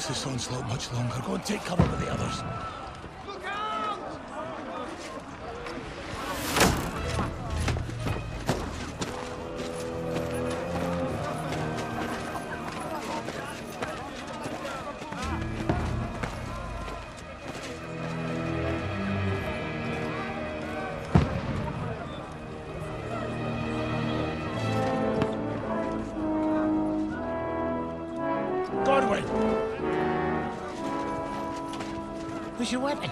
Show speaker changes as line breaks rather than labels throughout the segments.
last this onslaught much longer. Go and take cover with the others.
Where's your weapon?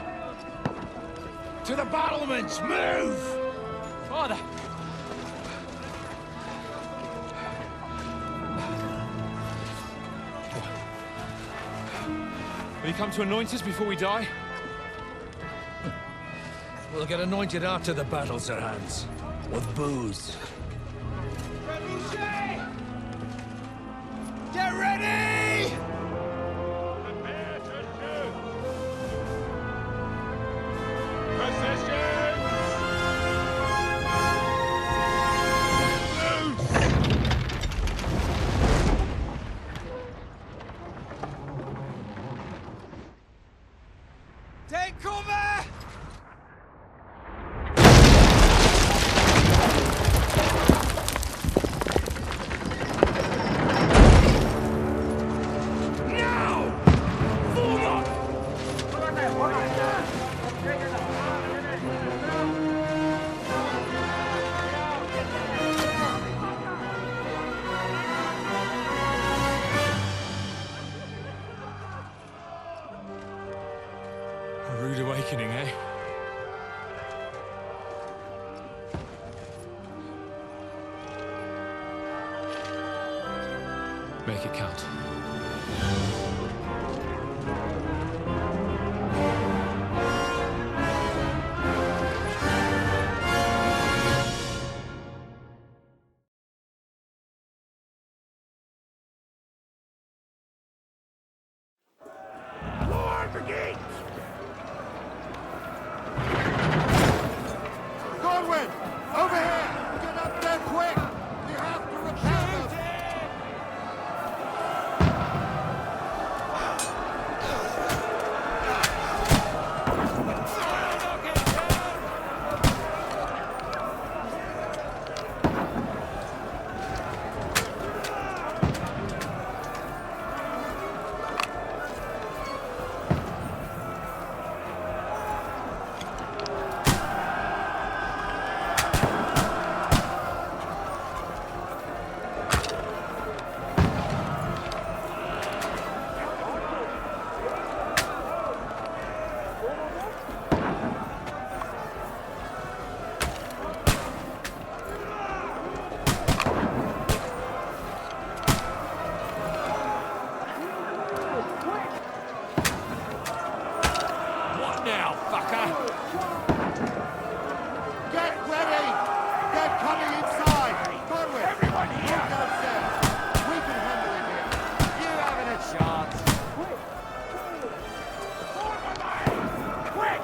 To the battlements! Move!
Father!
Will you come to anoint us before we die?
We'll get anointed after the battles are hands. With booze.
Get ready!
Take cover!
A rude awakening, eh? Make it count.
Lord Brigade!
Godwin! Over here! Get up there quick! We have to repel them!
Now, fucker!
Get ready! They're coming inside! Godwin! Everybody here! Downstairs! We can handle it here!
You having a chance?
Quick!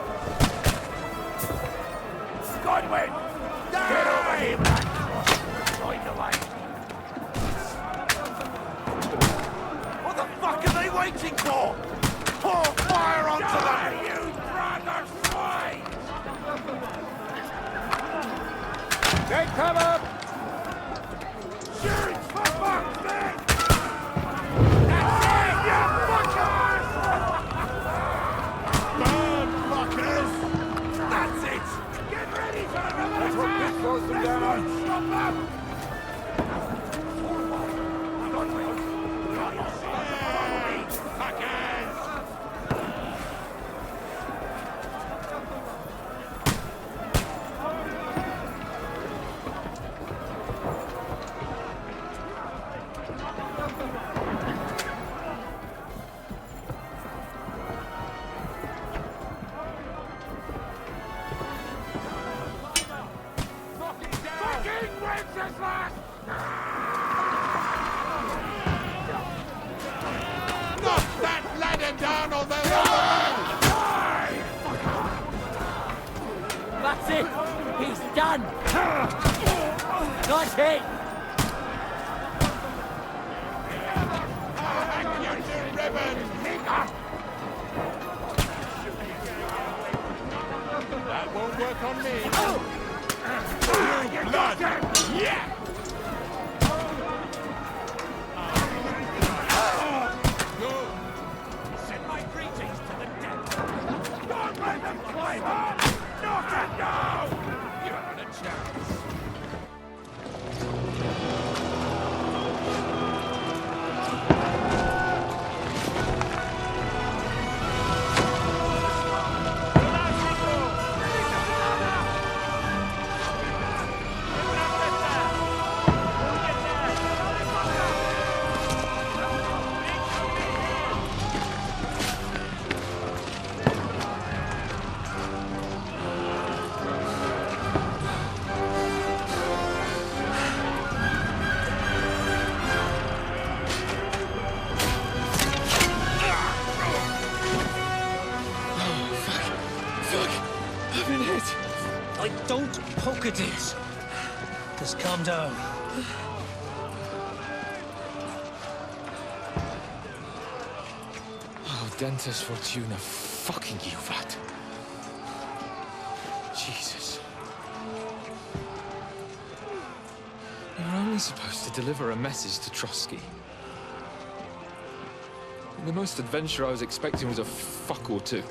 Godwin! Get over here, man! Join the way! What the fuck are they waiting for? Pour fire onto them! You brother swine!
Take cover!
Shoot for fuck's sake! That's it, you fuckers! Burn, fuckers! That's it! Get ready for another attack!
Close them down!
Stop them!
Knock that ladder down or they'll
That's it! He's done! Nice hit!
hang you to ribbons! work on me.
Blood! Yeah! Send my greetings to the dead. Don't let them climb up! Not a no! You haven't a chance.
Don't poke at it. Just calm down.
Oh, Dentes Fortuna, fucking you, vat. Jesus. You're only supposed to deliver a message to Trotsky. The most adventure I was expecting was a fuck or two.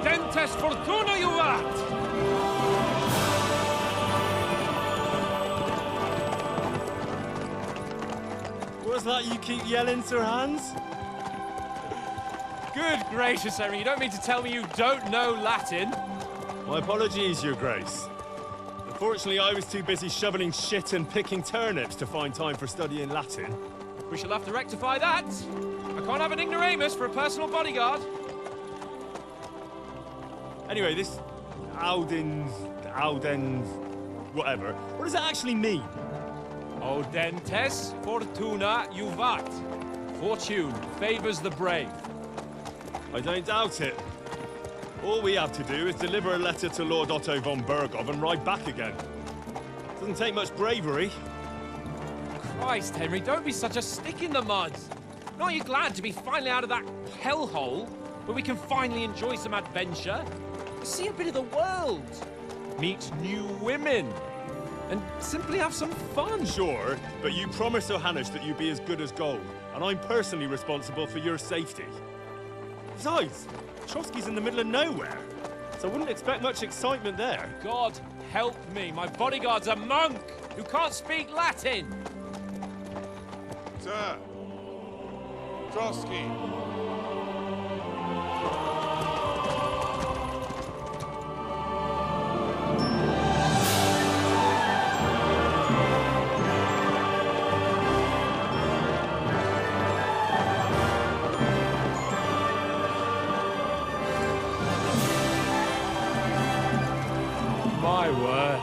Dentes Fortuna, you vat!
What's that you keep yelling, Sir Hans?
Good gracious, Henry, you don't mean to tell me you don't know Latin?
My apologies, Your Grace. Unfortunately, I was too busy shoveling shit and picking turnips to find time for studying Latin.
We shall have to rectify that. I can't have an ignoramus for a personal bodyguard.
Anyway, this Audens, whatever. What does that actually mean?
O Dentes Fortuna Juvat. Fortune favors the brave.
I don't doubt it. All we have to do is deliver a letter to Lord Otto von Bergov and ride back again. Doesn't take much bravery.
Christ, Henry, don't be such a stick in the mud. Aren't you glad to be finally out of that hellhole where we can finally enjoy some adventure? See a bit of the world, meet new women, and simply have some fun.
Sure, but you promised Johannes that you'd be as good as gold, and I'm personally responsible for your safety. Besides, Trotsky's in the middle of nowhere, so I wouldn't expect much excitement there.
God help me, my bodyguard's a monk who can't speak Latin.
Sir! Trotsky!
My word.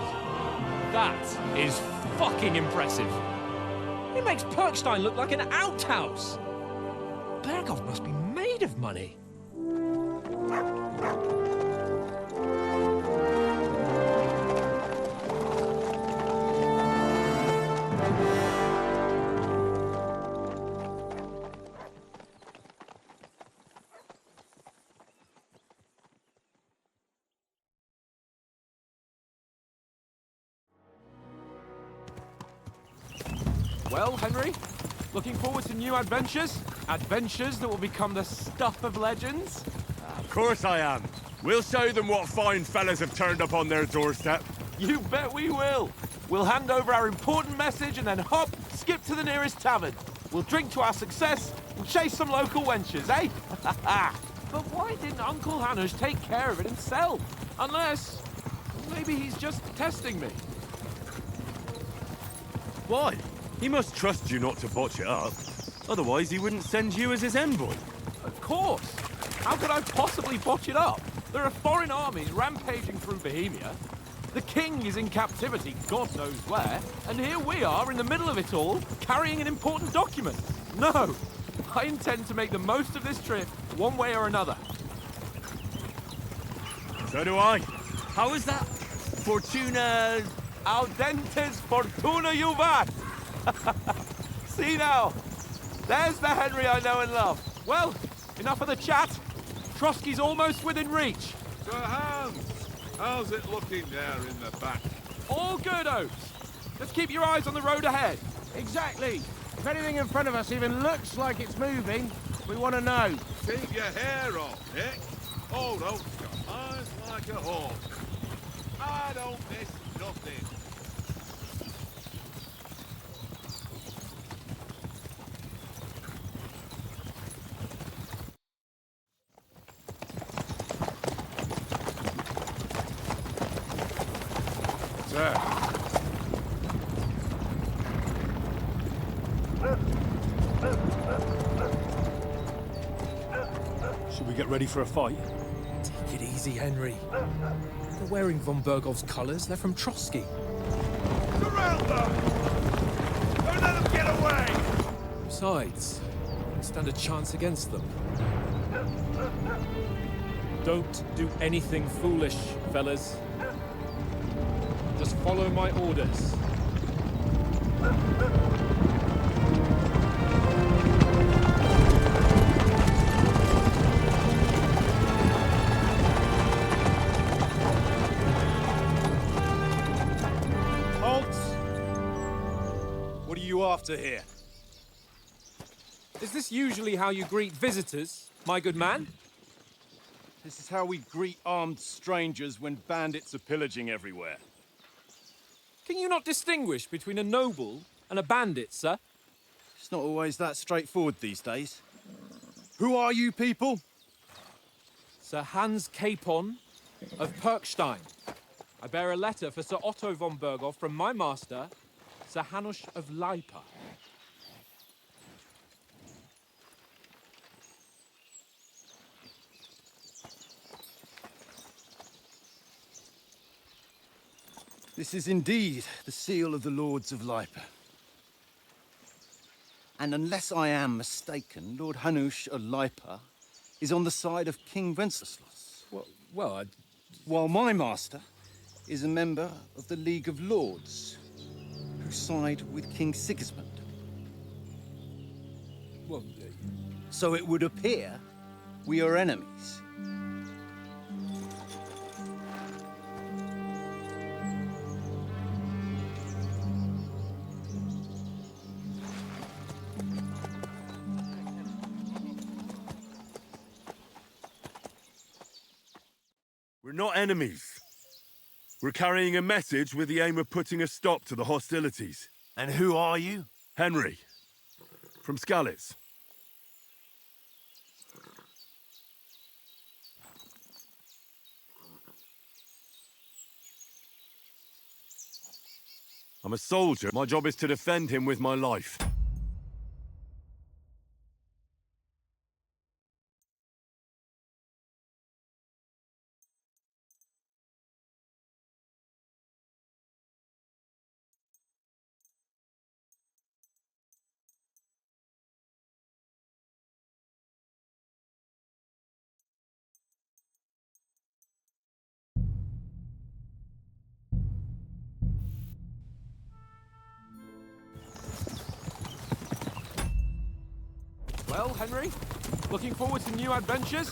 That is fucking impressive. It makes Perkstein look like an outhouse. Bergov must be made of money. Well, Henry, looking forward to new adventures? Adventures that will become the stuff of legends?
Of course I am. We'll show them what fine fellas have turned up on their doorstep.
You bet we will. We'll hand over our important message and then hop, skip to the nearest tavern. We'll drink to our success and chase some local wenches, eh? But why didn't Uncle Hanush take care of it himself? Unless, maybe he's just testing me.
Why? He must trust you not to botch it up. Otherwise, he wouldn't send you as his envoy.
Of course. How could I possibly botch it up? There are foreign armies rampaging through Bohemia. The king is in captivity, God knows where, and here we are in the middle of it all, carrying an important document. No, I intend to make the most of this trip, one way or another.
So do I. How is that? Fortuna...
Audentes fortuna juvat! See now, there's the Henry I know and love. Well, enough of the chat. Trotsky's almost within reach.
Sir Hans, how's it looking there in the back?
All good, Oates. Just keep your eyes on the road ahead.
Exactly. If anything in front of us even looks like it's moving, we want to know.
Keep your hair off, Nick. Old Oak's got eyes like a hawk. I don't miss nothing. Sir.
Should we get ready for a fight?
Take it easy, Henry. They're wearing von Bergov's colours. They're from Trotsky.
Surround them! Don't let them get away!
Besides, don't stand a chance against them.
Don't do anything foolish, fellas. Just follow my orders.
Halt! What are you after here?
Is this usually how you greet visitors, my good man?
This is how we greet armed strangers when bandits are pillaging everywhere.
Can you not distinguish between a noble and a bandit, sir?
It's not always that straightforward these days. Who are you people?
Sir Hans Capon of Perkstein. I bear a letter for Sir Otto von Berghoff from my master, Sir Hanush of Lipa.
This is indeed the seal of the Lords of Lipa. And unless I am mistaken, Lord Hanush of Lipa is on the side of King Wenceslas.
Well,
While my master is a member of the League of Lords, who side with King Sigismund. So it would appear we are enemies.
We're not enemies. We're carrying a message with the aim of putting a stop to the hostilities.
And who are you?
Henry, from Skalitz. I'm a soldier. My job is to defend him with my life.
Well, Henry, looking forward to new adventures?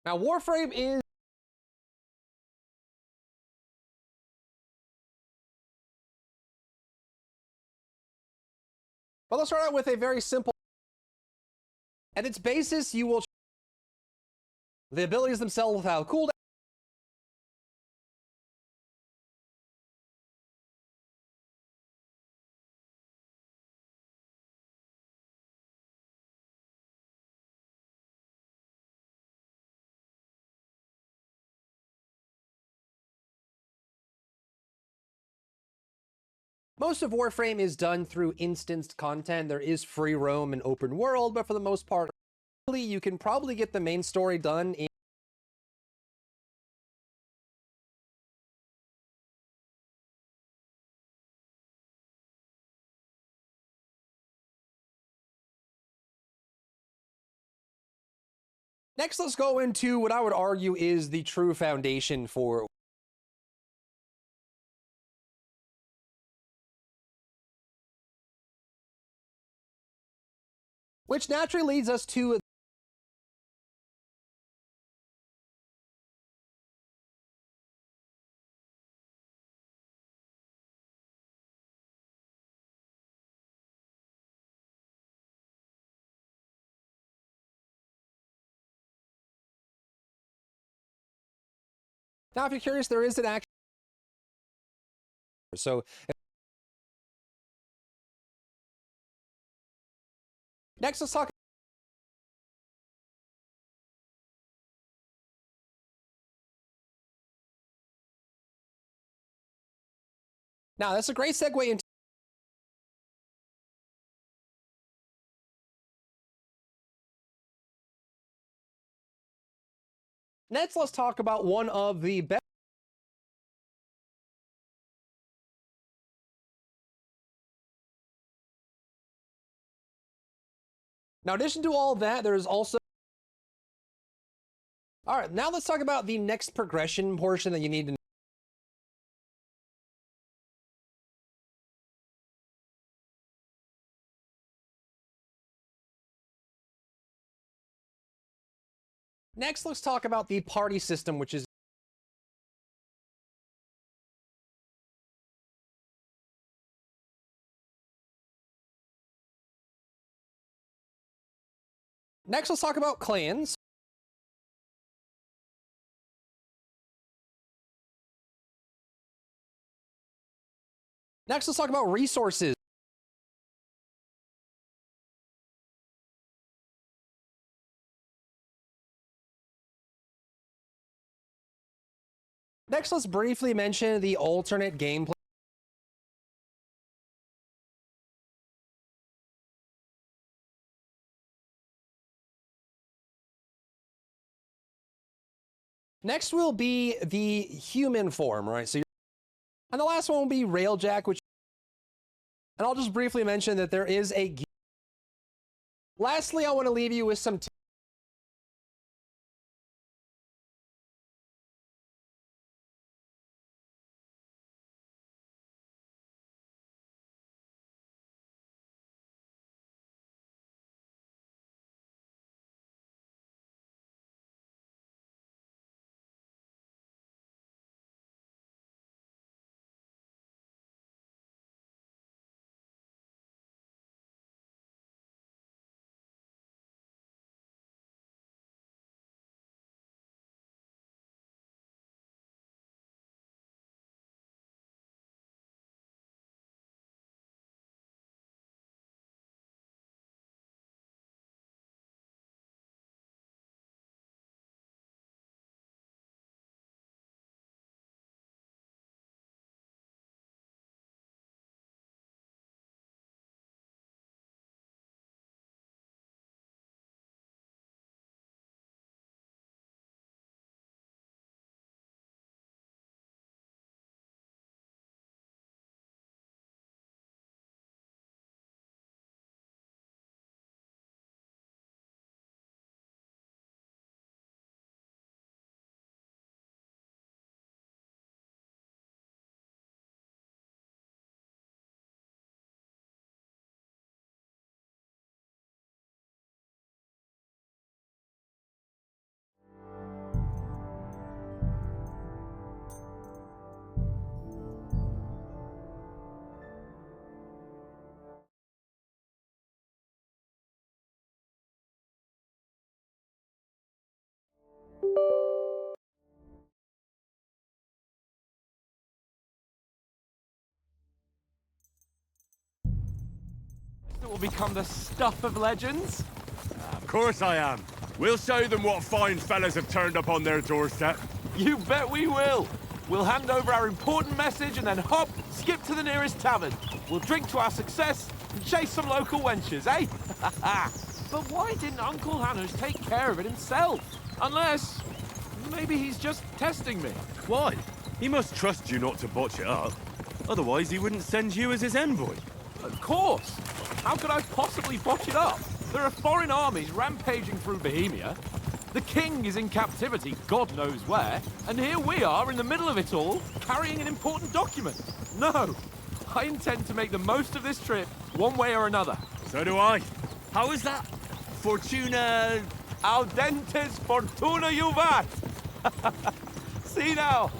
Now, Warframe is... Well, let's start out with a very simple... At its basis, you will... The abilities themselves have cooldown. Most of Warframe is done through instanced content. There is free roam and open world, but for the most part, you can probably get the main story done in... Next, let's go into what I would argue is the true foundation for... Which naturally leads us to... Now, if you're curious, there is an actual... So... Next, let's talk... Now, that's a great segue into... Next, let's talk about one of the best... Now, in addition to all that, there's also... All right, now let's talk about the next progression portion that you need to know. Next, let's talk about the party system, which is... Next, let's talk about clans. Next, let's talk about resources. Next, let's briefly mention the alternate gameplay. Next will be the human form, right? So, and the last one will be Railjack, which... And I'll just briefly mention that there is a... Lastly, I want to leave you with some...
that will become the stuff of legends?
Of course I am. We'll show them what fine fellas have turned up on their doorstep.
You bet we will. We'll hand over our important message and then hop, skip to the nearest tavern. We'll drink to our success and chase some local wenches, eh? But why didn't Uncle Hanners take care of it himself? Unless, maybe he's just testing me.
Why? He must trust you not to botch it up. Otherwise, he wouldn't send you as his envoy.
Of course. How could I possibly botch it up? There are foreign armies rampaging through Bohemia. The king is in captivity, God knows where, and here we are in the middle of it all, carrying an important document. No, I intend to make the most of this trip, one way or another.
So do I. How is that? Fortuna...
Audentes fortuna juvat! See now,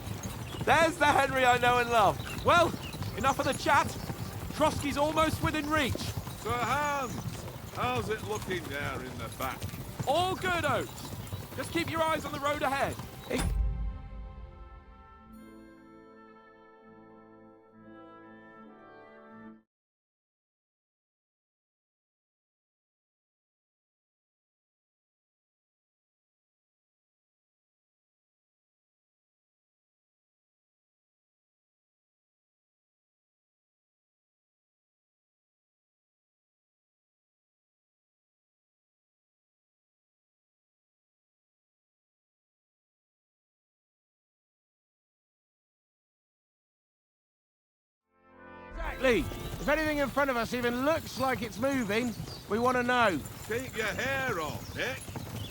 there's the Henry I know and love. Well, enough of the chat. Trotsky's almost within reach.
Sir Hans, how's it looking there in the back?
All good, Oates. Just keep your eyes on the road ahead.
Exactly. If anything in front of us even looks like it's moving, we want to know.
Keep your hair on, Nick.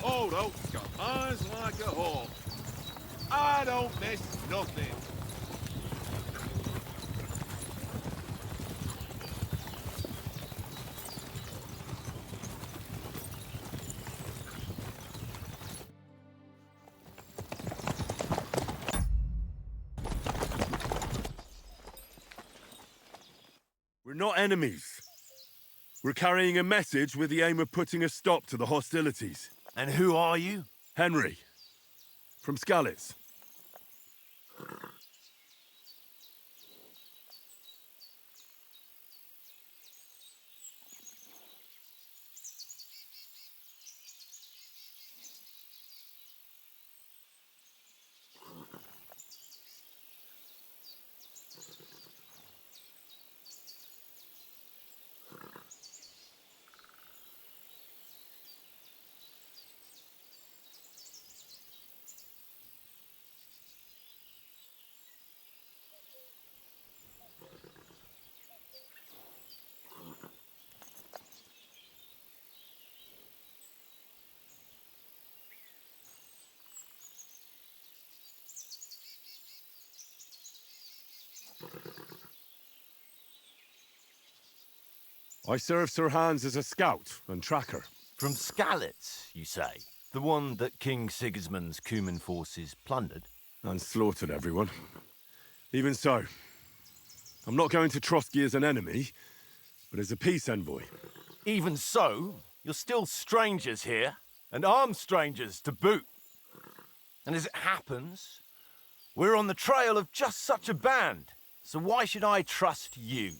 Old Oak's got eyes like a hawk. I don't miss nothing.
We're not enemies. We're carrying a message with the aim of putting a stop to the hostilities.
And who are you?
Henry. From Skalitz. I serve Sir Hans as a scout and tracker.
From Skalitz, you say? The one that King Sigismund's Cuman forces plundered?
And slaughtered everyone. Even so, I'm not going to Trotsky as an enemy, but as a peace envoy.
Even so, you're still strangers here, and armed strangers to boot. And as it happens, we're on the trail of just such a band, so why should I trust you?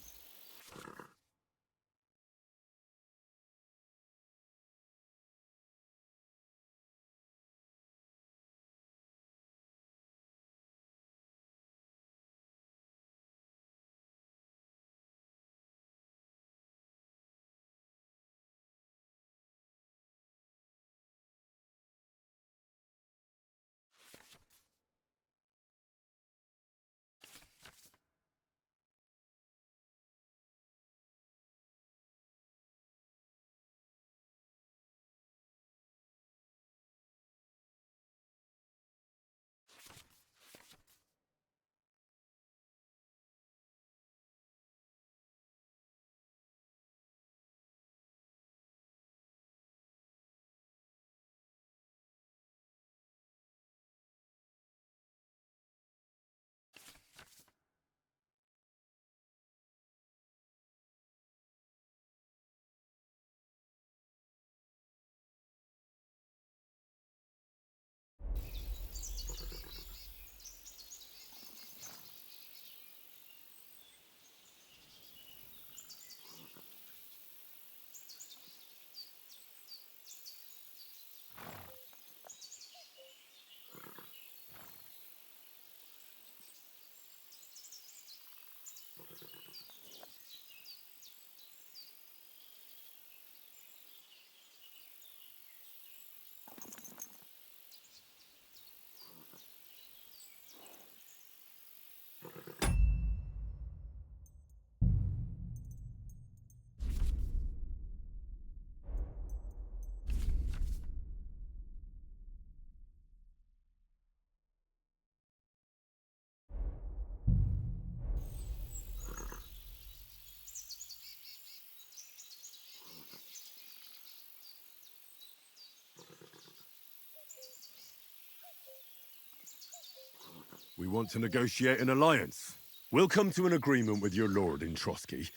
We want to negotiate an alliance. We'll come to an agreement with your lord in Trotsky,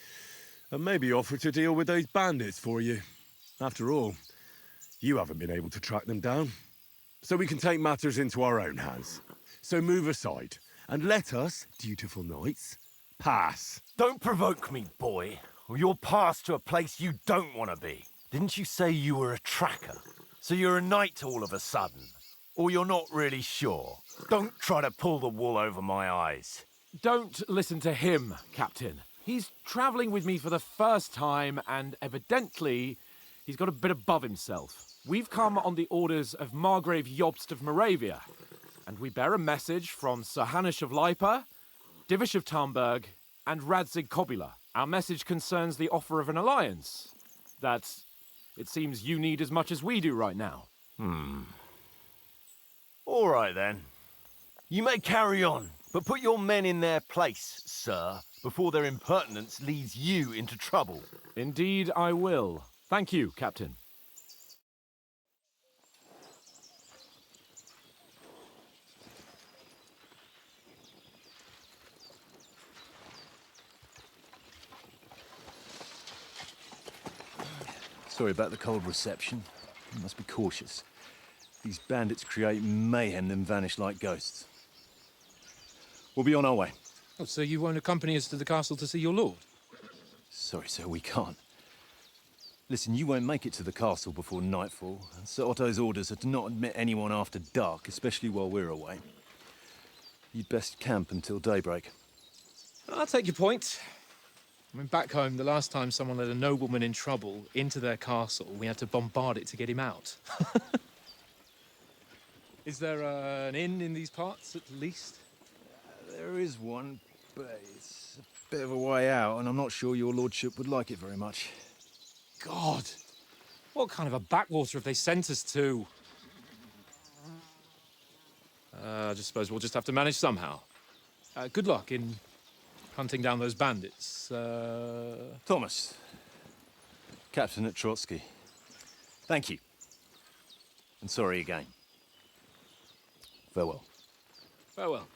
and maybe offer to deal with those bandits for you. After all, you haven't been able to track them down. So we can take matters into our own hands. So move aside, and let us, dutiful knights, pass.
Don't provoke me, boy, or you'll pass to a place you don't want to be. Didn't you say you were a tracker? So you're a knight all of a sudden? Or you're not really sure? Don't try to pull the wool over my eyes.
Don't listen to him, Captain. He's travelling with me for the first time, and evidently, he's got a bit above himself. We've come on the orders of Margrave Jobst of Moravia, and we bear a message from Sir Hanush of Lipa, Divish of Tarnberg, and Radzig Kobula. Our message concerns the offer of an alliance that it seems you need as much as we do right now.
All right, then. You may carry on, but put your men in their place, sir, before their impertinence leads you into trouble.
Indeed, I will. Thank you, Captain.
Sorry about the cold reception. You must be cautious. These bandits create mayhem, then vanish like ghosts. We'll be on our way.
Oh, so you won't accompany us to the castle to see your lord?
Sorry, sir, we can't. Listen, you won't make it to the castle before nightfall. Sir Otto's orders are to not admit anyone after dark, especially while we're away. You'd best camp until daybreak.
I'll take your point. I mean, back home, the last time someone let a nobleman in trouble into their castle, we had to bombard it to get him out. Is there an inn in these parts, at least?
There is one, but it's a bit of a way out, and I'm not sure your lordship would like it very much.
God! What kind of a backwater have they sent us to? I just suppose we'll just have to manage somehow. Good luck in hunting down those bandits.
Thomas, Captain at Trotsky. Thank you. And sorry again. Farewell.
Farewell.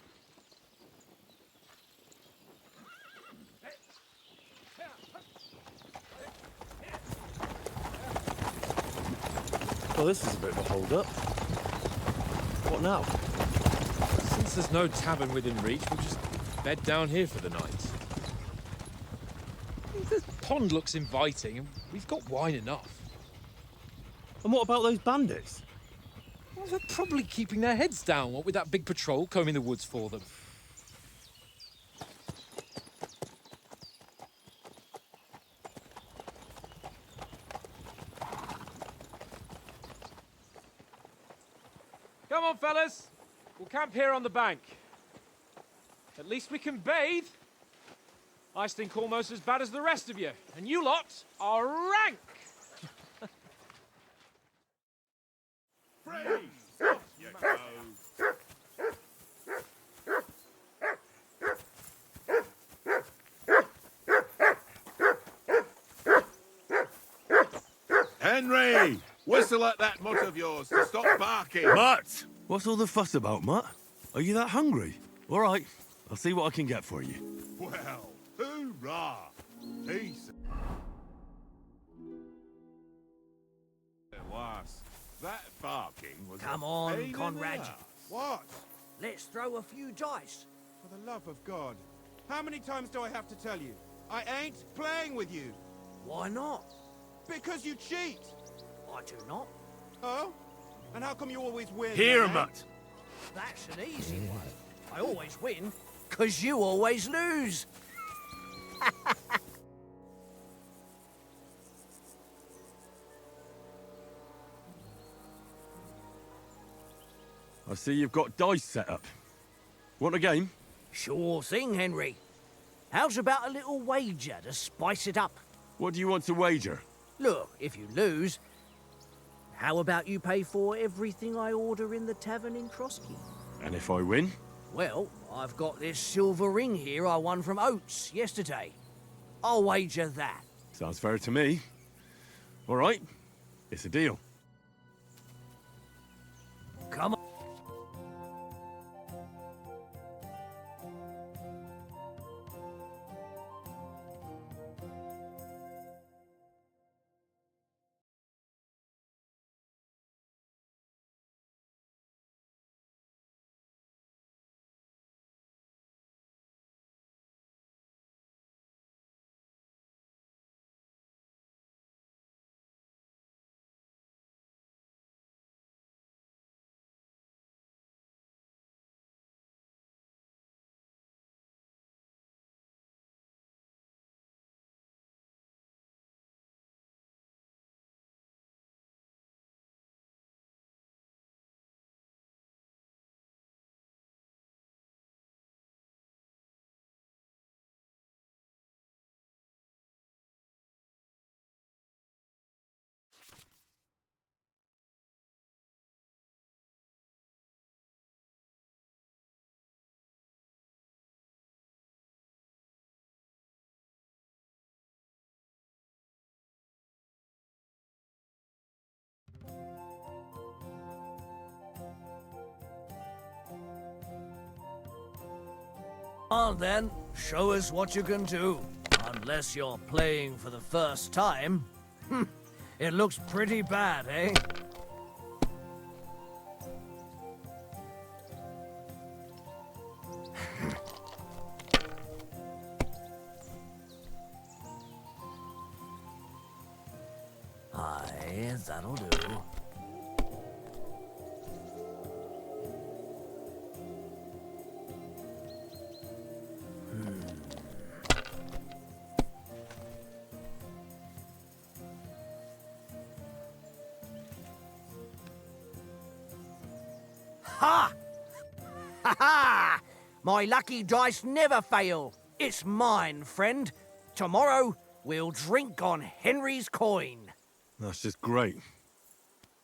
Well, this is a bit of a hold-up. What now?
Since there's no tavern within reach, we'll just bed down here for the night. The pond looks inviting, and we've got wine enough.
And what about those bandits?
Well, they're probably keeping their heads down, what with that big patrol combing the woods for them.
Come on, fellas. We'll camp here on the bank. At least we can bathe. I stink almost as bad as the rest of you, and you lot are rank!
Freeze! Off you go! Henry! Whistle at that mutt of yours to stop barking!
Mutt! What's all the fuss about, Mutt? Are you that hungry? All right, I'll see what I can get for you.
Well, hoorah! Peace. Was that barking was
Come
a
on,
pain in the
Conrad.
ass. What?
Let's throw a few dice.
For the love of God. How many times do I have to tell you? I ain't playing with you.
Why not?
Because you cheat.
I do not.
Oh? And how come you always win?
Here,
then, eh?
Mutt.
That's an easy one. I always win, 'cause you always lose.
I see you've got dice set up. Want a game?
Sure thing, Henry. How's about a little wager to spice it up?
What do you want to wager?
Look, if you lose, how about you pay for everything I order in the tavern in Trotsky?
And if I win?
Well, I've got this silver ring here I won from Oates yesterday. I'll wager that.
Sounds fair to me. All right, it's a deal.
Come on. On then, show us what you can do. Unless you're playing for the first time. It looks pretty bad, eh? Aye, that'll do. Ha! Ha ha! My lucky dice never fail. It's mine, friend. Tomorrow, we'll drink on Henry's coin.
That's just great.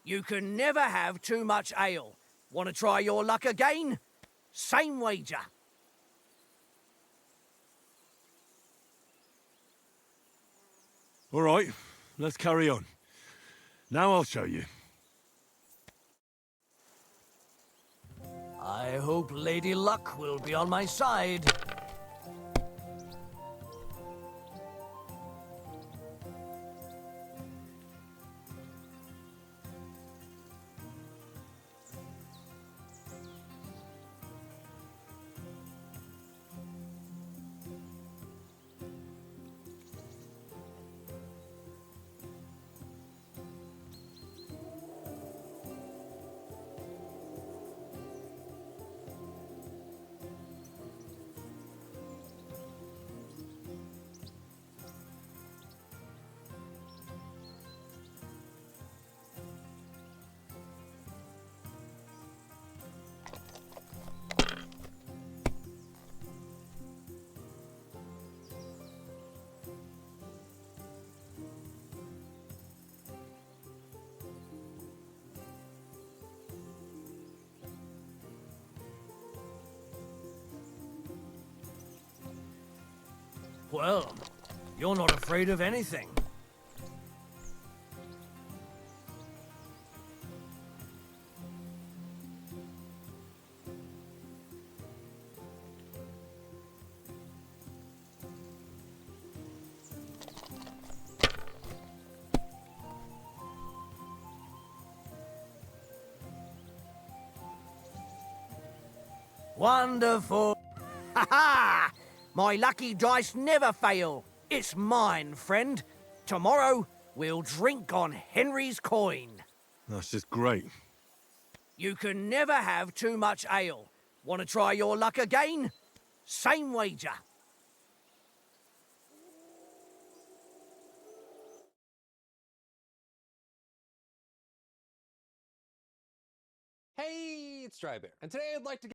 You can never have too much ale. Want to try your luck again? Same wager.
All right, let's carry on. Now I'll show you.
I hope Lady Luck will be on my side. Well, you're not afraid of anything. Wonderful. Ha ha! My lucky dice never fail. It's mine, friend. Tomorrow, we'll drink on Henry's coin.
That's just great.
You can never have too much ale. Want to try your luck again? Same wager.
Hey, it's Drybear, and today I'd like to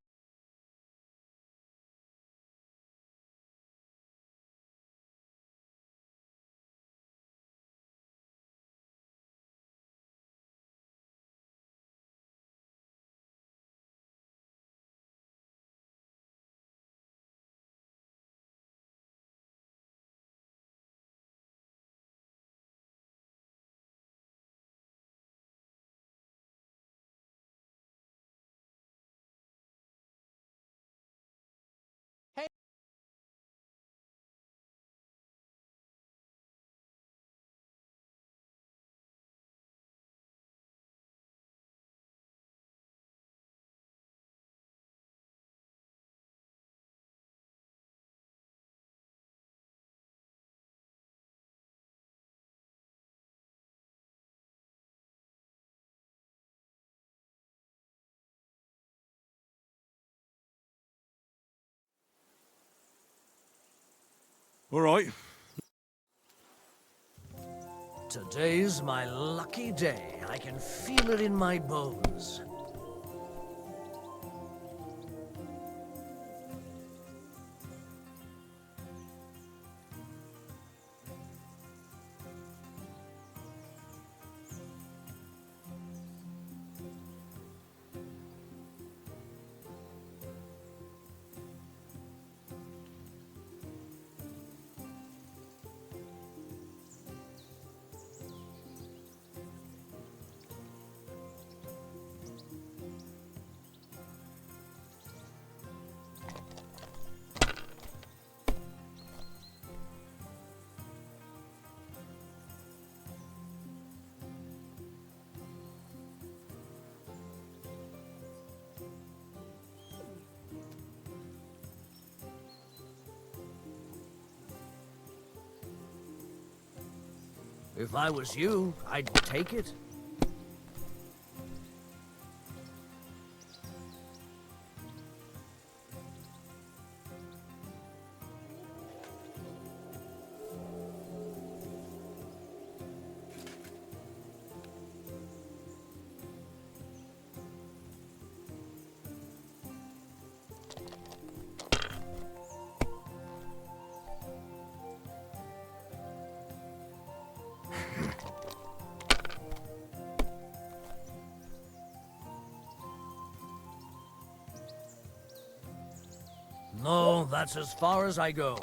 All right.
Today's my lucky day. I can feel it in my bones. If I was you, I'd take it. No, that's as far as I go.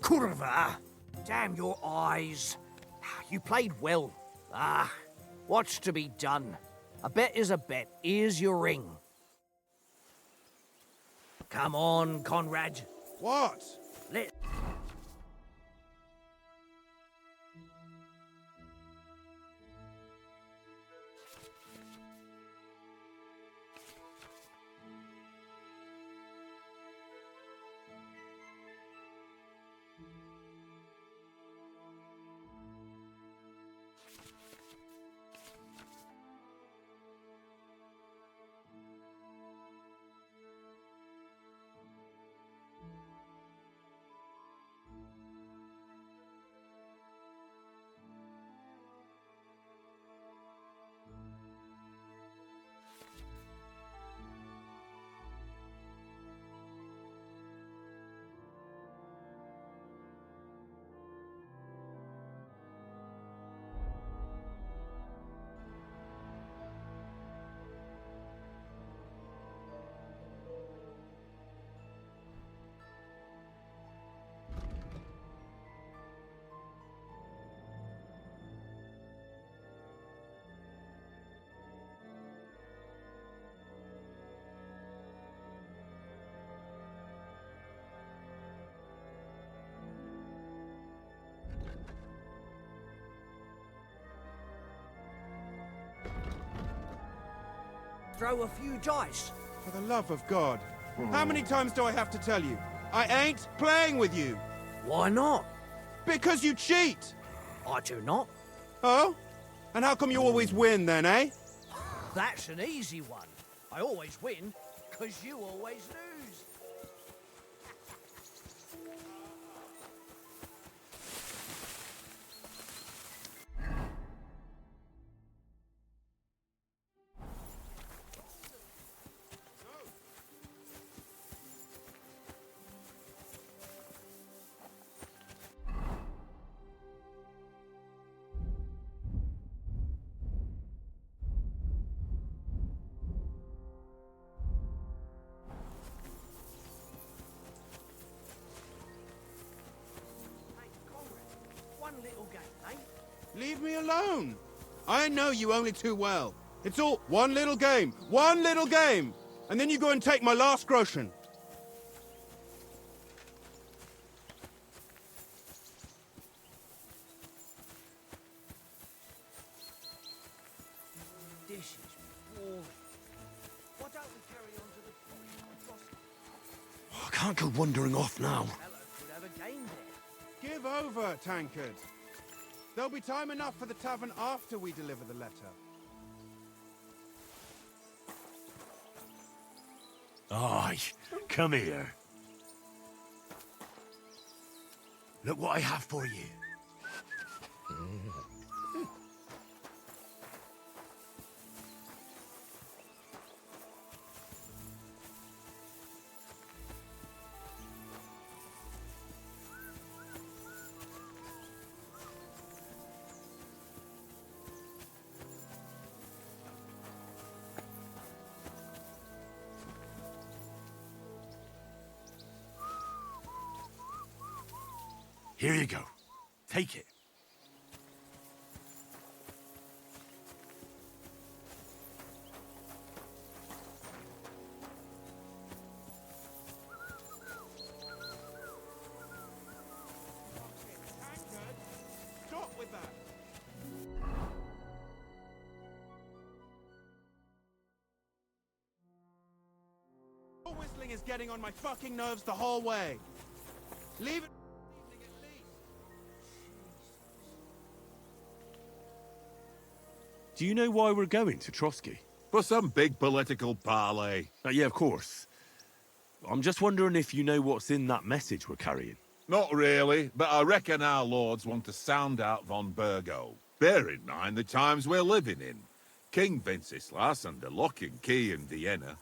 Curva! Damn your eyes. You played well. Ah, what's to be done? A bet is a bet. Here's your ring. Come on, Conrad.
What?
Let... Throw a few dice.
For the love of God. How many times do I have to tell you? I ain't playing with you.
Why not?
Because you cheat.
I do not.
Oh? And how come you always win then, eh?
That's an easy one. I always win, because you always lose. One little game, eh?
Leave me alone. I know you only too well. It's all one little game, and then you go and take my last groschen.
This is boring. Why don't we carry on to the point?
I can't go wandering off now.
Fellow could have a game there.
Give over, tankard. There'll be time enough for the tavern after we deliver the letter.
Aye, come here. Look what I have for you. Here you go. Take it.
haggling is getting on my fucking nerves the whole way. Leave it at least.
Do you know why we're going to Trotsky?
For some big political parley.
Yeah, of course. I'm just wondering if you know what's in that message we're carrying.
Not really, but I reckon our lords want to sound out von Burgo. Bear in mind the times we're living in. King Wenceslas under lock and key in Vienna,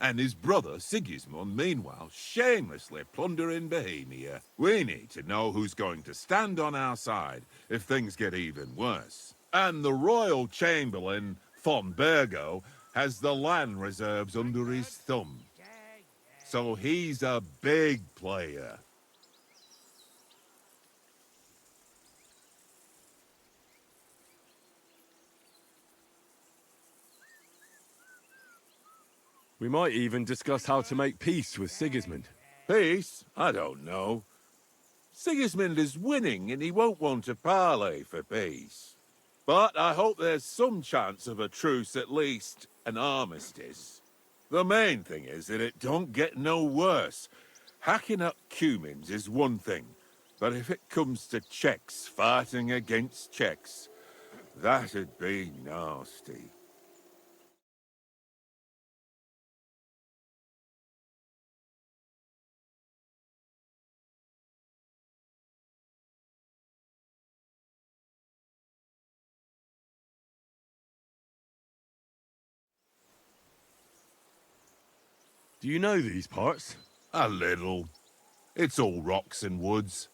and his brother Sigismund, meanwhile, shamelessly plundering Bohemia. We need to know who's going to stand on our side if things get even worse. And the royal chamberlain, von Burgo, has the land reserves under his thumb. So he's a big player.
We might even discuss how to make peace with Sigismund.
Peace? I don't know. Sigismund is winning and he won't want to parley for peace. But I hope there's some chance of a truce, at least an armistice. The main thing is that it don't get no worse. Hacking up Cumans is one thing, but if it comes to Czechs fighting against Czechs, that'd be nasty.
Do you know these parts?
A little. It's all rocks and woods.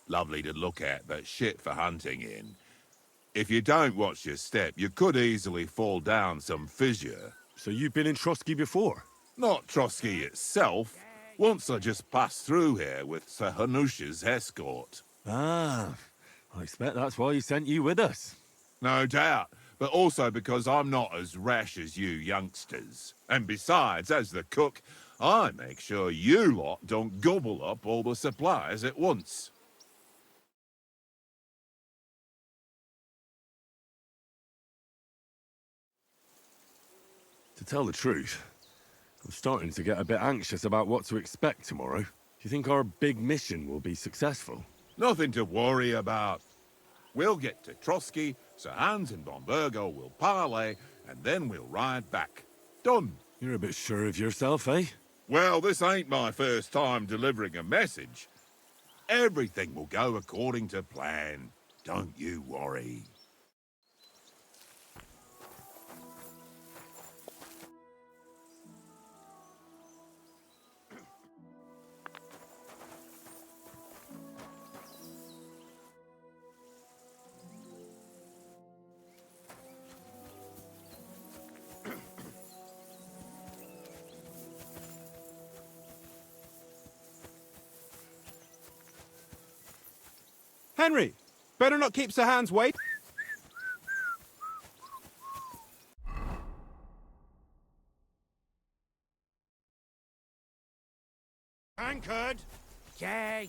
Lovely to look at, but shit for hunting in. If you don't watch your step, you could easily fall down some fissure.
So you've been in Trotsky before?
Not Trotsky itself. Once I just passed through here with Sir Hanusha's escort.
Ah, I expect that's why he sent you with us.
No doubt, but also because I'm not as rash as you youngsters. And besides, as the cook, I make sure you lot don't gobble up all the supplies at once.
To tell the truth, I'm starting to get a bit anxious about what to expect tomorrow. Do you think our big mission will be successful?
Nothing to worry about. We'll get to Trotsky, Sir Hans and von Burgo will parley, and then we'll ride back. Done.
You're a bit sure of yourself, eh?
Well, this ain't my first time delivering a message. Everything will go according to plan. Don't you worry.
Henry, better not keep Sir Hans wait. Anchored?
Yeah.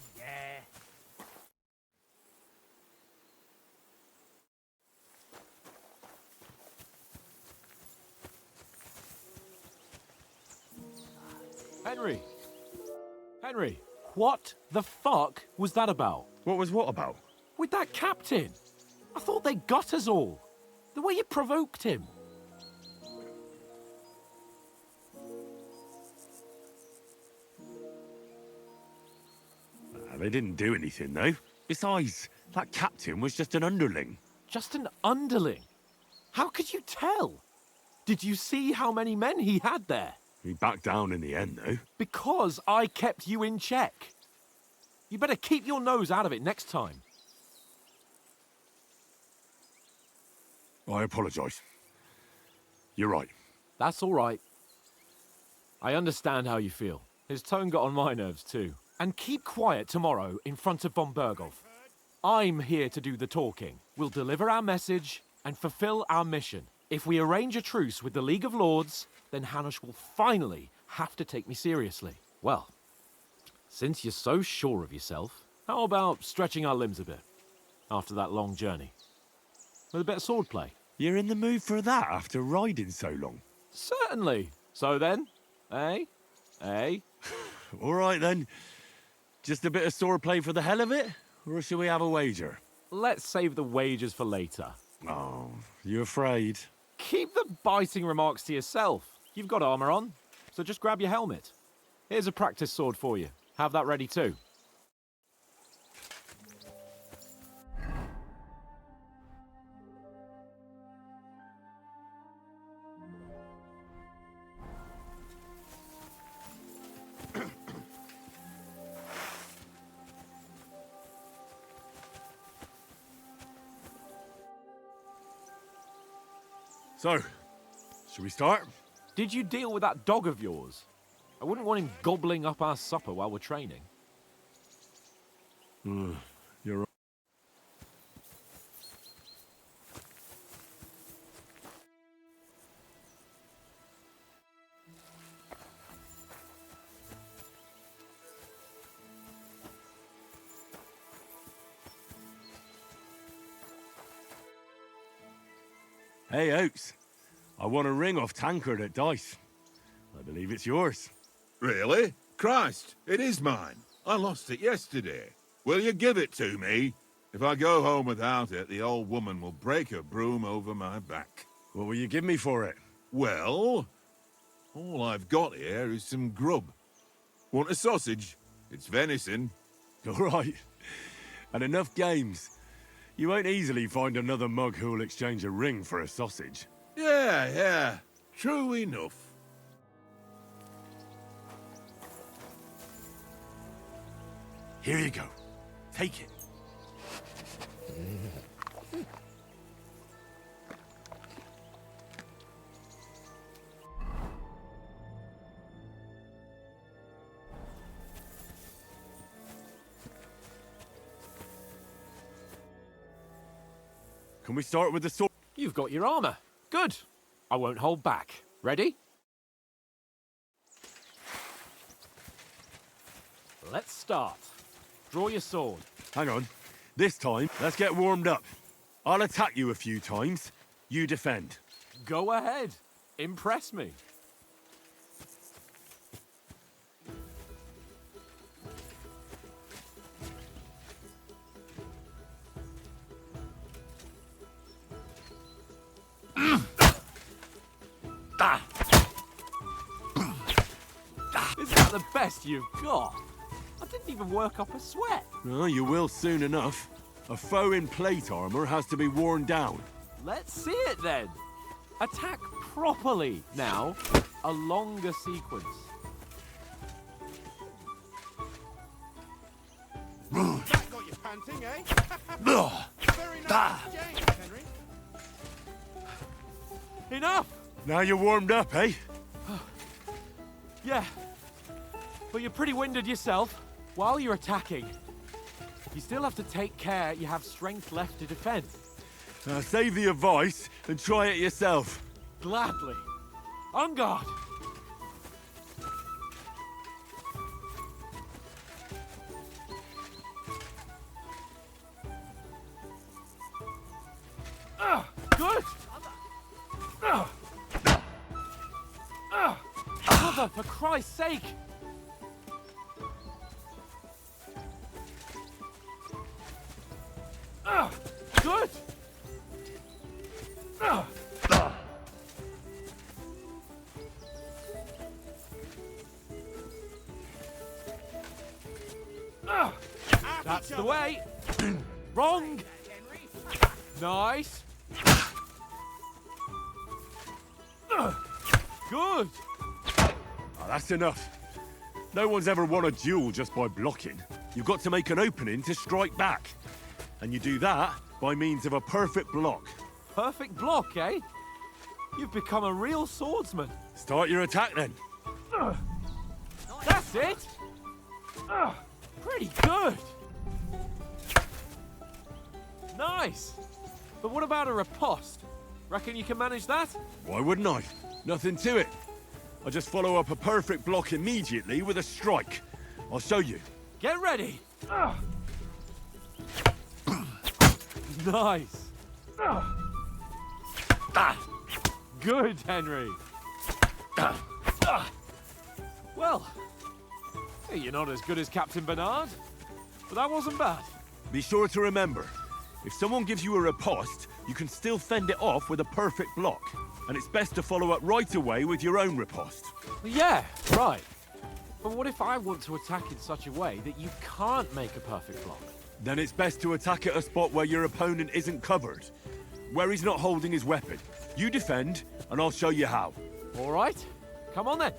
Henry, what the fuck was that about?
What was what about?
With that captain? I thought they got us all. The way you provoked him.
They didn't do anything, though. Besides, that captain was just an underling.
Just an underling? How could you tell? Did you see how many men he had there?
He backed down in the end, though.
Because I kept you in check. You better keep your nose out of it next time.
I apologise. You're right.
That's all right. I understand how you feel. His tone got on my nerves too. And keep quiet tomorrow in front of von Burgov. I'm here to do the talking. We'll deliver our message and fulfill our mission. If we arrange a truce with the League of Lords, then Hanush will finally have to take me seriously. Well, since you're so sure of yourself, how about stretching our limbs a bit after that long journey? With a bit of swordplay.
You're in the mood for that after riding so long?
Certainly. So then, eh? Eh?
All right, then. Just a bit of swordplay for the hell of it? Or shall we have a wager?
Let's save the wagers for later.
Oh, you afraid?
Keep the biting remarks to yourself. You've got armor on, so just grab your helmet. Here's a practice sword for you. Have that ready too.
So, should we start?
Did you deal with that dog of yours? I wouldn't want him gobbling up our supper while we're training.
You're right. Hey, Oaks. I won a ring off Tankard at Dice. I believe it's yours.
Really? Christ, it is mine. I lost it yesterday. Will you give it to me? If I go home without it, the old woman will break her broom over my back.
What will you give me for it?
Well, all I've got here is some grub. Want a sausage? It's venison.
All right. And enough games. You won't easily find another mug who'll exchange a ring for a sausage.
Yeah. True enough.
Here you go. Take it. Can we start with the sword?
You've got your armor. Good. I won't hold back. Ready? Let's start. Draw your sword.
Hang on. This time, let's get warmed up. I'll attack you a few times. You defend.
Go ahead. Impress me. Is that the best you've got? I didn't even work up a sweat.
Oh, you will soon enough. A foe in plate armor has to be worn down.
Let's see it then. Attack properly. Now, a longer sequence.
That got you panting, eh? Very nice exchange, Henry.
Enough!
Now you're warmed up, eh?
Yeah. But you're pretty winded yourself. While you're attacking, you still have to take care you have strength left to defend.
Now save the advice and try it yourself.
Gladly. On guard. Good! Mother, for Christ's sake! Good! That's the way! Wrong! Nice! Good!
Oh, that's enough. No one's ever won a duel just by blocking. You've got to make an opening to strike back. And you do that by means of a perfect block.
Perfect block, eh? You've become a real swordsman.
Start your attack then.
That's it! Pretty good! Nice! But what about a riposte? Reckon you can manage that?
Why wouldn't I? Nothing to it. I just follow up a perfect block immediately with a strike. I'll show you.
Get ready! Nice! Good, Henry! Well Well, you're not as good as Captain Bernard, but that wasn't bad.
Be sure to remember, if someone gives you a riposte, you can still fend it off with a perfect block. And it's best to follow up right away with your own riposte.
Yeah, right. But what if I want to attack in such a way that you can't make a perfect block?
Then it's best to attack at a spot where your opponent isn't covered, where he's not holding his weapon. You defend, and I'll show you how.
All right, come on then.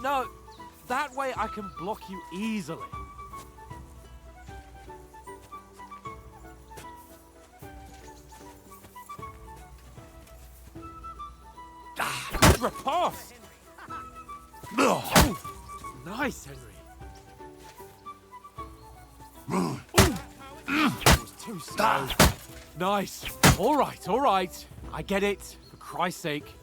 No, that way I can block you easily. Good riposte! Oh, nice, Henry. That was too slow. Nice. All right. I get it. For Christ's sake.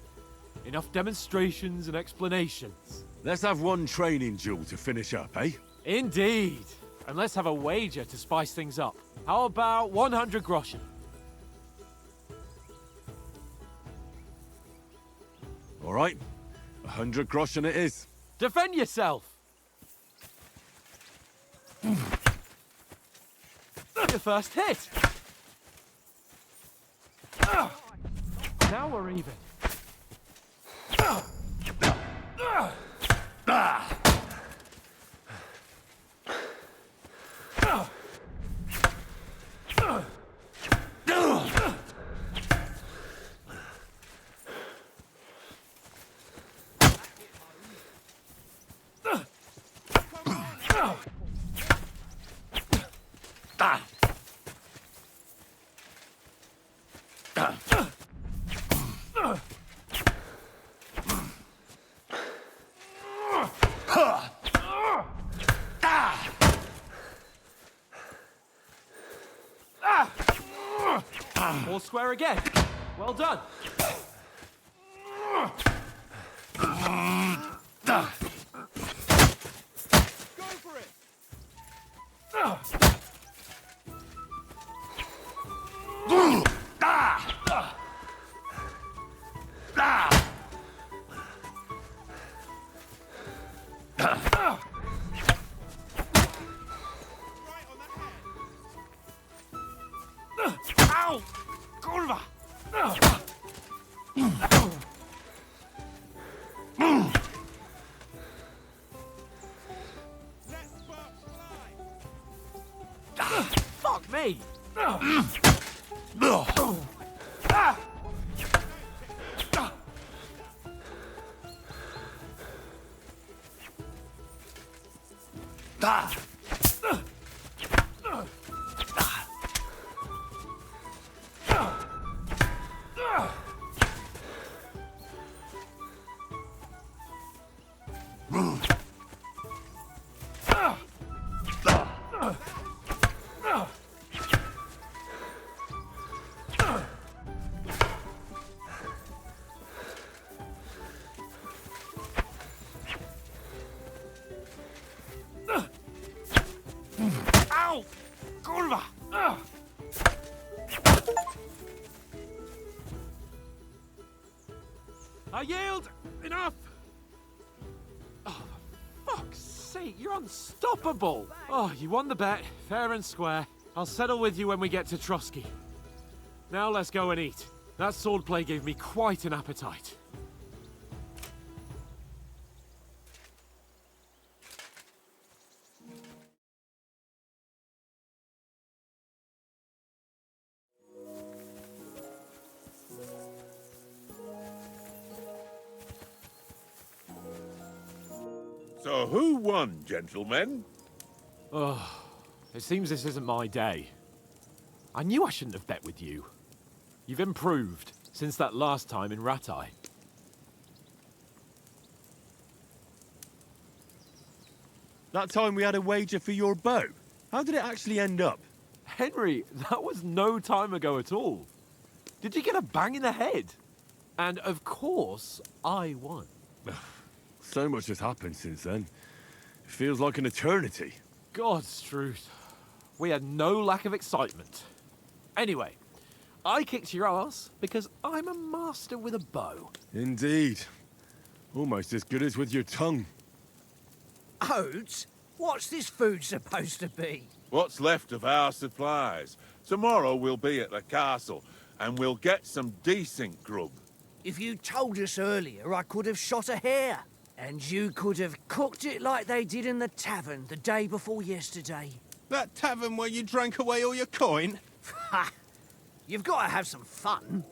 Enough demonstrations and explanations.
Let's have one training duel to finish up, eh?
Indeed. And let's have a wager to spice things up. How about 100 groschen?
All right, 100 groschen it is.
Defend yourself! Your first hit! Now we're even. All square again. Well done.
Go for it!
Ow! Kurwa! Fuck me! Ow! Kurwa! I yield! Enough! Oh, for fuck's sake, you're unstoppable! Oh, you won the bet, fair and square. I'll settle with you when we get to Trotsky. Now let's go and eat. That swordplay gave me quite an appetite.
So who won, gentlemen?
Oh, it seems this isn't my day. I knew I shouldn't have bet with you. You've improved since that last time in Ratai.
That time we had a wager for your bow. How did it actually end up?
Henry, that was no time ago at all. Did you get a bang in the head? And of course, I won.
So much has happened since then. It feels like an eternity.
God's truth. We had no lack of excitement. Anyway, I kicked your ass because I'm a master with a bow.
Indeed. Almost as good as with your tongue.
Oates? What's this food supposed to be?
What's left of our supplies. Tomorrow we'll be at the castle, and we'll get some decent grub.
If you told us earlier, I could have shot a hare. And you could have cooked it like they did in the tavern the day before yesterday.
That tavern where you drank away all your coin?
Ha! You've got to have some fun.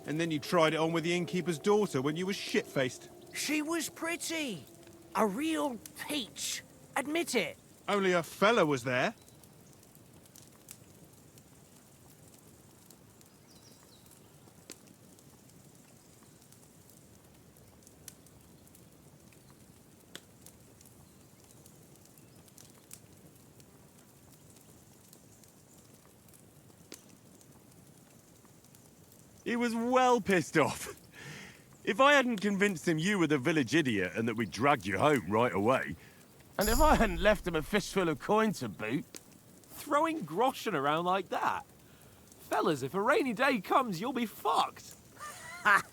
And then you tried it on with the innkeeper's daughter when you were shit-faced.
She was pretty. A real peach. Admit it.
Only a fella was there.
He was well pissed off. If I hadn't convinced him you were the village idiot and that we'd drag you home right away...
And if I hadn't left him a fistful of coin to boot...
Throwing groschen around like that? Fellas, if a rainy day comes, you'll be fucked.
Ha!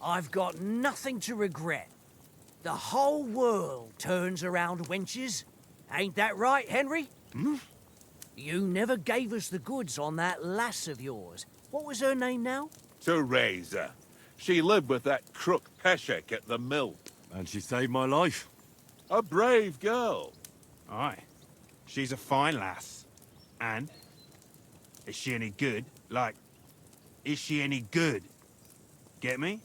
I've got nothing to regret. The whole world turns around wenches. Ain't that right, Henry?
Hmm?
You never gave us the goods on that lass of yours. What was her name now?
Teresa. She lived with that crook Peshek at the mill.
And she saved my life.
A brave girl.
Aye. She's a fine lass. And? Is she any good? Like, is she any good? Get me?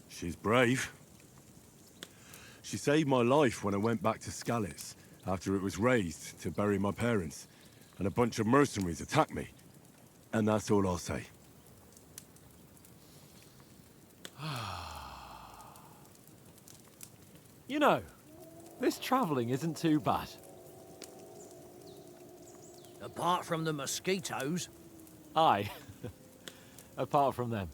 She's brave. She saved my life when I went back to Skalitz after it was razed to bury my parents, and a bunch of mercenaries attacked me. And that's all I'll say.
You know, this travelling isn't too bad.
Apart from the mosquitoes.
Aye. Apart from them.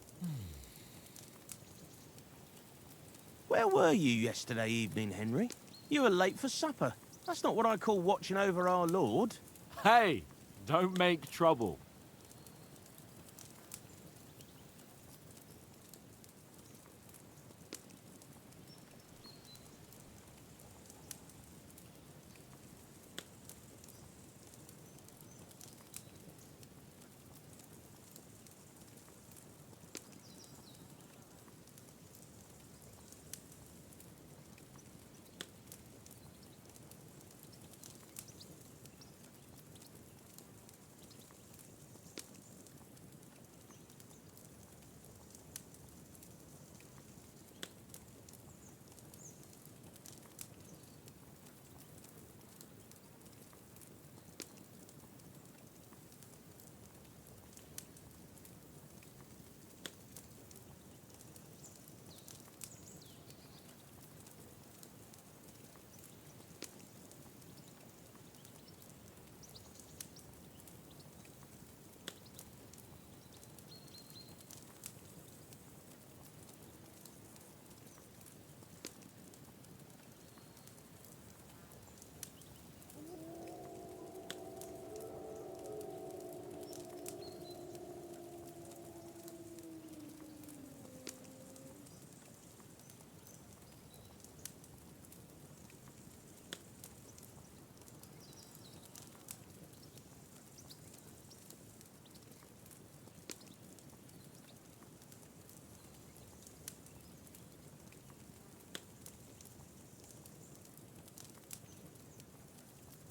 Where were you yesterday evening, Henry? You were late for supper. That's not what I call watching over our lord.
Hey, don't make trouble.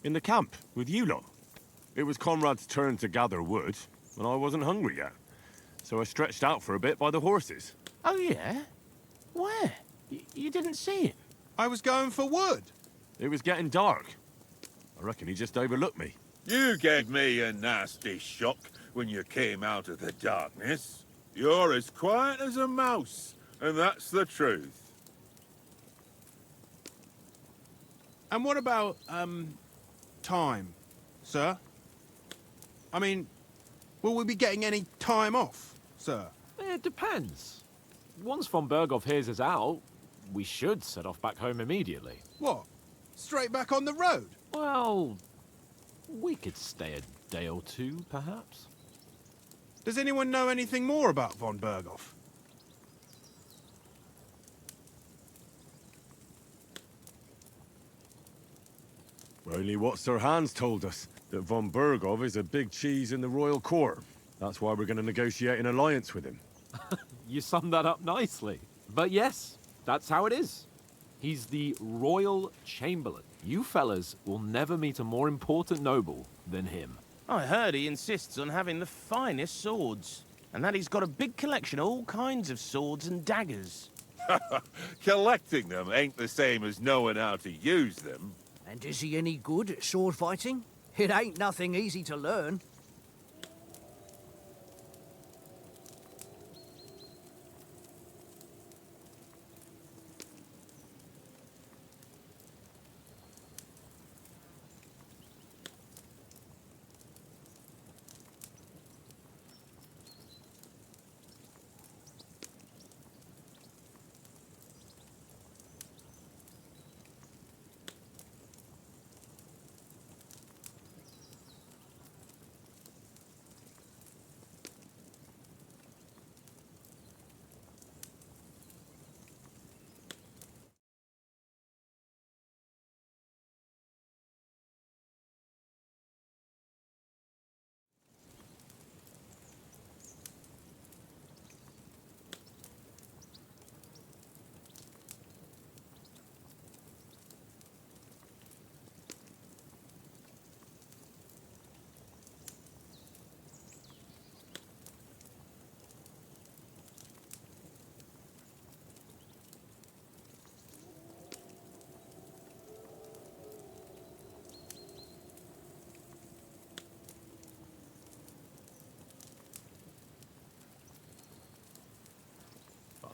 In the camp, with you lot. It was Conrad's turn to gather wood, and I wasn't hungry yet. So I stretched out for a bit by the horses.
Oh, yeah? Where? You didn't see him?
I was going for wood.
It was getting dark. I reckon he just overlooked me.
You gave me a nasty shock when you came out of the darkness. You're as quiet as a mouse, and that's the truth.
And what about, time, sir? I mean, Will we be getting any time off, sir?
It depends. Once von Berghoff hears us out, we should set off back home immediately.
What? Straight back on the road?
Well, we could stay a day or two, perhaps.
Does anyone know anything more about von Berghoff?
Only what Sir Hans told us, that von Berghoff is a big cheese in the royal court. That's why we're going to negotiate an alliance with him.
You summed that up nicely. But yes, that's how it is. He's the royal chamberlain. You fellas will never meet a more important noble than him.
I heard he insists on having the finest swords, and that he's got a big collection of all kinds of swords and daggers.
Collecting them ain't the same as knowing how to use them.
And is he any good at sword fighting? It ain't nothing easy to learn.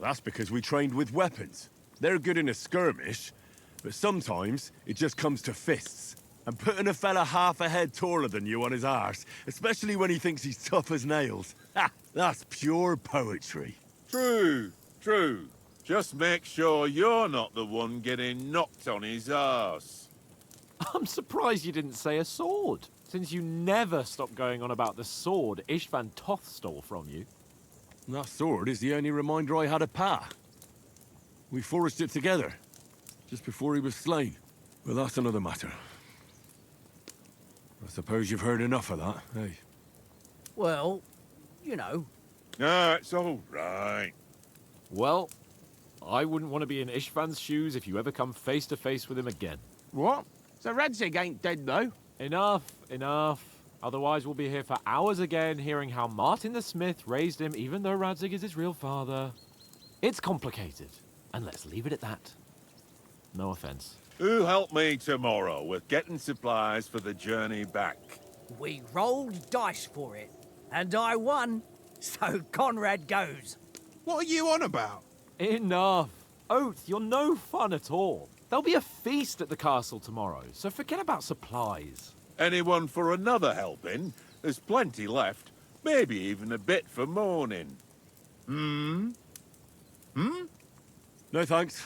That's because we trained with weapons. They're good in a skirmish, but sometimes it just comes to fists. And putting a fella half a head taller than you on his arse, especially when he thinks he's tough as nails, ha! That's pure poetry.
True, true. Just make sure you're not the one getting knocked on his arse.
I'm surprised you didn't say a sword, since you never stop going on about the sword Ishvan Toth stole from you.
That sword is the only reminder I had of Pa. We forged it together, just before he was slain. But that's another matter. I suppose you've heard enough of that, eh?
Well, you know.
No, it's all right.
Well, I wouldn't want to be in Ishvan's shoes if you ever come face to face with him again.
What? So Radzig ain't dead, though?
Enough, enough. Otherwise, we'll be here for hours again, hearing how Martin the Smith raised him, even though Radzig is his real father. It's complicated, and let's leave it at that. No offense.
Who'll help me tomorrow with getting supplies for the journey back?
We rolled dice for it, and I won, so Conrad goes.
What are you on about?
Enough. Oath, you're no fun at all. There'll be a feast at the castle tomorrow, so forget about supplies.
Anyone for another helping? There's plenty left. Maybe even a bit for morning. Hmm?
No thanks.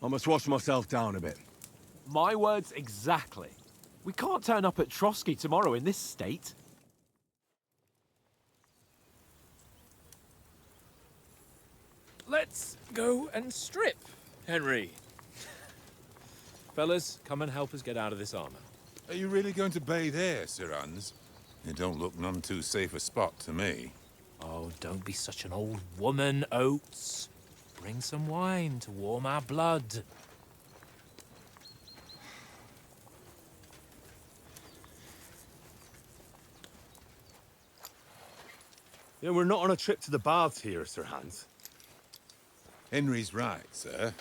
I must wash myself down a bit.
My words exactly. We can't turn up at Trotsky tomorrow in this state.
Let's go and strip, Henry. Fellas, come and help us get out of this armor.
Are you really going to bathe here, Sir Hans? It don't look none too safe a spot to me.
Oh, don't be such an old woman, Oates. Bring some wine to warm our blood.
Yeah, we're not on a trip to the baths here, Sir Hans.
Henry's right, sir.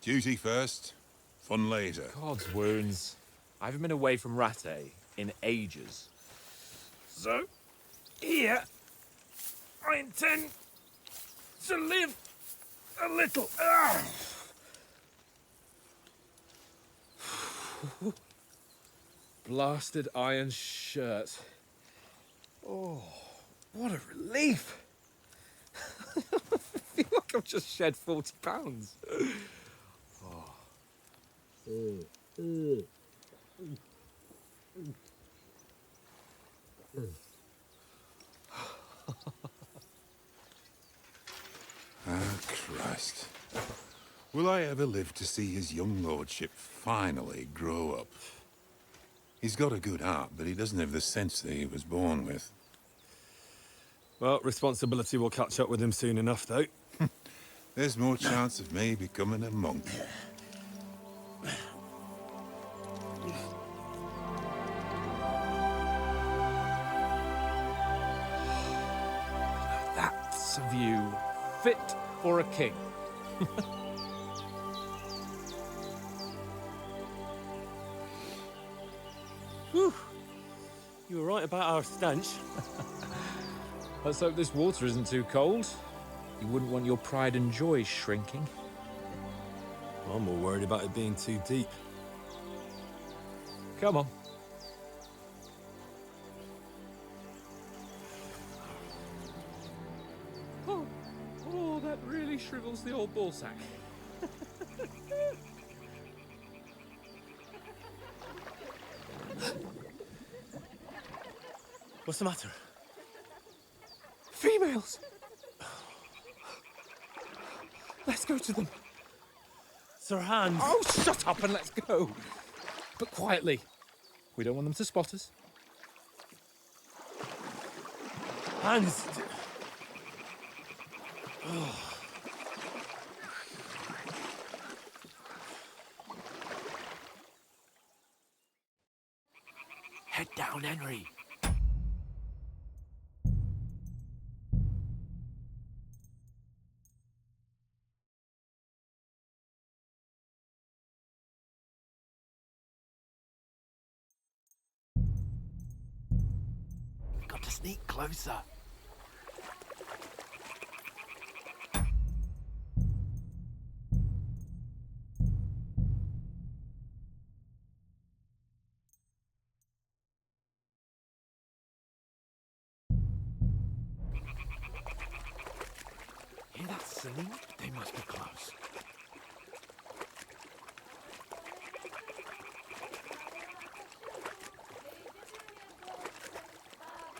Duty first, fun later.
God's wounds. I haven't been away from Rattay in ages.
So, here, I intend to live a little.
Blasted iron shirt. Oh.
What a relief! I feel like I've just shed 40 pounds.
Ah, Christ. Will I ever live to see his young lordship finally grow up? He's got a good heart, but he doesn't have the sense that he was born with.
Well, responsibility will catch up with him soon enough, though.
There's more chance of me becoming a monk.
That's a view fit for a king.
Whew. You were right about our stench.
Let's hope this water isn't too cold. You wouldn't want your pride and joy shrinking.
I'm more worried about it being too deep.
Come on. Oh, that really shrivels the old ballsack.
What's the matter?
Females! Let's go to them.
Sir Hans.
Oh, shut up and let's go. But quietly. We don't want them to spot us.
Hans.
Head down, Henry. Got to sneak closer. Hear that singing? They must be close.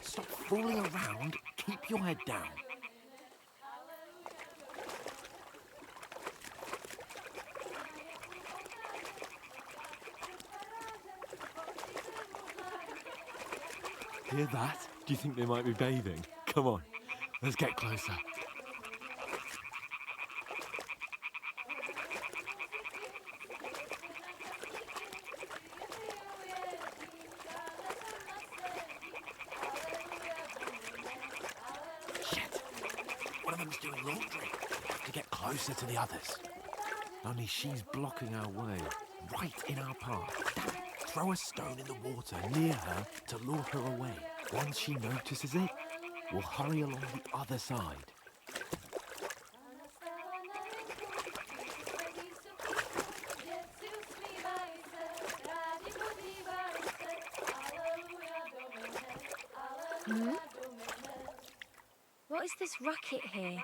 Stop fooling around. Keep your head down.
Hear that? Do you think they might be bathing? Come on, let's get closer.
Shit! One of them's doing laundry. Have to get closer to the others. Only she's blocking our way, right in our path. Damn it. Throw a stone in the water near her to lure her away. Once she notices it, we'll hurry along the other side.
Hmm? What is this racket here?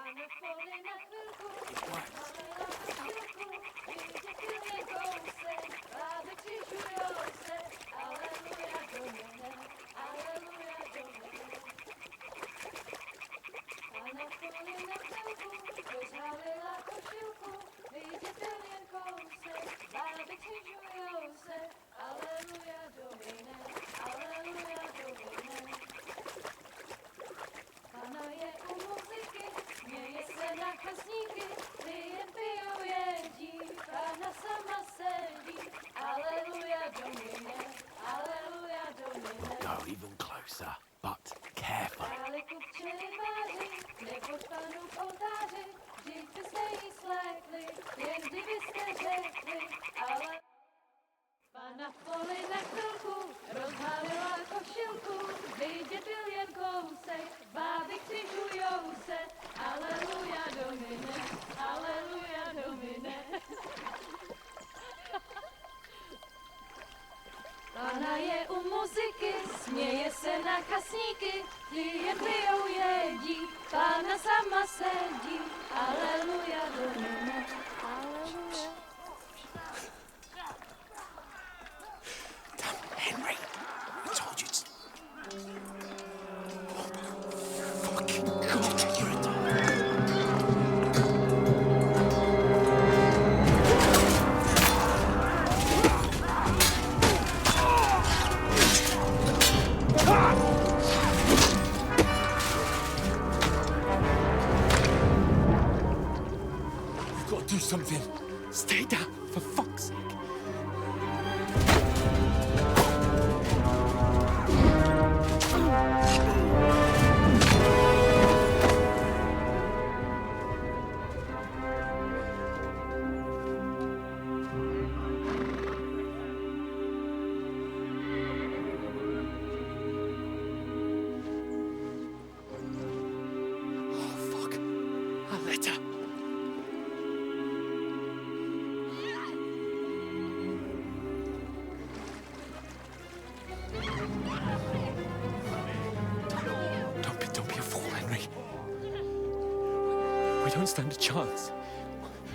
Krasníky, ty jen pijou jedí, Pána sama sedí,
Henry, I told you to...
You've got to do something. Stay down, for fuck's sake. Don't be a fool, Henry. We don't stand a chance.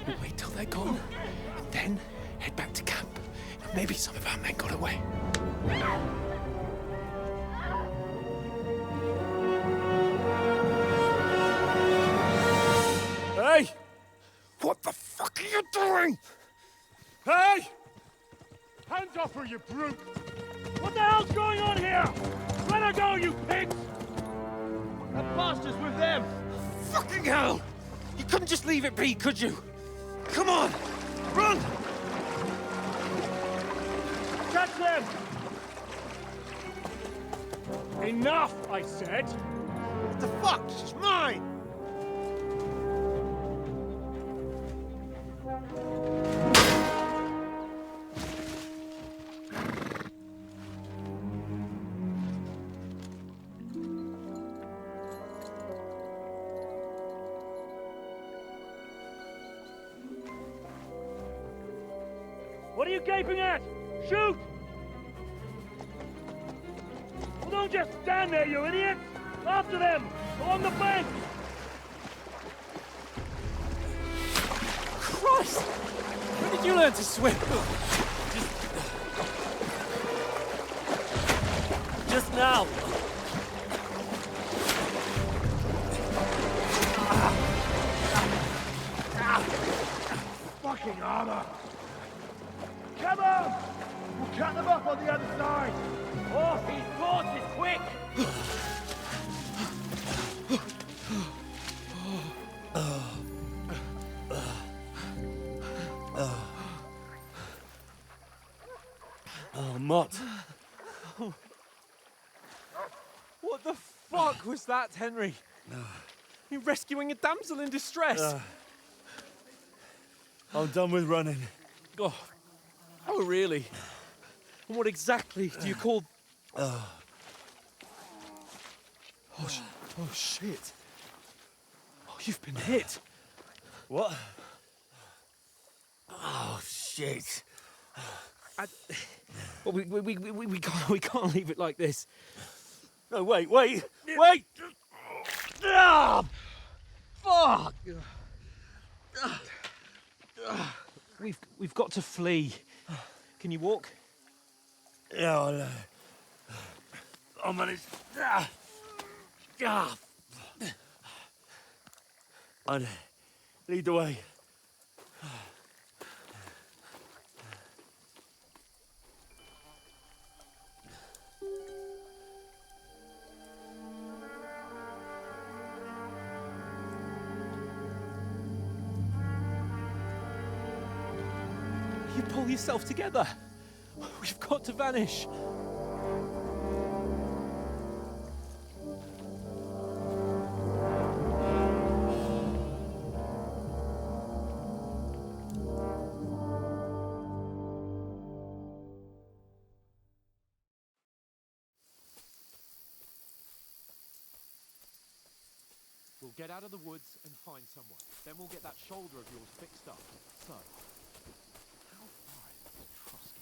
We'll wait till they're gone, and then head back to camp. Maybe some of our men got away.
Hey! What the fuck are you doing? Hey! Hands off her, you brute!
What the hell's going on here? Let her go, you pigs! That bastard's with them!
Fucking hell! You couldn't just leave it be, could you? Come on! Run!
Catch them! Enough, I said!
What the fuck? She's mine!
What are you gaping at? Shoot! Well, don't just stand there, you idiot! After them! Along the bank!
Christ! When did you learn to swim?
Just now!
Fucking armor!
Come on! We'll cut them off on the other side! Off his horses, quick!
Oh, Mott.
What the fuck was that, Henry? You rescuing a damsel in distress?
I'm done with running.
Oh, really? And what exactly do you call... Oh, shit. Oh, you've been hit.
What? Oh, shit.
Well, we can't leave it like this.
No, wait! Ah!
Fuck! We've got to flee. Can you walk?
Yeah, I'll manage. I'd lead the way.
You pull yourself together. We've got to vanish. We'll get out of the woods and find someone. Then we'll get that shoulder of yours fixed up. So, how far is Trotsky?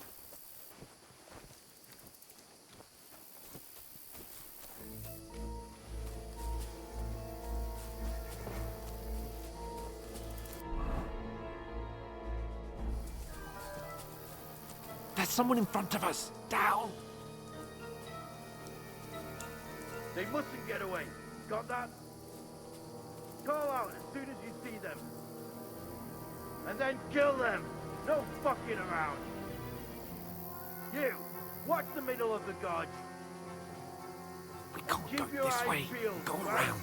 someone in front of us. Down.
They mustn't get away. Got that? Call out as soon as you see them. And then kill them. No fucking around. You, watch the middle of the gorge.
We can't
Keep
go
your
this
eyes
way.
peeled,
Go
right?
around.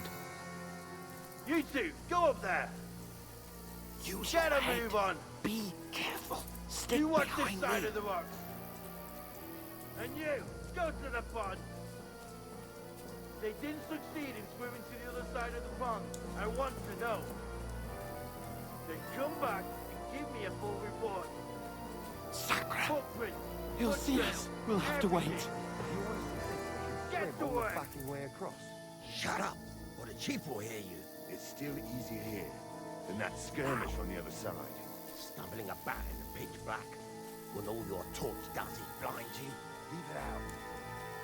You two, go up there.
Use
Get
your
a
head.
move on.
Be careful. Stick
You watch this
behind
side
me.
of the rocks. And you, go to the pond. They didn't succeed in swimming to the other side of the pond. I want to know. Then come back and give me a full report.
Sacra.
Footprints.
He'll see us. We'll have to wait.
Get to work.
Backing way across.
Shut up, or the chief will hear you.
It's still easier here than that skirmish on the other side.
Stumbling about in the pitch black, when all your torch does is blind you.
Leave it out.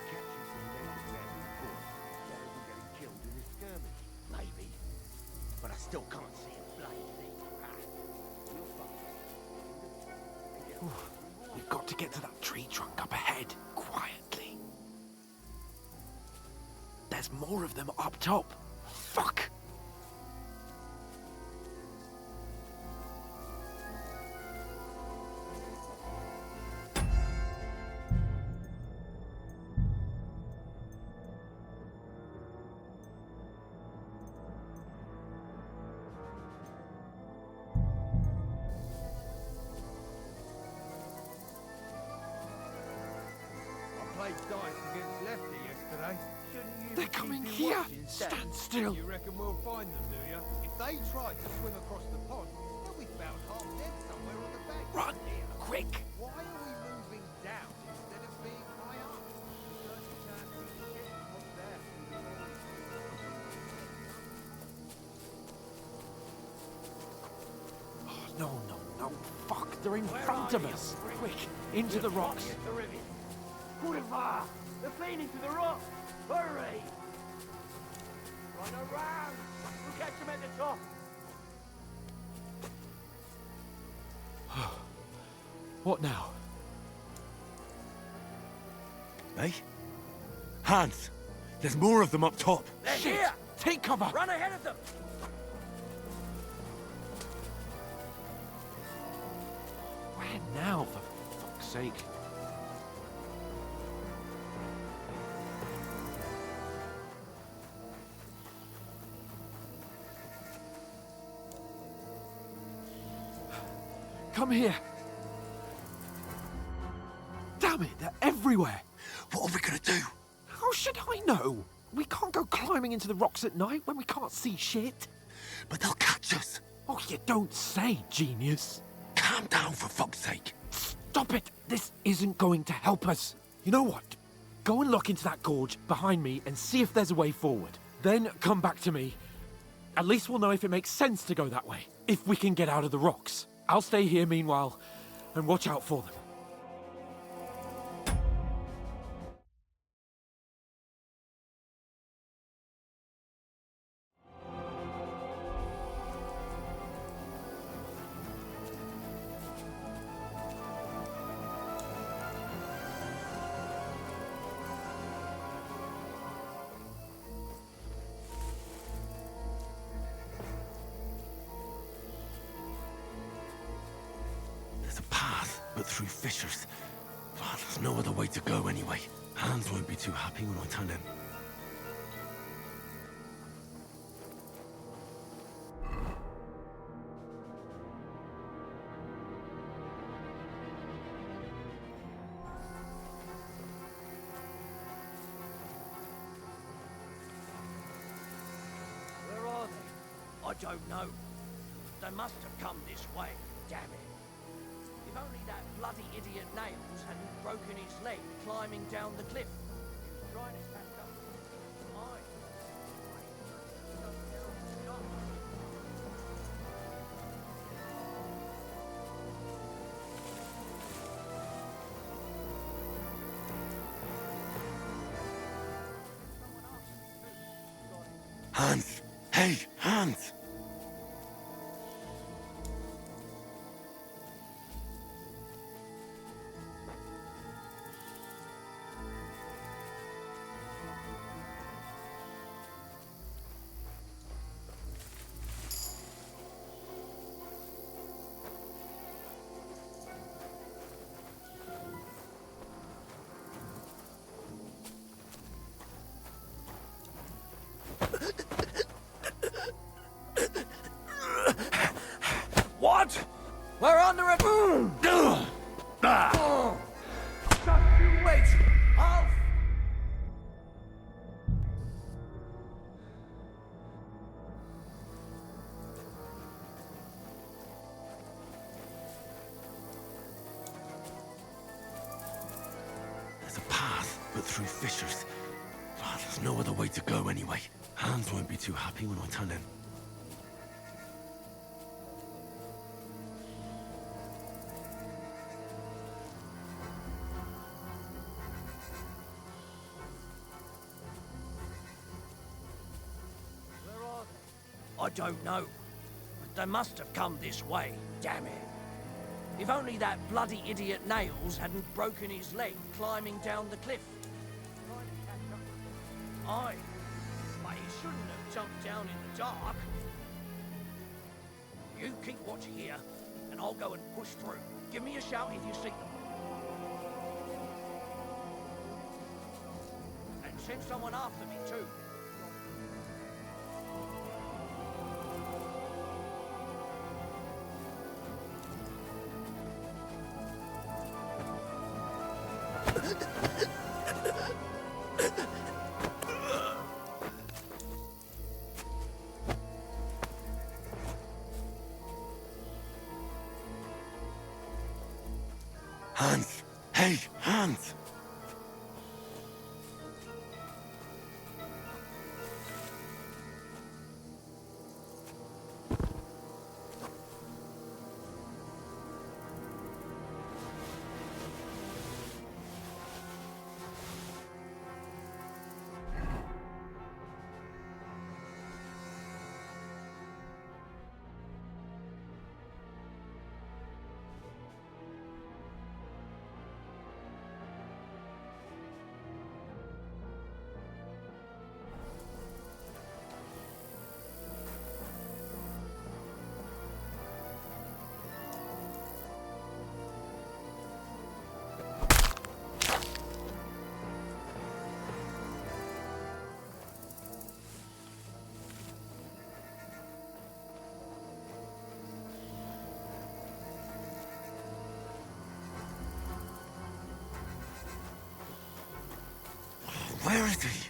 Catch you some native men in the bush. Better than getting killed in this skirmish.
Maybe, but I still can't see a bloody thing.
We've got to get to that tree trunk up ahead, quietly. There's more of them up top. Fuck!
Played dice against Lefty yesterday. Shouldn't you
They're
be
coming
keeping
here.
watch instead?
Stand still.
You reckon we'll find them, do you? If they try to swim across the pond, they'll be found half dead somewhere on the bank.
Run! Quick!
Why are we moving down instead of being high up? There's a chance we can get up there through the morning.
Oh, no, no, no. Fuck, they're in front of us. Quick, into the rocks.
Boulevard! They're fleeing into the rocks! Hurry! Run around! We'll catch them at the top!
What now?
Hey? Hans! There's more of them up top!
They're
Shit!
here!
Take cover!
Run ahead of them!
Where now, for fuck's sake? Come here. Damn it, they're everywhere.
What are we gonna do?
How should I know? We can't go climbing into the rocks at night when we can't see shit.
But they'll catch us!
Oh, you don't say, genius.
Calm down, for fuck's sake!
Stop it! This isn't going to help us. You know what? Go and look into that gorge behind me and see if there's a way forward. Then come back to me. At least we'll know if it makes sense to go that way. If we can get out of the rocks. I'll stay here meanwhile and watch out for them.
There's a path, but through fissures. Oh, there's no other way to go anyway. Hans won't be too happy when I turn in.
Where are they? I don't know. They must have come this way. Damn it. If only that bloody idiot Nails hadn't broken his leg climbing down the cliff. He was trying to catch up with mine.
Hans! Hey, Hans!
through fissures. Ah, there's no other way to go anyway. Hans won't be too happy when I turn in.
Where are they? I don't know. But they must have come this way, damn it. If only that bloody idiot Nails hadn't broken his leg climbing down the cliff. Aye, but he shouldn't have jumped down in the dark. You keep watch here, and I'll go and push through. Give me a shout if you see them. And send someone after me, too.
Hans! Hey, Hans! Where is he?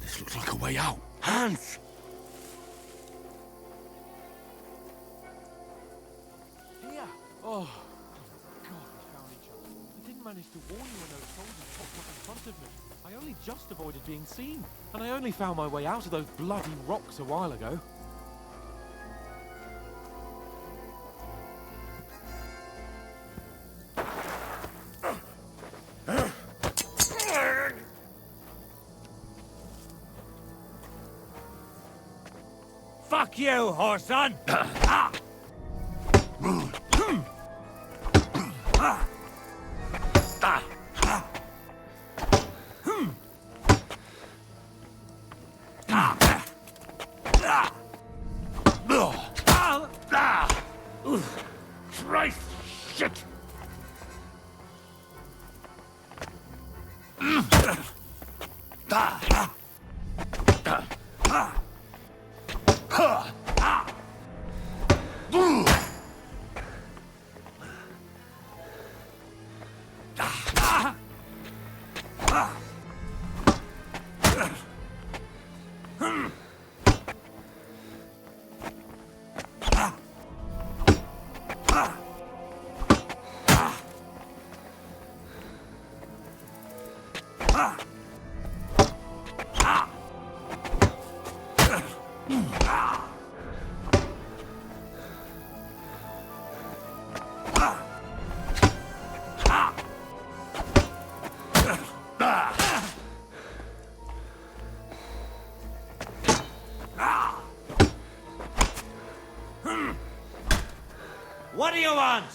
This looks like a way out. Hans!
Here! Oh, God, we found each other. I didn't manage to warn you when those soldiers popped up in front of me. I only just avoided being seen. And I only found my way out of those bloody rocks a while ago.
Fuck you, whoreson! Ah! What do you want?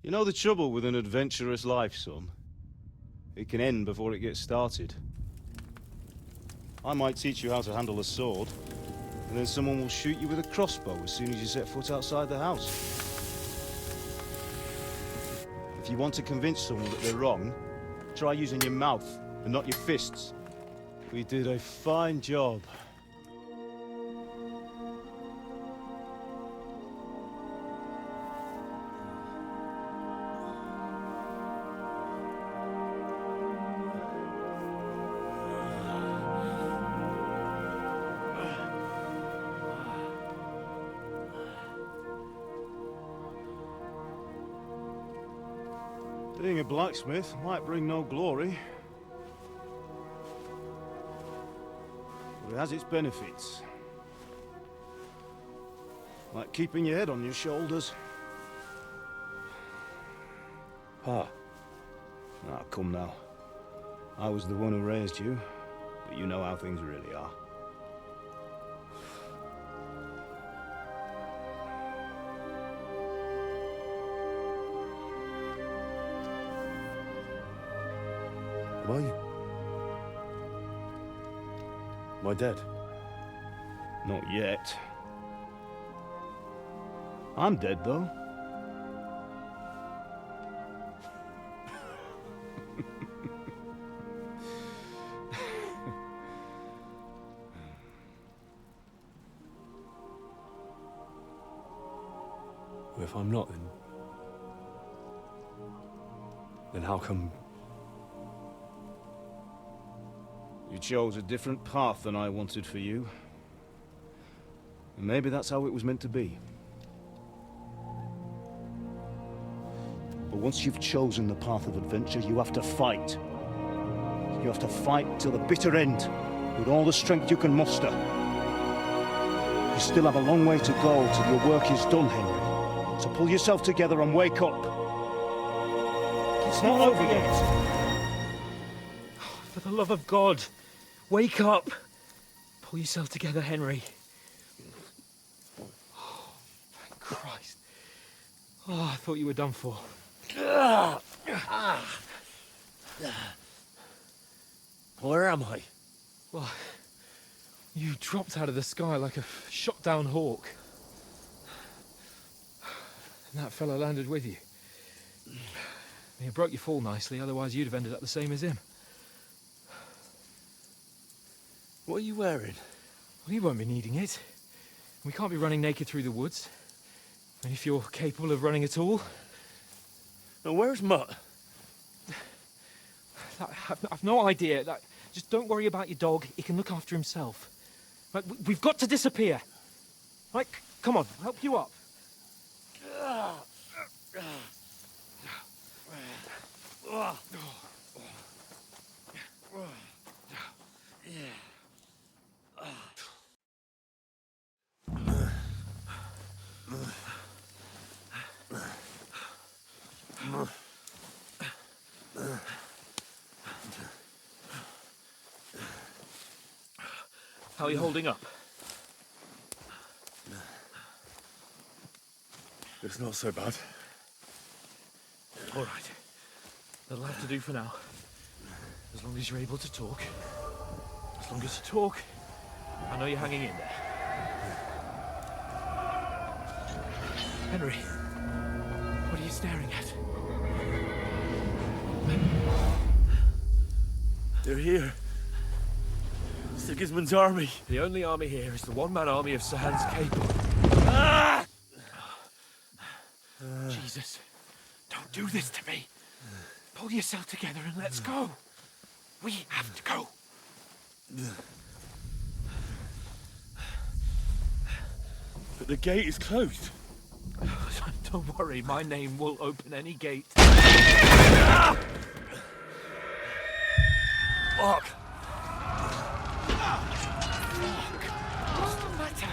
You know the trouble with an adventurous life, son? It can end before it gets started. I might teach you how to handle a sword, and then someone will shoot you with a crossbow as soon as you set foot outside the house. If you want to convince someone that they're wrong, try using your mouth and not your fists. We did a fine job. Being a blacksmith might bring no glory, but it has its benefits. Like keeping your head on your shoulders. Ah, come now. I was the one who raised you, but you know how things really are. Am I dead? Not yet. I'm dead, though.
Well, if I'm not, then how come...
You chose a different path than I wanted for you. And maybe that's how it was meant to be. But once you've chosen the path of adventure, you have to fight. You have to fight till the bitter end, with all the strength you can muster. You still have a long way to go till your work is done, Henry. So pull yourself together and wake up. It's not over yet.
For the love of God, wake up. Pull yourself together, Henry. Oh, thank Christ. Oh, I thought you were done for.
Where am I?
Well, you dropped out of the sky like a shot-down hawk. And that fella landed with you. You broke your fall nicely, otherwise you'd have ended up the same as him.
What are you wearing?
Well, you won't be needing it. We can't be running naked through the woods. And if you're capable of running at all...
Now, where's Mutt?
I've no idea. Just don't worry about your dog. He can look after himself. Right, we've got to disappear. Right, come on, I'll help you up.
How are you holding up?
It's not so bad.
All right. That'll have to do for now. As long as you're able to talk. As long as you talk, I know you're hanging in there. Henry, what are you staring at?
They're here. Sigismund's army.
The only army here is the one-man army of Sahan's Cape.
Ah!
Jesus, don't do this to me. Pull yourself together and let's go. We have to go.
But the gate is closed.
Don't worry, my name will open any gate.
Fuck!
What's the matter?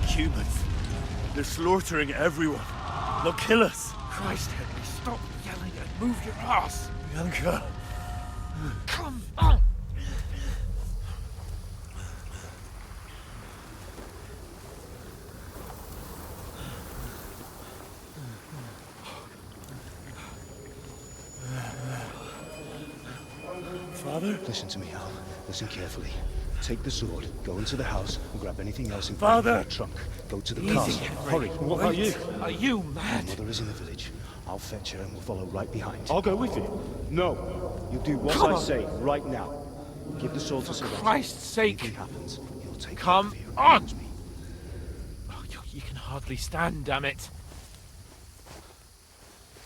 Humans. They're slaughtering everyone. They'll kill us.
Christ, Henry, stop yelling and move your ass.
Bianca.
Come on.
Father?
Listen to me, Al. Listen carefully. Take the sword, go into the house, and grab anything else in
Father!
your trunk. Go to the
Easy,
castle.
Henry.
Hurry.
What about you?
Are you
My
mad?
mother is in the village. I'll fetch her and we'll follow right behind.
I'll go with you.
No. You do what
Come
I
on.
say right now. Give the sword to
For
Sir
Christ's sake.
Anything happens, he'll take
Come
care of you.
on.
Promise me.
Oh, you can hardly stand, damn it.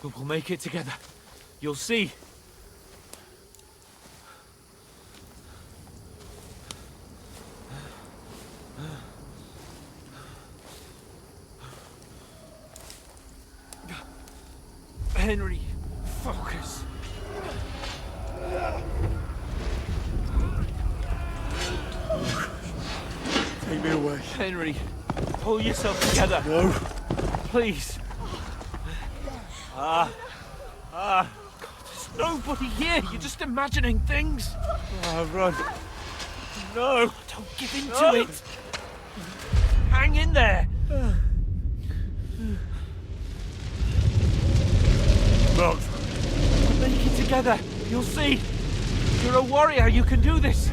We'll make it together. You'll see. Henry, focus.
Take me away.
Henry, pull yourself together.
No.
Please. There's nobody here. You're just imagining things.
Run. No.
Don't give in to it. Hang in there.
Mount.
We'll make it together. You'll see. You're a warrior. You can do this.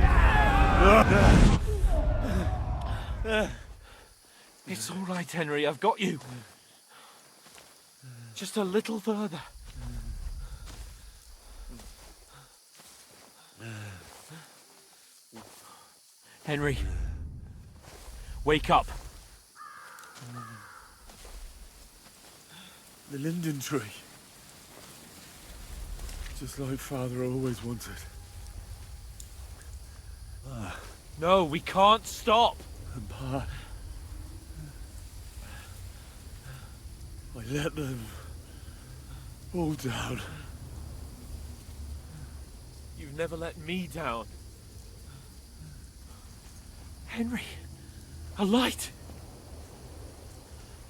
It's all right, Henry. I've got you. Just a little further. Henry, wake up.
The linden tree. Just like Father always wanted.
No, we can't stop.
And Pa... I let them all down.
You've never let me down. Henry, a light.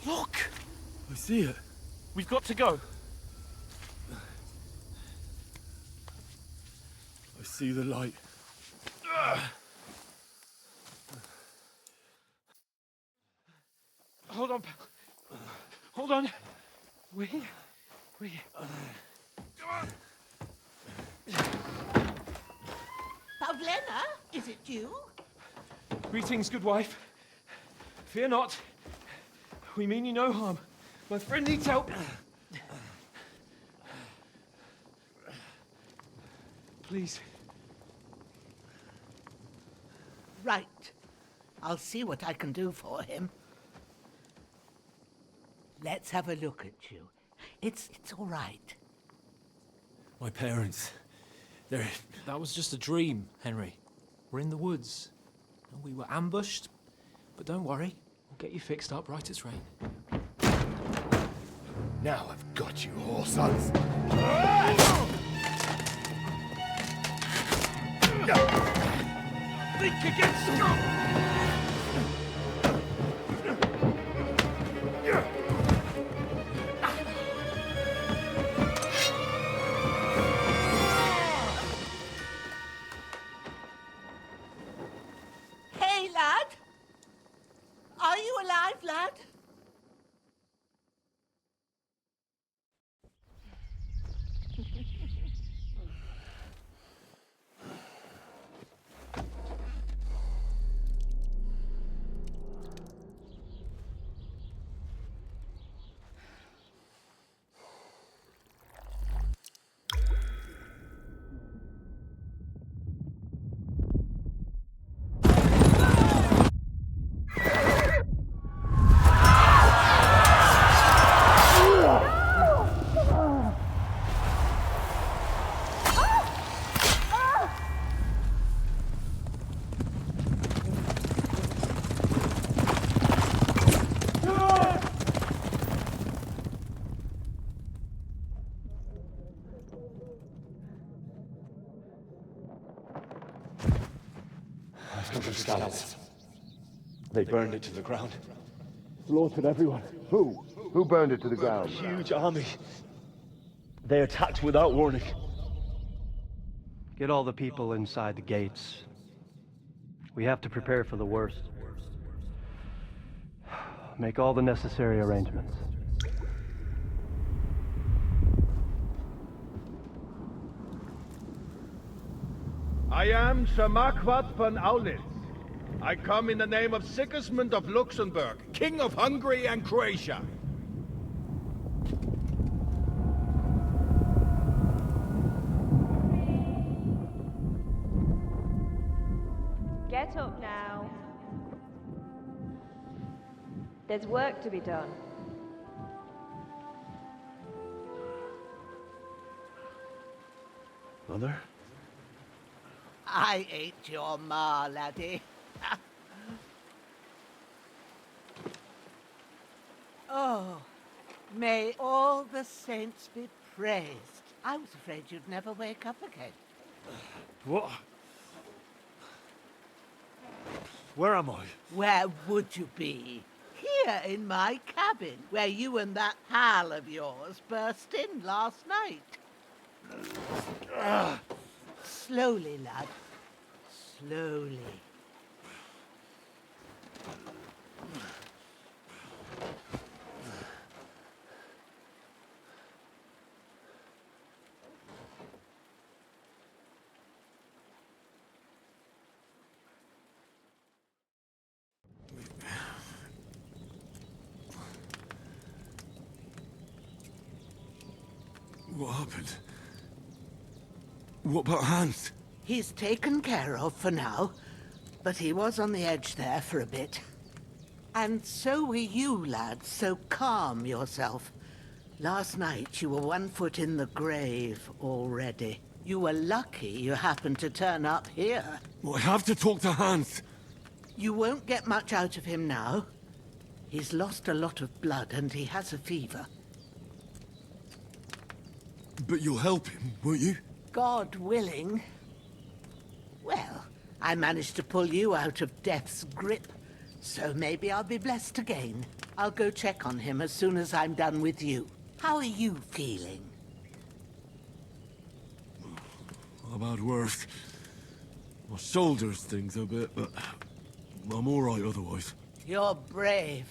Look.
I see it.
We've got to go.
I see the light.
Hold on, pal. Hold on. We're here. We're here.
Pavlena, is it you?
Greetings, good wife. Fear not. We mean you no harm. My friend needs help. Please.
Right. I'll see what I can do for him. Let's have a look at you. It's all right.
My parents. They're...
That was just a dream, Henry. We're in the woods. We were ambushed, but don't worry. We'll get you fixed up right as rain.
Now I've got you, whoresons.
Think against
come from Scallops. They burned it to the ground. Slaughtered everyone. Who?
Who burned it to the ground?
Huge army. They attacked without warning.
Get all the people inside the gates. We have to prepare for the worst. Make all the necessary arrangements.
I am Sir Marquardt von Aulitz. I come in the name of Sigismund of Luxembourg, King of Hungary and Croatia.
Get up now. There's work to be done.
Mother?
I ain't your ma, laddie. Oh, may all the saints be praised. I was afraid you'd never wake up again.
What? Where am I?
Where would you be? Here in my cabin, where you and that pal of yours burst in last night. Slowly, lad. Slowly.
What happened? What about Hans?
He's taken care of for now, but he was on the edge there for a bit. And so were you, lad, so calm yourself. Last night you were 1 foot in the grave already. You were lucky you happened to turn up here.
Well, I have to talk to Hans.
You won't get much out of him now. He's lost a lot of blood and he has a fever.
But you'll help him, won't you?
God willing. Well, I managed to pull you out of death's grip, so maybe I'll be blessed again. I'll go check on him as soon as I'm done with you. How are you feeling?
I've had worse. My shoulders stings a bit, but I'm all right otherwise.
You're brave.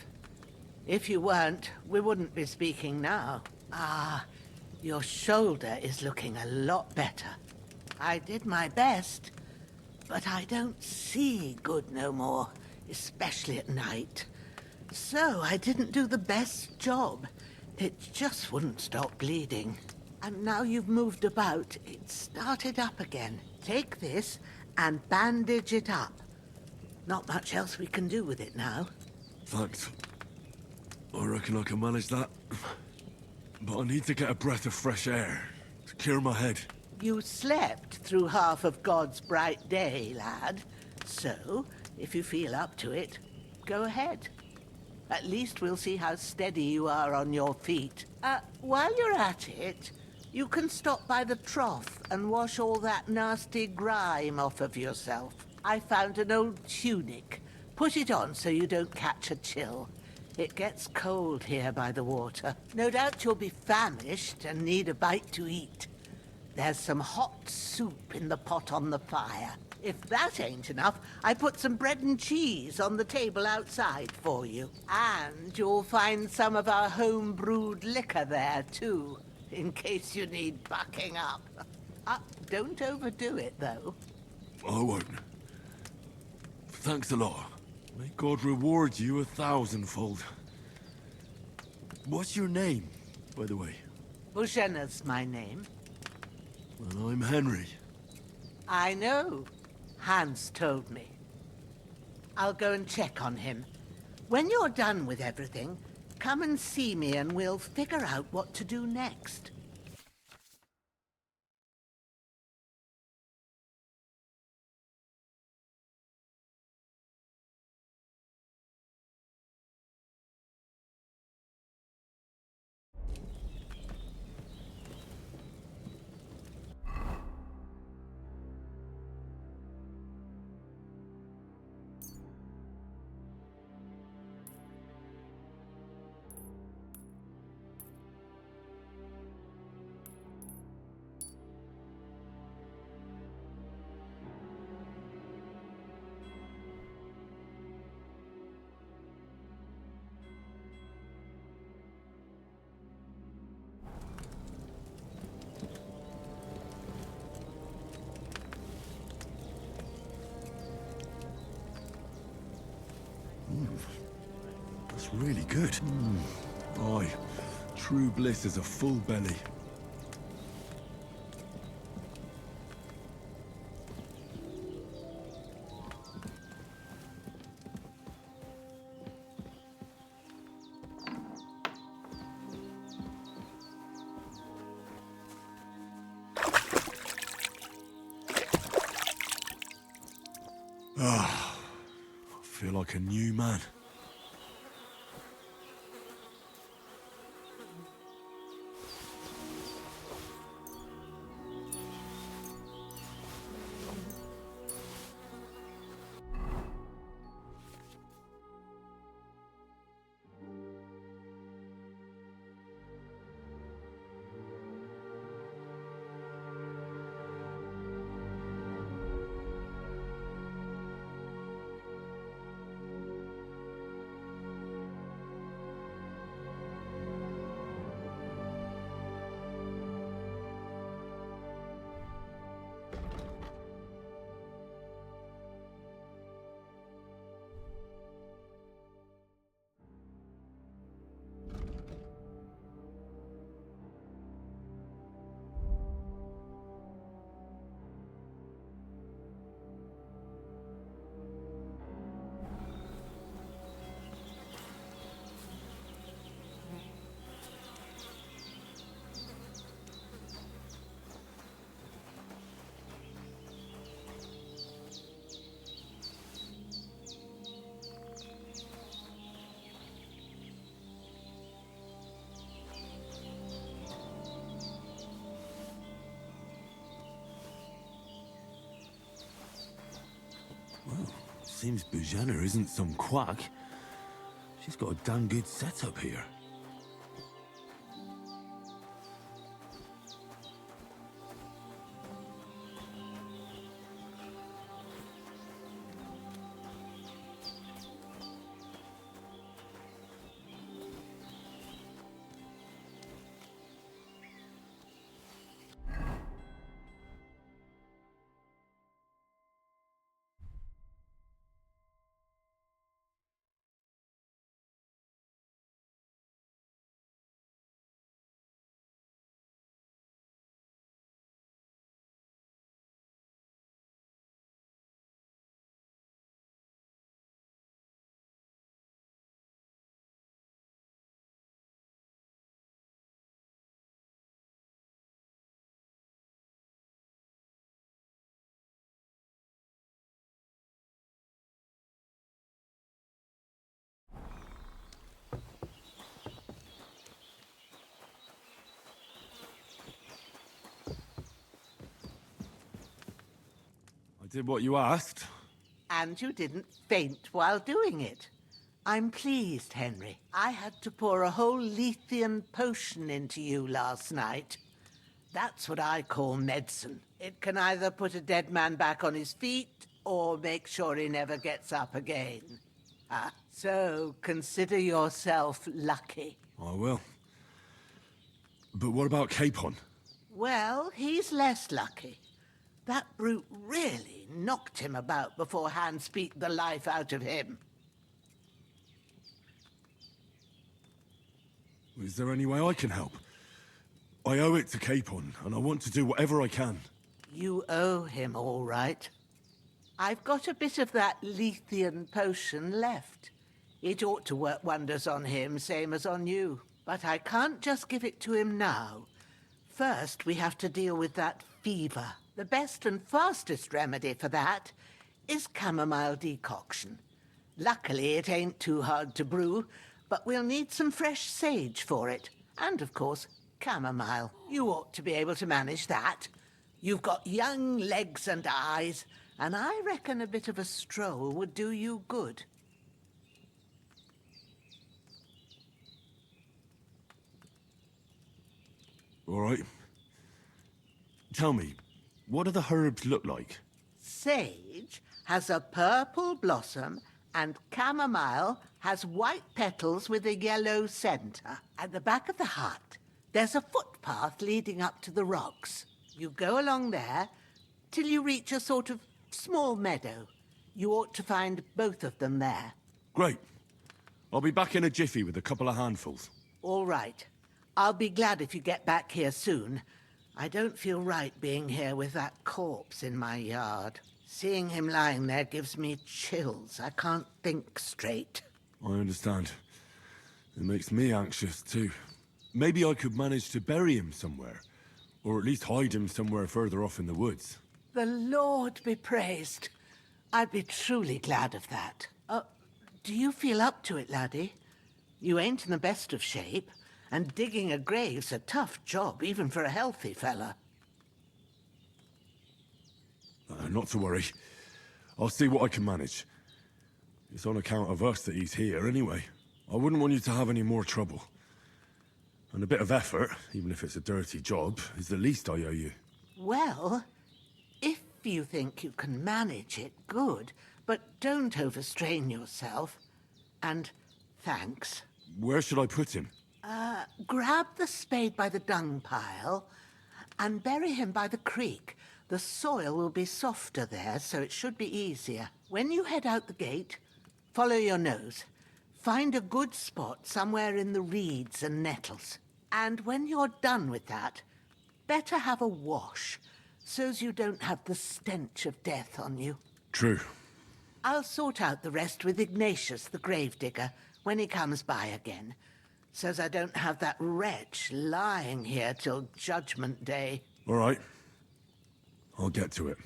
If you weren't, we wouldn't be speaking now. Ah, your shoulder is looking a lot better. I did my best, but I don't see good no more, especially at night. So I didn't do the best job. It just wouldn't stop bleeding. And now you've moved about, it started up again. Take this and bandage it up. Not much else we can do with it now.
Thanks. I reckon I can manage that. But I need to get a breath of fresh air to clear my head.
You slept through half of God's bright day, lad. So, if you feel up to it, go ahead. At least we'll see how steady you are on your feet. While you're at it, you can stop by the trough and wash all that nasty grime off of yourself. I found an old tunic. Put it on so you don't catch a chill. It gets cold here by the water. No doubt you'll be famished and need a bite to eat. There's some hot soup in the pot on the fire. If that ain't enough, I put some bread and cheese on the table outside for you. And you'll find some of our home-brewed liquor there, too, in case you need bucking up. Don't overdo it, though.
I won't. Thanks a lot. May God reward you 1,000-fold. What's your name, by the way?
Bushenna's my name.
And I'm Henry.
I know. Hans told me. I'll go and check on him. When you're done with everything, come and see me and we'll figure out what to do next.
really good. Aye, true bliss is a full belly. Ah, I feel like a new man. Seems Bujana isn't some quack. She's got a damn good setup here. I did what you asked.
And you didn't faint while doing it. I'm pleased, Henry. I had to pour a whole Lethean potion into you last night. That's what I call medicine. It can either put a dead man back on his feet or make sure he never gets up again. So consider yourself lucky.
I will. But what about Capon?
Well, he's less lucky. That brute really knocked him about before Hans beat the life out of him.
Is there any way I can help? I owe it to Capon, and I want to do whatever I can.
You owe him, all right. I've got a bit of that Lethean potion left. It ought to work wonders on him, same as on you. But I can't just give it to him now. First, we have to deal with that fever. The best and fastest remedy for that is chamomile decoction. Luckily, it ain't too hard to brew, but we'll need some fresh sage for it. And, of course, chamomile. You ought to be able to manage that. You've got young legs and eyes, and I reckon a bit of a stroll would do you good.
All right. Tell me, what do the herbs look like?
Sage has a purple blossom, and chamomile has white petals with a yellow centre. At the back of the hut, there's a footpath leading up to the rocks. You go along there till you reach a sort of small meadow. You ought to find both of them there.
Great. I'll be back in a jiffy with a couple of handfuls.
All right. I'll be glad if you get back here soon. I don't feel right being here with that corpse in my yard. Seeing him lying there gives me chills. I can't think straight.
I understand. It makes me anxious, too. Maybe I could manage to bury him somewhere. Or at least hide him somewhere further off in the woods.
The Lord be praised. I'd be truly glad of that. Do you feel up to it, laddie? You ain't in the best of shape, and digging a grave's a tough job, even for a healthy fella.
Not to worry. I'll see what I can manage. It's on account of us that he's here, anyway. I wouldn't want you to have any more trouble. And a bit of effort, even if it's a dirty job, is the least I owe you.
Well, if you think you can manage it, good. But don't overstrain yourself. And thanks.
Where should I put him?
Grab the spade by the dung pile and bury him by the creek. The soil will be softer there, so it should be easier. When you head out the gate, follow your nose. Find a good spot somewhere in the reeds and nettles. And when you're done with that, better have a wash, so's you don't have the stench of death on you.
True.
I'll sort out the rest with Ignatius, the gravedigger, when he comes by again, so's I don't have that wretch lying here till Judgment Day.
All right. I'll get to it.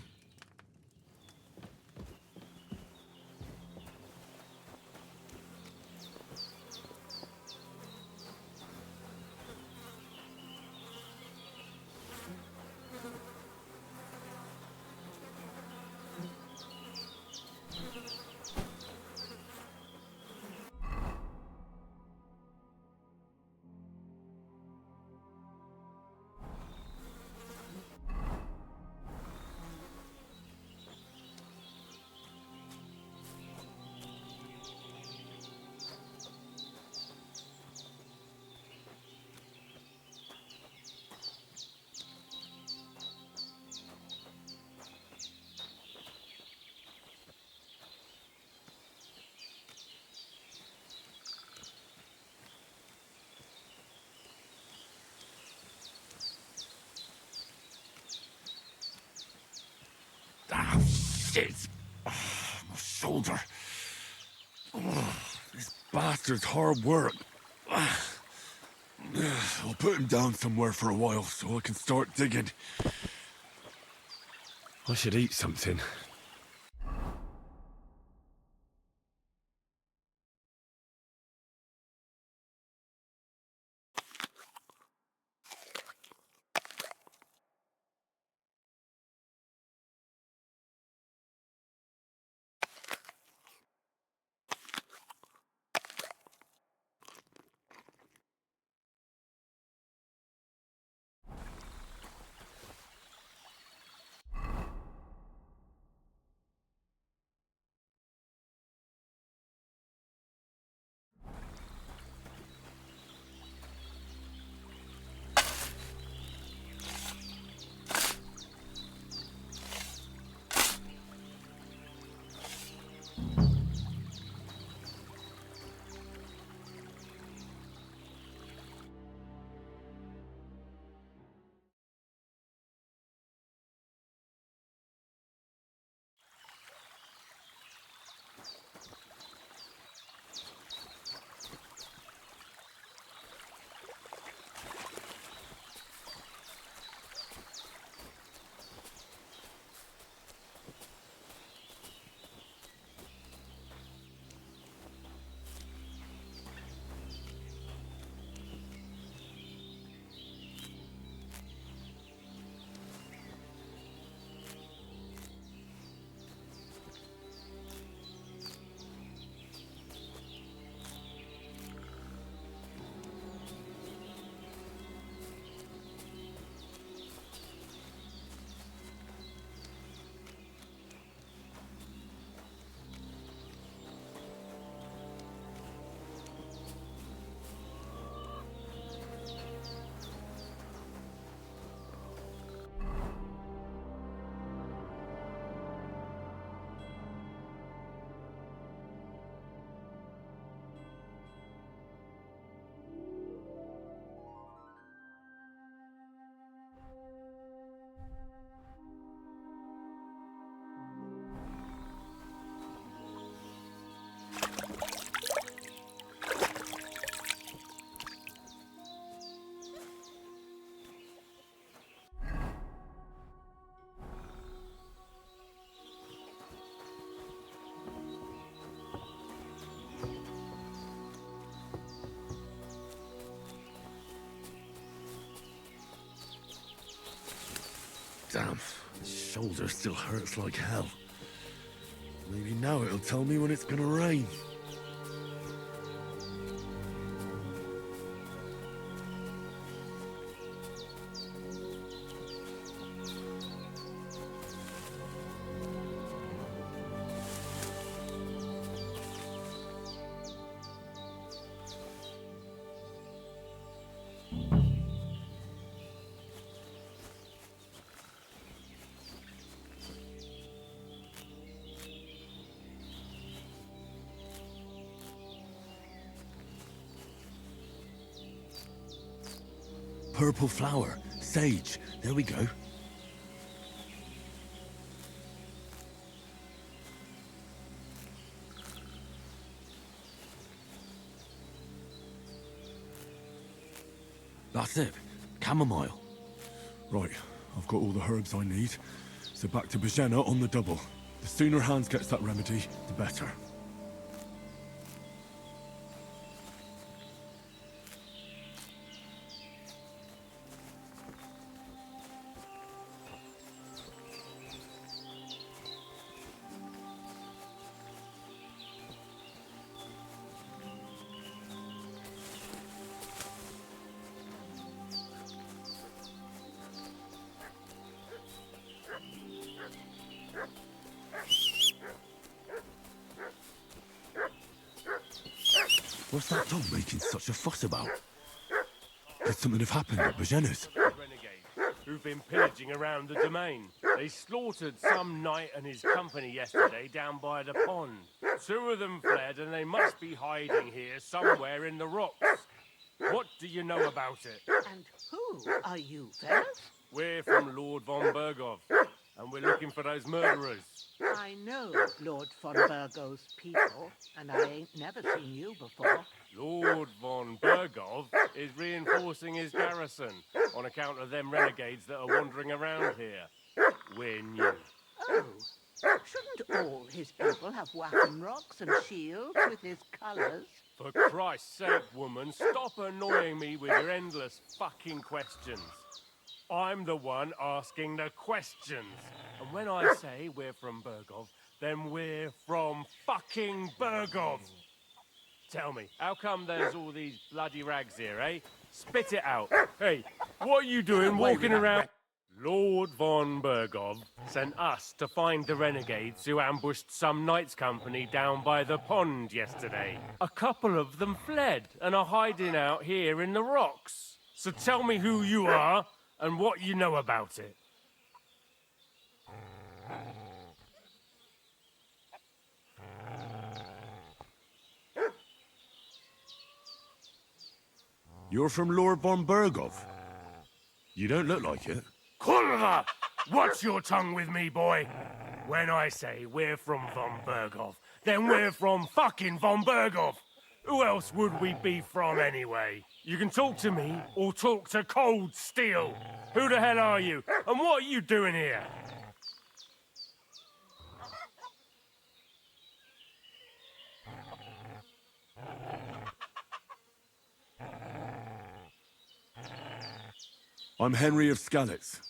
Ah, shit! Oh, my shoulder.
Oh, this bastard's hard work. I'll put him down somewhere for a while so I can start digging. I should eat something. Damn, the shoulder still hurts like hell. Maybe now it'll tell me when it's gonna rain. Purple flower, sage, there we go. That's it, chamomile. Right, I've got all the herbs I need, so back to Bajena on the double. The sooner Hans gets that remedy, the better. What's that dog making such a fuss about? Could something have happened at Bajena's?
Renegades who've been pillaging around the domain. They slaughtered some knight and his company yesterday down by the pond. 2 of them fled and they must be hiding here somewhere in the rocks. What do you know about it?
And who are you, fellas?
We're from Lord von Bergov, and we're looking for those murderers.
I know Lord von Burgo's people, and I ain't never seen you before.
Lord von Bergov is reinforcing his garrison on account of them renegades that are wandering around here. We're new.
Oh, shouldn't all his people have whacking rocks and shields with his colours?
For Christ's sake, woman, stop annoying me with your endless fucking questions. I'm the one asking the questions. And when I say we're from Bergov, then we're from fucking Bergov. Tell me, how come there's all these bloody rags here, eh? Spit it out. Hey, what are you doing walking around? Lord von Bergov sent us to find the renegades who ambushed some knights' company down by the pond yesterday. A couple of them fled and are hiding out here in the rocks. So tell me who you are and what you know about it.
You're from Lord von Bergov? You don't look like it.
Kurva! Watch your tongue with me, boy. When I say we're from von Bergov, then we're from fucking von Bergov. Who else would we be from anyway? You can talk to me or talk to cold steel. Who the hell are you? And what are you doing here?
I'm Henry of Skalitz.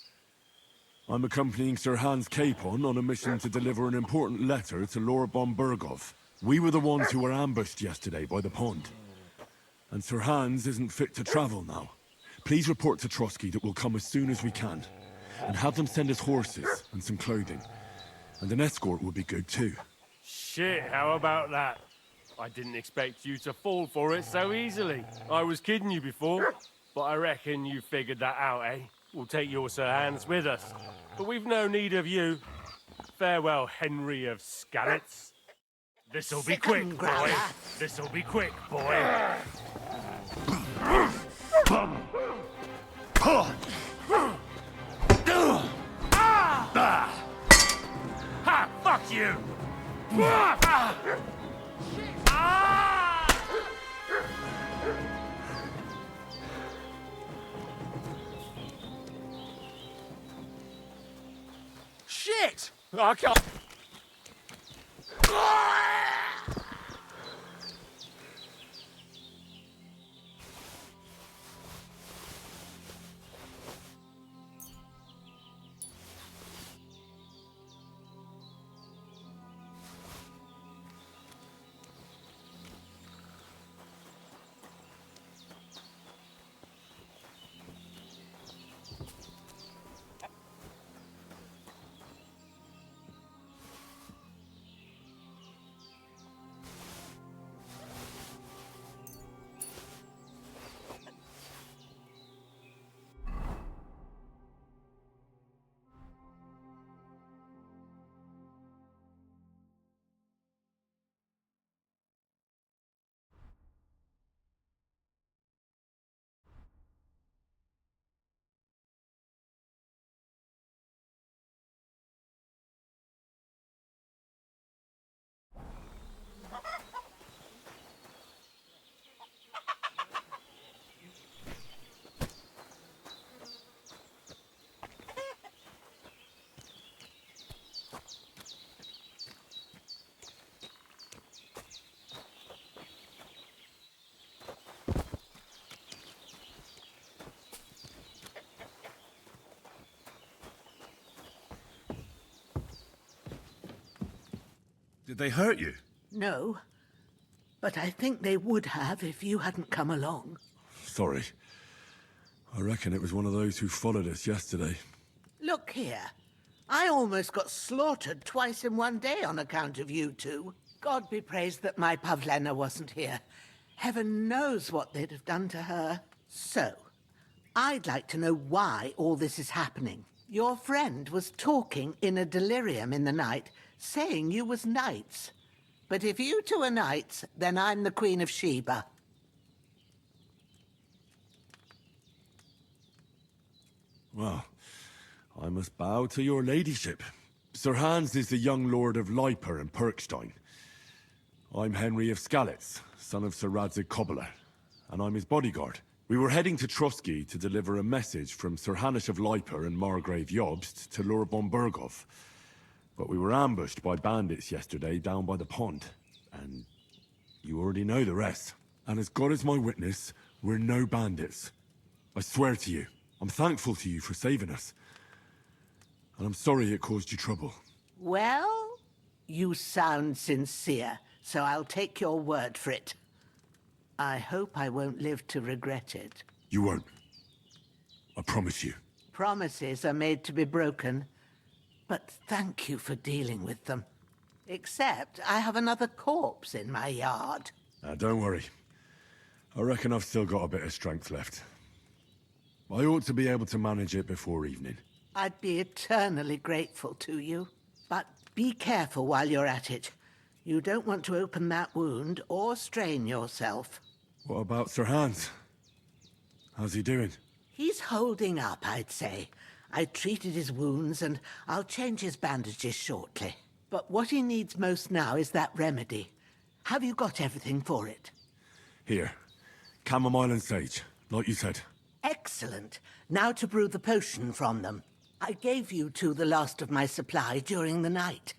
I'm accompanying Sir Hans Capon on a mission to deliver an important letter to Lord von Bergov. We were the ones who were ambushed yesterday by the pond. And Sir Hans isn't fit to travel now. Please report to Trotsky that we'll come as soon as we can. And have them send us horses and some clothing. And an escort would be good too.
Shit, how about that? I didn't expect you to fall for it so easily. I was kidding you before, but I reckon you figured that out, eh? We'll take your Sir Hans with us. But we've no need of you. Farewell, Henry of Skalitz. This'll be quick, boy. This'll be quick, boy. Ha! Fuck you!
Shit!
I can't.
Did they hurt you?
No, but I think they would have if you hadn't come along.
Sorry. I reckon it was one of those who followed us yesterday.
Look here. I almost got slaughtered twice in one day on account of you two. God be praised that my Pavlena wasn't here. Heaven knows what they'd have done to her. So, I'd like to know why all this is happening. Your friend was talking in a delirium in the night, saying you was knights. But if you two are knights, then I'm the Queen of Sheba.
Well, I must bow to your ladyship. Sir Hans is the young lord of Leiper and Perkstein. I'm Henry of Skalitz, son of Sir Radzig Cobbler, and I'm his bodyguard. We were heading to Trotsky to deliver a message from Sir Hanush of Leiper and Margrave Jobst to Lord von Berghoff. But we were ambushed by bandits yesterday down by the pond, and you already know the rest. And as God is my witness, we're no bandits. I swear to you, I'm thankful to you for saving us. And I'm sorry it caused you trouble.
Well, you sound sincere, so I'll take your word for it. I hope I won't live to regret it.
You won't. I promise you.
Promises are made to be broken, but thank you for dealing with them. Except I have another corpse in my yard.
Now, don't worry. I reckon I've still got a bit of strength left. I ought to be able to manage it before evening.
I'd be eternally grateful to you. But be careful while you're at it. You don't want to open that wound or strain yourself.
What about Sir Hans? How's he doing?
He's holding up, I'd say. I treated his wounds and I'll change his bandages shortly. But what he needs most now is that remedy. Have you got everything for it?
Here. Chamomile and sage, like you said.
Excellent. Now to brew the potion from them. I gave you two the last of my supply during the night.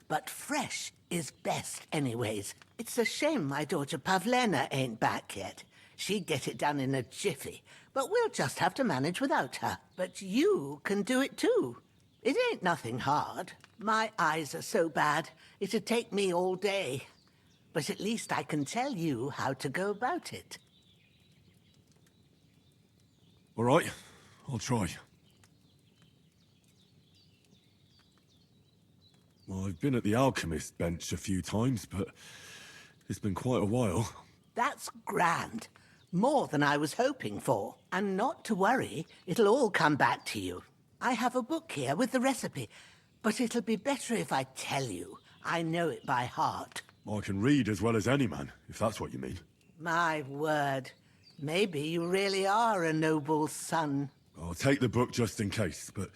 But fresh is best anyways. It's a shame my daughter Pavlena ain't back yet. She'd get it done in a jiffy, but we'll just have to manage without her. But you can do it too. It ain't nothing hard. My eyes are so bad, it'd take me all day. But at least I can tell you how to go about it.
All right, I'll try. Well, I've been at the alchemist bench a few times, but it's been quite a while.
That's grand. More than I was hoping for. And not to worry, it'll all come back to you. I have a book here with the recipe, but it'll be better if I tell you. I know it by heart.
I can read as well as any man, if that's what you mean.
My word. Maybe you really are a noble son.
I'll take the book just in case, but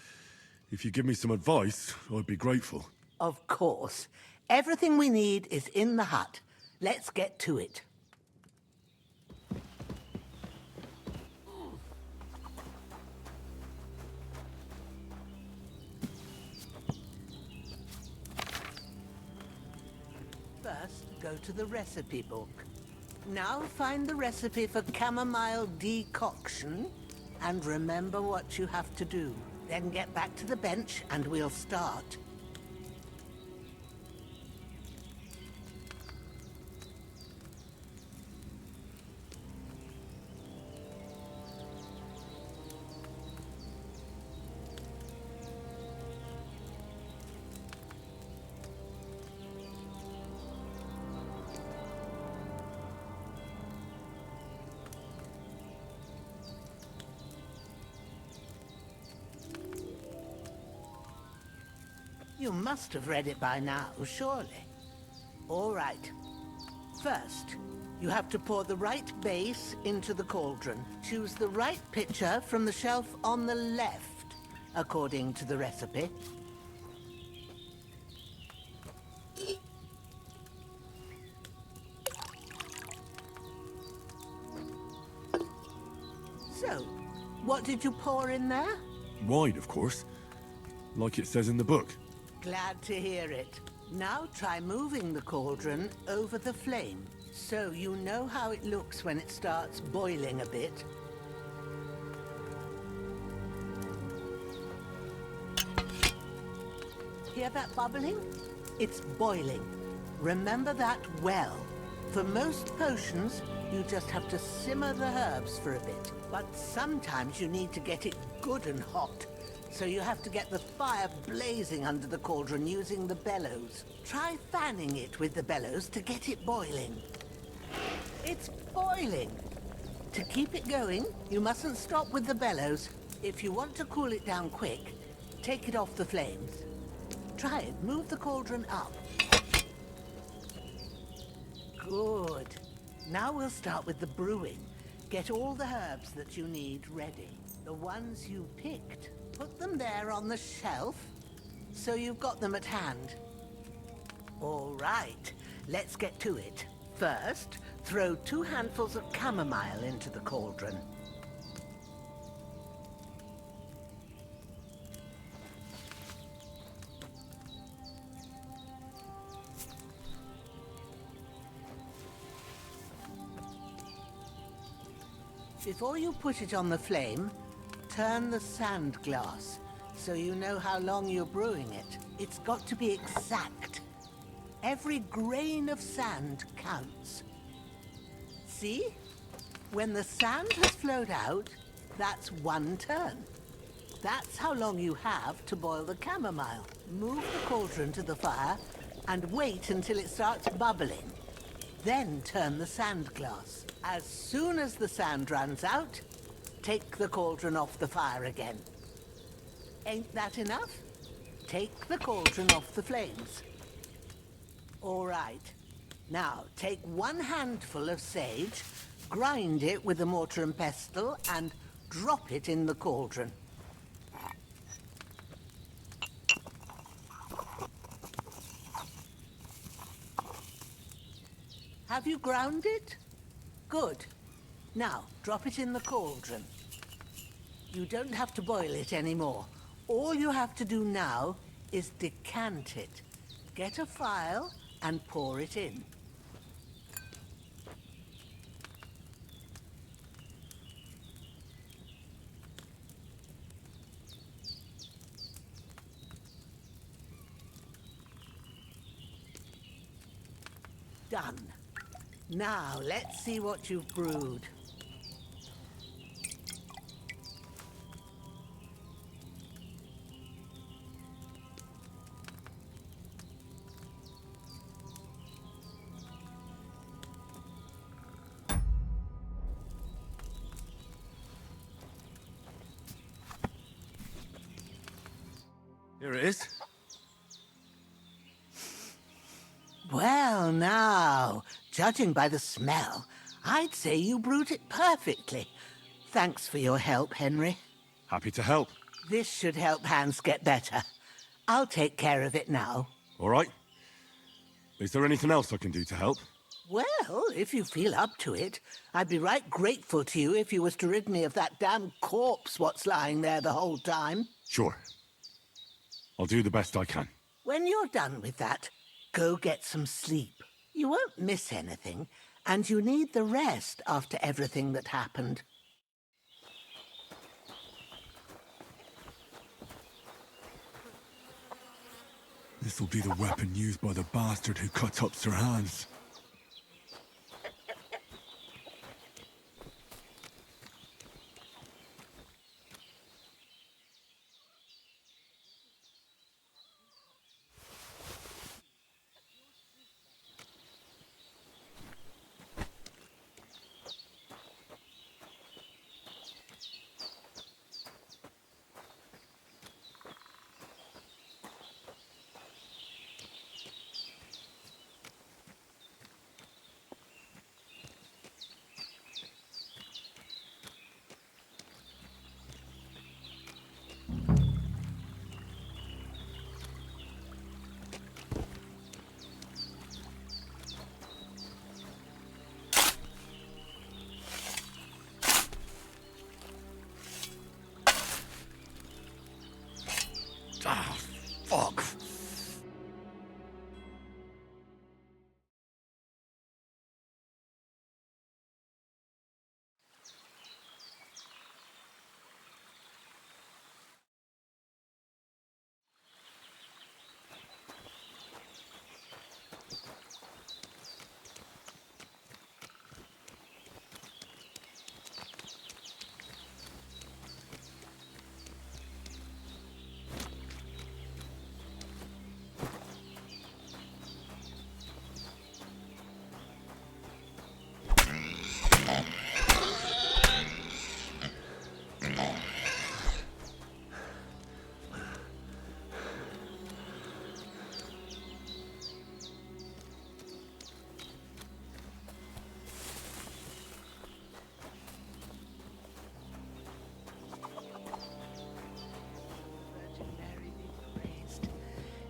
if you give me some advice, I'd be grateful.
Of course. Everything we need is in the hut. Let's get to it. First, go to the recipe book. Now find the recipe for chamomile decoction, and remember what you have to do. Then get back to the bench and we'll start. You must have read it by now, surely. All right. First, you have to pour the right base into the cauldron. Choose the right pitcher from the shelf on the left, according to the recipe. So, what did you pour in there?
Wine, of course. Like it says in the book.
Glad to hear it. Now try moving the cauldron over the flame, so you know how it looks when it starts boiling a bit. Hear that bubbling? It's boiling. Remember that well. For most potions, you just have to simmer the herbs for a bit. But sometimes you need to get it good and hot. So you have to get the fire blazing under the cauldron using the bellows. Try fanning it with the bellows to get it boiling. It's boiling! To keep it going, you mustn't stop with the bellows. If you want to cool it down quick, take it off the flames. Try it. Move the cauldron up. Good. Now we'll start with the brewing. Get all the herbs that you need ready. The ones you picked, put them there on the shelf, so you've got them at hand. All right, let's get to it. First, throw 2 handfuls of chamomile into the cauldron. Before you put it on the flame, turn the sand glass so you know how long you're brewing it. It's got to be exact. Every grain of sand counts. See? When the sand has flowed out, that's 1 turn. That's how long you have to boil the chamomile. Move the cauldron to the fire and wait until it starts bubbling. Then turn the sand glass. As soon as the sand runs out, take the cauldron off the fire again. Ain't that enough? Take the cauldron off the flames. All right. Now, take 1 handful of sage, grind it with a mortar and pestle, and drop it in the cauldron. Have you ground it? Good. Now, drop it in the cauldron. You don't have to boil it anymore. All you have to do now is decant it. Get a phial and pour it in. Done. Now, let's see what you've brewed.
Here it is.
Well, now, judging by the smell, I'd say you brewed it perfectly. Thanks for your help, Henry.
Happy to help.
This should help Hans get better. I'll take care of it now.
All right. Is there anything else I can do to help?
Well, if you feel up to it, I'd be right grateful to you if you was to rid me of that damn corpse what's lying there the whole time.
Sure. I'll do the best I can.
When you're done with that, go get some sleep. You won't miss anything, and you need the rest after everything that happened.
This'll be the weapon used by the bastard who cut up Sir Hans.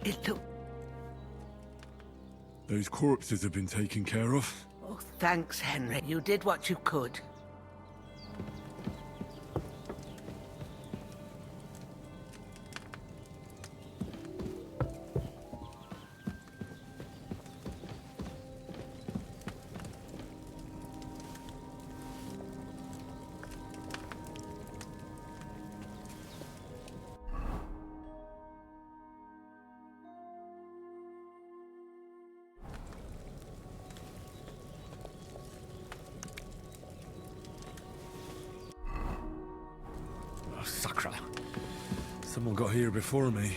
It looked...
Those corpses have been taken care of.
Oh, thanks, Henry. You did what you could.
Oh, Sacra. Someone got here before me.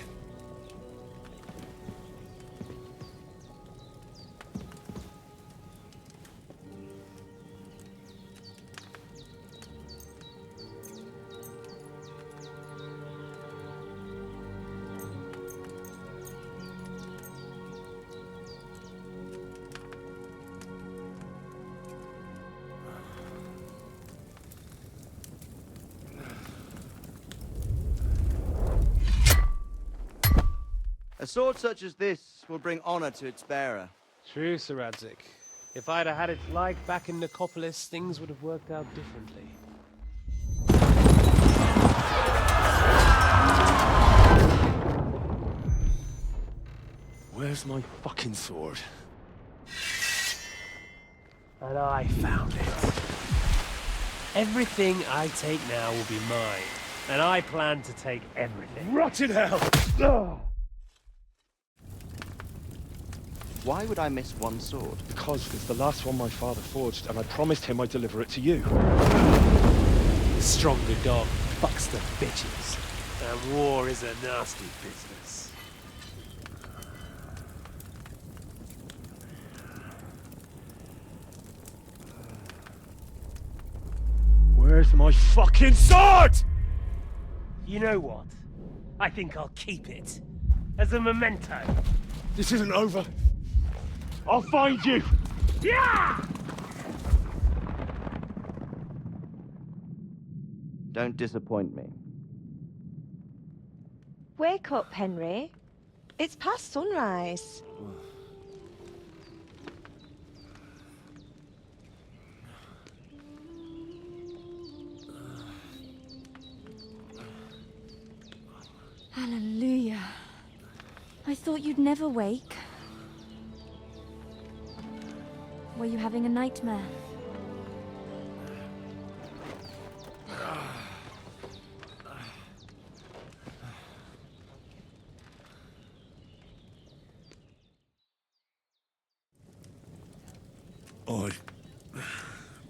A sword such as this will bring honor to its bearer.
True, Sir Radzik. If I'd have had its like back in Nicopolis, things would have worked out differently.
Where's my fucking sword?
And I found it. Everything I take now will be mine, and I plan to take everything.
Rotted hell!
Ugh.
Why would I miss one sword?
Because it's the last one my father forged, and I promised him I'd deliver it to you.
The stronger dog fucks the bitches, and war is a nasty business.
Where's my fucking sword?
You know what? I think I'll keep it. As a memento.
This isn't over. I'll find you!
Yeah!
Don't disappoint me.
Wake up, Henry. It's past sunrise.
Hallelujah. I thought you'd never wake. Were you having a nightmare?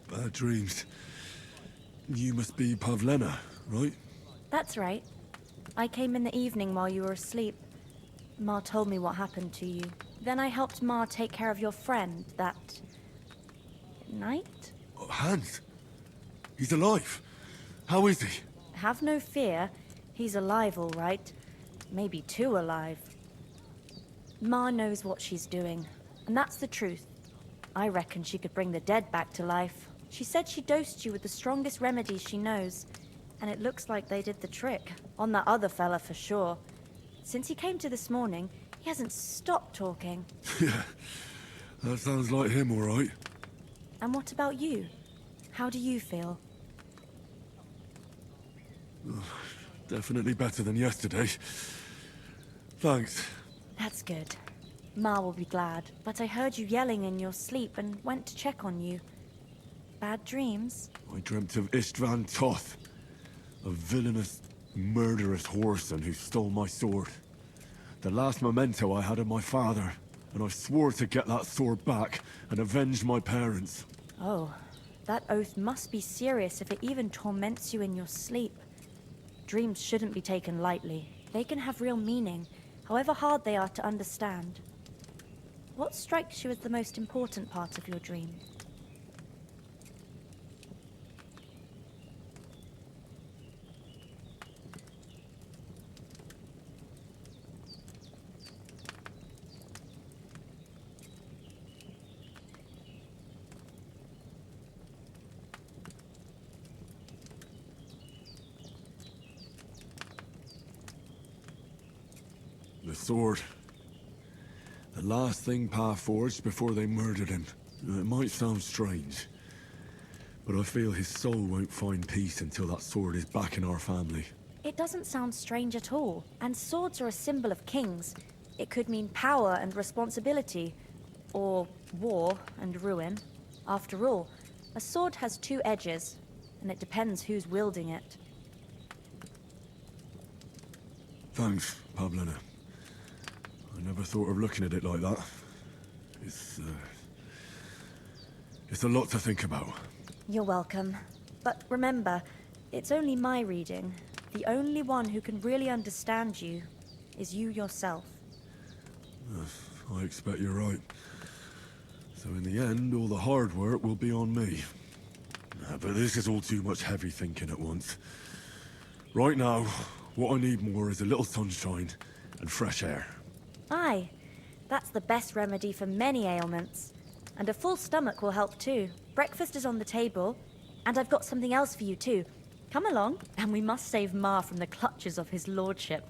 Bad dreams. You must be Pavlena, right?
That's right. I came in the evening while you were asleep. Ma told me what happened to you. Then I helped Ma take care of your friend that night?
Oh, Hans! He's alive! How is he?
Have no fear. He's alive, all right. Maybe too alive. Ma knows what she's doing, and that's the truth. I reckon she could bring the dead back to life. She said she dosed you with the strongest remedies she knows, and it looks like they did the trick. On that other fella for sure. Since he came to this morning, he hasn't stopped talking.
Yeah, that sounds like him, all right.
And what about you? How do you feel?
Definitely better than yesterday. Thanks.
That's good. Ma will be glad, but I heard you yelling in your sleep and went to check on you. Bad dreams?
I dreamt of Istvan Toth, a villainous, murderous whoreson who stole my sword. The last memento I had of my father, and I swore to get that sword back and avenge my parents.
Oh, that oath must be serious if it even torments you in your sleep. Dreams shouldn't be taken lightly. They can have real meaning, however hard they are to understand. What strikes you as the most important part of your dream?
The sword. last thing Pa forged before they murdered him. It might sound strange, but I feel his soul won't find peace until that sword is back in our family.
It doesn't sound strange at all. And swords are a symbol of kings. It could mean power and responsibility, or war and ruin. After all, a sword has two edges, and it depends who's wielding it.
Thanks, Pavlina. I never thought of looking at it like that. It's a lot to think about.
You're welcome. But remember, it's only my reading. The only one who can really understand you is you yourself.
I expect you're right. So in the end, all the hard work will be on me. But this is all too much heavy thinking at once. Right now, what I need more is a little sunshine and fresh air.
Aye, that's the best remedy for many ailments. And a full stomach will help too. Breakfast is on the table, and I've got something else for you too. Come along, and we must save Ma from the clutches of his lordship.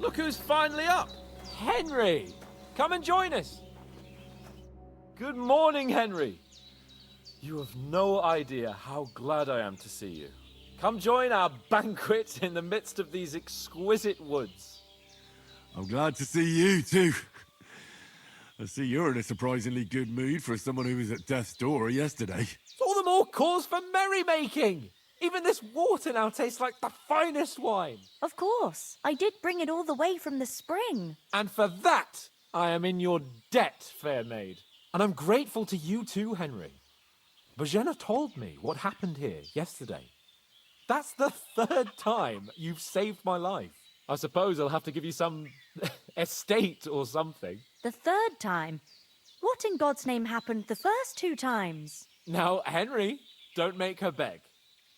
Look who's finally up! Henry! Come and join us!
Good morning, Henry. You have no idea how glad I am to see you. Come join our banquet in the midst of these exquisite woods.
I'm glad to see you, too. I see you're in a surprisingly good mood for someone who was at death's door yesterday.
All the more cause for merrymaking! Even this water now tastes like the finest wine.
Of course. I did bring it all the way from the spring.
And for that, I am in your debt, fair maid. And I'm grateful to you too, Henry. Bojena told me what happened here yesterday. That's the 3rd time you've saved my life. I suppose I'll have to give you some estate or something.
The 3rd time? What in God's name happened the first 2 times?
Now, Henry, don't make her beg.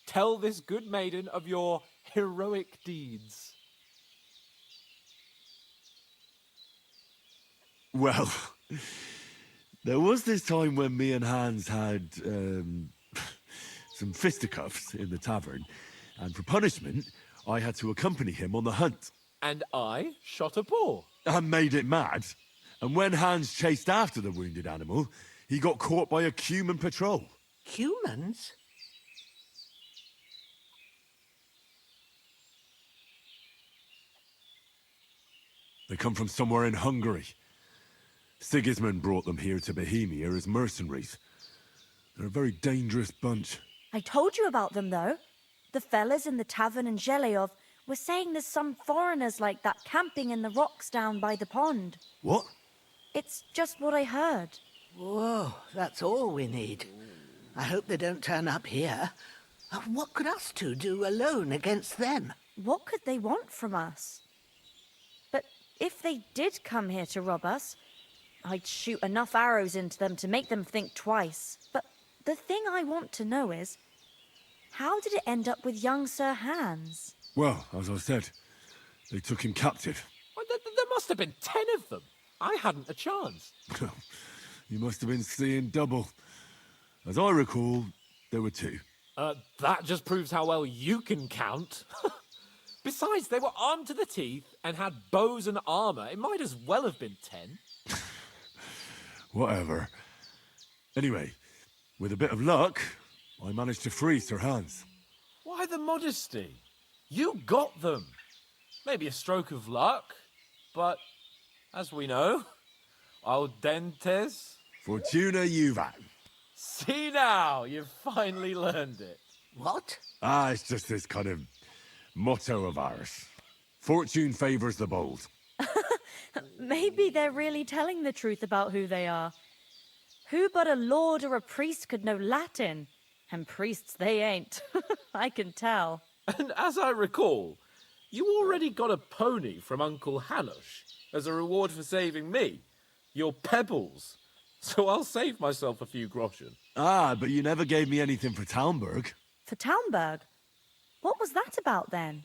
Tell this good maiden of your heroic deeds.
Well, there was this time when me and Hans had some fisticuffs in the tavern, and for punishment, I had to accompany him on the hunt.
And I shot a boar.
And made it mad. And when Hans chased after the wounded animal, he got caught by a human patrol.
Humans?
They come from somewhere in Hungary. Sigismund brought them here to Bohemia as mercenaries. They're a very dangerous bunch.
I told you about them, though. The fellas in the tavern in Zheleyov were saying there's some foreigners like that camping in the rocks down by the pond.
What?
It's just what I heard.
Whoa, that's all we need. I hope they don't turn up here. What could us two do alone against them?
What could they want from us? But if they did come here to rob us, I'd shoot enough arrows into them to make them think twice. But the thing I want to know is, how did it end up with young Sir Hans?
Well, as I said, they took him captive.
Well, there must have been 10 of them. I hadn't a chance.
You must have been seeing double. As I recall, there were 2.
That just proves how well you can count. Besides, they were armed to the teeth and had bows and armor. It might as well have been 10.
Whatever. Anyway, with a bit of luck, I managed to free Sir Hans.
Why the modesty? You got them. Maybe a stroke of luck, but as we know, al dentes.
Fortuna juvat.
See now, you've finally learned it.
What?
It's just this kind of motto of ours. Fortune favors the bold.
Maybe they're really telling the truth about who they are. Who but a lord or a priest could know Latin? And priests they ain't. I can tell.
And as I recall, you already got a pony from Uncle Hanush as a reward for saving me. Your pebbles. So I'll save myself a few groschen.
But you never gave me anything for Talmberg.
For Talmberg? What was that about then?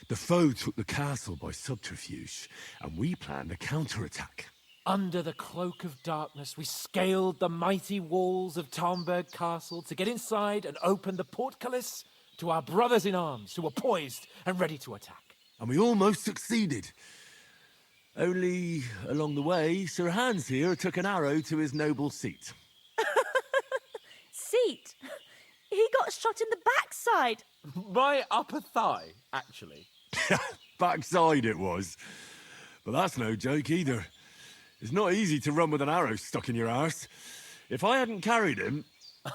The foe took the castle by subterfuge, and we planned a counterattack.
Under the cloak of darkness, we scaled the mighty walls of Talmberg Castle to get inside and open the portcullis to our brothers in arms who were poised and ready to attack.
And we almost succeeded. Only, along the way, Sir Hans here took an arrow to his noble seat.
Seat? He got shot in the backside.
My upper thigh, actually.
Backside it was. But that's no joke either. It's not easy to run with an arrow stuck in your arse. If I hadn't carried him...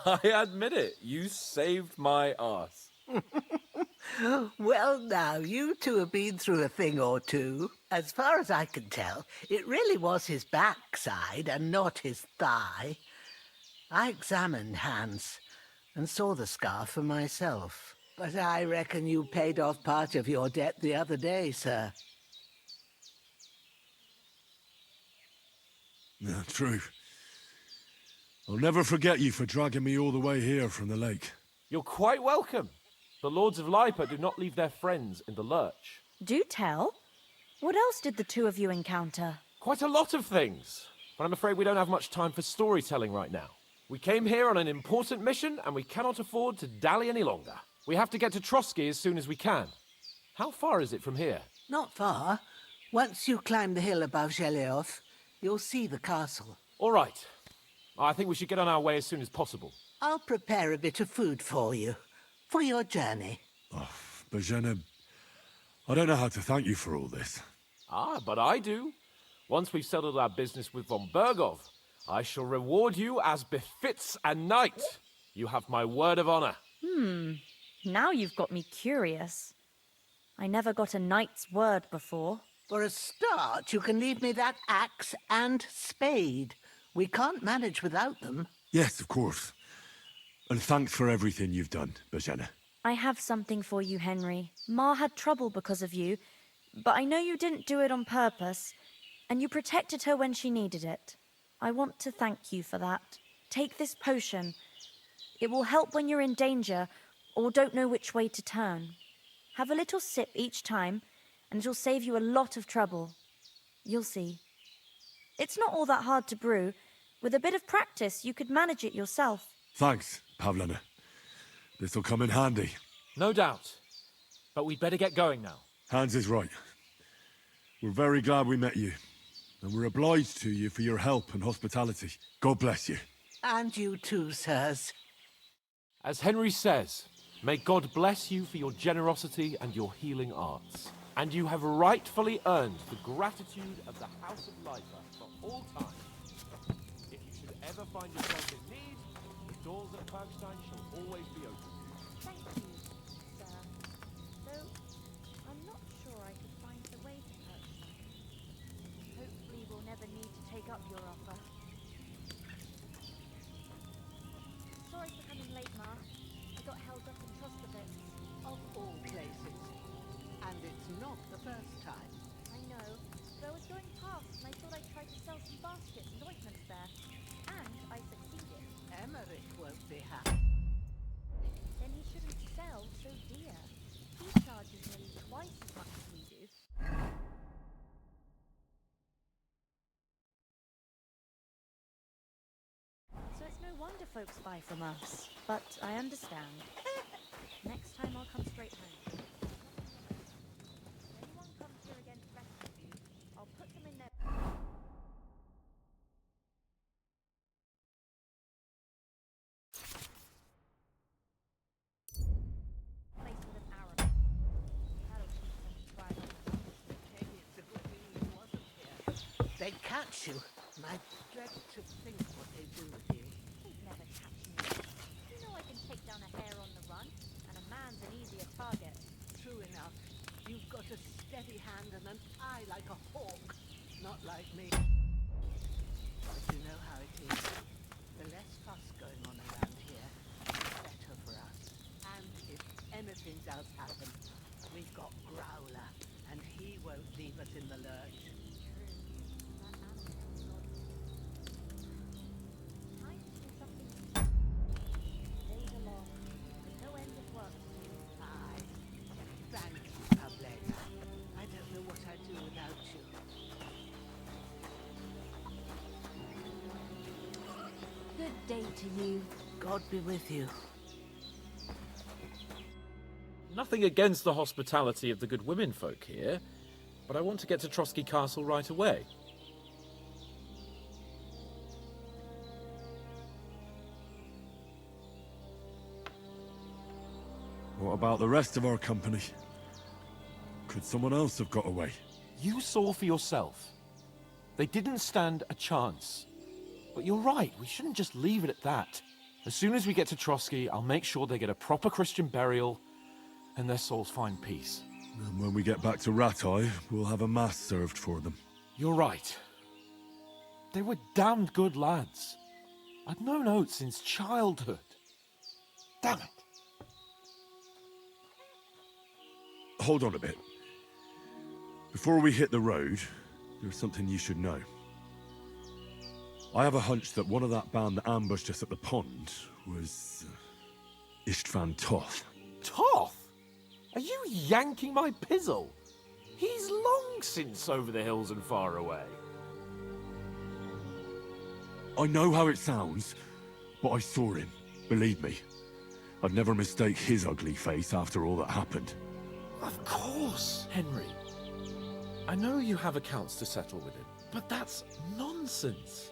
I admit it, you saved my arse.
Well, now, you two have been through a thing or two. As far as I can tell, it really was his backside and not his thigh. I examined Hans and saw the scar for myself. But I reckon you paid off part of your debt the other day, sir.
Yeah, true. I'll never forget you for dragging me all the way here from the lake.
You're quite welcome. The Lords of Lipa do not leave their friends in the lurch.
Do tell. What else did the 2 of you encounter?
Quite a lot of things. But I'm afraid we don't have much time for storytelling right now. We came here on an important mission, and we cannot afford to dally any longer. We have to get to Trotsky as soon as we can. How far is it from here?
Not far. Once you climb the hill above Geleoth, you'll see the castle.
All right. I think we should get on our way as soon as possible.
I'll prepare a bit of food for you, for your journey.
Oh, Bozhena, I don't know how to thank you for all this.
Ah, but I do. Once we've settled our business with von Bergov, I shall reward you as befits a knight. You have my word of honor.
Now you've got me curious. I never got a knight's word before.
For a start, you can leave me that axe and spade. We can't manage without them.
Yes, of course. And thanks for everything you've done, Bozhena.
I have something for you, Henry. Ma had trouble because of you, but I know you didn't do it on purpose, and you protected her when she needed it. I want to thank you for that. Take this potion. It will help when you're in danger or don't know which way to turn. Have a little sip each time, and it'll save you a lot of trouble. You'll see. It's not all that hard to brew. With a bit of practice, you could manage it yourself.
Thanks, Pavlena. This'll come in handy.
No doubt. But we'd better get going now.
Hans is right. We're very glad we met you. And we're obliged to you for your help and hospitality. God bless you.
And you too, sirs.
As Henry says, may God bless you for your generosity and your healing arts. And you have rightfully earned the gratitude of the House of Lifer for all time. If you should ever find yourself in need, the doors at Bergstein shall always be open.
Thank you, sir. Though, I'm not sure I could find the way to Bergstein. Hopefully we'll never need to take up your offer. Sorry for coming late, Ma. I got held up in Trostevitz.
Of all places. And it's not the first time.
I know, but I was going past and I thought I'd try to sell some baskets and ointments there. And I succeeded.
Emmerich won't be happy.
Then he shouldn't sell so dear. He charges nearly twice as much as we do. So it's no wonder folks buy from us. But I understand. Next time I'll come straight home. If anyone comes here again to rescue you, I'll put them in their... place with an arrow. That'll teach them to try it.
Maybe it's a good thing he wasn't here. They'd catch you. And I dread to think what they'd do with you.
They'd never catch me. You know I can take down a hare on the run, and a man's an easier target.
True enough. You've got a steady hand and an eye like a hawk. Not like me. But you know how it is. The less fuss going on around here, the better for us. And if anything does happen, we've got Growler, and he won't leave us in the lurch.
Days are long, with no end of work to do.
Aye. Thank you, Pavlena. I don't know what I'd do without you.
Good day to you.
God be with you.
Nothing against the hospitality of the good women folk here, but I want to get to Trotsky Castle right away.
What about the rest of our company? Could someone else have got away?
You saw for yourself. They didn't stand a chance. But you're right, we shouldn't just leave it at that. As soon as we get to Trotsky, I'll make sure they get a proper Christian burial and their souls find peace.
And when we get back to Ratai, we'll have a mass served for them.
You're right. They were damned good lads. I've known Oates since childhood. Damn it.
Hold on a bit. Before we hit the road, there's something you should know. I have a hunch that one of that band that ambushed us at the pond was... Istvan Toth.
Toth? Are you yanking my pizzle? He's long since over the hills and far away.
I know how it sounds, but I saw him. Believe me. I'd never mistake his ugly face after all that happened.
Of course, Henry. I know you have accounts to settle with him, but that's nonsense.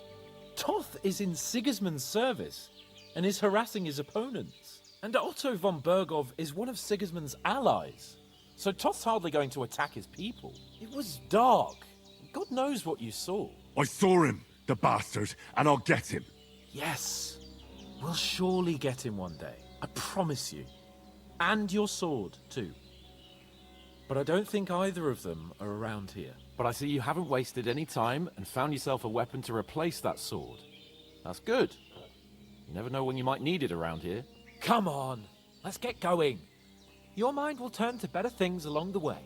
Toth is in Sigismund's service and is harassing his opponents. And Otto von Bergov is one of Sigismund's allies. So Toth's hardly going to attack his people. It was dark. God knows what you saw.
I saw him, the bastard, and I'll get him.
Yes. We'll surely get him one day. I promise you. And your sword, too. But I don't think either of them are around here. But I see you haven't wasted any time and found yourself a weapon to replace that sword. That's good. You never know when you might need it around here.
Come on, let's get going. Your mind will turn to better things along the way.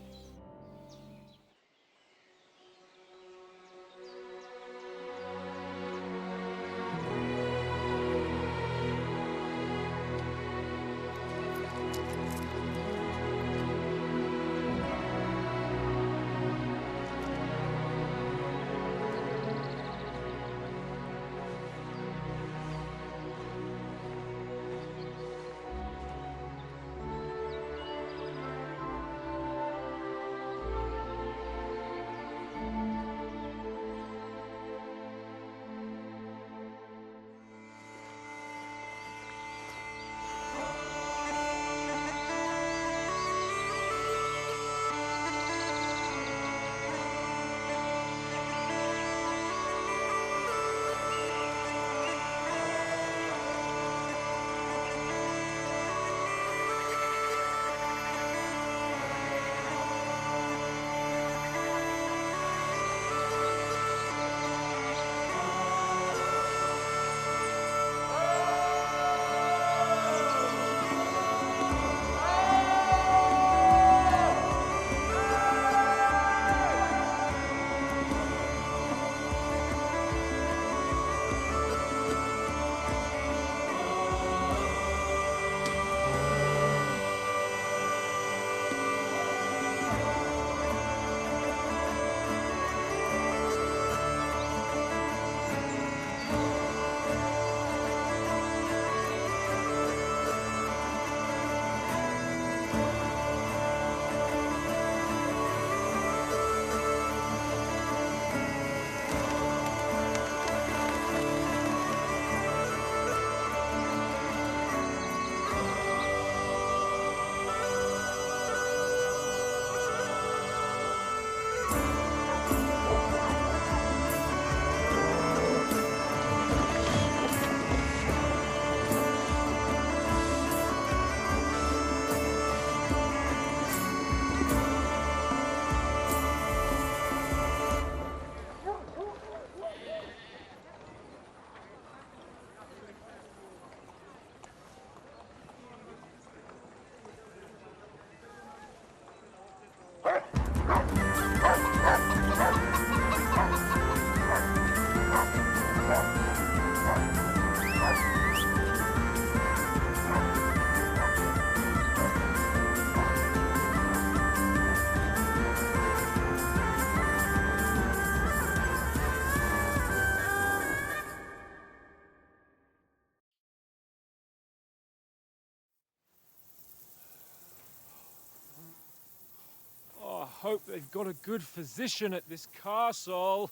Hope they've got a good physician at this castle.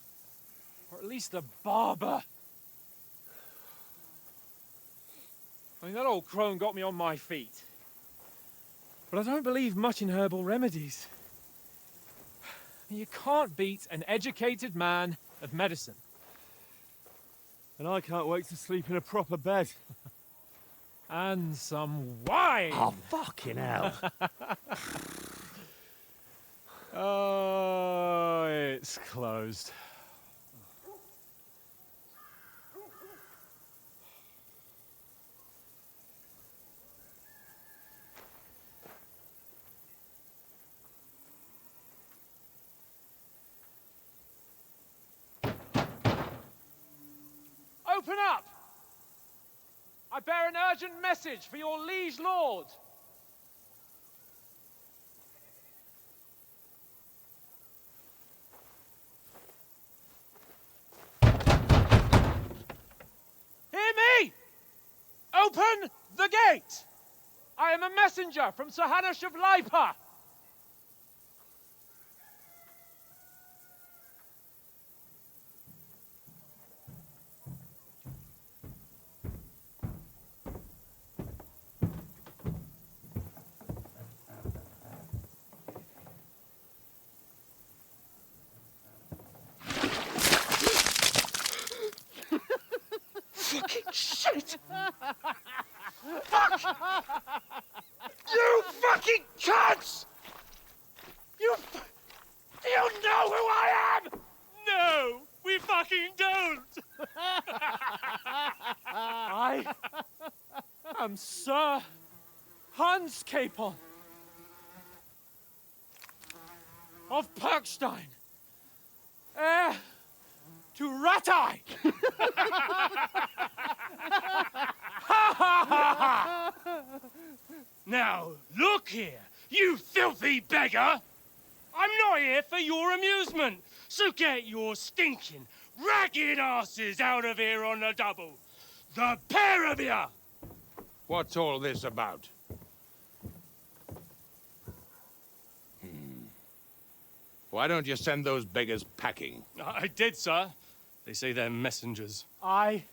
Or at least a barber. I mean, that old crone got me on my feet. But I don't believe much in herbal remedies. I mean, you can't beat an educated man of medicine.
And I can't wait to sleep in a proper bed.
And some wine!
Oh, fucking hell.
Oh, it's closed. Open up! I bear an urgent message for your liege lord. Hear me! Open the gate! I am a messenger from Sir Hanush of Lipa.
it! Fuck! You fucking cunts! Do you know who I am?
No, we fucking don't!
I am Sir Hans Capon of Perkstein, heir to Ratai.
Now, look here, you filthy beggar! I'm not here for your amusement, so get your stinking, ragged asses out of here on the double. The pair of you!
What's all this about? Why don't you send those beggars packing?
I did, sir. They say they're messengers.
I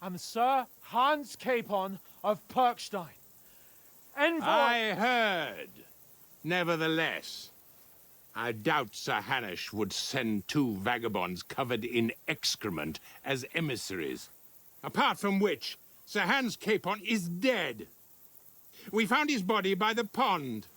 am Sir Hans Capon of Perkstein, envoy.
I heard. Nevertheless, I doubt Sir Hanush would send two vagabonds covered in excrement as emissaries. Apart from which, Sir Hans Capon is dead. We found his body by the pond.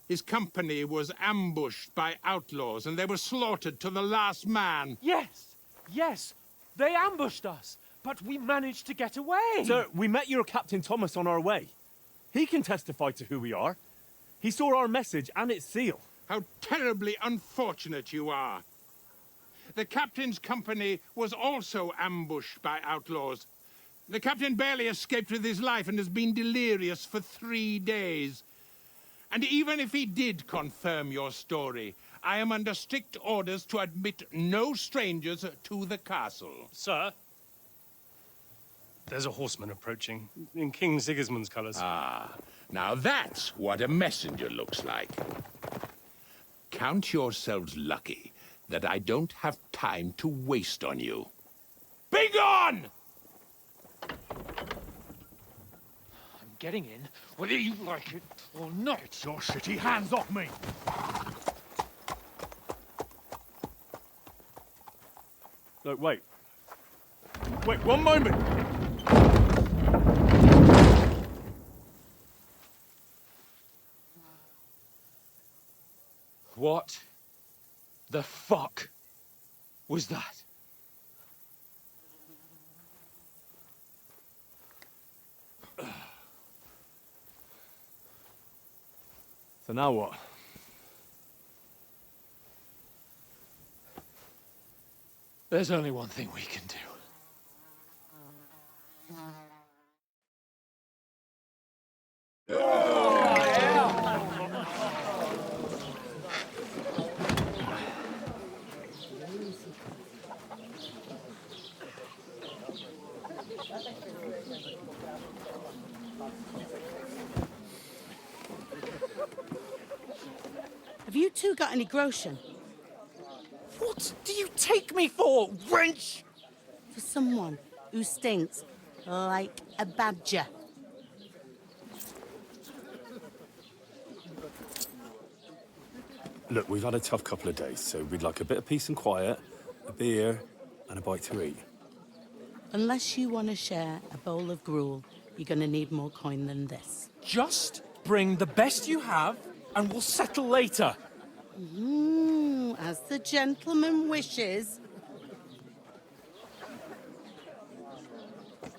His company was ambushed by outlaws, and they were slaughtered to the last man.
Yes, they ambushed us, but we managed to get away.
Sir, we met your Captain Thomas on our way. He can testify to who we are. He saw our message and its seal.
How terribly unfortunate you are. The captain's company was also ambushed by outlaws. The captain barely escaped with his life and has been delirious for 3 days. And even if he did confirm your story, I am under strict orders to admit no strangers to the castle.
Sir, there's a horseman approaching in King Sigismund's colours.
Ah, now that's what a messenger looks like. Count yourselves lucky that I don't have time to waste on you. Be gone!
I'm getting in, whether you like it or not.
Your shitty hands off me!
Look, wait. Wait, one moment!
What the fuck was that?
So now what?
There's only one thing we can do.
Have you two got any groschen?
What do you take me for, wench?
For someone who stinks like a badger.
Look, we've had a tough couple of days, so we'd like a bit of peace and quiet, a beer, and a bite to eat.
Unless you want to share a bowl of gruel, you're going to need more coin than this.
Just bring the best you have, and we'll settle later.
As the gentleman wishes.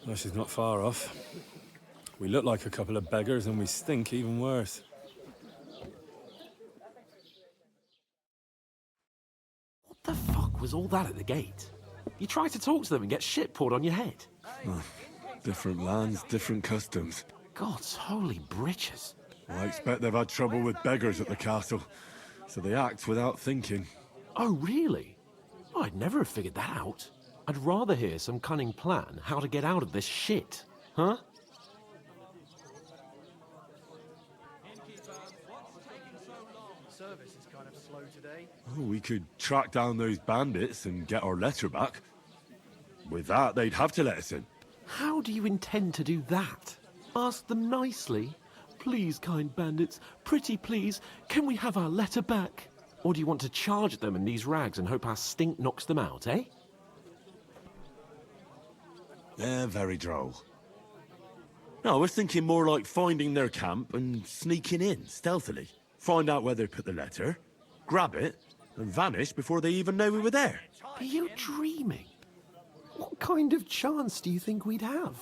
Well, she's not far off. We look like a couple of beggars, and we stink even worse.
What the fuck was all that at the gate? You try to talk to them and get shit poured on your head.
Different lands, different customs.
God's holy britches.
Well, I expect they've had trouble with beggars at the castle, so they act without thinking.
Oh, really? I'd never have figured that out. I'd rather hear some cunning plan how to get out of this shit. Huh?
Service is kind of slow today.
Oh, we could track down those bandits and get our letter back. With that, they'd have to let us in.
How do you intend to do that? Ask them nicely. Please, kind bandits, pretty please, can we have our letter back? Or do you want to charge at them in these rags and hope our stink knocks them out, eh?
They're very droll. No, I was thinking more like finding their camp and sneaking in, stealthily. Find out where they put the letter, grab it, and vanish before they even know we were there.
Are you dreaming? What kind of chance do you think we'd have?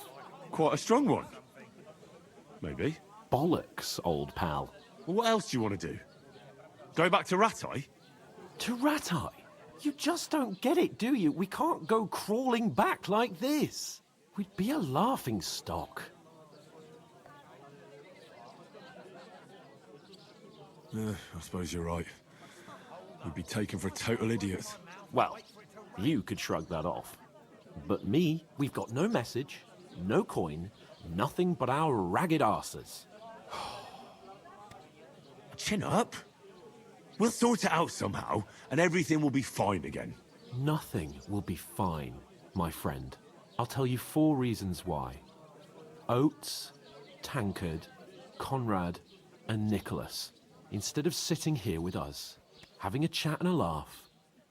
Quite a strong one. Maybe.
Bollocks, old pal.
Well, what else do you want to do? Go back to Ratai?
To Ratai? You just don't get it, do you? We can't go crawling back like this. We'd be a laughing stock.
I suppose you're right. We'd be taken for total idiots.
Well, you could shrug that off. But me, we've got no message, no coin, nothing but our ragged arses.
Chin up. We'll sort it out somehow, and everything will be fine again.
Nothing will be fine, my friend. I'll tell you 4 reasons why. Oates, Tankard, Conrad, and Nicholas. Instead of sitting here with us, having a chat and a laugh,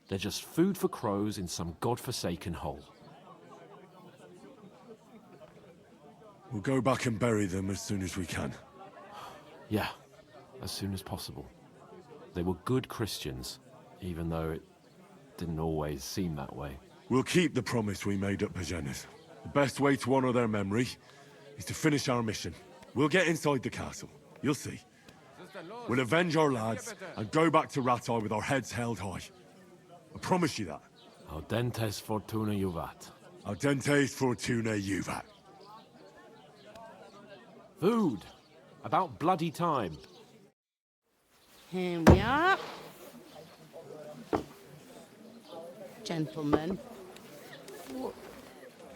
they're just food for crows in some godforsaken hole.
We'll go back and bury them as soon as we can.
Yeah, as soon as possible. They were good Christians, even though it didn't always seem that way.
We'll keep the promise we made at Pagenes. The best way to honor their memory is to finish our mission. We'll get inside the castle. You'll see. We'll avenge our lads and go back to Ratai with our heads held high. I promise you that.
Audentes fortuna juvat.
Audentes fortuna juvat.
Food. About bloody time.
Here we are. Gentlemen.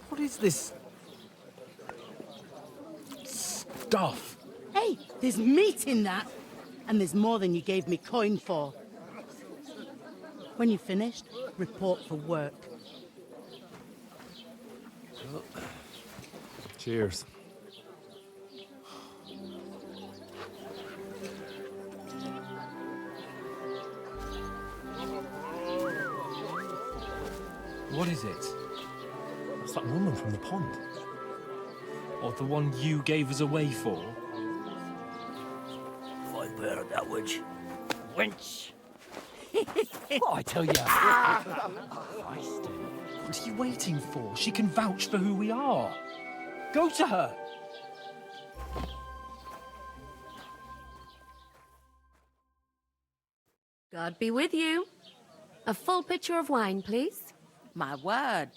What is this stuff?
Hey, there's meat in that. And there's more than you gave me coin for. When you're finished, report for work.
Cheers. What is it?
It's that woman from the pond.
Or the one you gave us away for?
I've heard that witch. Wench.
What I tell you?
What are you waiting for? She can vouch for who we are. Go to her.
God be with you. A full pitcher of wine, please.
My word,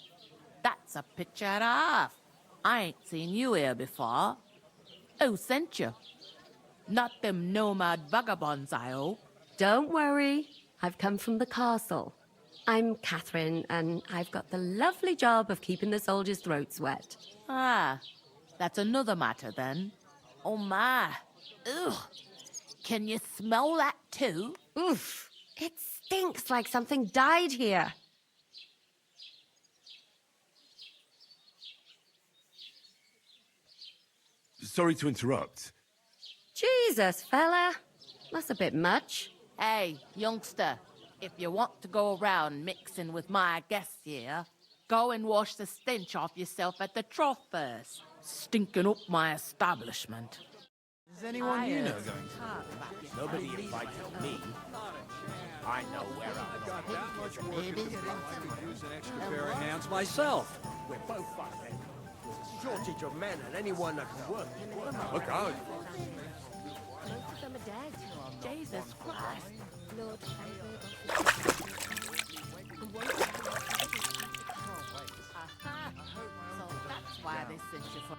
that's a picture and a half. I ain't seen you here before. Who sent you? Not them nomad vagabonds, I hope.
Don't worry. I've come from the castle. I'm Catherine, and I've got the lovely job of keeping the soldiers' throats wet.
Ah, that's another matter then. Oh my. Ugh. Can you smell that too?
Oof. It stinks like something died here.
Sorry to interrupt.
Jesus, fella. That's a bit much.
Hey, youngster, if you want to go around mixing with my guests here, go and wash the stench off yourself at the trough first. Stinking up my establishment.
Is anyone you know going to?
Nobody invited me. I know where I'm going.
Maybe use an extra pair of hands myself. We're both fucked. There's a shortage of men and anyone that can work.
Look out.
Most of them are dead.
Jesus Christ.
Lord,
Aha. So that's why they sent you for...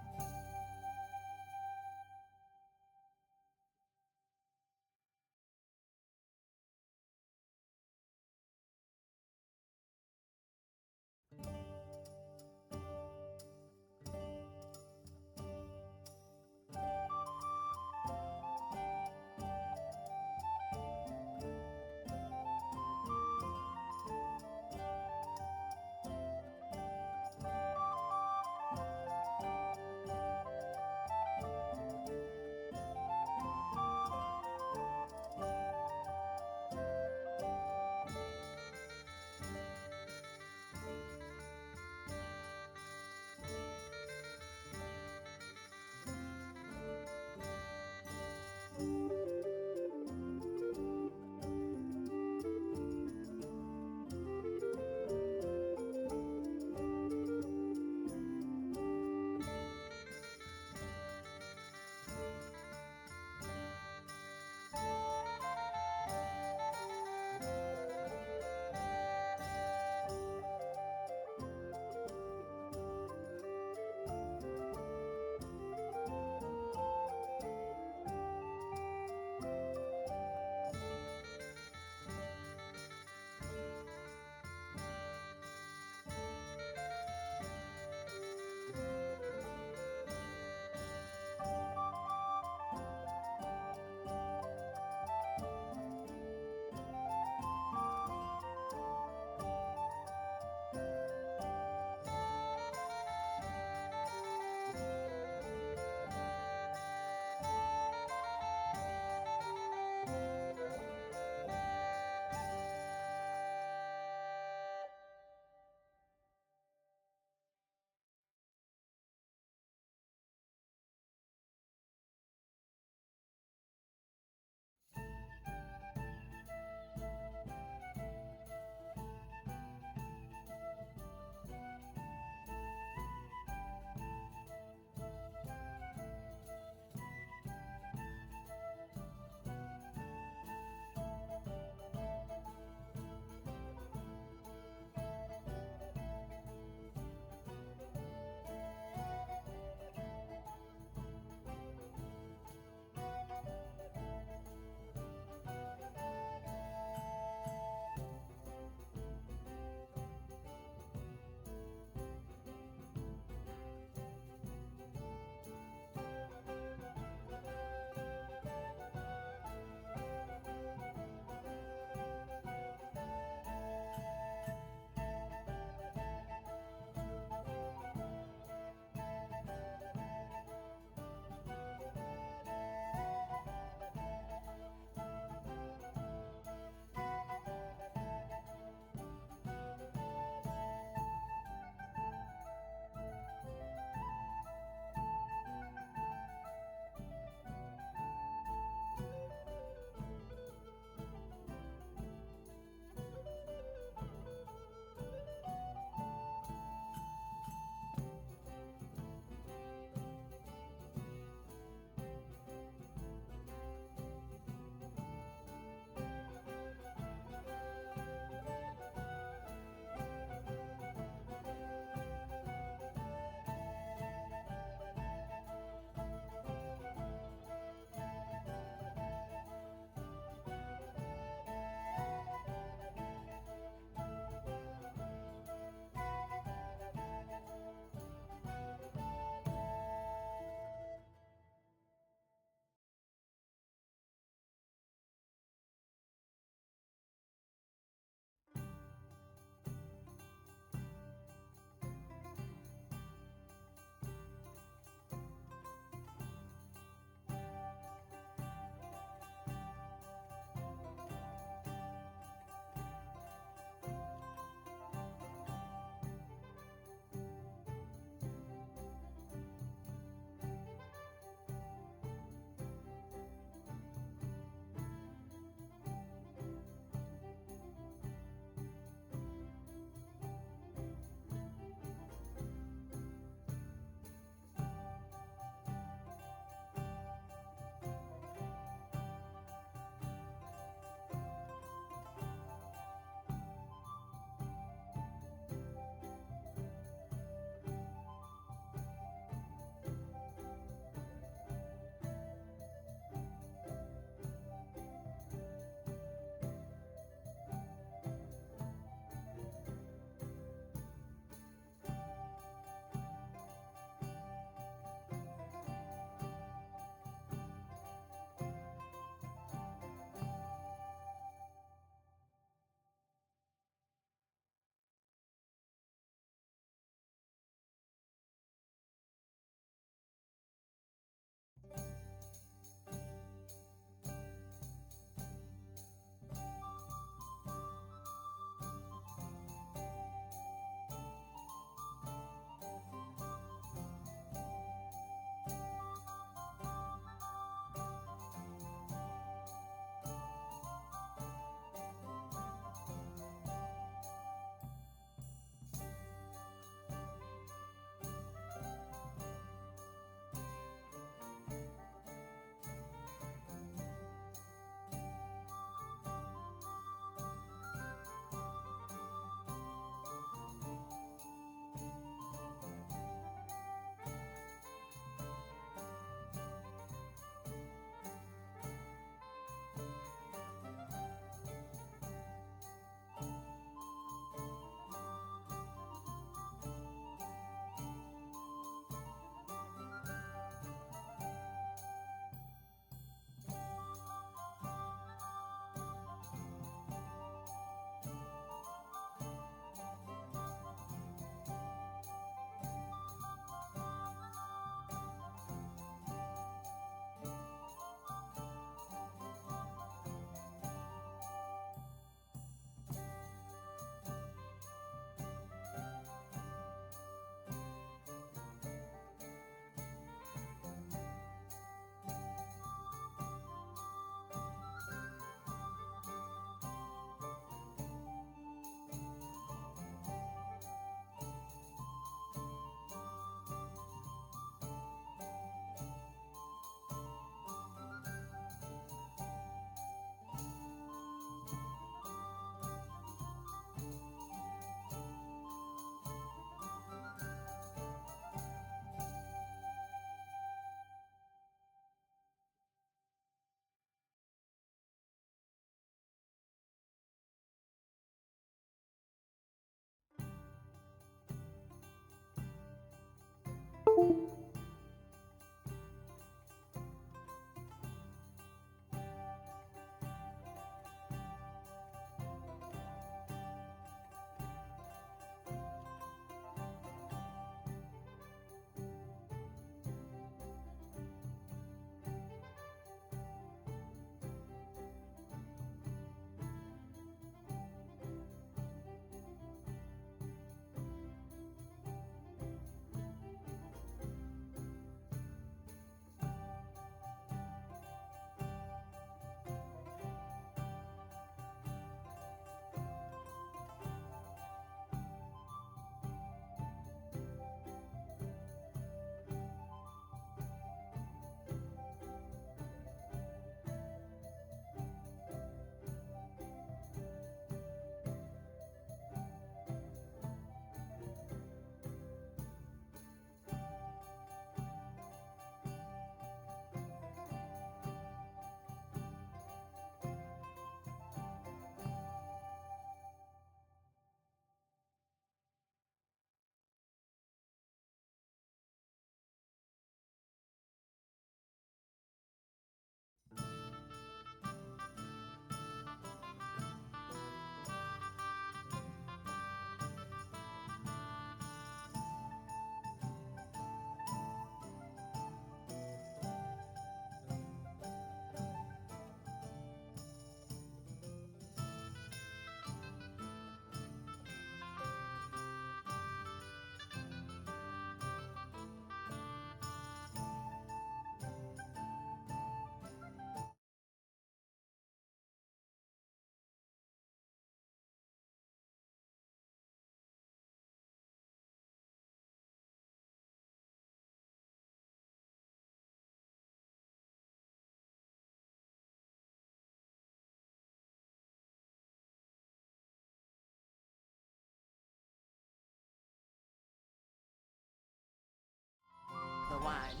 wine.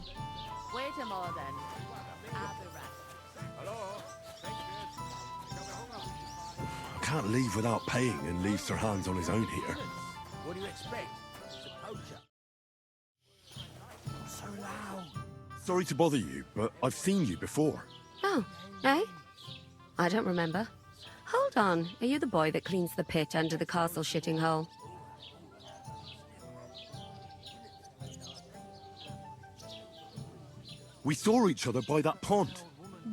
Wait a more then. I'll be right.
Hello?
I can't leave without paying and leave Sir Hans on his own here.
What do you expect? It's a poacher. Not so loud.
Sorry to bother you, but I've seen you before.
Oh, eh? I don't remember. Hold on, are you the boy that cleans the pit under the castle shitting hole?
We saw each other by that pond.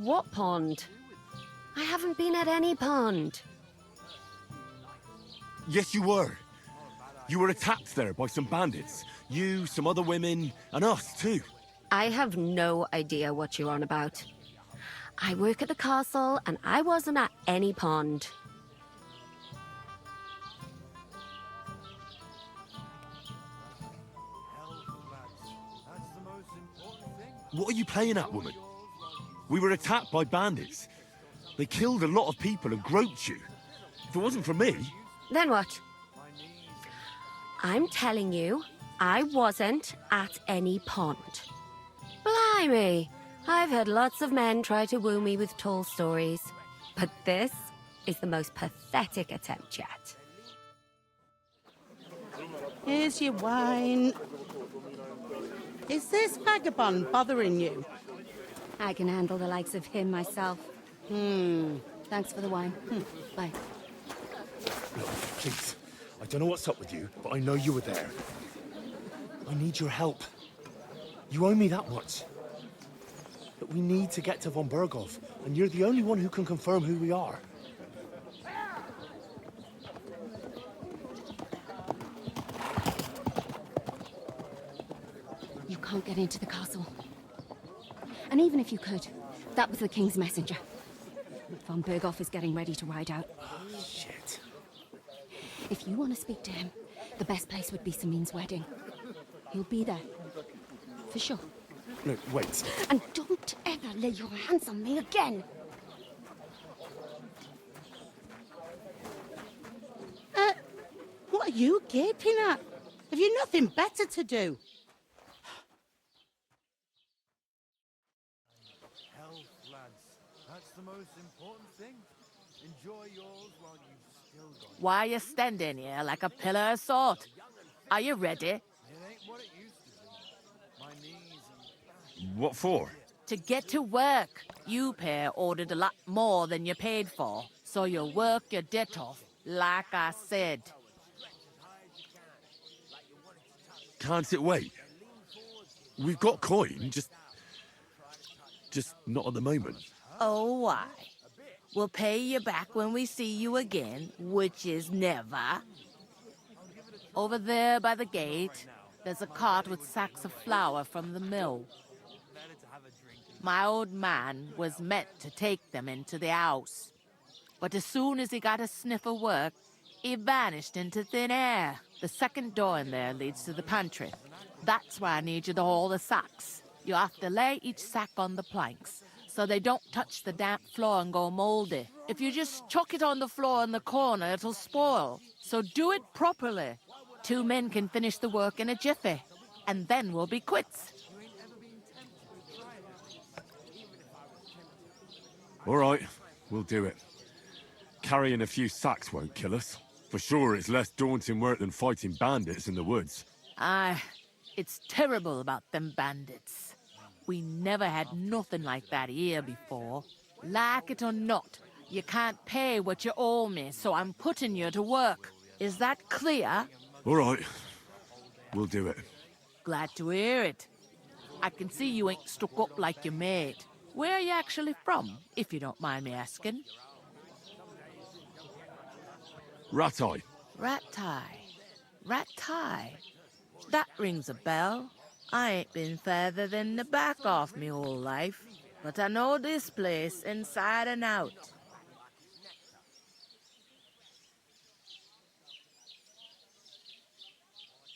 What pond? I haven't been at any pond.
Yes, you were. You were attacked there by some bandits. You, some other women, and us too.
I have no idea what you're on about. I work at the castle, and I wasn't at any pond.
What are you playing at, woman? We were attacked by bandits. They killed a lot of people and groped you. If it wasn't for me...
Then what? I'm telling you, I wasn't at any pond. Blimey! I've had lots of men try to woo me with tall stories, but this is the most pathetic attempt yet.
Here's your wine. Is this vagabond bothering you?
I can handle the likes of him myself. Thanks for the wine. Bye.
Look, please. I don't know what's up with you, but I know you were there. I need your help. You owe me that much. But we need to get to von Berghoff, and you're the only one who can confirm who we are.
You can't get into the castle. And even if you could, that was the King's messenger. Von Berghoff is getting ready to ride out.
Oh, shit.
If you want to speak to him, the best place would be Samin's wedding. He'll be there. For sure.
No, wait.
And don't ever lay your hands on me again!
What are you gaping at? Have you nothing better to do?
Health, lads. That's the most important thing. Enjoy yours while you've still got it.
Why are you standing here like a pillar of salt? Are you ready?
It ain't what it used to be. My knees and...
What for?
To get to work. You pair ordered a lot more than you paid for, so you'll work your debt off, like I said.
Can't it wait? We've got coin, just not at the moment.
Oh, why? We'll pay you back when we see you again, which is never. Over there by the gate, there's a cart with sacks of flour from the mill. My old man was meant to take them into the house. But as soon as he got a sniff of work, he vanished into thin air. The second door in there leads to the pantry. That's why I need you to haul the sacks. You have to lay each sack on the planks, so they don't touch the damp floor and go moldy. If you just chuck it on the floor in the corner, it'll spoil. So do it properly. 2 men can finish the work in a jiffy, and then we'll be quits.
All right, we'll do it. Carrying a few sacks won't kill us. For sure, it's less daunting work than fighting bandits in the woods.
Aye, it's terrible about them bandits. We never had nothing like that here before. Like it or not, you can't pay what you owe me, so I'm putting you to work. Is that clear?
All right, we'll do it.
Glad to hear it. I can see you ain't stuck up like your mate. Where are you actually from, if you don't mind me asking?
Rat-eye.
Rat-tie. Rat-tie. That rings a bell. I ain't been further than the back off me whole life, but I know this place inside and out.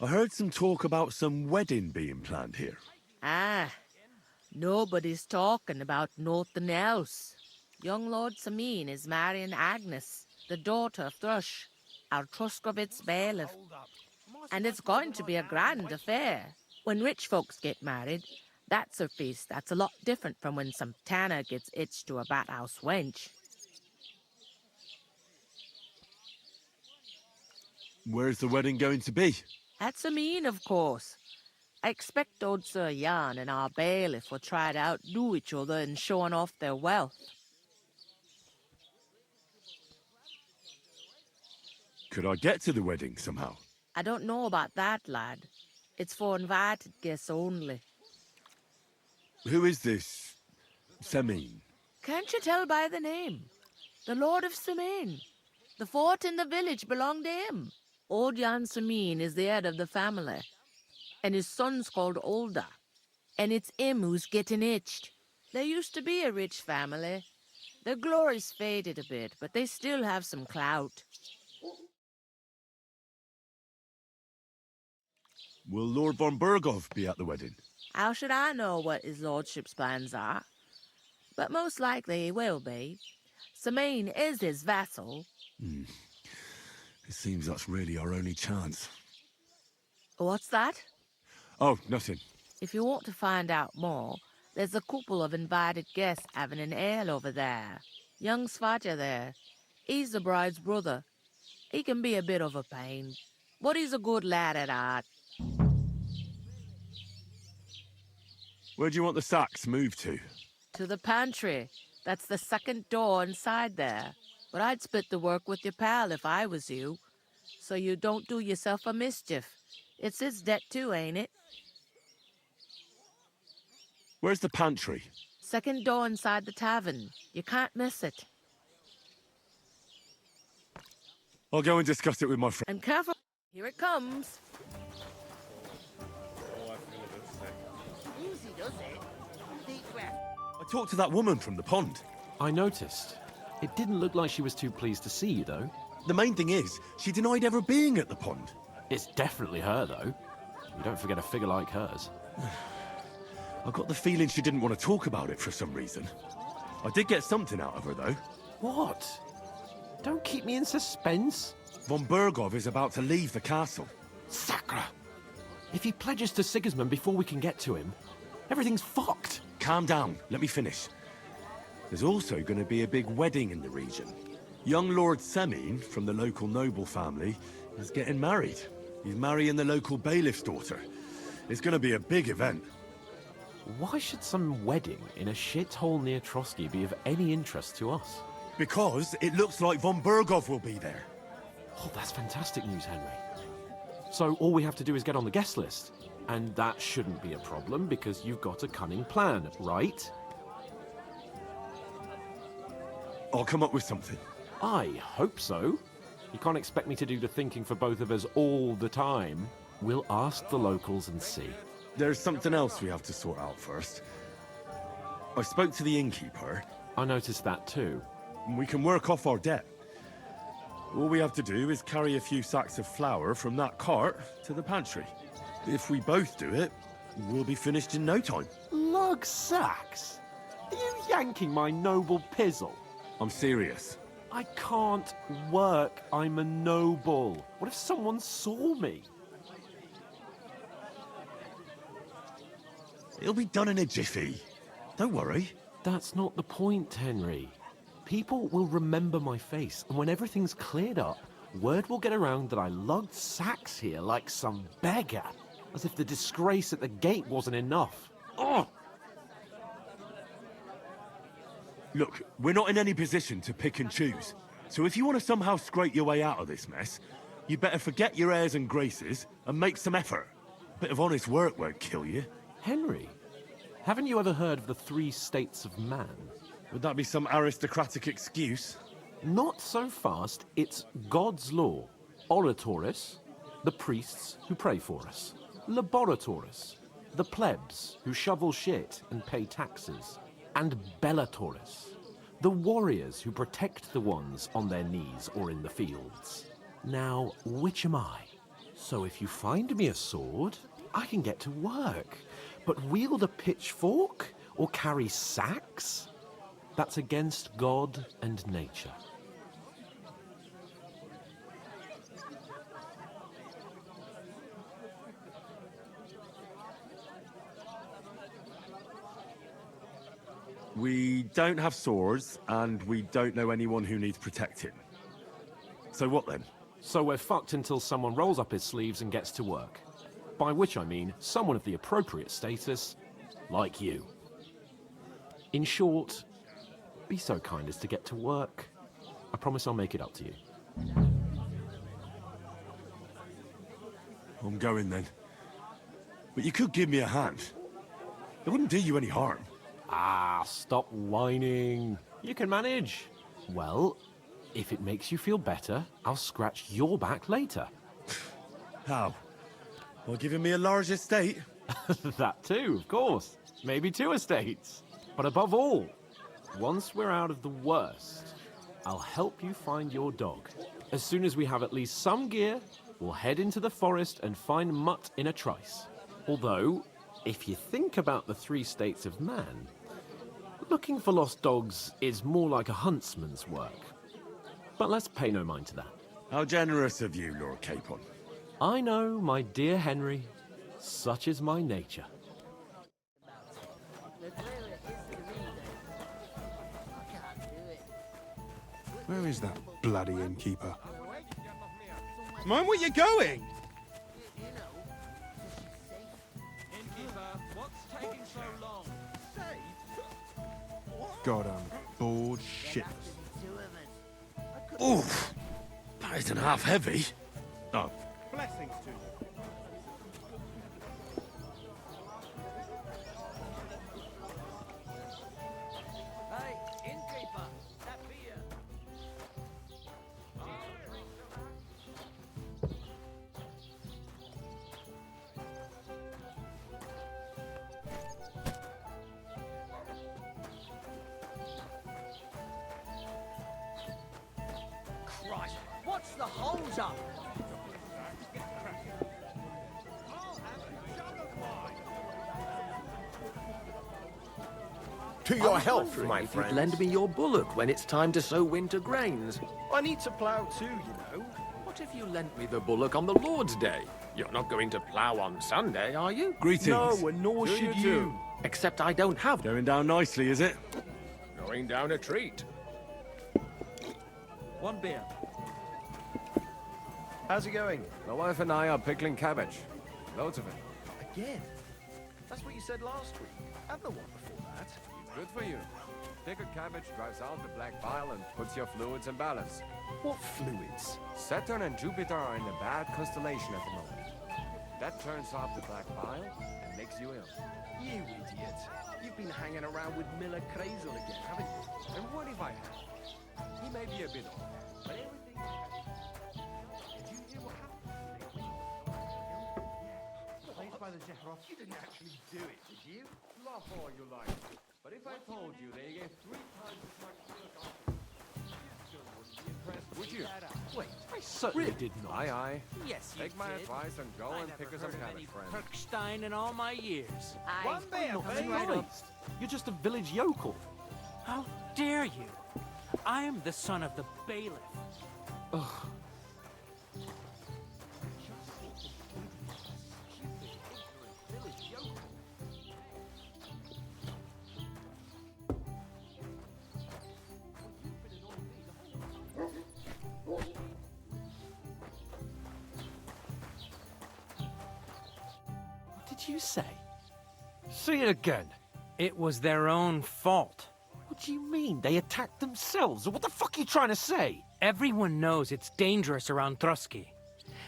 I heard some talk about some wedding being planned here.
Ah, nobody's talking about nothing else. Young Lord Samin is marrying Agnes, the daughter of Thrush, our Truscovitz bailiff. And it's going to be a grand affair. When rich folks get married, That's a feast that's a lot different from when some tanner gets itched to a bathhouse wench.
Where's the wedding going to be?
At Sameen, of course. I expect old Sir Jan and our bailiff will try to outdo each other in showing off their wealth.
Could I get to the wedding somehow?
I don't know about that, lad. It's for invited guests only.
Who is this Semin?
Can't you tell by the name? The Lord of Sameen. The fort and the village belong to him. Old Jan Sameen is the head of the family, and his son's called Olda. And it's him who's getting itched. There used to be a rich family. Their glory's faded a bit, but they still have some clout.
Will Lord von Berghoff be at the wedding?
How should I know what his lordship's plans are? But most likely he will be. Sameen is his vassal.
It seems that's really our only chance.
What's that?
Oh, nothing.
If you want to find out more, there's a couple of invited guests having an ale over there. Young Svaja there. He's the bride's brother. He can be a bit of a pain, but he's a good lad at heart.
Where do you want the sacks moved to?
To the pantry. That's the second door inside there. But I'd split the work with your pal if I was you, so you don't do yourself a mischief. It's his debt too, ain't it?
Where's the pantry?
Second door inside the tavern. You can't miss it.
I'll go and discuss it with my friend.
And careful. Here it comes.
Easy does it. Deep breath.
I talked to that woman from the pond.
I noticed. It didn't look like she was too pleased to see you, though.
The main thing is, she denied ever being at the pond.
It's definitely her, though. You don't forget a figure like hers.
I got the feeling she didn't want to talk about it for some reason. I did get something out of her, though.
What? Don't keep me in suspense.
Von Berghoff is about to leave the castle.
Sacra! If he pledges to Sigismund before we can get to him, everything's fucked.
Calm down. Let me finish. There's also going to be a big wedding in the region. Young Lord Semin, from the local noble family, is getting married. He's marrying the local bailiff's daughter. It's going to be a big event.
Why should some wedding in a shithole near Trotsky be of any interest to us?
Because it looks like von Berghoff will be there.
Oh, that's fantastic news, Henry. So all we have to do is get on the guest list. And that shouldn't be a problem because you've got a cunning plan, right?
I'll come up with something.
I hope so. You can't expect me to do the thinking for both of us all the time. We'll ask the locals and see.
There's something else we have to sort out first. I spoke to the innkeeper.
I noticed that too.
We can work off our debt. All we have to do is carry a few sacks of flour from that cart to the pantry. If we both do it, we'll be finished in no time.
Lug sacks? Are you yanking my noble pizzle?
I'm serious.
I can't work. I'm a noble. What if someone saw me?
It'll be done in a jiffy. Don't worry.
That's not the point, Henry. People will remember my face, and when everything's cleared up, word will get around that I lugged sacks here like some beggar. As if the disgrace at the gate wasn't enough. Oh!
Look, we're not in any position to pick and choose. So if you want to somehow scrape your way out of this mess, you'd better forget your airs and graces and make some effort. A bit of honest work won't kill you.
Henry, haven't you ever heard of the 3 states of man?
Would that be some aristocratic excuse?
Not so fast. It's God's law. Oratoris, the priests who pray for us. Laboratoris, the plebs who shovel shit and pay taxes. And Bellatoris, the warriors who protect the ones on their knees or in the fields. Now, which am I? So if you find me a sword, I can get to work. But wield a pitchfork or carry sacks? That's against God and nature.
We don't have swords, and we don't know anyone who needs protecting. So what then?
So we're fucked until someone rolls up his sleeves and gets to work. By which I mean someone of the appropriate status, like you. In short, be so kind as to get to work. I promise I'll make it up to you.
I'm going then. But you could give me a hand. It wouldn't do you any harm.
Ah, stop whining. You can manage. Well, if it makes you feel better, I'll scratch your back later.
How? By giving me a large estate?
That too, of course. Maybe 2 estates. But above all, once we're out of the worst, I'll help you find your dog. As soon as we have at least some gear, we'll head into the forest and find Mutt in a trice. Although, if you think about the 3 states of man, looking for lost dogs is more like a huntsman's work. But let's pay no mind to that.
How generous of you, Lord Capon.
I know, my dear Henry. Such is my nature.
Where is that bloody innkeeper? Mind where you're going!
Innkeeper, what's taking so long?
God, I'm bored shitless.
Oof! That isn't half heavy. Oh.
Blessings to you.
Hey, innkeeper, that beer. Christ, what's the holes up?
To your health, my friend. You'd lend me your bullock when it's time to sow winter grains. I need to plough too, you know. What if you lent me the bullock on the Lord's Day? You're not going to plough on Sunday, are you?
Greetings.
No, and nor should you. Except I don't have...
Going down nicely, is it?
Going down a treat.
1 beer.
How's it going? My wife and I are pickling cabbage. Loads of it.
Again? That's what you said last week. And the one before that.
Good for you. Pickled cabbage drives out the black bile and puts your fluids in balance.
What fluids?
Saturn and Jupiter are in a bad constellation at the moment. That turns off the black bile and makes you ill.
You idiot. You've been hanging around with Miller Crazel again, haven't you?
And what if I have? He may be a bit off, but everything... Did you hear what happened?
Placed by the Zehroth. You didn't actually do it, did you?
Laugh all you like. But if I told you they gave 3 times as much bullock on... You still wouldn't be impressed, would you?
Wait, I certainly did not.
Aye, aye.
Yes, you
Take my
did.
advice and go and pick us some cabbage, friend.
Kirkstein in all my years.
1 beer,
Not
please.
surprised. You're just a village yokel.
How dare you? I am the son of the bailiff.
Ugh. What did you say? Say it again.
It was their own fault.
What do you mean? They attacked themselves? What the fuck are you trying to say?
Everyone knows it's dangerous around Trotsky.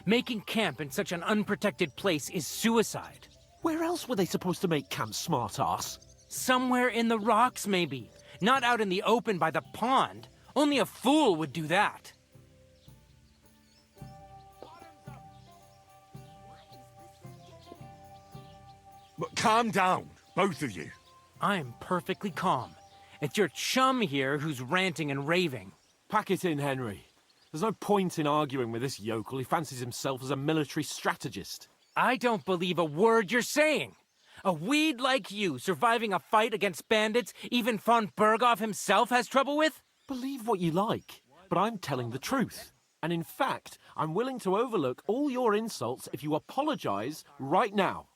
Making camp in such an unprotected place is suicide.
Where else were they supposed to make camp, smart-ass?
Somewhere in the rocks, maybe. Not out in the open by the pond. Only a fool would do that.
But calm down, both of you.
I'm perfectly calm. It's your chum here who's ranting and raving.
Pack it in, Henry. There's no point in arguing with this yokel who fancies himself as a military strategist.
I don't believe a word you're saying. A weed like you surviving a fight against bandits even von Berghoff himself has trouble with?
Believe what you like, but I'm telling the truth. And in fact, I'm willing to overlook all your insults if you apologize right now.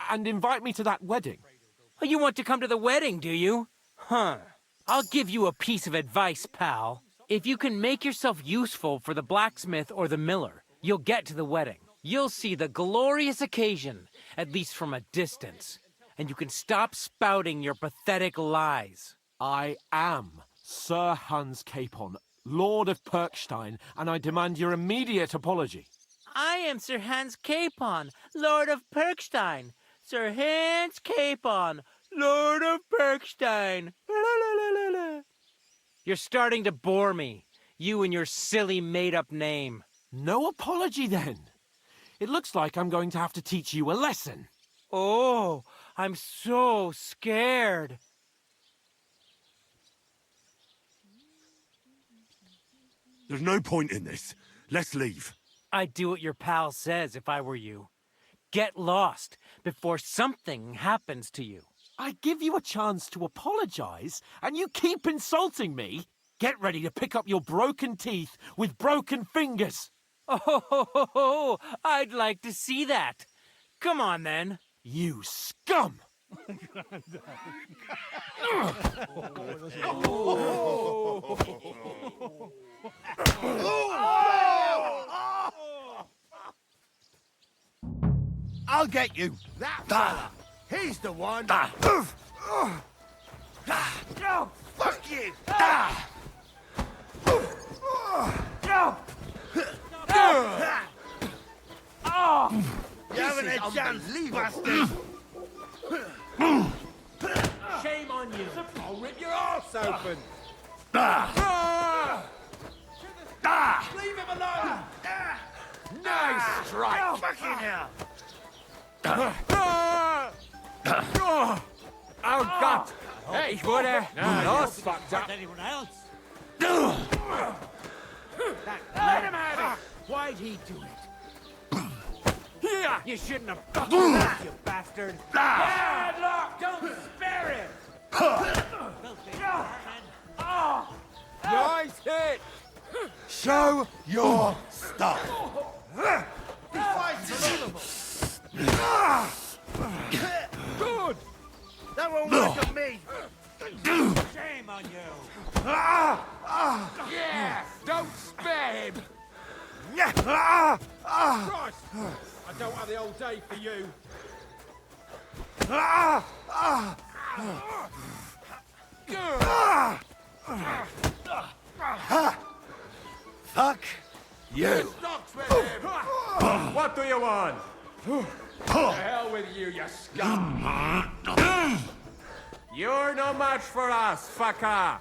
And invite me to that wedding.
Oh, you want to come to the wedding, do you?
Huh. I'll give you a piece of advice, pal. If you can make yourself useful for the blacksmith or the miller, you'll get to the wedding. You'll see the glorious occasion, at least from a distance. And you can stop spouting your pathetic lies.
I am Sir Hans Capon, Lord of Perkstein, and I demand your immediate apology.
I am Sir Hans Capon, Lord of Perkstein. Sir Hans Capon, Lord of Perkstein. You're starting to bore me. You and your silly made-up name.
No apology, then. It looks like I'm going to have to teach you a lesson.
Oh, I'm so scared.
There's no point in this. Let's leave.
I'd do what your pal says if I were you. Get lost before something happens to you.
I give you a chance to apologize, and you keep insulting me. Get ready to pick up your broken teeth with broken fingers.
Oh, I'd like to see that. Come on, then.
You scum!
I'll get you. That fella. He's the one. No, fuck you. No. You haven't a chance, bastard.
Shame on you.
I'll rip your arse open. Leave him alone.
Nice strike.
Fucking hell.
Oh, God.
Hey,
Ich wurde
that's fucked up.
Anyone else?
Let him have it. Why'd he do it?
You shouldn't have done that, you bastard.
Bad luck. Don't spare him.
Nice hit.
Show your stuff. He fights available. Good. That won't work on me.
Shame on you.
Yeah.
Don't spare him.
Christ.
I don't have the whole day for you.
Fuck you.
What do you want? To hell with you, you scum! You're no match for us, fucker!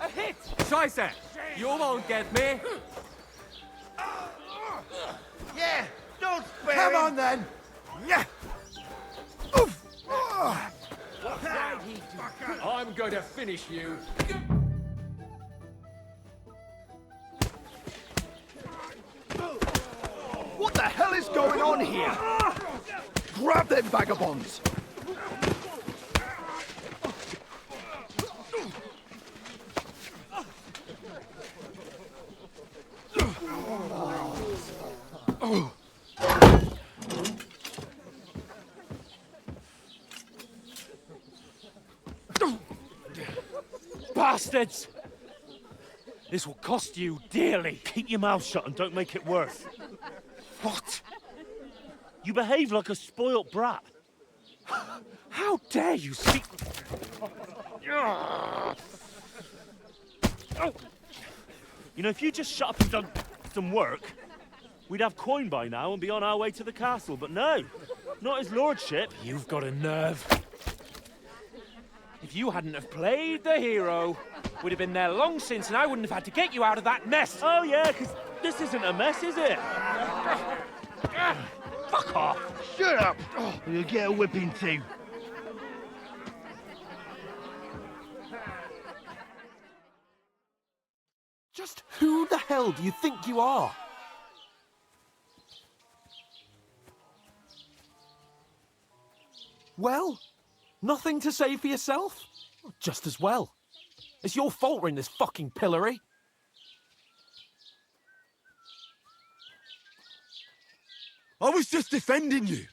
A hit.
Scheiße! You won't get me!
Yeah, don't spare him. Come on, then. Yeah.
I'm going to finish you.
What the hell is going on here? Grab them vagabonds!
Bastards! This will cost you dearly. Keep your mouth shut and don't make it worse. What? You behave like a spoilt brat. How dare you speak... You know, if you just shut up and done some work, we'd have coin by now and be on our way to the castle, but no, not his lordship.
You've got a nerve. If you hadn't have played the hero, we'd have been there long since and I wouldn't have had to get you out of that mess.
Oh yeah, because this isn't a mess, is it?
Fuck off! Shut up! You'll get a whipping too.
Just who the hell do you think you are? Well, nothing to say for yourself? Just as well. It's your fault we're in this fucking pillory.
I was just defending you.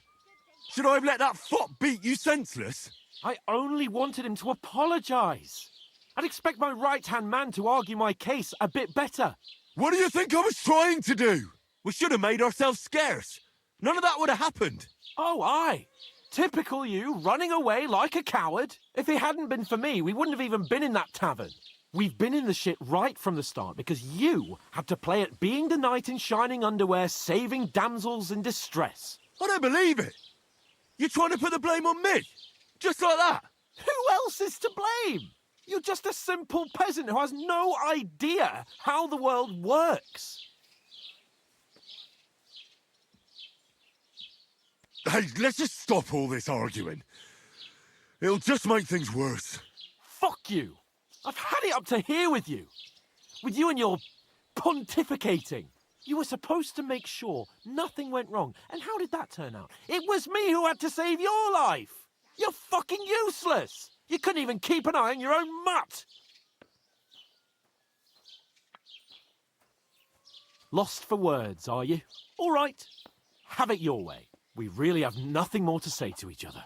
Should I have let that fop beat you senseless?
I only wanted him to apologise. I'd expect my right-hand man to argue my case a bit better.
What do you think I was trying to do? We should have made ourselves scarce. None of that would have happened.
Oh, aye. Typical you, running away like a coward. If it hadn't been for me, we wouldn't have even been in that tavern. We've been in the shit right from the start because you had to play at being the knight in shining underwear, saving damsels in distress.
I don't believe it. You're trying to put the blame on me? Just like that?
Who else is to blame? You're just a simple peasant who has no idea how the world works.
Hey, let's just stop all this arguing. It'll just make things worse.
Fuck you. I've had it up to here with you. With you and your pontificating. You were supposed to make sure nothing went wrong. And how did that turn out? It was me who had to save your life. You're fucking useless. You couldn't even keep an eye on your own mutt. Lost for words, are you? All right. Have it your way. We really have nothing more to say to each other.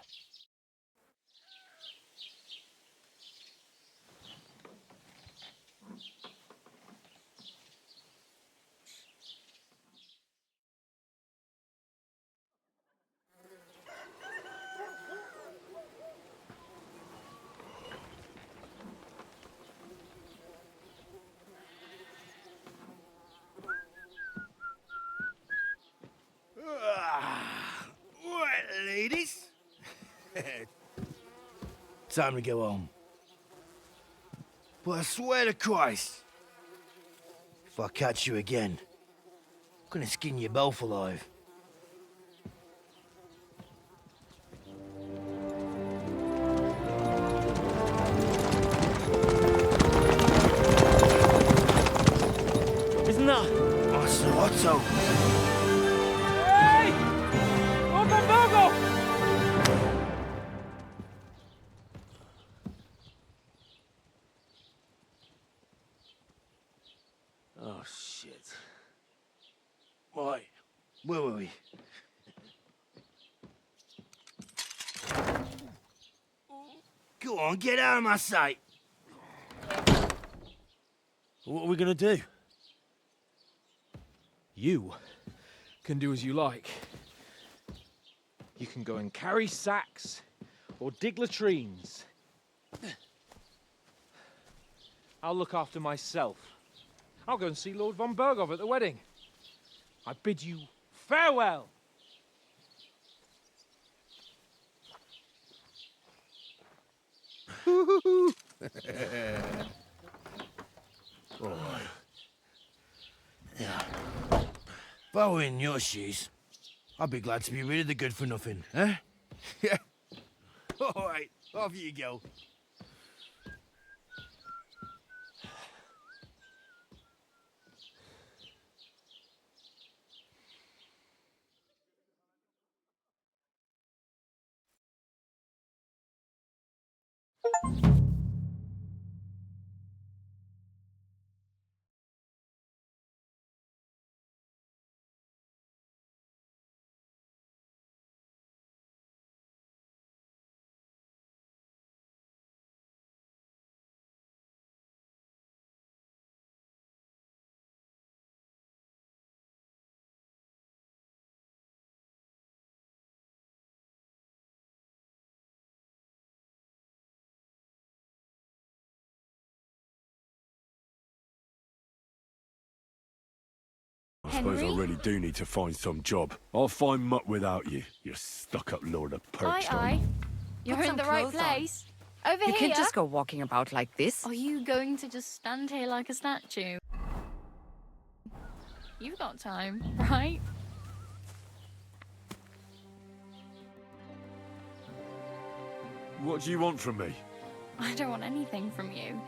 Right, ladies. Time to go home. But I swear to Christ, if I catch you again, I'm gonna skin you both alive.
Isn't that?
Otto.
Hey! Open
Oh, shit. Right, where were we? Go on, get out of my sight.
What are we gonna do? You can do as you like. You can go and carry sacks or dig latrines. I'll look after myself. I'll go and see Lord von Bergov at the wedding. I bid you farewell.
All right. Yeah. If I were in your shoes, I'd be glad to be rid of the good-for-nothing, eh? Yeah. All right, off you go.
I suppose I really do need to find some job. I'll find mutt without you, you stuck-up lord of perched
Aye. You're
Put
in
some
the right
clothes on.
place. Over
You
here.
can't just go walking about like this.
Are you going to just stand here like a statue? You've got time, right?
What do you want from me?
I don't want anything from you.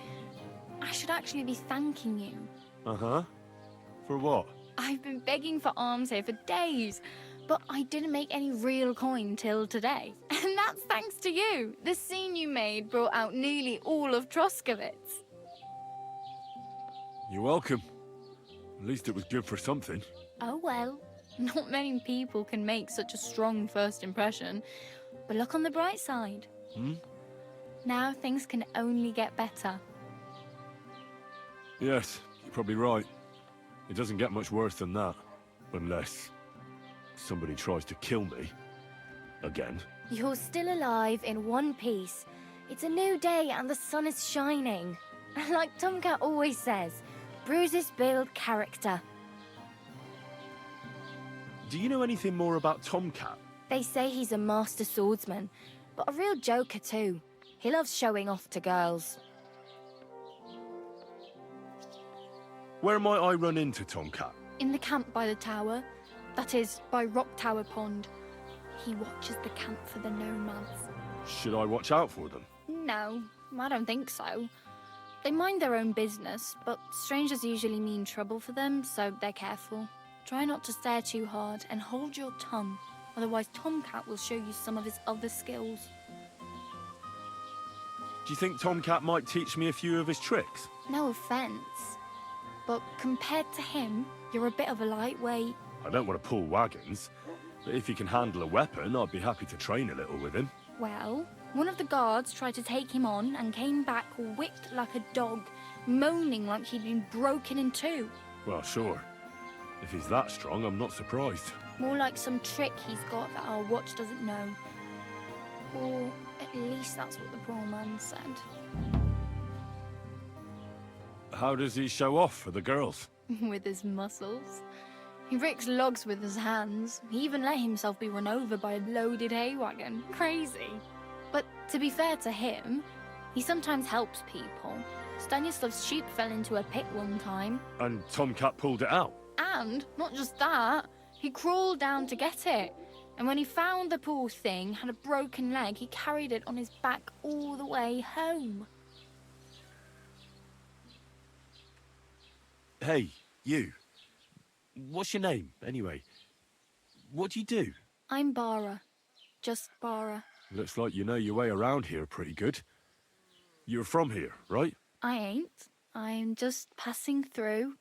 I should actually be thanking you.
Uh-huh. For what?
I've been begging for alms here for days, but I didn't make any real coin till today. And that's thanks to you. The scene you made brought out nearly all of Troskowitz.
You're welcome. At least it was good for something.
Oh well, Not many people can make such a strong first impression. But look on the bright side.
Hmm?
Now things can only get better.
Yes, you're probably right. It doesn't get much worse than that. Unless somebody tries to kill me. Again.
You're still alive in one piece. It's a new day and the sun is shining. Like Tomcat always says, bruises build character.
Do you know anything more about Tomcat?
They say he's a master swordsman, but a real joker too. He loves showing off to girls.
Where might I run into Tomcat?
In the camp by the tower. That is, by Rock Tower Pond. He watches the camp for the nomads.
Should I watch out for them?
No, I don't think so. They mind their own business, but strangers usually mean trouble for them, so they're careful. Try not to stare too hard and hold your tongue, otherwise Tomcat will show you some of his other skills.
Do you think Tomcat might teach me a few of his tricks?
No offense, but compared to him, you're a bit of a lightweight.
I don't want to pull wagons, but if he can handle a weapon, I'd be happy to train a little with him.
Well, one of the guards tried to take him on and came back whipped like a dog, moaning like he'd been broken in two.
Well, sure. If he's that strong, I'm not surprised.
More like some trick he's got that our watch doesn't know. Or at least that's what the poor man said.
How does he show off for the girls?
With his muscles. He ricks logs with his hands. He even let himself be run over by a loaded hay wagon. Crazy. But to be fair to him, he sometimes helps people. Stanislav's sheep fell into a pit one time.
And Tomcat pulled it out?
And not just that, he crawled down to get it. And when he found the poor thing had a broken leg, he carried it on his back all the way home.
Hey, you. What's your name, anyway? What do you do?
I'm Bara. Just Bara.
Looks like you know your way around here pretty good. You're from here, right?
I ain't. I'm just passing through.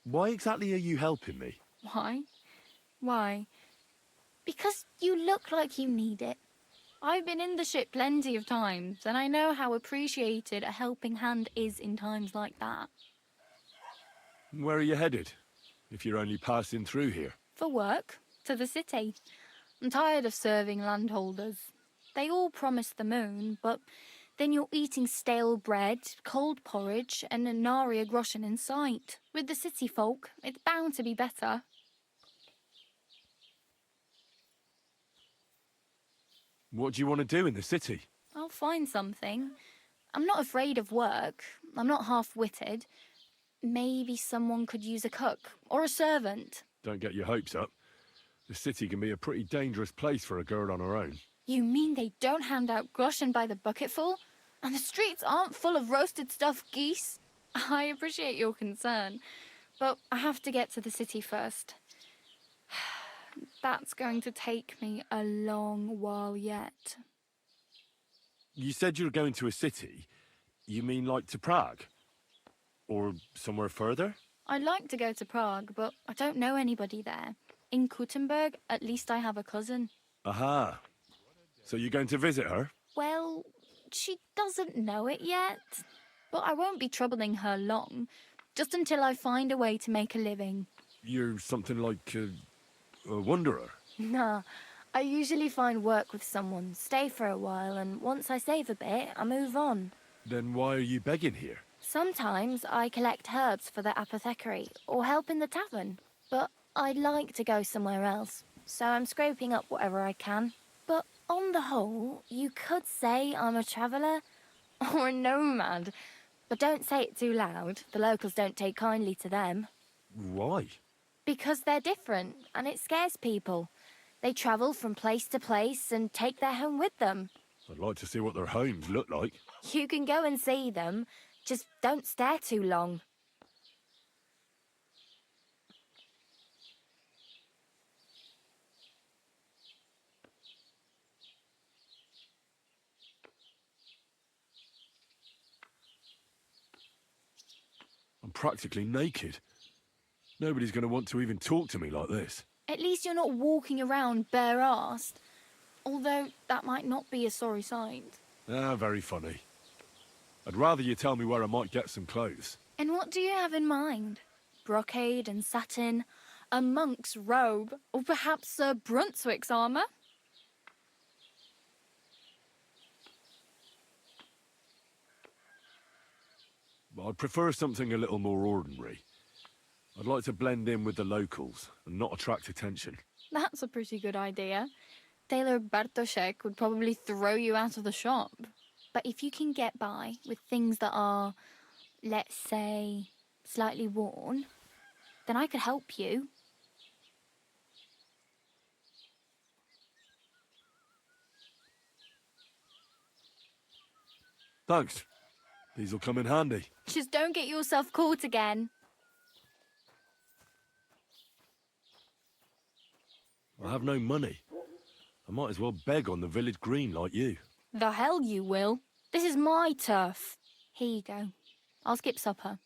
Why exactly are you helping me?
Why? Why? Because you look like you need it. I've been in the ship plenty of times, and I know how appreciated a helping hand is in times like that.
Where are you headed, if you're only passing through here?
For work, to the city. I'm tired of serving landholders. They all promise the moon, but then you're eating stale bread, cold porridge, and a nary a groschen in sight. With the city folk, it's bound to be better.
What do you want to do in the city?
I'll find something. I'm not afraid of work. I'm not half-witted. Maybe someone could use a cook or a servant.
Don't get your hopes up. The city can be a pretty dangerous place for a girl on her own.
You mean they don't hand out groschen by the bucketful? And the streets aren't full of roasted stuffed geese? I appreciate your concern, but I have to get to the city first. That's going to take me a long while yet.
You said you were going to a city. You mean like to Prague? Or somewhere further?
I'd like to go to Prague, but I don't know anybody there. In Kuttenberg, at least I have a cousin.
Aha. So you're going to visit her?
Well, she doesn't know it yet. But I won't be troubling her long, just until I find a way to make a living.
You're something like a wanderer?
Nah, I usually find work with someone, stay for a while, and once I save a bit, I move on.
Then why are you begging here?
Sometimes I collect herbs for the apothecary, or help in the tavern. But I'd like to go somewhere else, so I'm scraping up whatever I can. But on the whole, you could say I'm a traveller, or a nomad. But don't say it too loud, the locals don't take kindly to them.
Why?
Because they're different, and it scares people. They travel from place to place and take their home with them.
I'd like to see what their homes look like.
You can go and see them, just don't stare too long.
I'm practically naked. Nobody's going to want to even talk to me like this.
At least you're not walking around bare-assed. Although that might not be a sorry sight.
Ah, very funny. I'd rather you tell me where I might get some clothes.
And what do you have in mind? Brocade and satin, a monk's robe, or perhaps Sir Brunswick's armour?
I'd prefer something a little more ordinary. I'd like to blend in with the locals and not attract attention.
That's a pretty good idea. Tailor Bartoszek would probably throw you out of the shop. But if you can get by with things that are, let's say, slightly worn, then I could help you.
Thanks. These'll come in handy.
Just don't get yourself caught again.
I have no money. I might as well beg on the village green like you.
The hell you will. This is my turf. Here you go. I'll skip supper.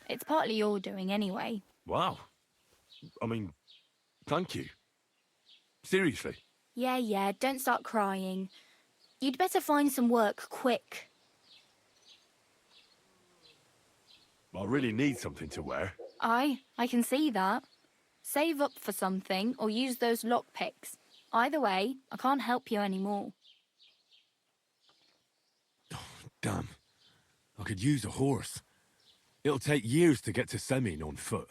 It's partly your doing anyway.
Wow. I mean, thank you. Seriously.
Yeah, don't start crying. You'd better find some work quick.
I really need something to wear.
I can see that. Save up for something or use those lockpicks. Either way, I can't help you anymore.
Damn. I could use a horse. It'll take years to get to Semin on foot.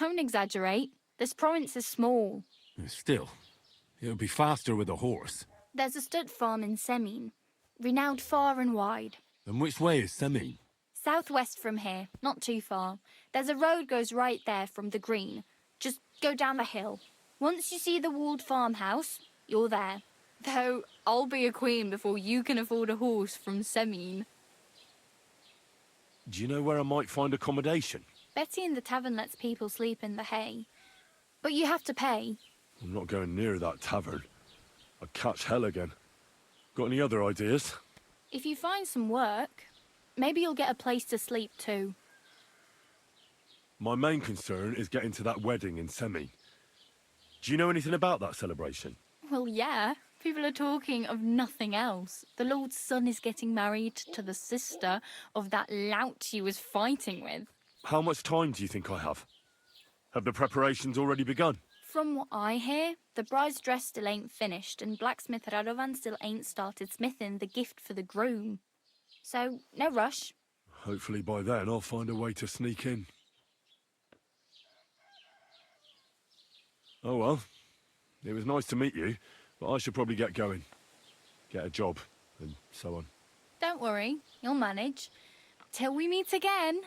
Don't exaggerate. This province is small.
Still, it'll be faster with a horse.
There's a stud farm in Semin, renowned far and wide.
And which way is Semin?
Southwest from here, not too far. There's a road goes right there from the green. Just go down the hill. Once you see the walled farmhouse, you're there. Though, I'll be a queen before you can afford a horse from Semin.
Do you know where I might find accommodation?
Betty in the tavern lets people sleep in the hay. But you have to pay.
I'm not going near that tavern. I'd catch hell again. Got any other ideas?
If you find some work, maybe you'll get a place to sleep too.
My main concern is getting to that wedding in Semin. Do you know anything about that celebration?
Well, yeah. People are talking of nothing else. The Lord's son is getting married to the sister of that lout he was fighting with.
How much time do you think I have? Have the preparations already begun?
From what I hear, the bride's dress still ain't finished, and blacksmith Radovan still ain't started smithing the gift for the groom. So, no rush.
Hopefully by then I'll find a way to sneak in. Oh well, it was nice to meet you, but I should probably get going. Get a job, and so on.
Don't worry, you'll manage. Till we meet again.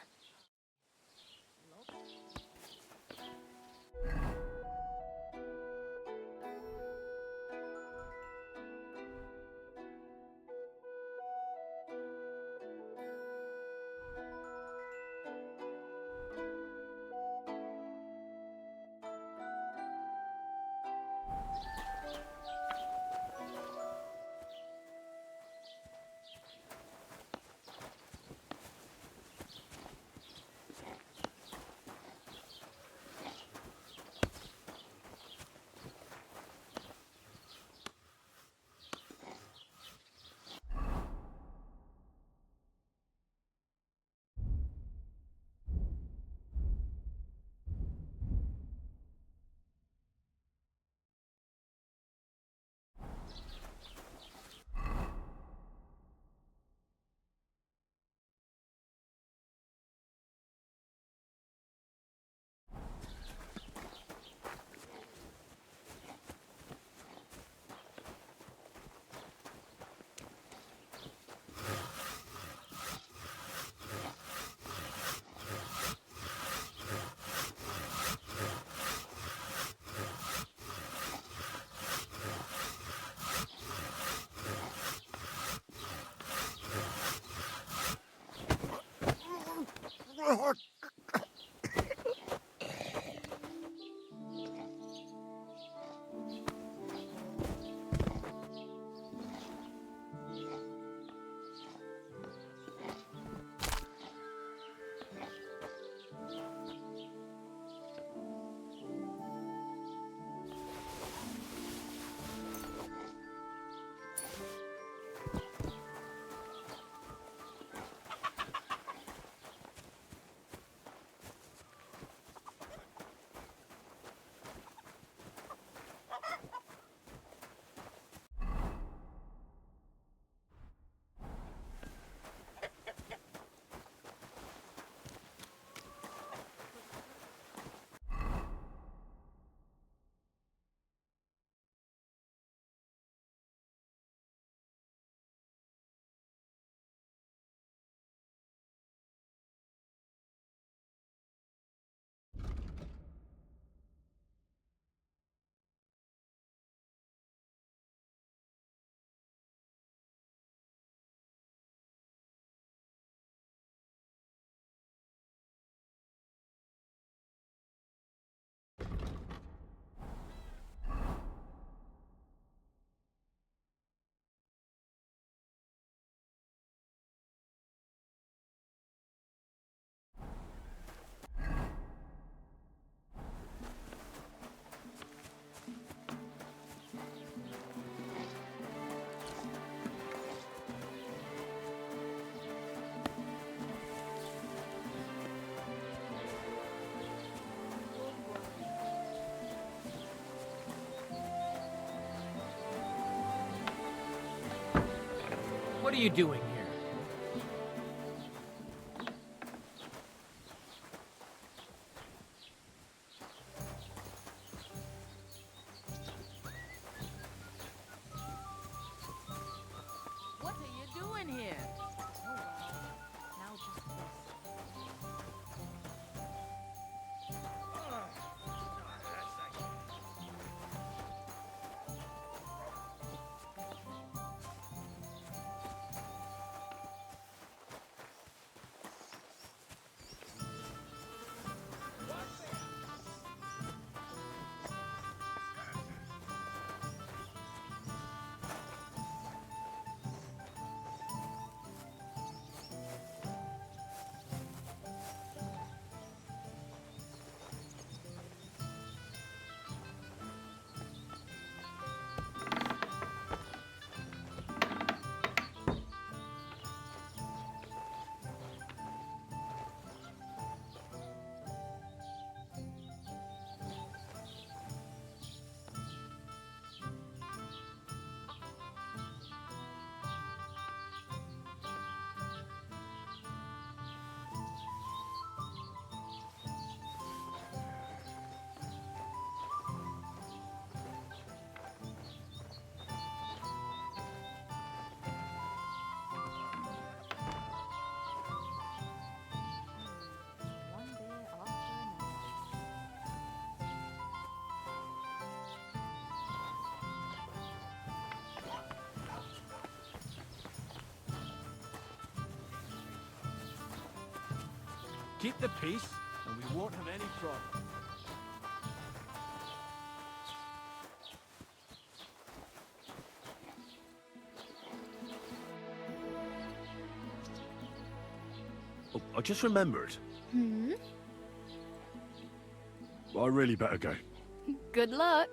What are you doing here?
What are you doing here?
Now just this.
Keep the peace, and we won't have any problem.
Oh, I just remembered.
Hmm?
I really better go.
Good luck.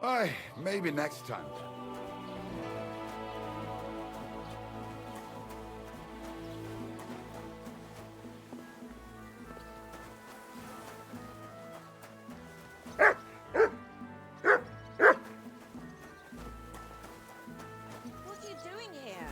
Aye, maybe next time.
What are you doing here?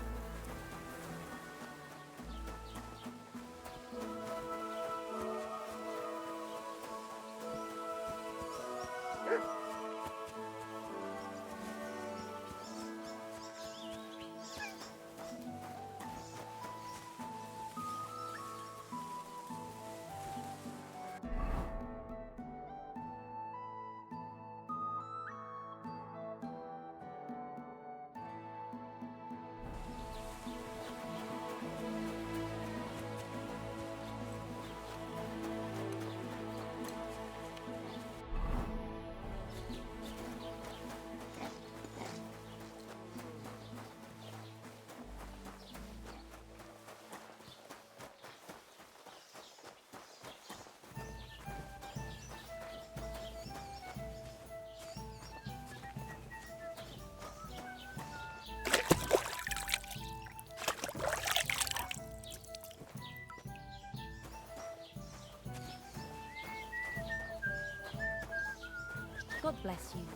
God bless you.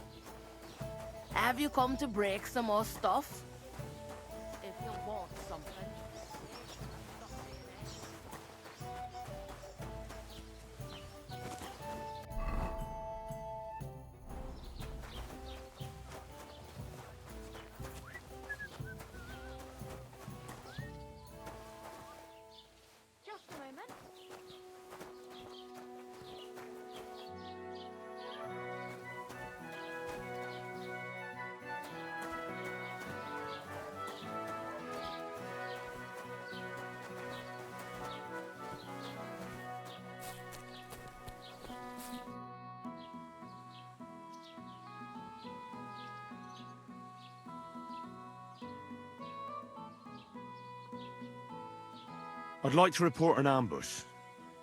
Have you come to break some more stuff? If you want something.
I'd like to report an ambush.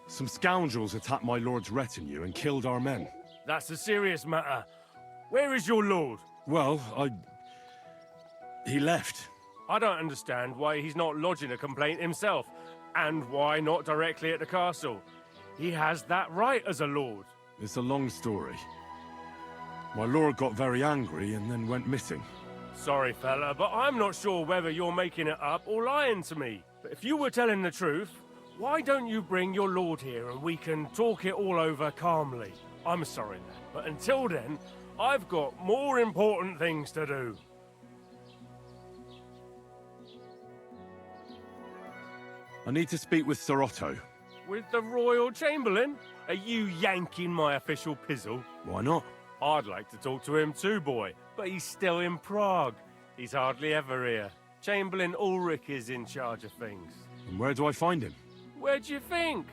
Some scoundrels attacked my lord's retinue and killed our men.
That's a serious matter. Where is your lord?
Well, he left.
I don't understand why he's not lodging a complaint himself, and why not directly at the castle. He has that right as a lord.
It's a long story. My lord got very angry and then went missing.
Sorry, fella, but I'm not sure whether you're making it up or lying to me. But if you were telling the truth, why don't you bring your lord here and we can talk it all over calmly? I'm sorry, lad, but until then, I've got more important things to do.
I need to speak with Sir Otto.
With the Royal Chamberlain? Are you yanking my official pizzle?
Why not?
I'd like to talk to him too, boy, but he's still in Prague. He's hardly ever here. Chamberlain Ulrich is in charge of things.
And where do I find him?
Where do you think?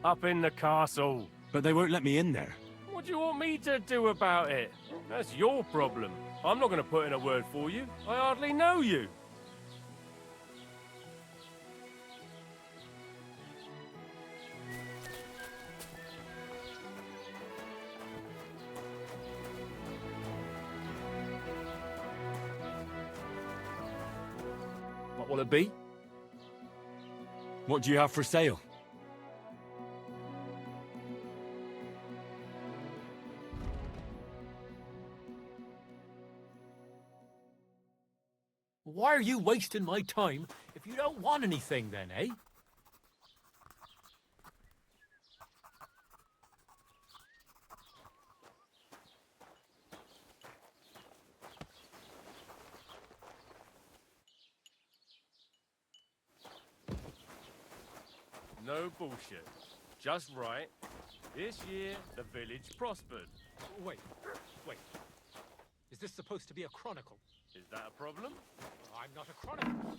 Up in the castle.
But they won't let me in there.
What do you want me to do about it? That's your problem. I'm not going to put in a word for you. I hardly know you.
What will it be?
What do you have for sale?
Why are you wasting my time if you don't want anything then, eh?
No bullshit. Just right. This year, the village prospered.
Wait. Is this supposed to be a chronicle?
Is that a problem?
I'm not a chronicle.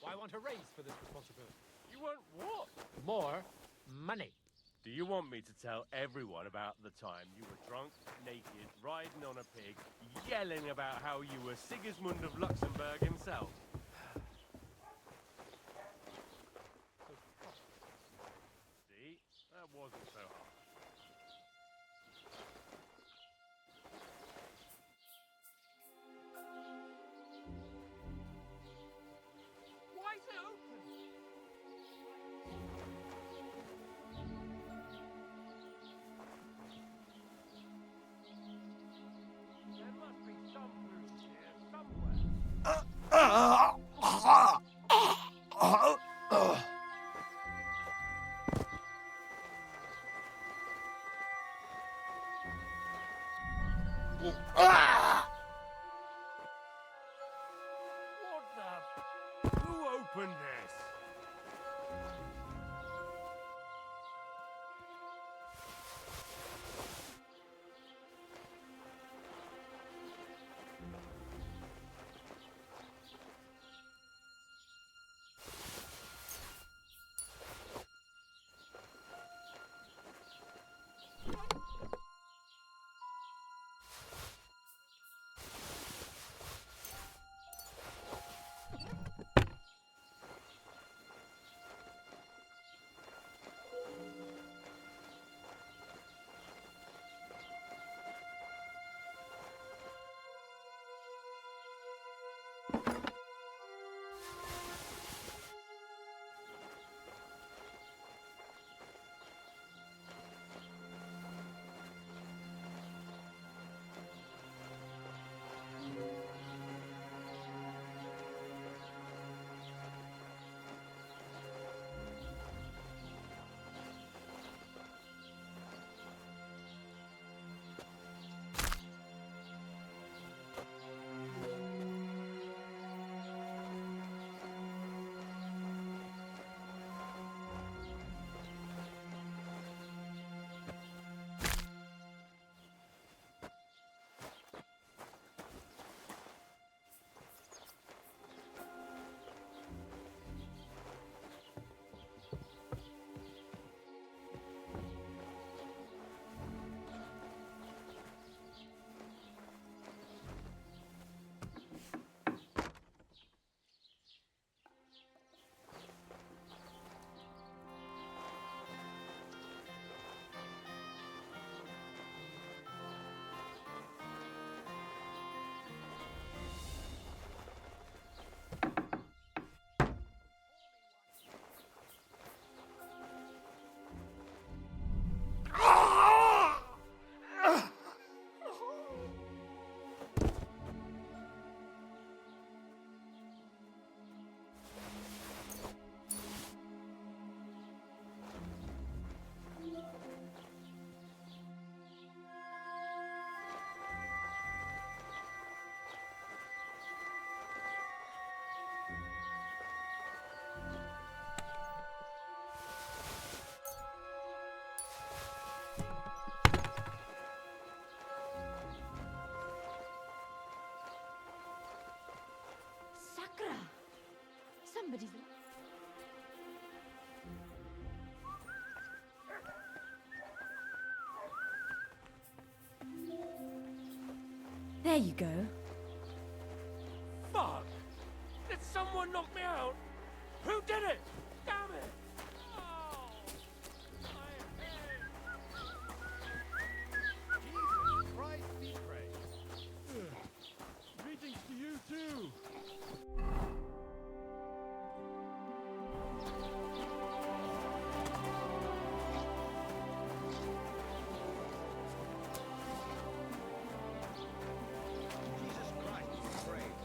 I want a raise for this responsibility.
You want what?
More money.
Do you want me to tell everyone about the time you were drunk, naked, riding on a pig, yelling about how you were Sigismund of Luxembourg himself? See? That wasn't so hard. Why is it open? There must be some room here somewhere. What the? Who opened this?
somebody's... There you go.
Fuck! Did someone knock me out? Who did it? Damn it!
Jesus Christ be praised. Greetings to you too. Jesus Christ be praised.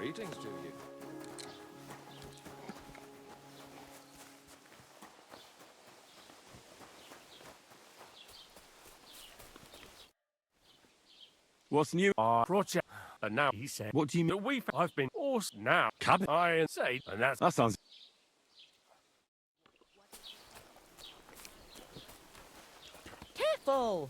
Greetings to you.
What's new?
Project. And now he said,
What do you mean?
I've been awesome now. Cabin. I say, and that's.
That sounds...
Careful!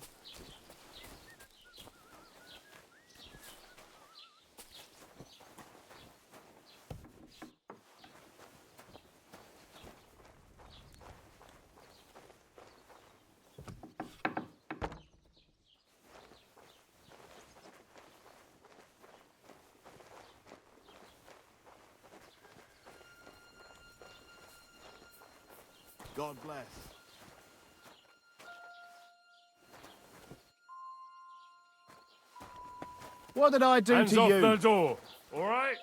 God bless.
What did I do
Hands
to
off
you?
the door, all right?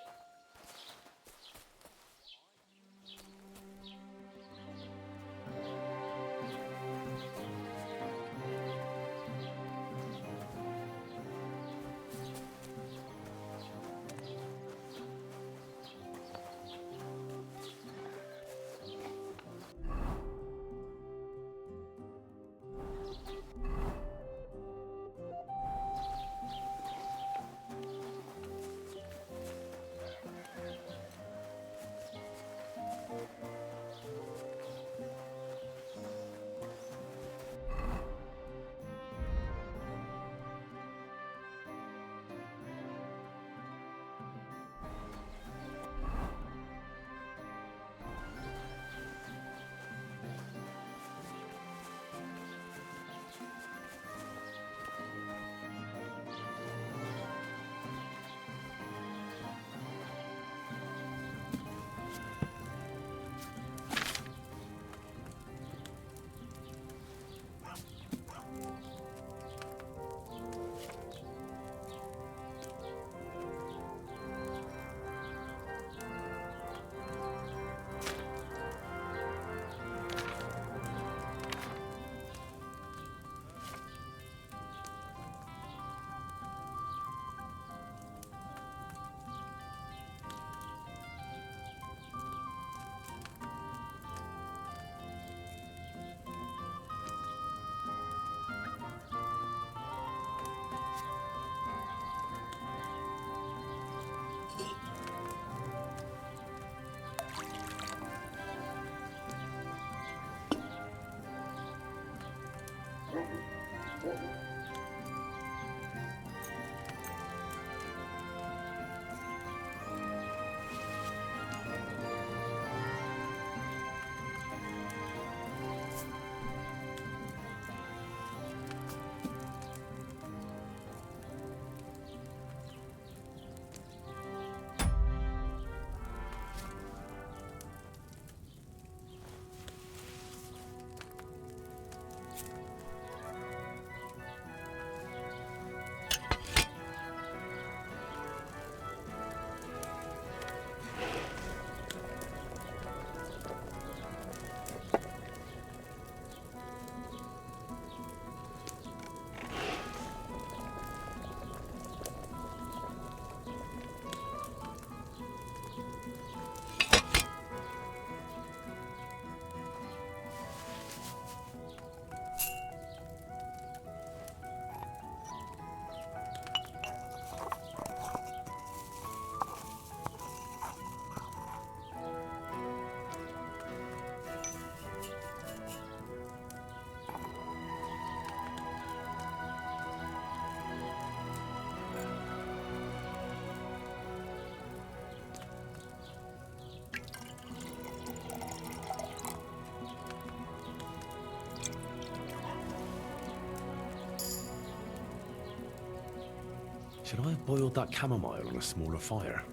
Should I have boiled that chamomile on a smaller fire?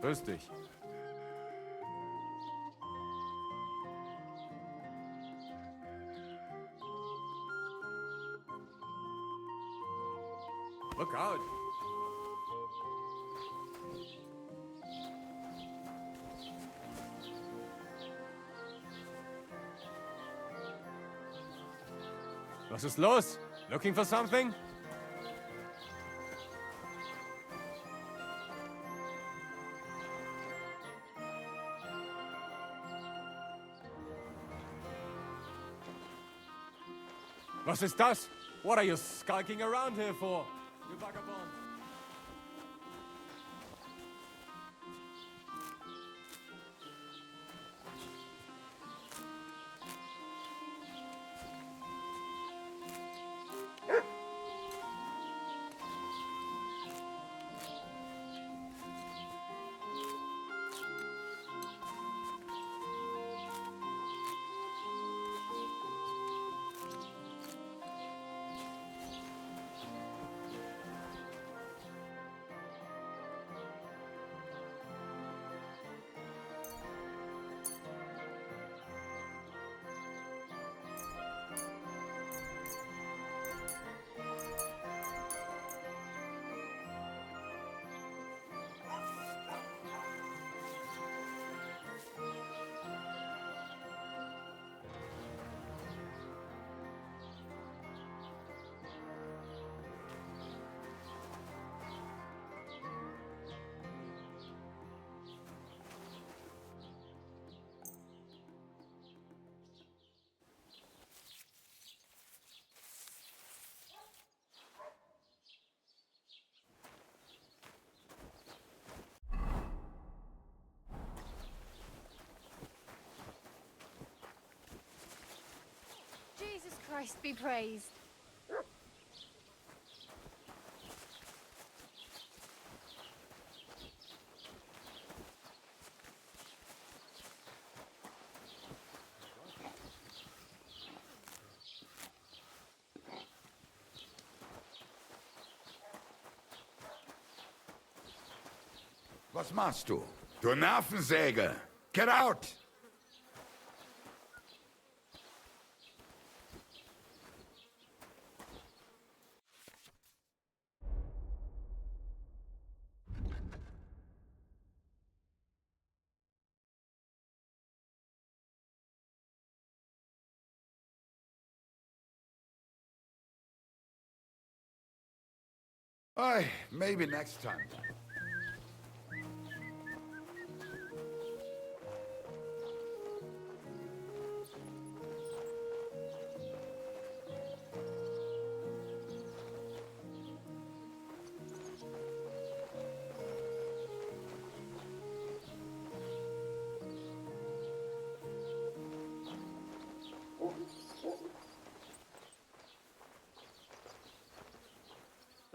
Grüß dich. Look out! Was ist los? Looking for something? Was ist das? What are you skulking around here for, you vagabond?
Jesus Christ be praised.
Was machst du? Du Nervensäge! Get out!
Aye, maybe next time.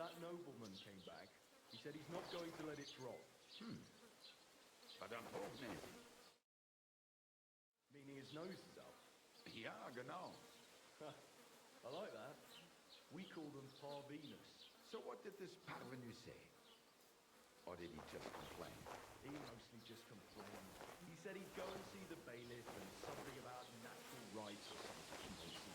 That nobleman came back. He said he's not going to let it drop.
But I'm hoping.
Meaning his nose is up.
Ja, genau.
I like that. We call them parvenus.
So what did this parvenu say? Or did he just complain?
He mostly just complained. He said he'd go and see the bailiff and something about natural rights or something nonsense.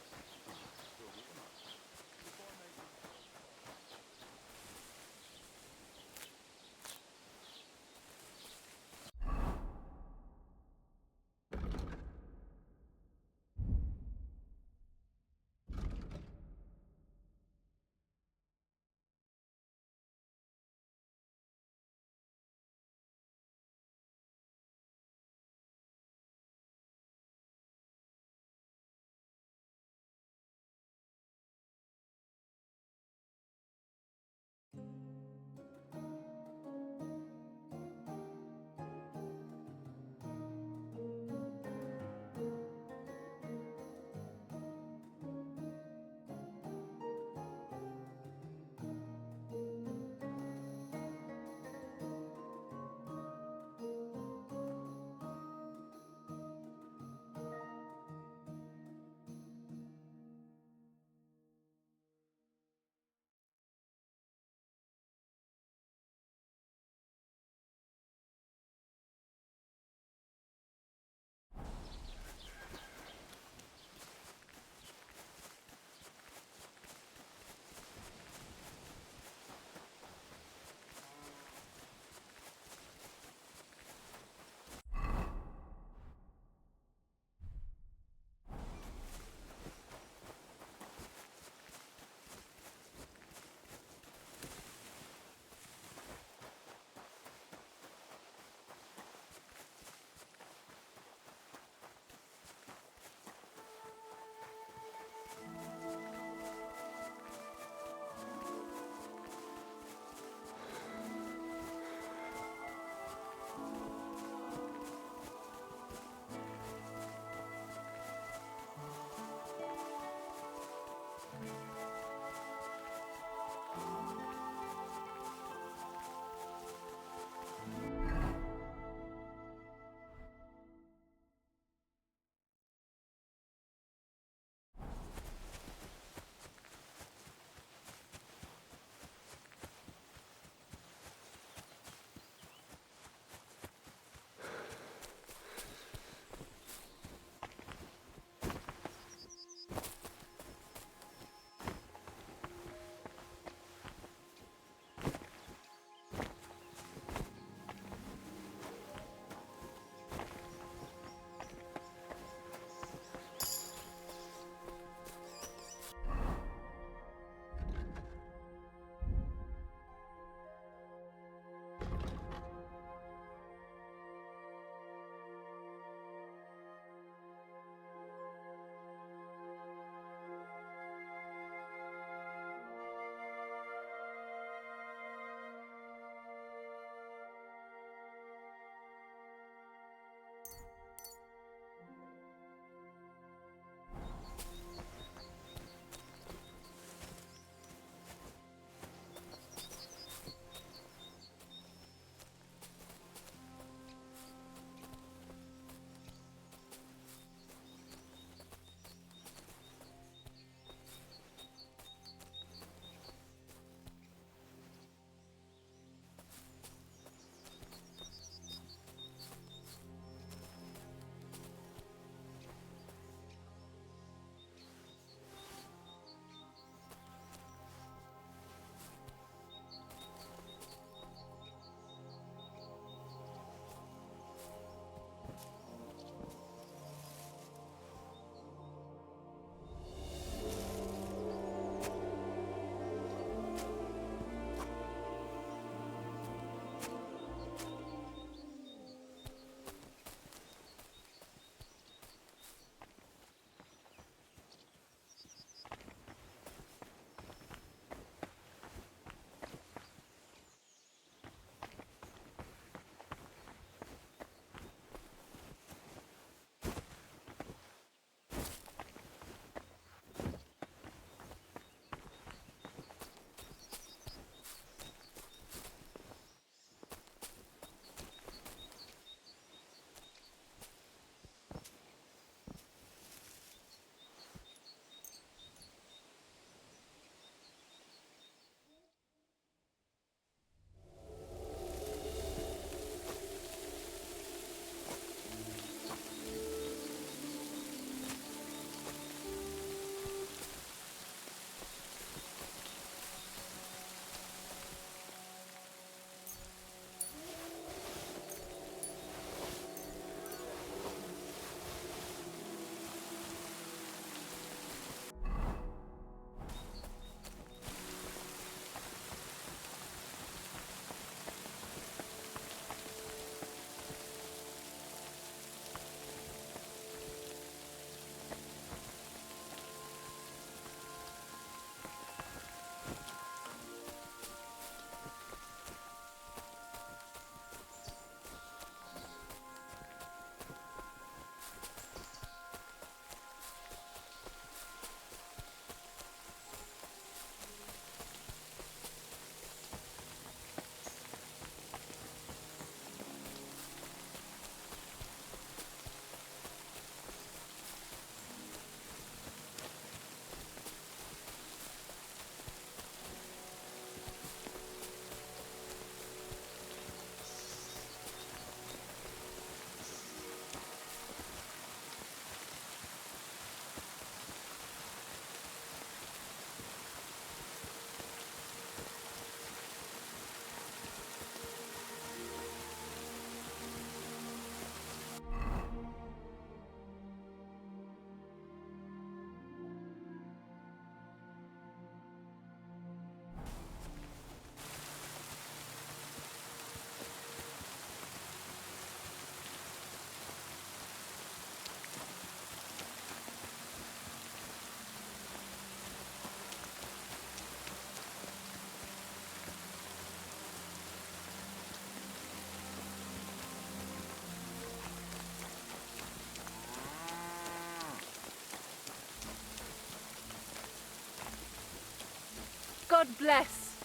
God bless.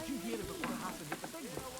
Did you hear about what happened at the big one?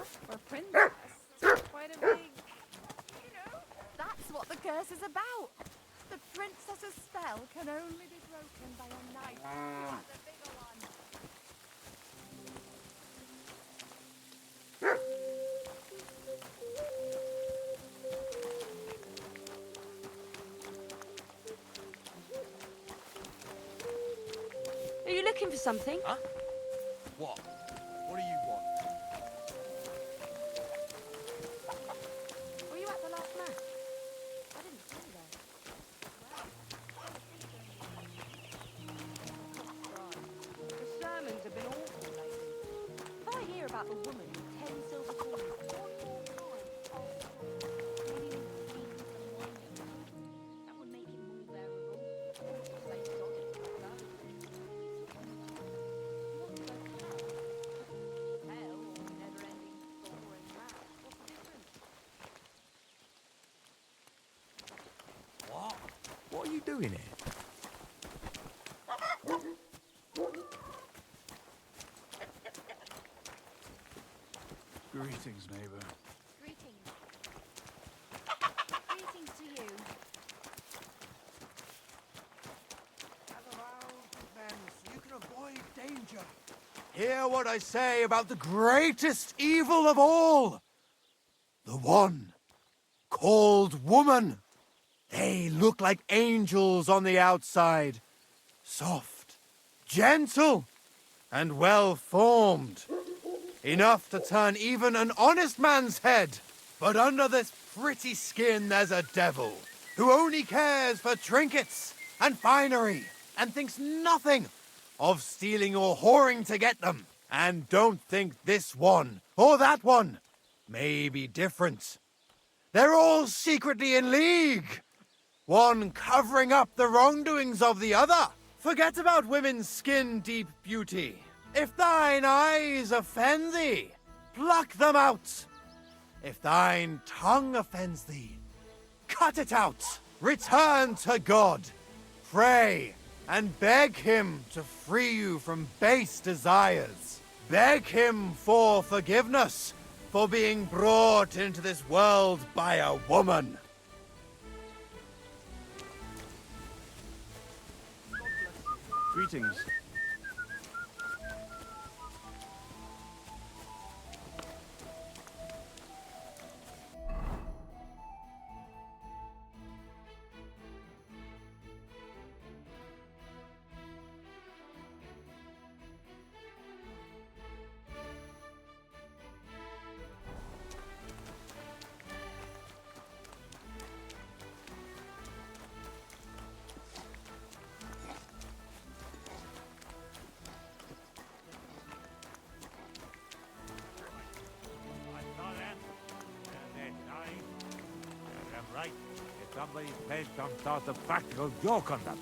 For a princess, it's quite a big... You know, that's what the curse is about. The princess's spell can only be broken by a knight who has a bigger one.
Are you looking for something?
Huh? What? What do you want?
Were you at the last mass? I didn't see you there. The sermons have been awful lately. If I hear about the woman with 10 silver coins one more time, maybe we could feed him some wine. That would make it more bearable. Say sorry about that. Hell or never-ending boring rat. What's the difference?
What? What are you doing here?
Greetings, neighbor.
Greetings. Greetings to you.
Gather round, good men, so you can avoid danger. Hear what I say about the greatest evil of all. The one called woman. They look like angels on the outside. Soft, gentle, and well-formed. Enough to turn even an honest man's head. But under this pretty skin there's a devil who only cares for trinkets and finery and thinks nothing of stealing or whoring to get them. And don't think this one or that one may be different. They're all secretly in league. One covering up the wrongdoings of the other. Forget about women's skin-deep beauty. If thine eyes offend thee, pluck them out. If thine tongue offends thee, cut it out. Return to God. Pray and beg him to free you from base desires. Beg him for forgiveness for being brought into this world by a woman.
Greetings.
I saw them, and they're dying. They're right. It's
Somebody played some sort of practical joke on them.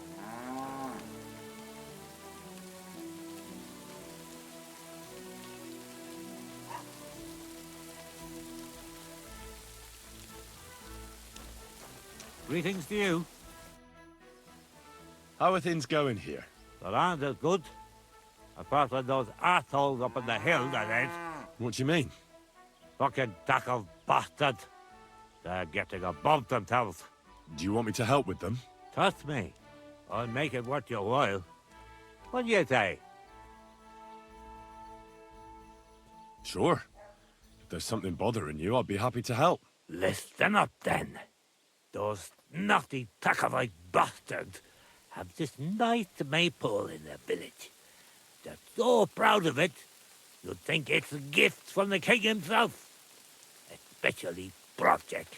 Greetings to you.
How are things going here?
The land is good. Apart from those assholes up on the hill, that is.
What do you mean?
Fucking tackle bastard. They're getting above themselves.
Do you want me to help with them?
Trust me. I'll make it worth your while. What do you say?
Sure. If there's something bothering you, I'd be happy to help.
Listen up, then. Those naughty Takavite bastards have this nice maypole in their village. They're so proud of it, you'd think it's a gift from the king himself. Especially Project.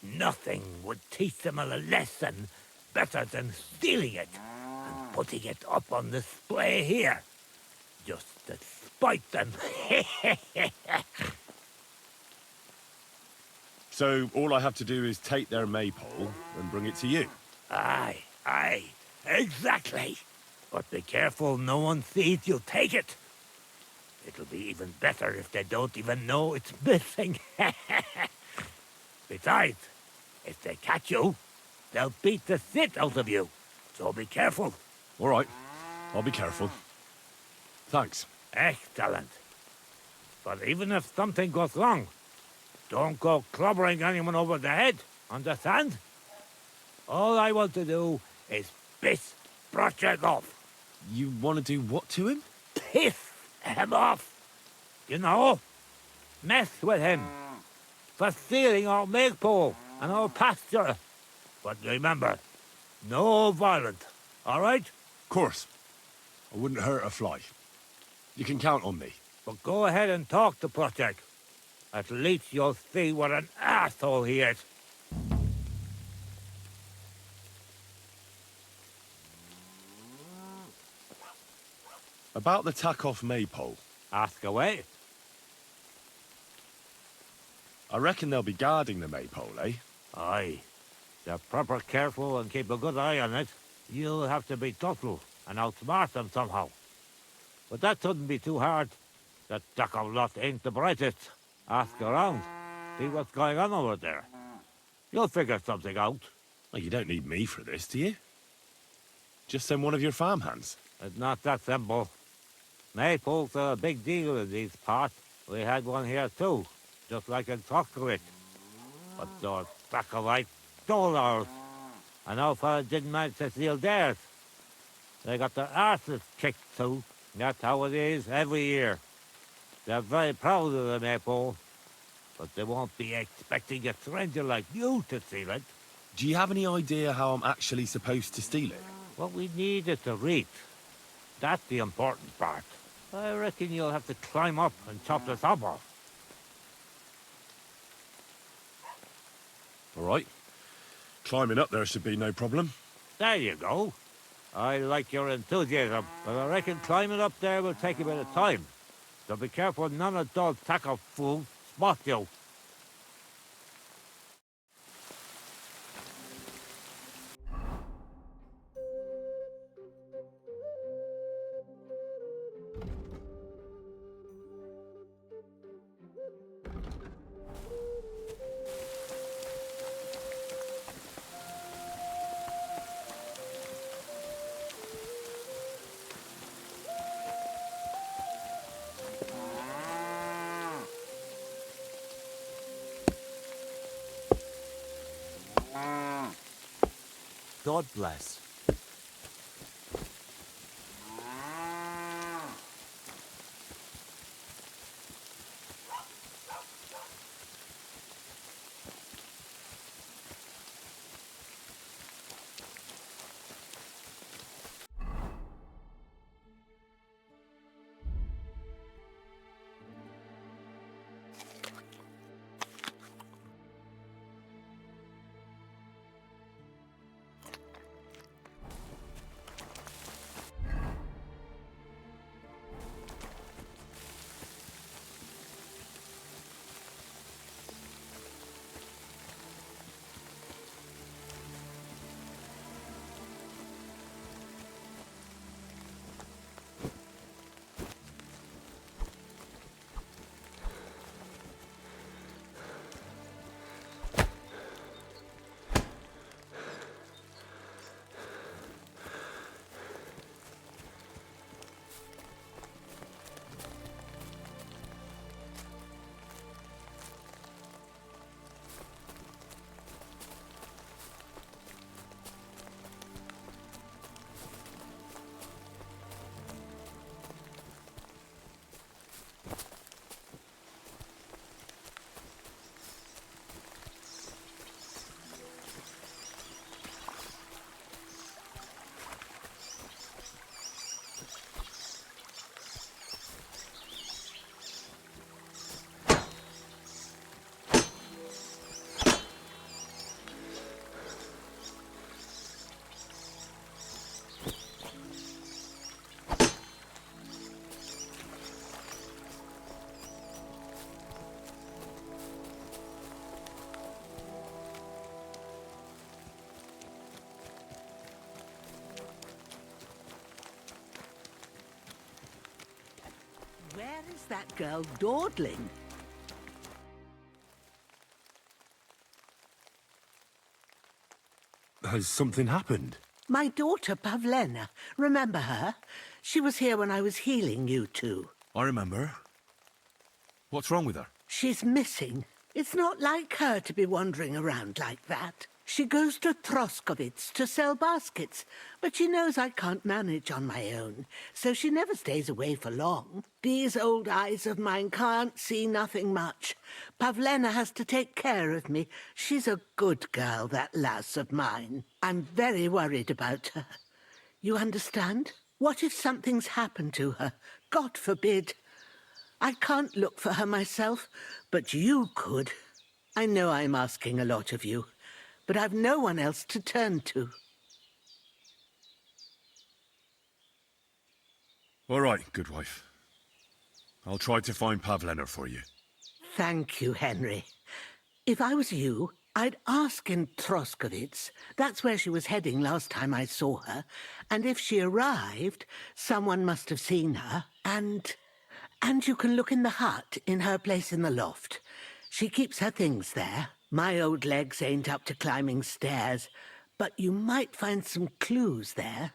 Nothing would teach them a lesson better than stealing it and putting it up on display here. Just to spite them.
So all I have to do is take their maypole and bring it to you?
Aye, exactly. But be careful no one sees you take it. It'll be even better if they don't even know it's missing. Besides, if they catch you, they'll beat the shit out of you. So be careful.
All right, I'll be careful. Thanks.
Excellent. But even if something goes wrong, don't go clobbering anyone over the head, understand? All I want to do is piss Project off.
You want to do what to him?
Piss him off. You know, mess with him. For stealing our maypole and our pasture. But remember, no violence, all right?
Of course. I wouldn't hurt a fly. You can count on me.
But go ahead and talk to Project. At least you'll see what an asshole he is.
About the tack-off maypole.
Ask away.
I reckon they'll be guarding the maypole, eh?
Aye. They're proper careful and keep a good eye on it. You'll have to be thoughtful and outsmart them somehow. But that shouldn't be too hard. That tackle lot ain't the brightest. Ask around. See what's going on over there. You'll figure something out.
Well, you don't need me for this, do you? Just send one of your farmhands.
It's not that simple. Maypoles are a big deal in these parts. We had one here too, just like in Tuskegee. But those Sacovites stole ours. And our fella didn't manage to steal theirs. They got their arses kicked too. That's how it is every year. They're very proud of the maypole, but they won't be expecting a stranger like you to steal it.
Do you have any idea how I'm actually supposed to steal it?
What we need is a reach. That's the important part. I reckon you'll have to climb up and chop the top off.
All right. Climbing up there should be no problem.
There you go. I like your enthusiasm, but I reckon climbing up there will take a bit of time. So be careful none of those tackle fools spot you.
God bless.
is that girl dawdling?
Has something happened?
My daughter, Pavlena. Remember her? She was here when I was healing you two.
I remember. What's wrong with her?
She's missing. It's not like her to be wandering around like that. She goes to Troskovitz to sell baskets, but she knows I can't manage on my own, so she never stays away for long. These old eyes of mine can't see nothing much. Pavlena has to take care of me. She's a good girl, that lass of mine. I'm very worried about her. You understand? What if something's happened to her? God forbid. I can't look for her myself, but you could. I know I'm asking a lot of you, but I've no one else to turn to.
All right, good wife. I'll try to find Pavlena for you.
Thank you, Henry. If I was you, I'd ask in Troskovitz. That's where she was heading last time I saw her. And if she arrived, someone must have seen her. And you can look in the hut in her place in the loft. She keeps her things there. My old legs ain't up to climbing stairs, but you might find some clues there.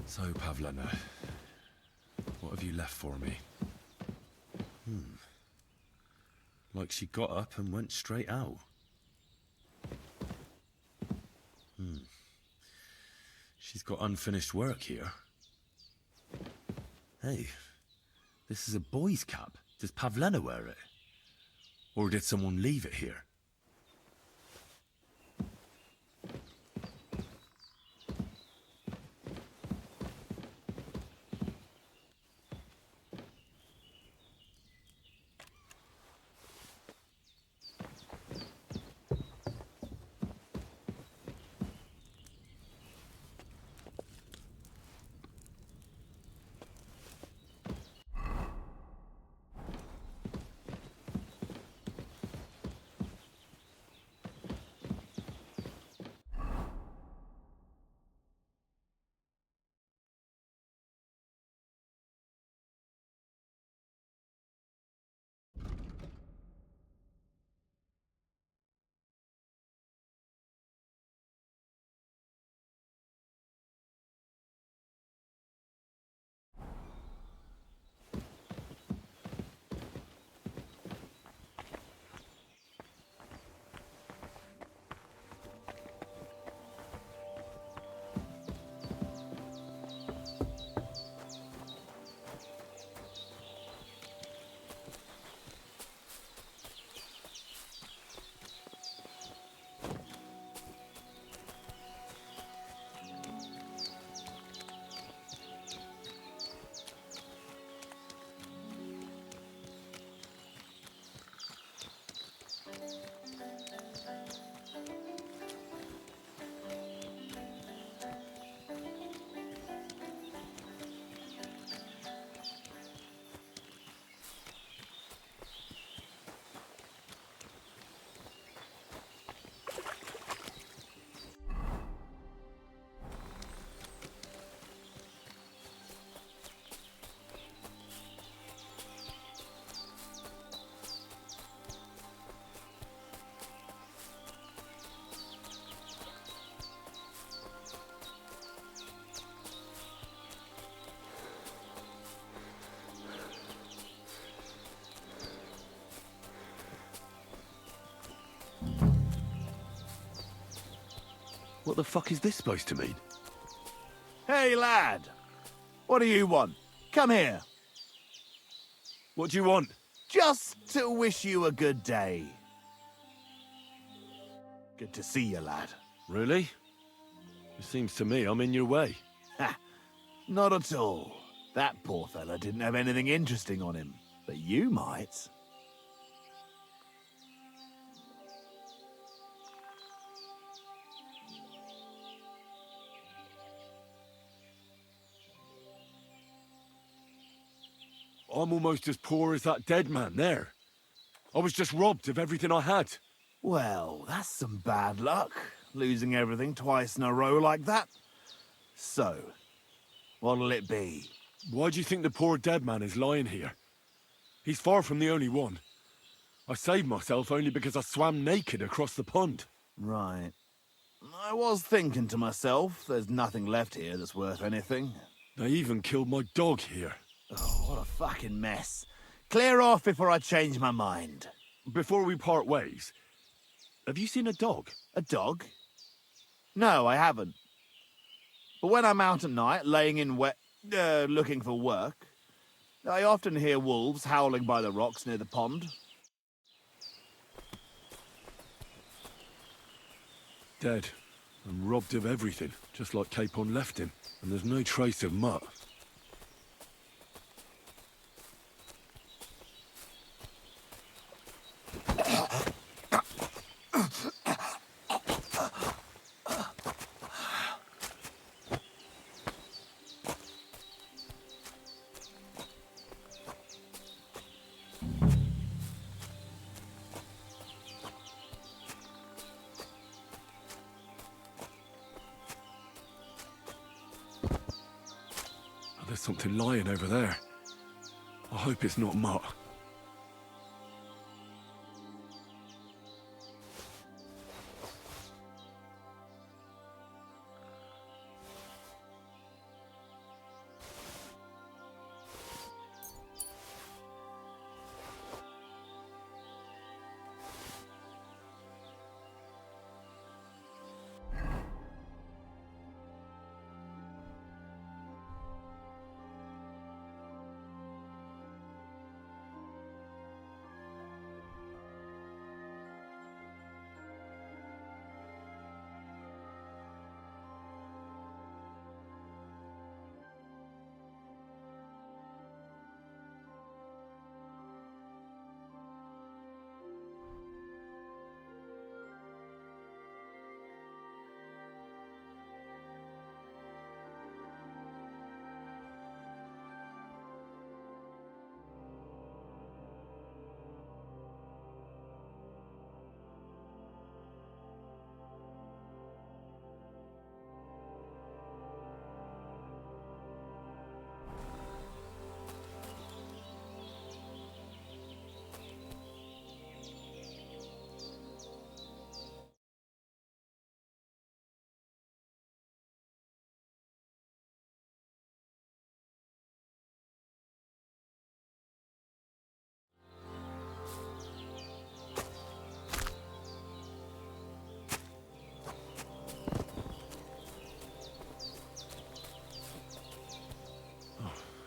So, Pavlena, what have you left for me? Like she got up and went straight out. She's got unfinished work here. Hey, this is a boy's cap. Does Pavlena wear it? Or did someone leave it here? What the fuck is this supposed to mean?
Hey, lad! What do you want? Come here.
What do you want?
Just to wish you a good day. Good to see you, lad.
Really? It seems to me I'm in your way.
Ha! Not at all. That poor fella didn't have anything interesting on him, but you might.
I'm almost as poor as that dead man there. I was just robbed of everything I had.
Well, that's some bad luck, losing everything twice in a row like that. So, what'll it be?
Why do you think the poor dead man is lying here? He's far from the only one. I saved myself only because I swam naked across the pond.
Right. I was thinking to myself, there's nothing left here that's worth anything.
They even killed my dog here.
Oh, what a fucking mess. Clear off before I change my mind.
Before we part ways, have you seen a dog?
A dog? No, I haven't. But when I'm out at night, laying in looking for work, I often hear wolves howling by the rocks near the pond.
Dead. And robbed of everything, just like Capon left him. And there's no trace of Mutt. There's something lying over there. I hope it's not Mutt.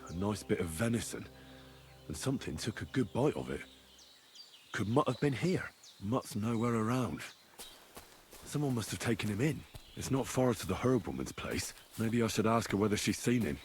A nice bit of venison. And something took a good bite of it. Could Mutt have been here? Mutt's nowhere around. Someone must have taken him in. It's not far to the herb woman's place. Maybe I should ask her whether she's seen him.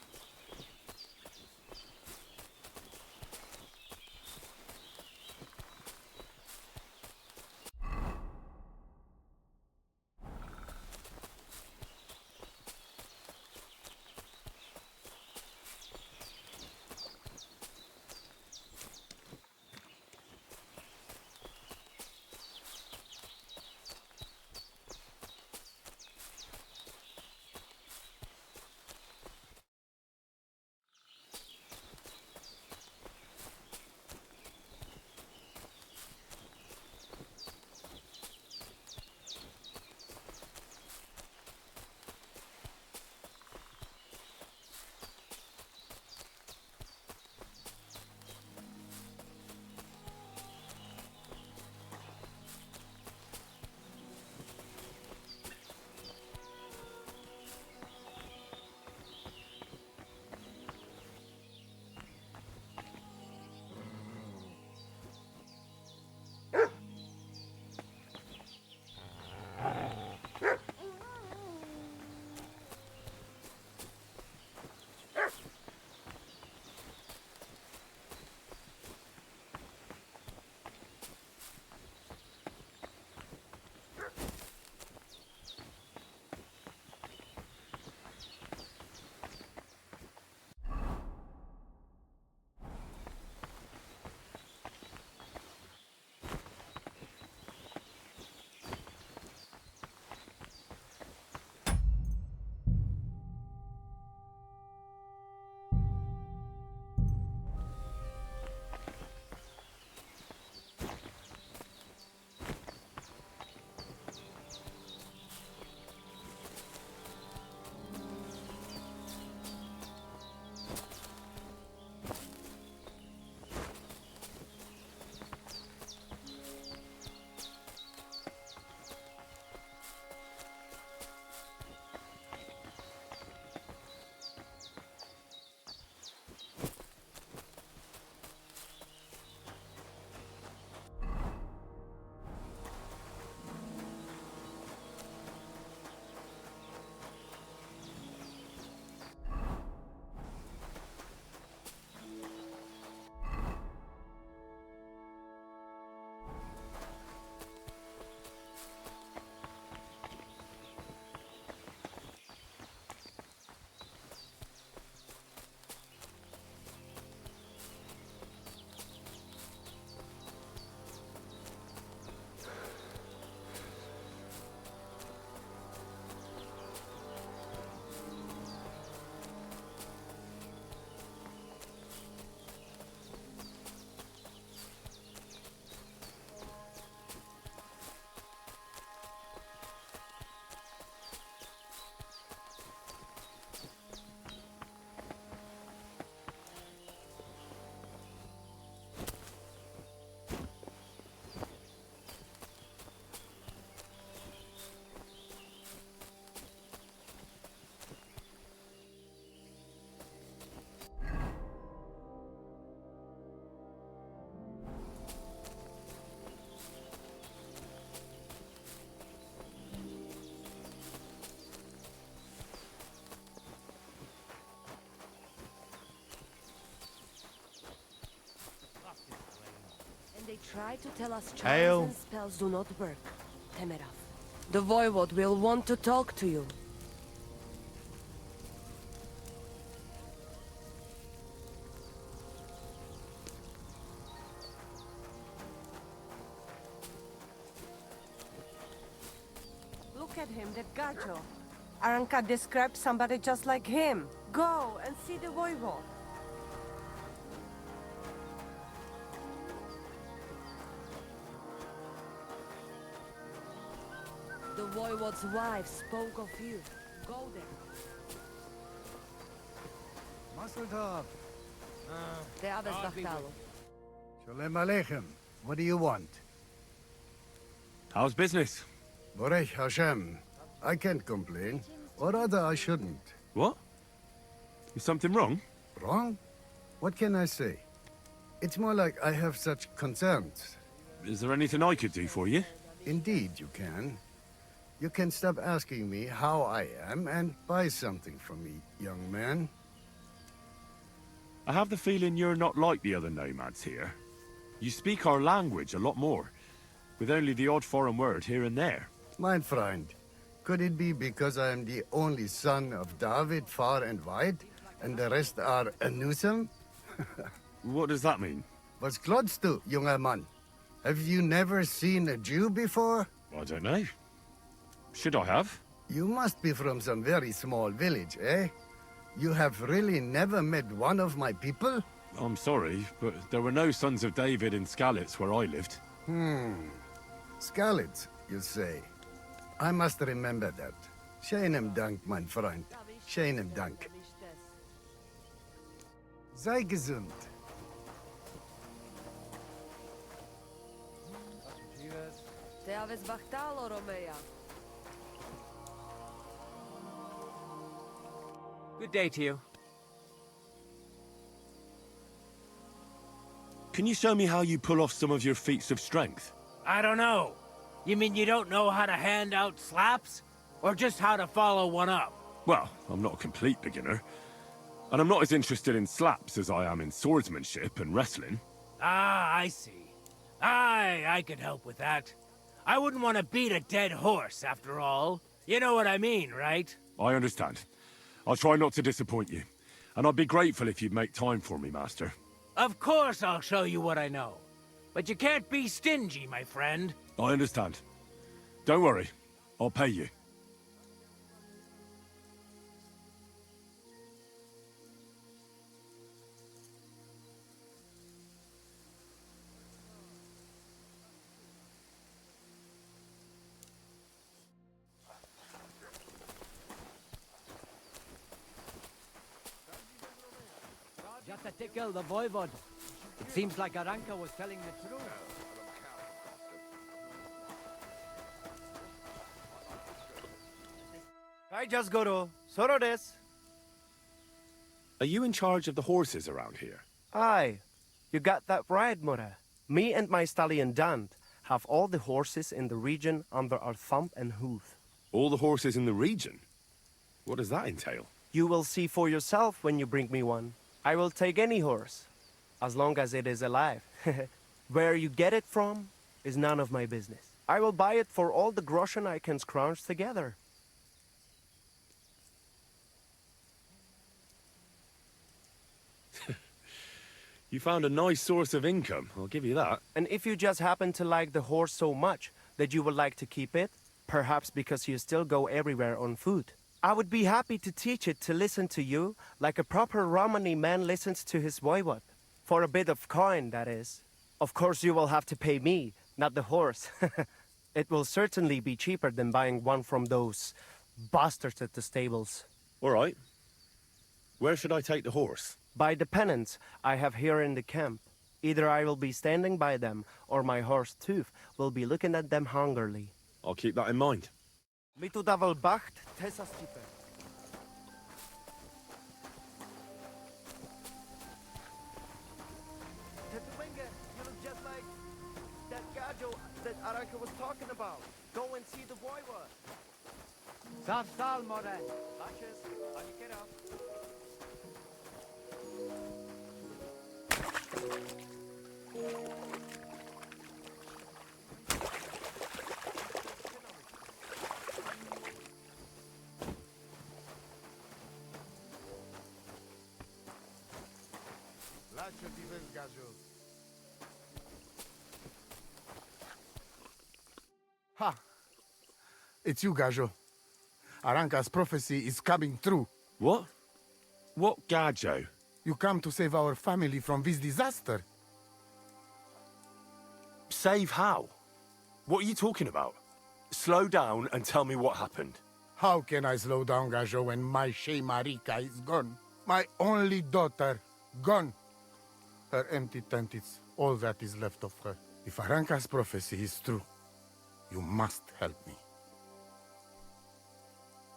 Try to tell us
Hail.
charms and spells do not work, Temerov. The Voivod will want to talk to you. Look at him, that Gajo. Aranka described somebody just like him. Go and see the Voivod. The Voivod's wife spoke of you. Go there.
Mazel tov.
Te aves dachtalo.
Shalom aleichem. What do you want?
How's business?
Borech Hashem. I can't complain. Or rather, I shouldn't.
What? Is something wrong?
Wrong? What can I say? It's more like I have such concerns.
Is there anything I could do for you?
Indeed, you can. You can stop asking me how I am and buy something from me, young man.
I have the feeling you're not like the other nomads here. You speak our language a lot more, with only the odd foreign word here and there.
Mein Freund, could it be because I am the only son of David far and wide, and the rest are Anusam?
What does that mean?
Was klotzt du, junger Mann? Have you never seen a Jew before?
I don't know. Should I have?
You must be from some very small village, eh? You have really never met one of my people?
I'm sorry, but there were no sons of David in Skalitz where I lived.
Skalitz, you say? I must remember that. Schönem Dank, mein Freund. Schönem Dank. Sei gesund.
Te aves dachtalo, Romea.
Good day to you.
Can you show me how you pull off some of your feats of strength?
I don't know. You mean you don't know how to hand out slaps? Or just how to follow one up?
Well, I'm not a complete beginner. And I'm not as interested in slaps as I am in swordsmanship and wrestling.
Ah, I see. I could help with that. I wouldn't want to beat a dead horse, after all. You know what I mean, right?
I understand. I'll try not to disappoint you. And I'd be grateful if you'd make time for me, Master.
Of course I'll show you what I know. But you can't be stingy, my friend.
I understand. Don't worry. I'll pay you.
Just a tickle, the Voivod. It seems like Aranka was telling the truth.
I just go to Sorodes.
Are you in charge of the horses around here?
Aye, you got that right, Mura. Me and my stallion Dant have all the horses in the region under our thumb and hoof.
All the horses in the region? What does that entail?
You will see for yourself when you bring me one. I will take any horse, as long as it is alive. Where you get it from is none of my business. I will buy it for all the groschen I can scrounge together.
You found a nice source of income, I'll give you that.
And if you just happen to like the horse so much that you would like to keep it, perhaps because you still go everywhere on foot, I would be happy to teach it to listen to you like a proper Romani man listens to his voivod. For a bit of coin, that is. Of course you will have to pay me, not the horse. It will certainly be cheaper than buying one from those bastards at the stables.
All right. Where should I take the horse?
By the pennants I have here in the camp. Either I will be standing by them, or my horse Tooth will be looking at them hungrily.
I'll keep that in mind.
Mitu daval bacht, tesas tipe. Tetuwenga, you look just like that Gajo that Aranka was talking about. Go and see the voivod.
Sal, more.
Lashes, how you get up?
Ha! It's you, Gajo. Aranka's prophecy is coming true.
What? What Gajo?
You come to save our family from this disaster.
Save how? What are you talking about? Slow down and tell me what happened.
How can I slow down, Gajo, when my Shea Marika is gone? My only daughter, gone. Her empty tent is all that is left of her. If Aranka's prophecy is true, you must help me.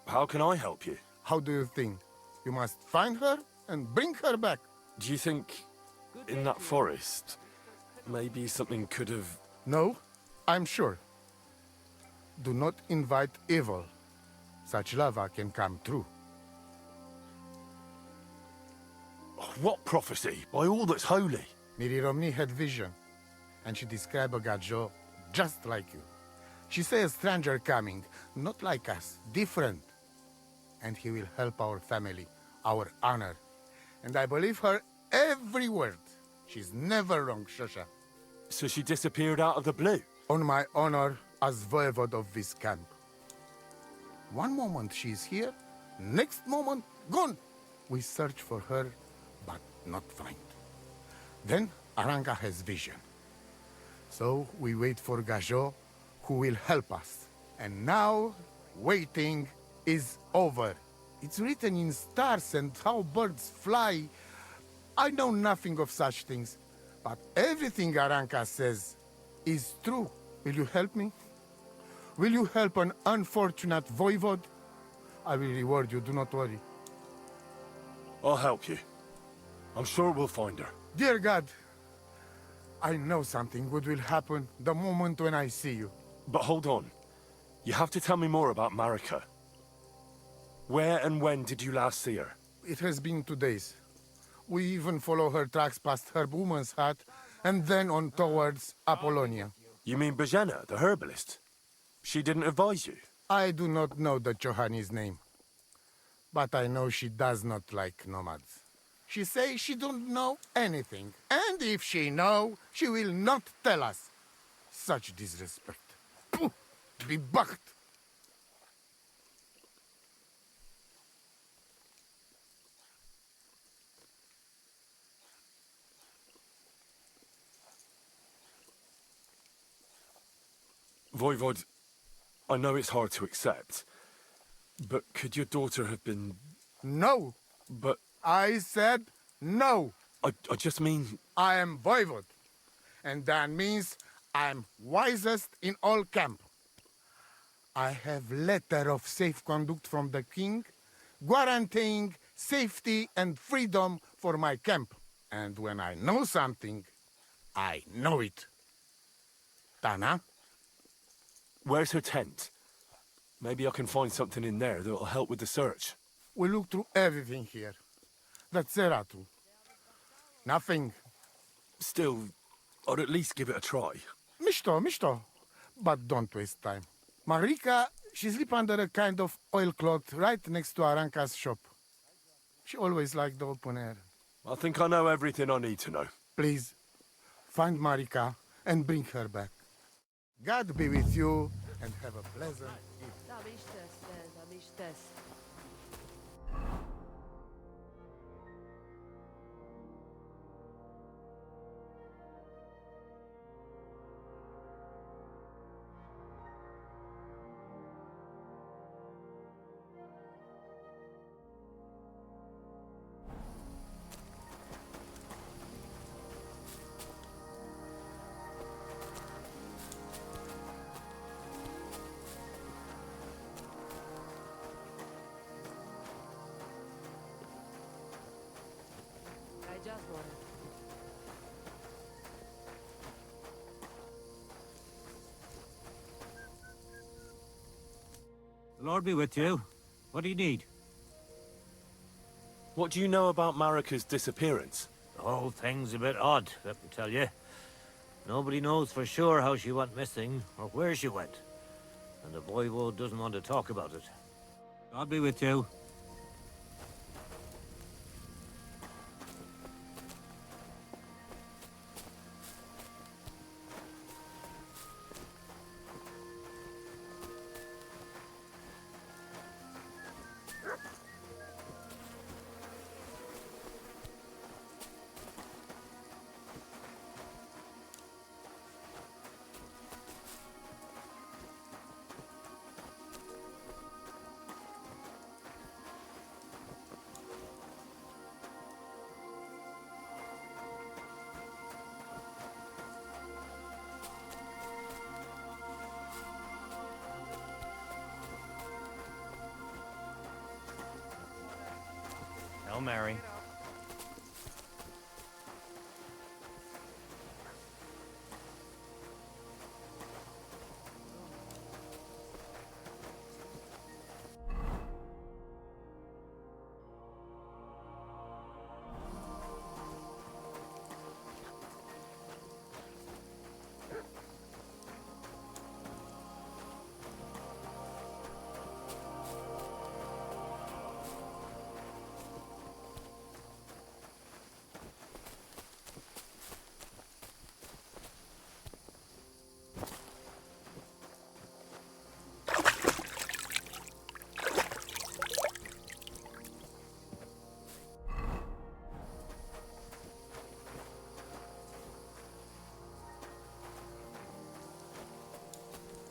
How can I help you?
How do you think? You must find her and bring her back.
Do you think in that forest, maybe something could have...
No, I'm sure. Do not invite evil. Such lava can come true.
What prophecy? By all that's holy.
Miri Romney had vision, and she described a Gajo just like you. She said a stranger coming, not like us, different. And he will help our family, our honor. And I believe her every word. She's never wrong, Shosha.
So she disappeared out of the blue?
On my honor as voivode of this camp. One moment she's here, next moment gone. We search for her, but not find. Then Aranka has vision. So we wait for Gajo, who will help us. And now, waiting is over. It's written in stars and how birds fly. I know nothing of such things, but everything Aranka says is true. Will you help me? Will you help an unfortunate voivode? I will reward you, do not worry.
I'll help you. I'm sure we'll find her.
Dear God, I know something good will happen the moment when I see you.
But hold on. You have to tell me more about Marika. Where and when did you last see her?
It has been 2 days. We even follow her tracks past her woman's hut, and then on towards Apollonia.
You mean Bajena, the herbalist? She didn't advise you?
I do not know the Johani's name. But I know she does not like nomads. She says she don't know anything. And if she know, she will not tell us. Such disrespect. Puh! Be bucked!
Voivod, I know it's hard to accept, but could your daughter have been...
No!
But...
I said no!
I just mean...
I am Voivod, and that means I'm wisest in all camp. I have letter of safe conduct from the king, guaranteeing safety and freedom for my camp. And when I know something, I know it. Tana?
Where's her tent? Maybe I can find something in there that'll help with the search.
We look through everything here. That's Zeratu. Nothing.
Still, I'd at least give it a try.
Mishto. But don't waste time. Marika, she sleep under a kind of oilcloth right next to Aranka's shop. She always liked the open air.
I think I know everything I need to know.
Please, find Marika and bring her back. God be with you, and have a pleasant evening.
The Lord be with you. What do you need?
What do you know about Marika's disappearance?
The whole thing's a bit odd, let me tell you. Nobody knows for sure how she went missing, or where she went. And the voivode doesn't want to talk about it. God be with you.
Hail Mary.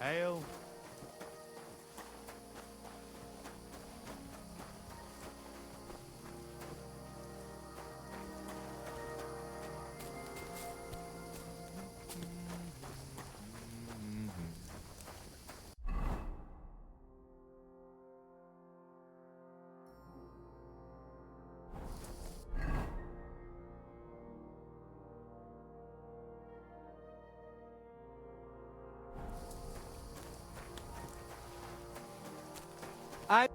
Hail.
I...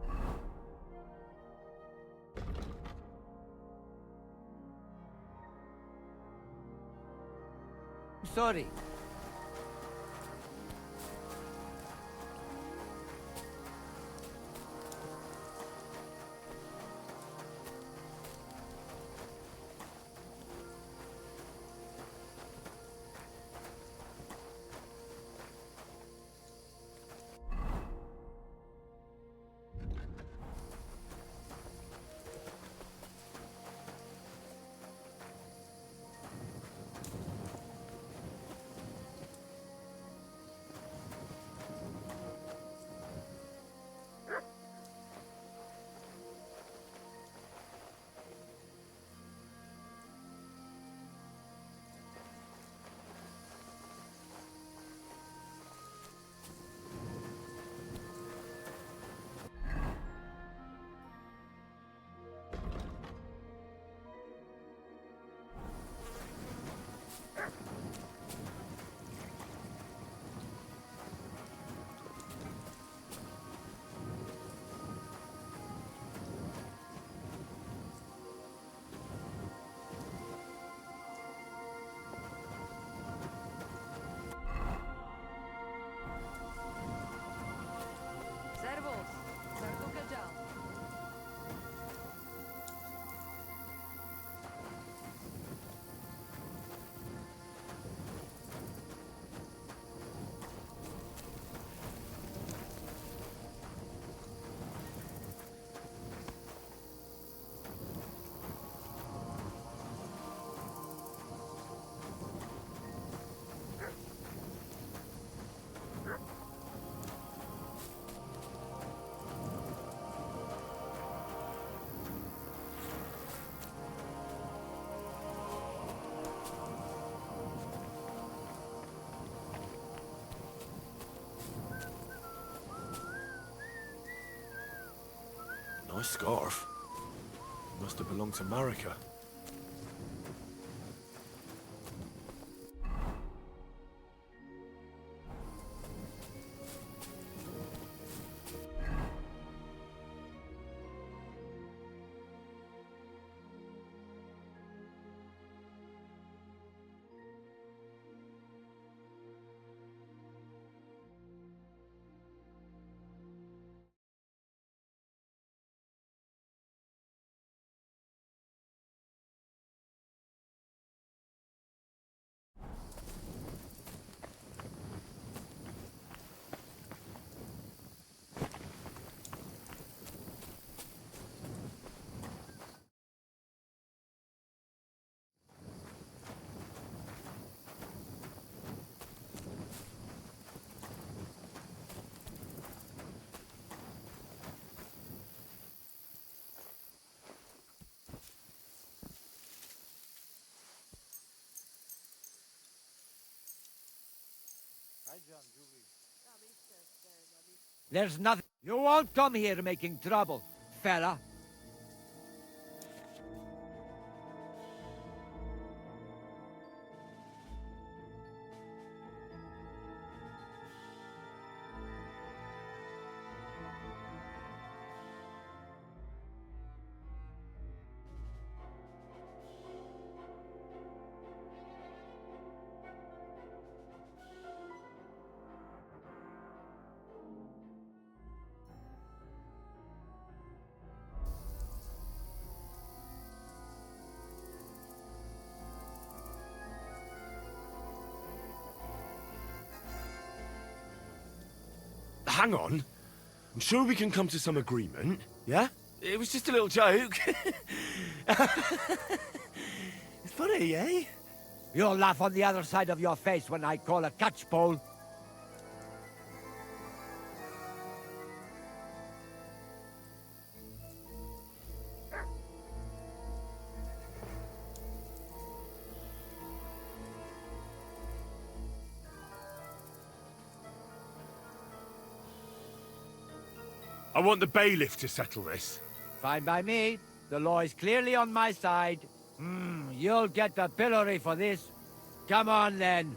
Sorry.
Servus. Servus,
Nice scarf. Must have belonged to Marika.
There's nothing. You won't come here making trouble, fella.
hang on. I'm sure we can come to some agreement, yeah? It was just a little joke.
It's funny, eh?
You'll laugh on the other side of your face when I call a catchpole.
I want the bailiff to settle this.
Fine by me. The law is clearly on my side. You'll get the pillory for this. Come on, then.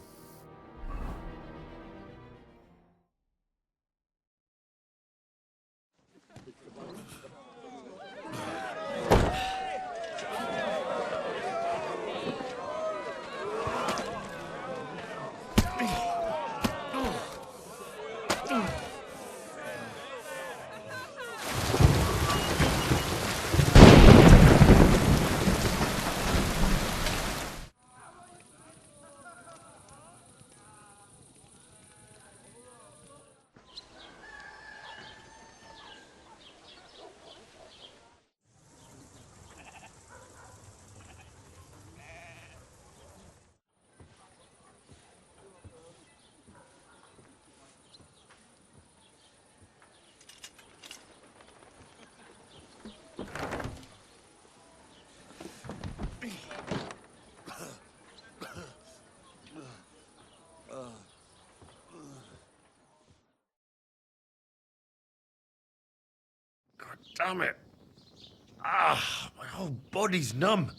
God damn it. Ah, my whole body's numb.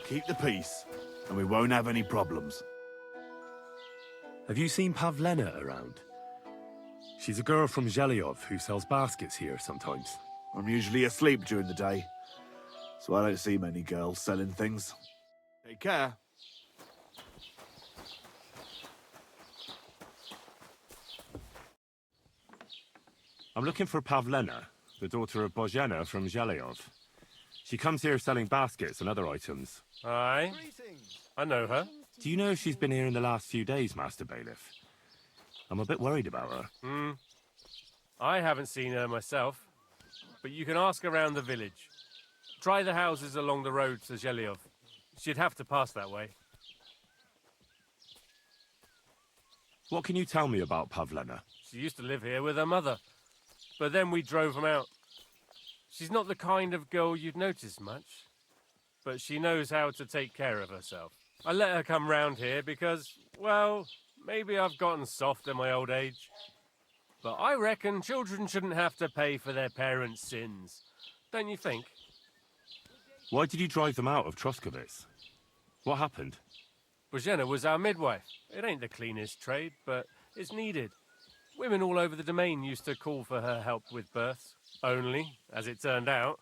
Keep the peace, and we won't have any problems.
Have you seen Pavlena around? She's a girl from Zhelyov who sells baskets here sometimes.
I'm usually asleep during the day, so I don't see many girls selling things. Take care.
I'm looking for Pavlena, the daughter of Bozhena from Zhelyov. She comes here selling baskets and other items.
Aye. I know her.
Do you know if she's been here in the last few days, Master Bailiff? I'm a bit worried about her.
I haven't seen her myself, but you can ask around the village. Try the houses along the road to Zhelyov. She'd have to pass that way.
What can you tell me about Pavlena?
She used to live here with her mother, but then we drove them out. She's not the kind of girl you'd notice much, but she knows how to take care of herself. I let her come round here because, well, maybe I've gotten soft in my old age. But I reckon children shouldn't have to pay for their parents' sins. Don't you think?
Why did you drive them out of Troskovitz? What happened?
Bozhena was our midwife. It ain't the cleanest trade, but it's needed. Women all over the domain used to call for her help with births. Only, as it turned out,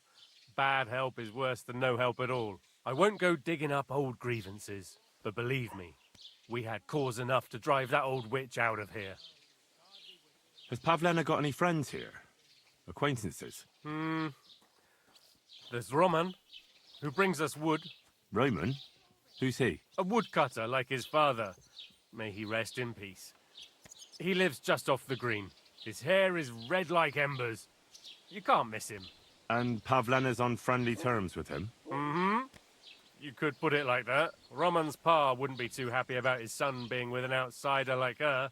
bad help is worse than no help at all. I won't go digging up old grievances, but believe me, we had cause enough to drive that old witch out of here.
Has Pavlena got any friends here? Acquaintances?
There's Roman, who brings us wood.
Roman? Who's he?
A woodcutter like his father. May he rest in peace. He lives just off the green. His hair is red like embers. You can't miss him.
And Pavlena's on friendly terms with him?
You could put it like that. Roman's pa wouldn't be too happy about his son being with an outsider like her.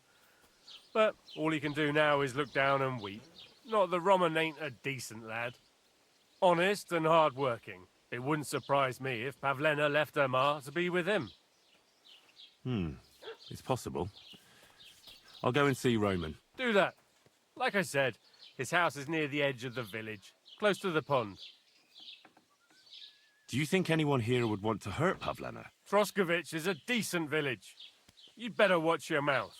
But all he can do now is look down and weep. Not that Roman ain't a decent lad. Honest and hard-working. It wouldn't surprise me if Pavlena left her ma to be with him.
It's possible. I'll go and see Roman.
Do that. Like I said, his house is near the edge of the village, close to the pond.
Do you think anyone here would want to hurt Pavlena?
Troskovich is a decent village. You'd better watch your mouth.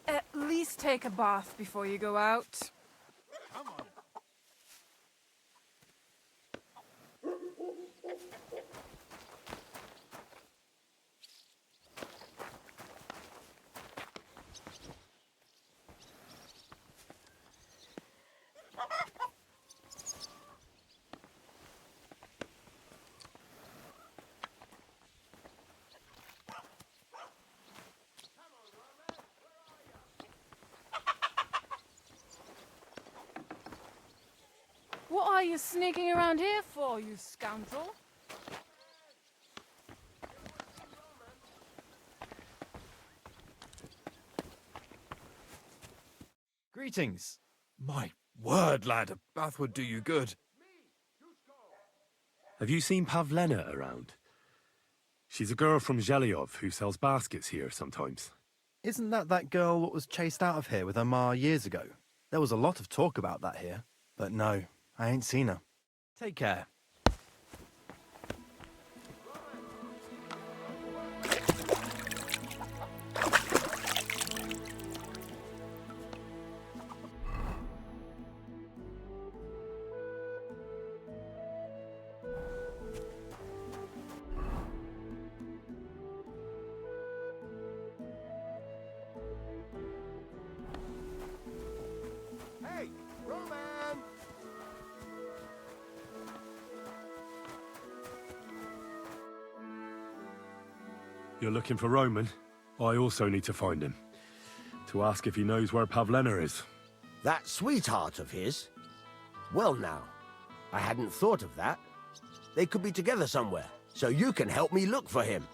At least take a bath before you go out. What are you sneaking around here for, you scoundrel?
Greetings. My word, lad, a bath would do you good.
Have you seen Pavlena around? She's a girl from Zhelyov who sells baskets here sometimes.
Isn't that girl what was chased out of here with her ma years ago? There was a lot of talk about that here. But no, I ain't seen her. Take care.
Hey, Roman!
You're looking for Roman? I also need to find him. To ask if he knows where Pavlena is.
That sweetheart of his? Well now, I hadn't thought of that. They could be together somewhere, so you can help me look for him.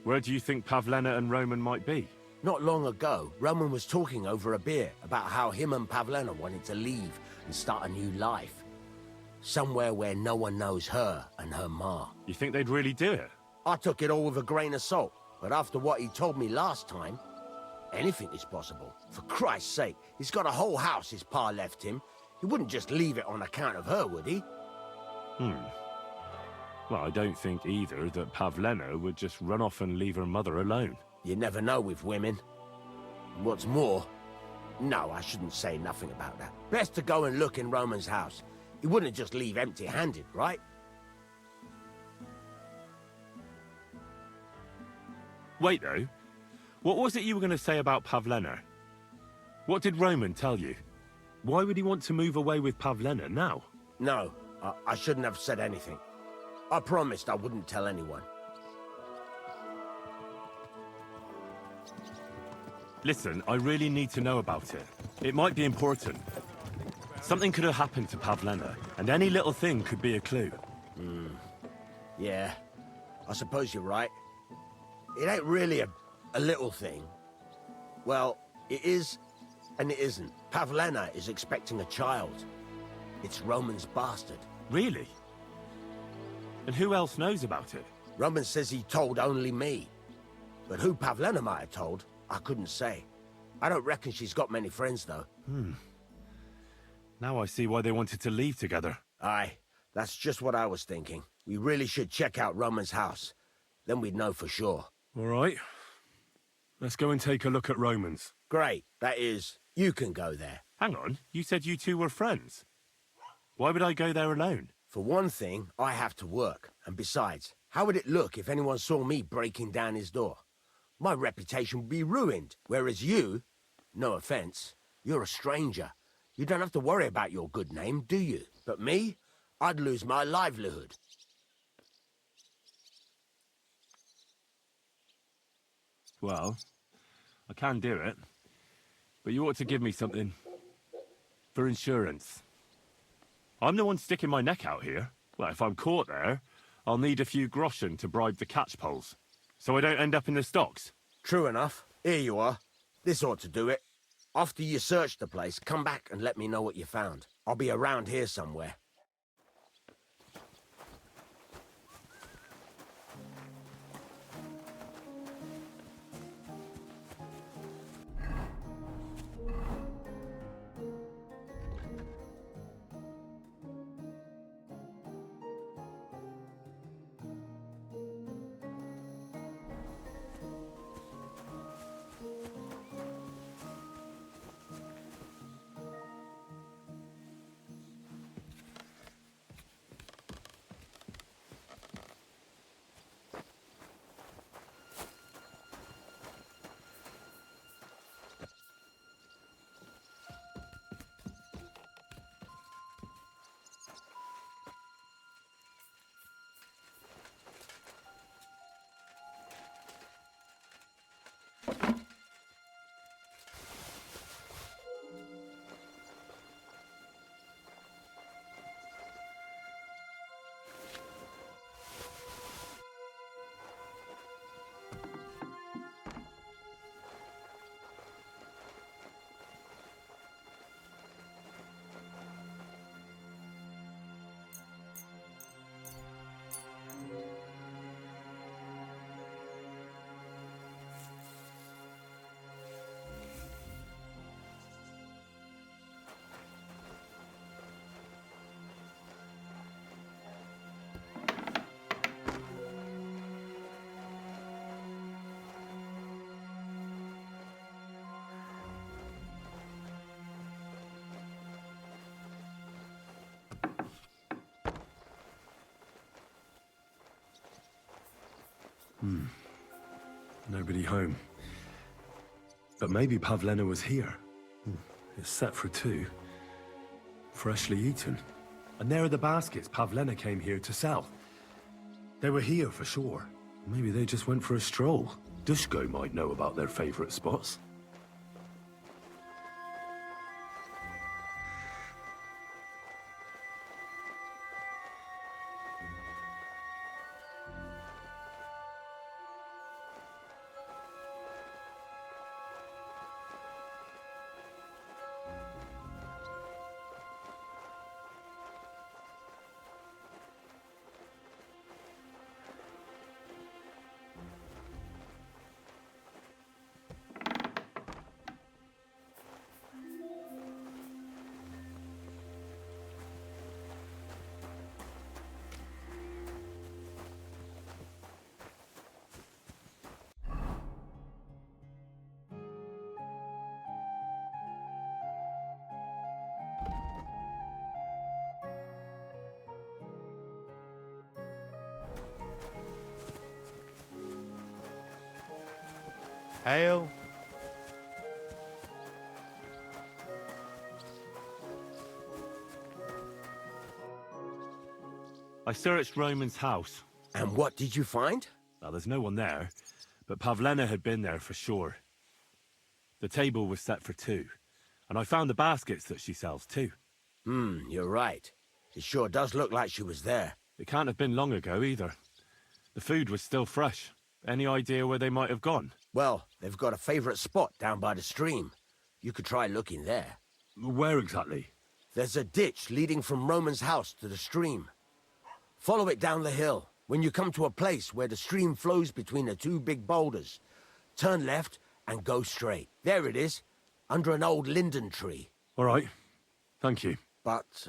Where do you think Pavlena and Roman might be?
Not long ago, Roman was talking over a beer about how him and Pavlena wanted to leave and start a new life. Somewhere where no one knows her and her ma.
You think they'd really do it?
I took it all with a grain of salt, but after what he told me last time, anything is possible. For Christ's sake, he's got a whole house his pa left him. He wouldn't just leave it on account of her, would he?
Well, I don't think either that Pavlena would just run off and leave her mother alone.
You never know with women. What's more... No, I shouldn't say nothing about that. Best to go and look in Roman's house. He wouldn't just leave empty-handed, right?
Wait, though. What was it you were going to say about Pavlena? What did Roman tell you? Why would he want to move away with Pavlena now?
No, I shouldn't have said anything. I promised I wouldn't tell anyone.
Listen, I really need to know about it. It might be important. Something could have happened to Pavlena, and any little thing could be a clue.
Yeah, I suppose you're right. It ain't really a little thing. Well, it is, and it isn't. Pavlena is expecting a child. It's Roman's bastard.
Really? And who else knows about it?
Roman says he told only me. But who Pavlena might have told, I couldn't say. I don't reckon she's got many friends, though.
Now I see why they wanted to leave together.
Aye, that's just what I was thinking. We really should check out Roman's house. Then we'd know for sure.
All right. Let's go and take a look at Roman's.
Great. That is, you can go there.
Hang on, you said you two were friends. Why would I go there alone?
For one thing, I have to work. And besides, how would it look if anyone saw me breaking down his door? My reputation would be ruined. Whereas you, no offense, you're a stranger. You don't have to worry about your good name, do you? But me, I'd lose my livelihood.
Well, I can do it. But you ought to give me something for insurance. I'm the one sticking my neck out here. Well, if I'm caught there, I'll need a few groschen to bribe the catchpoles, so I don't end up in the stocks.
True enough. Here you are. This ought to do it. After you search the place, come back and let me know what you found. I'll be around here somewhere.
Nobody home. But maybe Pavlena was here. It's set for 2. Freshly eaten. And there are the baskets Pavlena came here to sell. They were here for sure. Maybe they just went for a stroll. Dushko might know about their favorite spots.
Hail.
I searched Roman's house.
And what did you find?
Well, there's no one there, but Pavlena had been there for sure. The table was set for 2, and I found the baskets that she sells too.
You're right. It sure does look like she was there.
It can't have been long ago either. The food was still fresh. Any idea where they might have gone?
Well, they've got a favorite spot down by the stream. You could try looking there.
Where exactly?
There's a ditch leading from Roman's house to the stream. Follow it down the hill. When you come to a place where the stream flows between the 2 big boulders, turn left and go straight. There it is, under an old linden tree.
All right. Thank you.
But,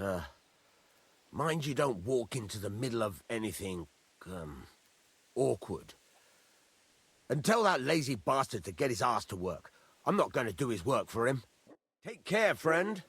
mind you don't walk into the middle of anything, awkward. And tell that lazy bastard to get his ass to work. I'm not going to do his work for him. Take care, friend.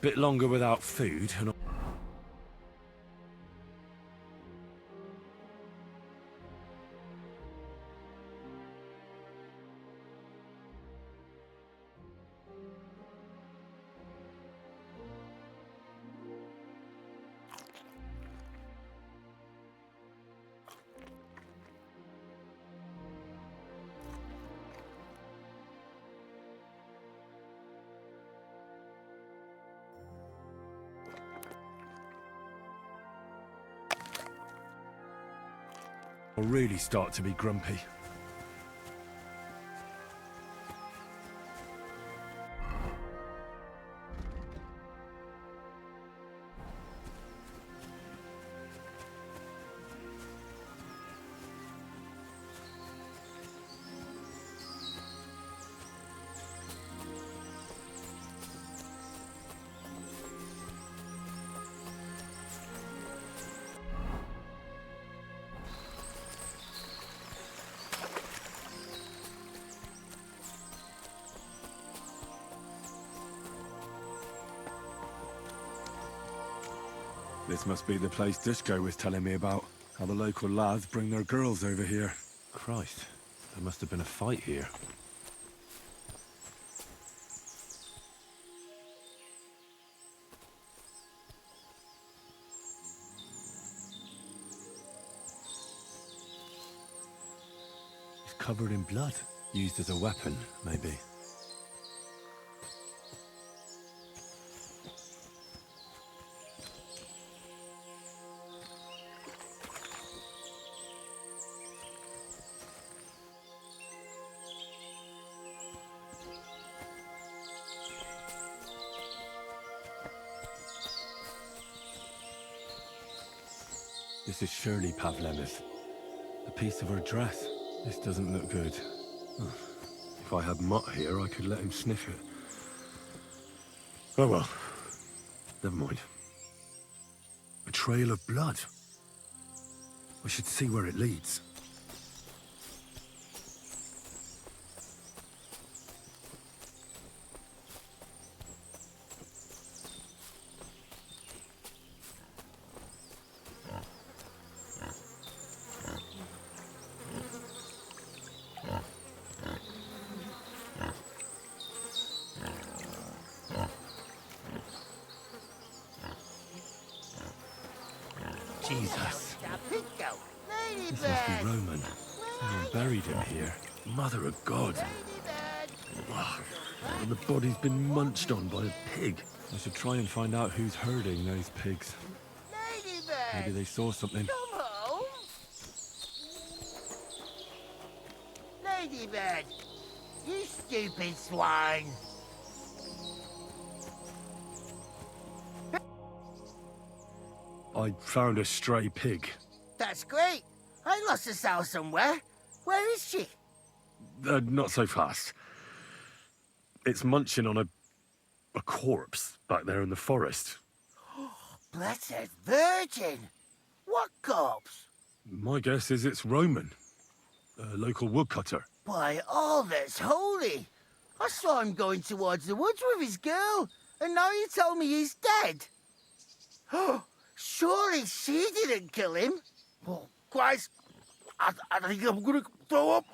bit longer without food and... I'll really start to be grumpy. This must be the place Dushko was telling me about. How the local lads bring their girls over here. Christ, there must have been a fight here. It's covered in blood. Used as a weapon, maybe. This is surely Pavlena's. A piece of her dress. This doesn't look good. If I had Mutt here, I could let him sniff it. Oh well. Never mind. A trail of blood. I should see where it leads. Jesus. This must be Roman. Someone buried him here. Mother of God. Ugh. And the body's been munched on by a pig. I should try and find out who's herding those pigs. Maybe they saw something.
Come home. Ladybird, you stupid swine.
I found a stray pig.
That's great. I lost a sow somewhere. Where is she?
Not so fast. It's munching on a corpse back there in the forest.
Blessed Virgin! What corpse?
My guess is it's Roman. A local woodcutter.
By all that's holy! I saw him going towards the woods with his girl, and now you tell me he's dead. Surely she didn't kill him. Oh, Christ, I think I'm gonna throw up.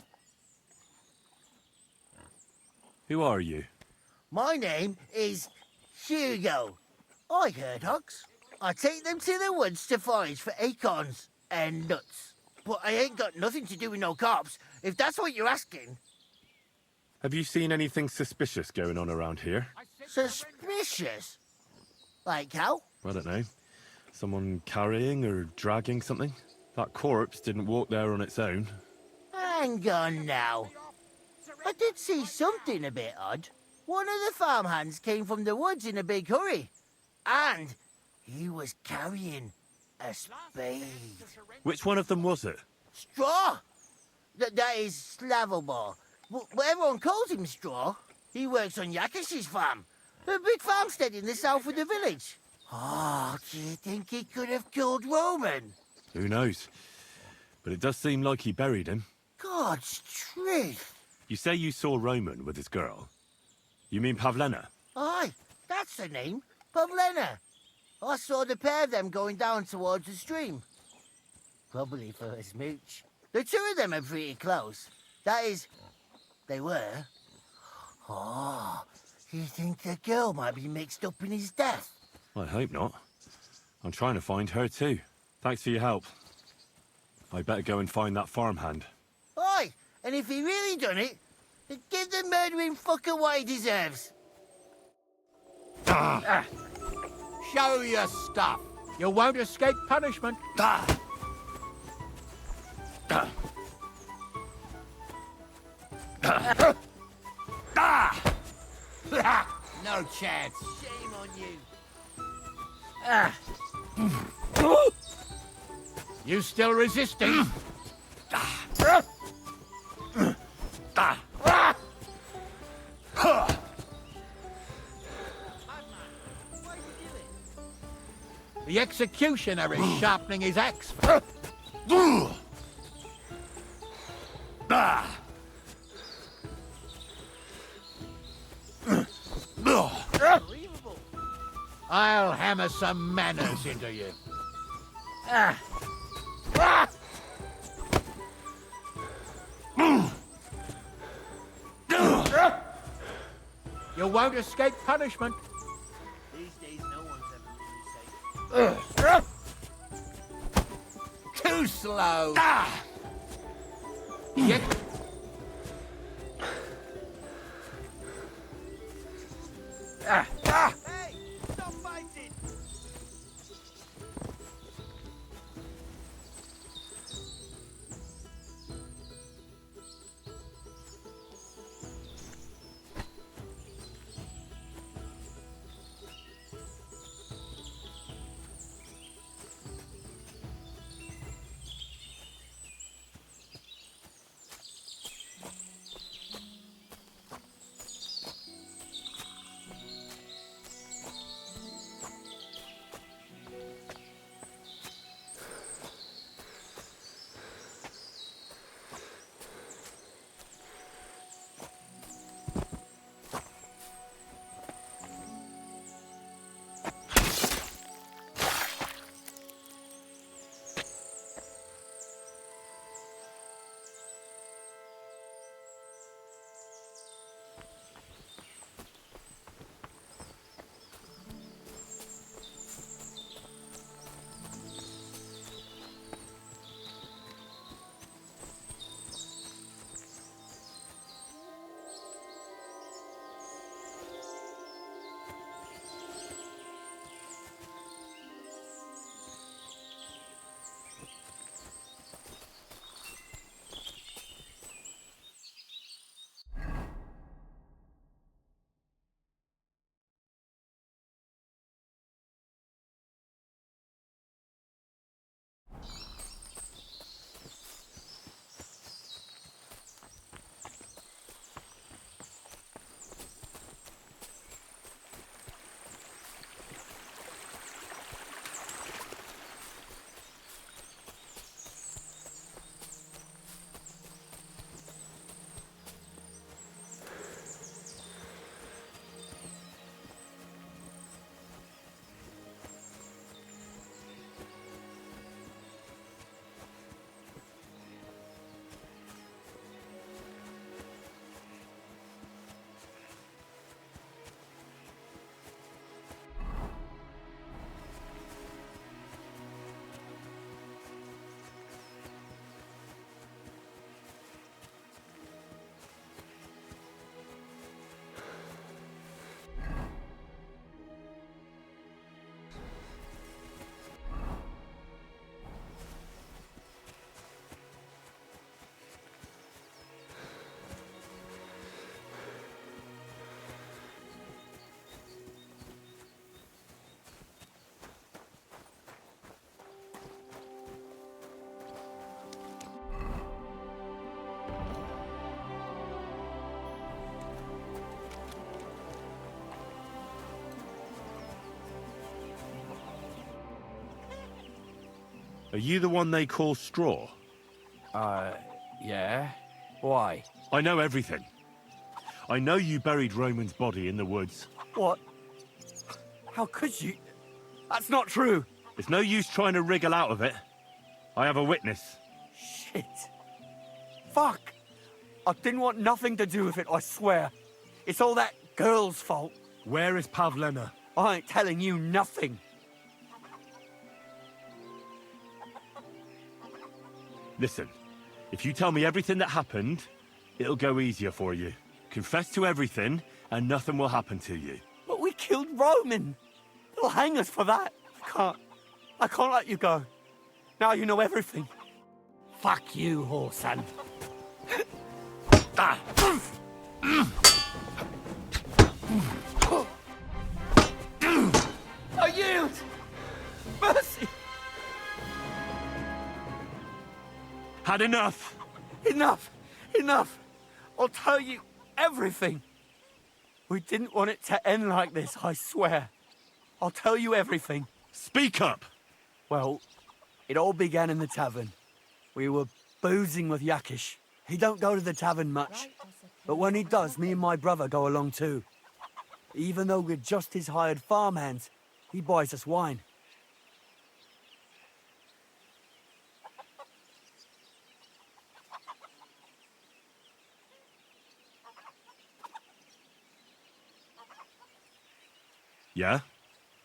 Who are you?
My name is Hugo. I herd hogs. I take them to the woods to forage for acorns and nuts. But I ain't got nothing to do with no cops, if that's what you're asking.
Have you seen anything suspicious going on around here?
Suspicious? Like how?
I don't know. Someone carrying or dragging something? That corpse didn't walk there on its own.
Hang on now. I did see something a bit odd. One of the farmhands came from the woods in a big hurry. And he was carrying a spade.
Which one of them was it?
Straw! That is Slavobor. But everyone calls him Straw. He works on Yakish's farm. A big farmstead in the south of the village. Oh, do you think he could have killed Roman?
Who knows? But it does seem like he buried him.
God's truth.
You say you saw Roman with his girl. You mean Pavlena?
Aye, that's the name.
Pavlena! I saw the pair of them going down towards the stream. Probably for a smooch. The two of them are pretty close. That is, they were. Oh, you think the girl might be mixed up in his death?
I hope not. I'm trying to find her too. Thanks for your help. I better go and find that farmhand.
Aye, and if he really done it, then give the murdering fucker what he deserves.
Show your stuff. You won't escape punishment. No chance.
Shame on you.
You still resisting? The executioner is sharpening his axe. I'll hammer some manners into you. You won't escape punishment.
These days, no one's ever really safe.
Too slow.
Hey, stop fighting!
Are you the one they call Straw?
Yeah? Why?
I know everything. I know you buried Roman's body in the woods.
What?
How could you? That's not true.
It's no use trying to wriggle out of it. I have a witness.
Shit. Fuck. I didn't want nothing to do with it, I swear. It's all that girl's fault.
Where is Pavlena?
I ain't telling you nothing.
Listen, if you tell me everything that happened, it'll go easier for you. Confess to everything, and nothing will happen to you.
But we killed Roman. They'll hang us for that. I can't let you go. Now you know everything. Fuck you, Horsan. I yield! Mercy!
Had enough!
Enough! Enough! I'll tell you everything. We didn't want it to end like this, I swear. I'll tell you everything.
Speak up!
Well, it all began in the tavern. We were boozing with Yakish. He don't go to the tavern much. But when he does, me and my brother go along too. Even though we're just his hired farmhands, he buys us wine.
Yeah?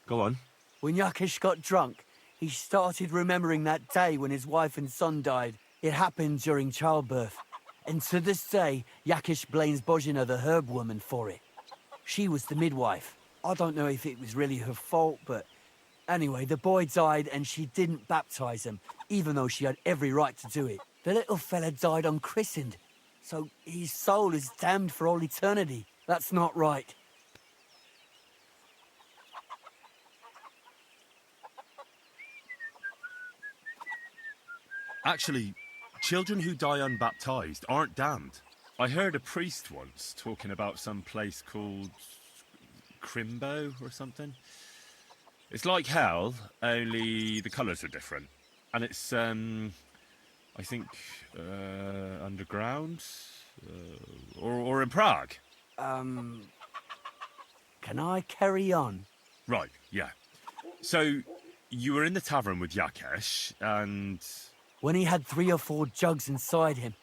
Go on.
When Yakish got drunk, he started remembering that day when his wife and son died. It happened during childbirth. And to this day, Yakish blames Bozhina, the herb woman, for it. She was the midwife. I don't know if it was really her fault, but anyway, the boy died and she didn't baptize him, even though she had every right to do it. The little fella died unchristened, so his soul is damned for all eternity. That's not right.
Actually, children who die unbaptized aren't damned. I heard a priest once talking about some place called Crimbo or something. It's like hell, only the colours are different. And it's, I think, underground? Or in Prague.
Can I carry on?
Right, yeah. So, you were in the tavern with Yakesh, and...
When he had 3 or 4 jugs inside him,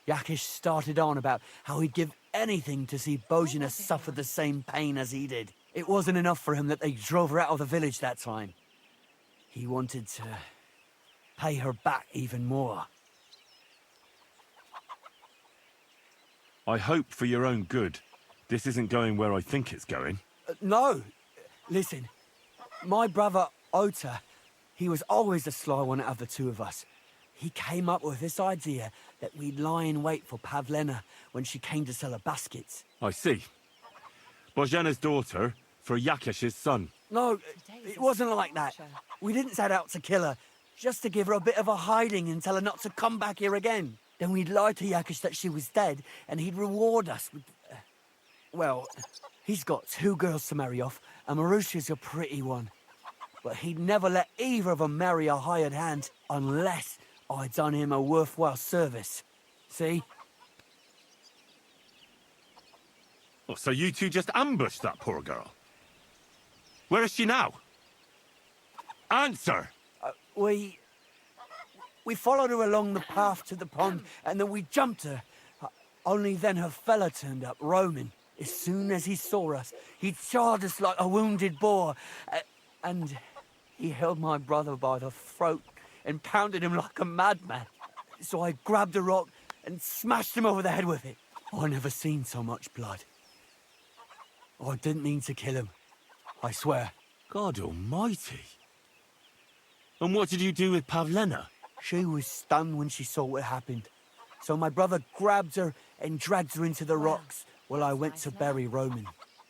Yakish started on about how he'd give anything to see Bozhina suffer the same pain as he did. It wasn't enough for him that they drove her out of the village that time. He wanted to pay her back even more.
I hope for your own good, this isn't going where I think it's going.
No! Listen, my brother Ota, he was always the sly one out of the two of us. He came up with this idea that we'd lie in wait for Pavlena when she came to sell her baskets.
I see. Bozhana's daughter for Yakesh's son.
No, it wasn't like that. We didn't set out to kill her, just to give her a bit of a hiding and tell her not to come back here again. Then we'd lie to Yakesh that she was dead, and he'd reward us with... well, he's got 2 girls to marry off, and Marusha's a pretty one. But he'd never let either of them marry a hired hand unless I'd done him a worthwhile service. See?
Oh, so you two just ambushed that poor girl? Where is she now? Answer!
We followed her along the path to the pond, and then we jumped her. Only then her fella turned up, Roman. As soon as he saw us, he charged us like a wounded boar. And he held my brother by the throat and pounded him like a madman. So I grabbed a rock and smashed him over the head with it. I never seen so much blood. I didn't mean to kill him, I swear.
God almighty. And what did you do with Pavlena?
She was stunned when she saw what happened. So my brother grabbed her and dragged her into the rocks while I went to bury Roman.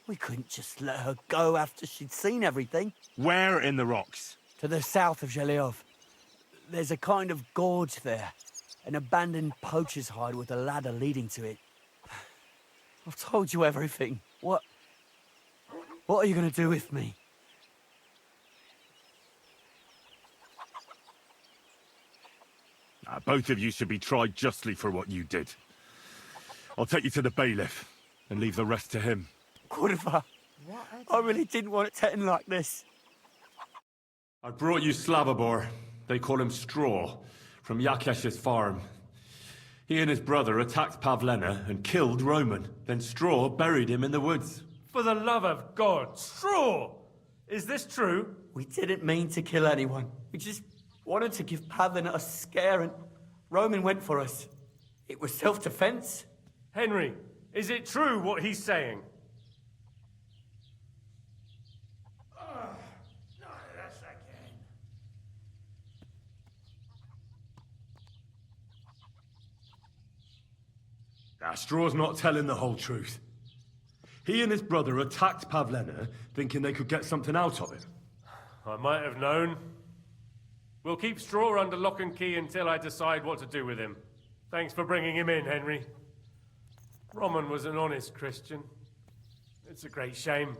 We couldn't just let her go after she'd seen everything.
Where in the rocks?
To the south of Zheleov. There's a kind of gorge there. An abandoned poacher's hide with a ladder leading to it. I've told you everything. What are you going to do with me?
Both of you should be tried justly for what you did. I'll take you to the bailiff and leave the rest to him.
Kurva!
I really didn't want it to end like this.
I brought you Slababor. They call him Straw, from Yakesh's farm. He and his brother attacked Pavlena and killed Roman. Then Straw buried him in the woods.
For the love of God, Straw! Is this true?
We didn't mean to kill anyone. We just wanted to give Pavlina a scare, and Roman went for us. It was self-defense.
Henry, is it true what he's saying?
Straw's not telling the whole truth. He and his brother attacked Pavlena, thinking they could get something out of him.
I might have known. We'll keep Straw under lock and key until I decide what to do with him. Thanks for bringing him in, Henry. Roman was an honest Christian. It's a great shame.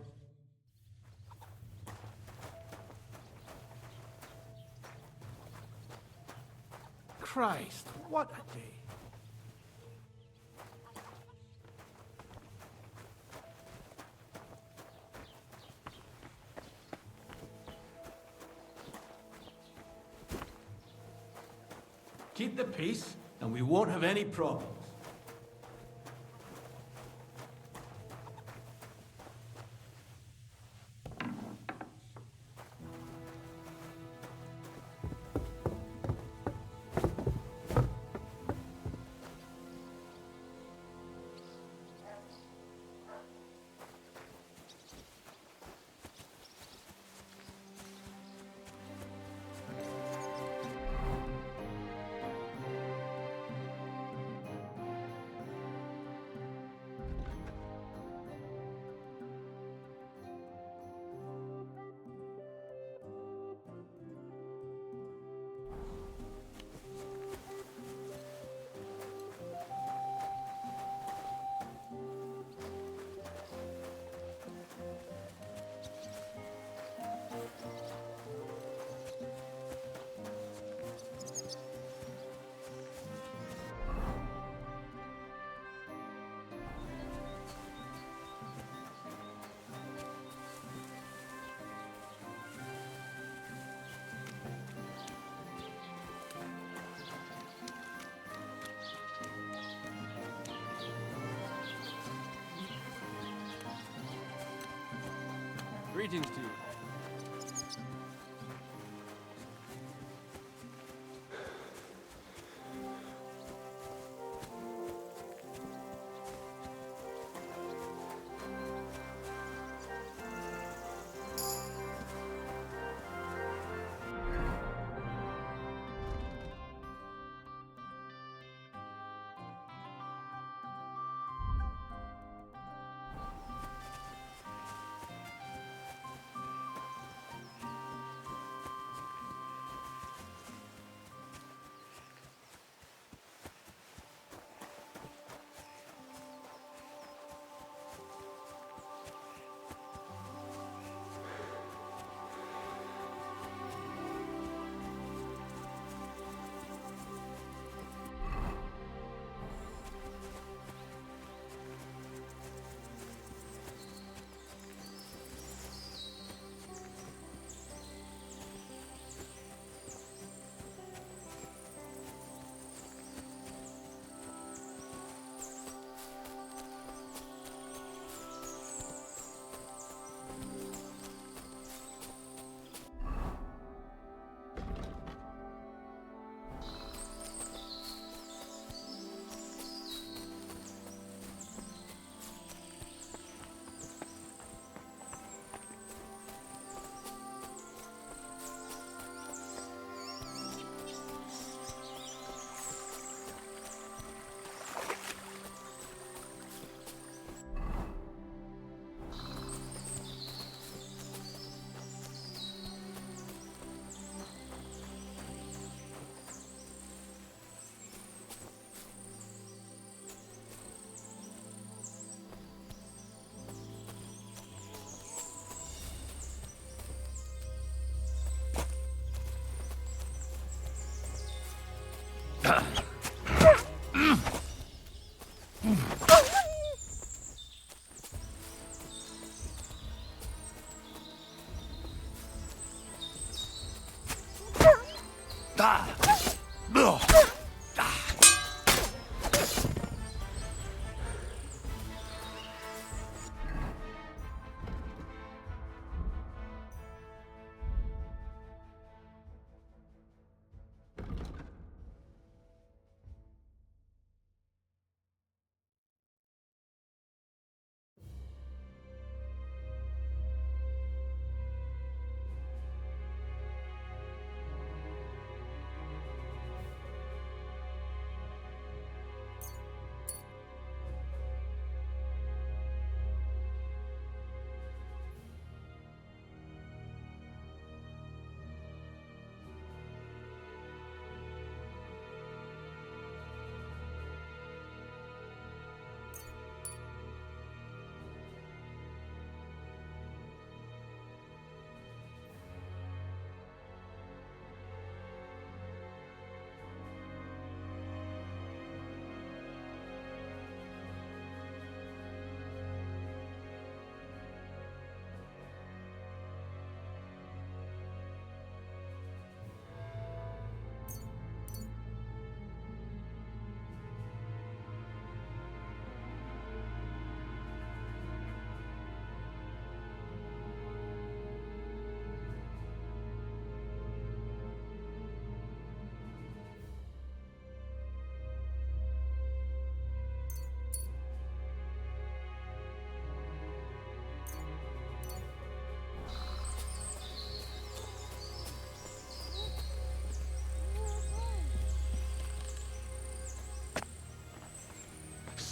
Christ, what a day.
Keep the peace, and we won't have any problems.
Greetings to you.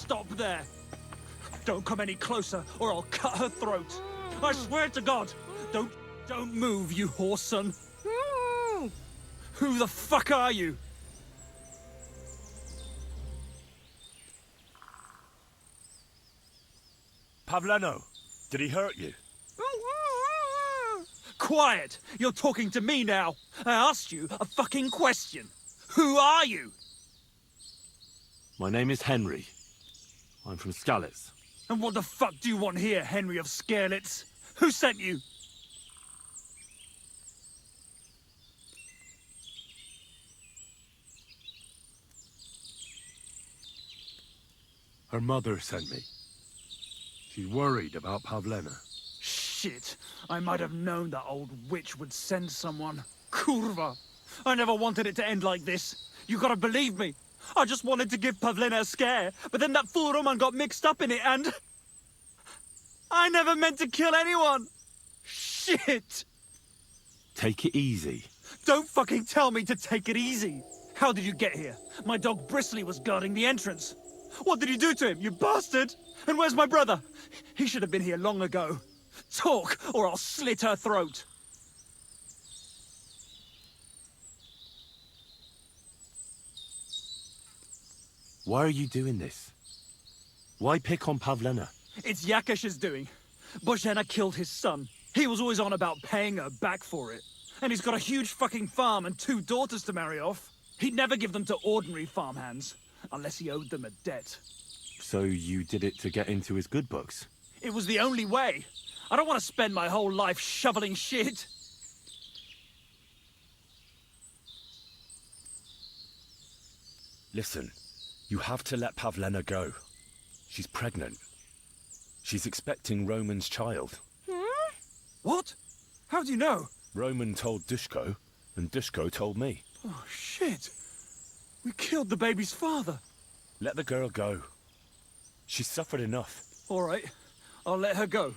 Stop there! Don't come any closer, or I'll cut her throat. I swear to God! Don't move, you horse son. Who the fuck are you?
Pavleno, did he hurt you?
Quiet! You're talking to me now. I asked you a fucking question. Who are you?
My name is Henry. I'm from Skalitz.
And what the fuck do you want here, Henry of Skalitz? Who sent you?
Her mother sent me. She's worried about Pavlena.
Shit! I might have known that old witch would send someone. Kurva! I never wanted it to end like this. You gotta believe me. I just wanted to give Pavlena a scare, but then that fool Roman got mixed up in it and... I never meant to kill anyone! Shit!
Take it easy.
Don't fucking tell me to take it easy! How did you get here? My dog Bristly was guarding the entrance. What did you do to him, you bastard? And where's my brother? He should have been here long ago. Talk, or I'll slit her throat.
Why are you doing this? Why pick on Pavlena?
It's Yakash's doing. Bozhena killed his son. He was always on about paying her back for it. And he's got a huge fucking farm and 2 daughters to marry off. He'd never give them to ordinary farmhands, unless he owed them a debt.
So you did it to get into his good books?
It was the only way. I don't want to spend my whole life shoveling shit.
Listen, you have to let Pavlena go. She's pregnant. She's expecting Roman's child.
What? How do you know?
Roman told Dushko, and Dushko told me.
Oh, shit. We killed the baby's father.
Let the girl go. She's suffered enough.
All right, I'll let her go.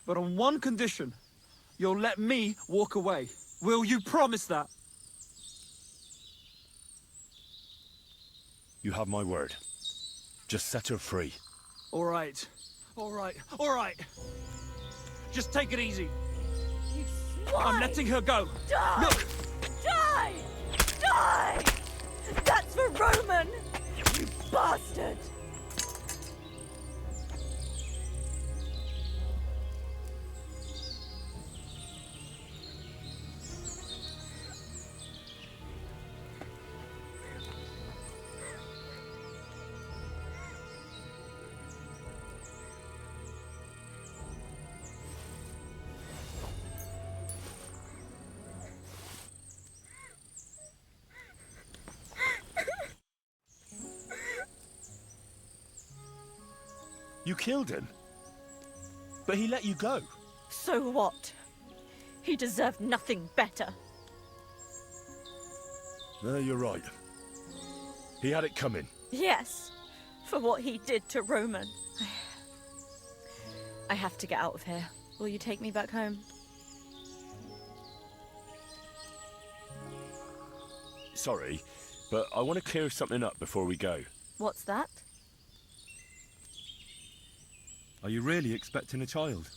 But on one condition. You'll let me walk away. Will you promise that?
You have my word. Just set her free.
All right. All right. All right. Just take it easy. I'm letting her go.
Die!
Look!
Die! Die! That's for Roman! You bastard!
You killed him? But he let you go.
So what? He deserved nothing better.
No, you're right. He had it coming.
Yes, for what he did to Roman. I have to get out of here. Will you take me back home?
Sorry, but I want to clear something up before we go.
What's that?
Are you really expecting a child?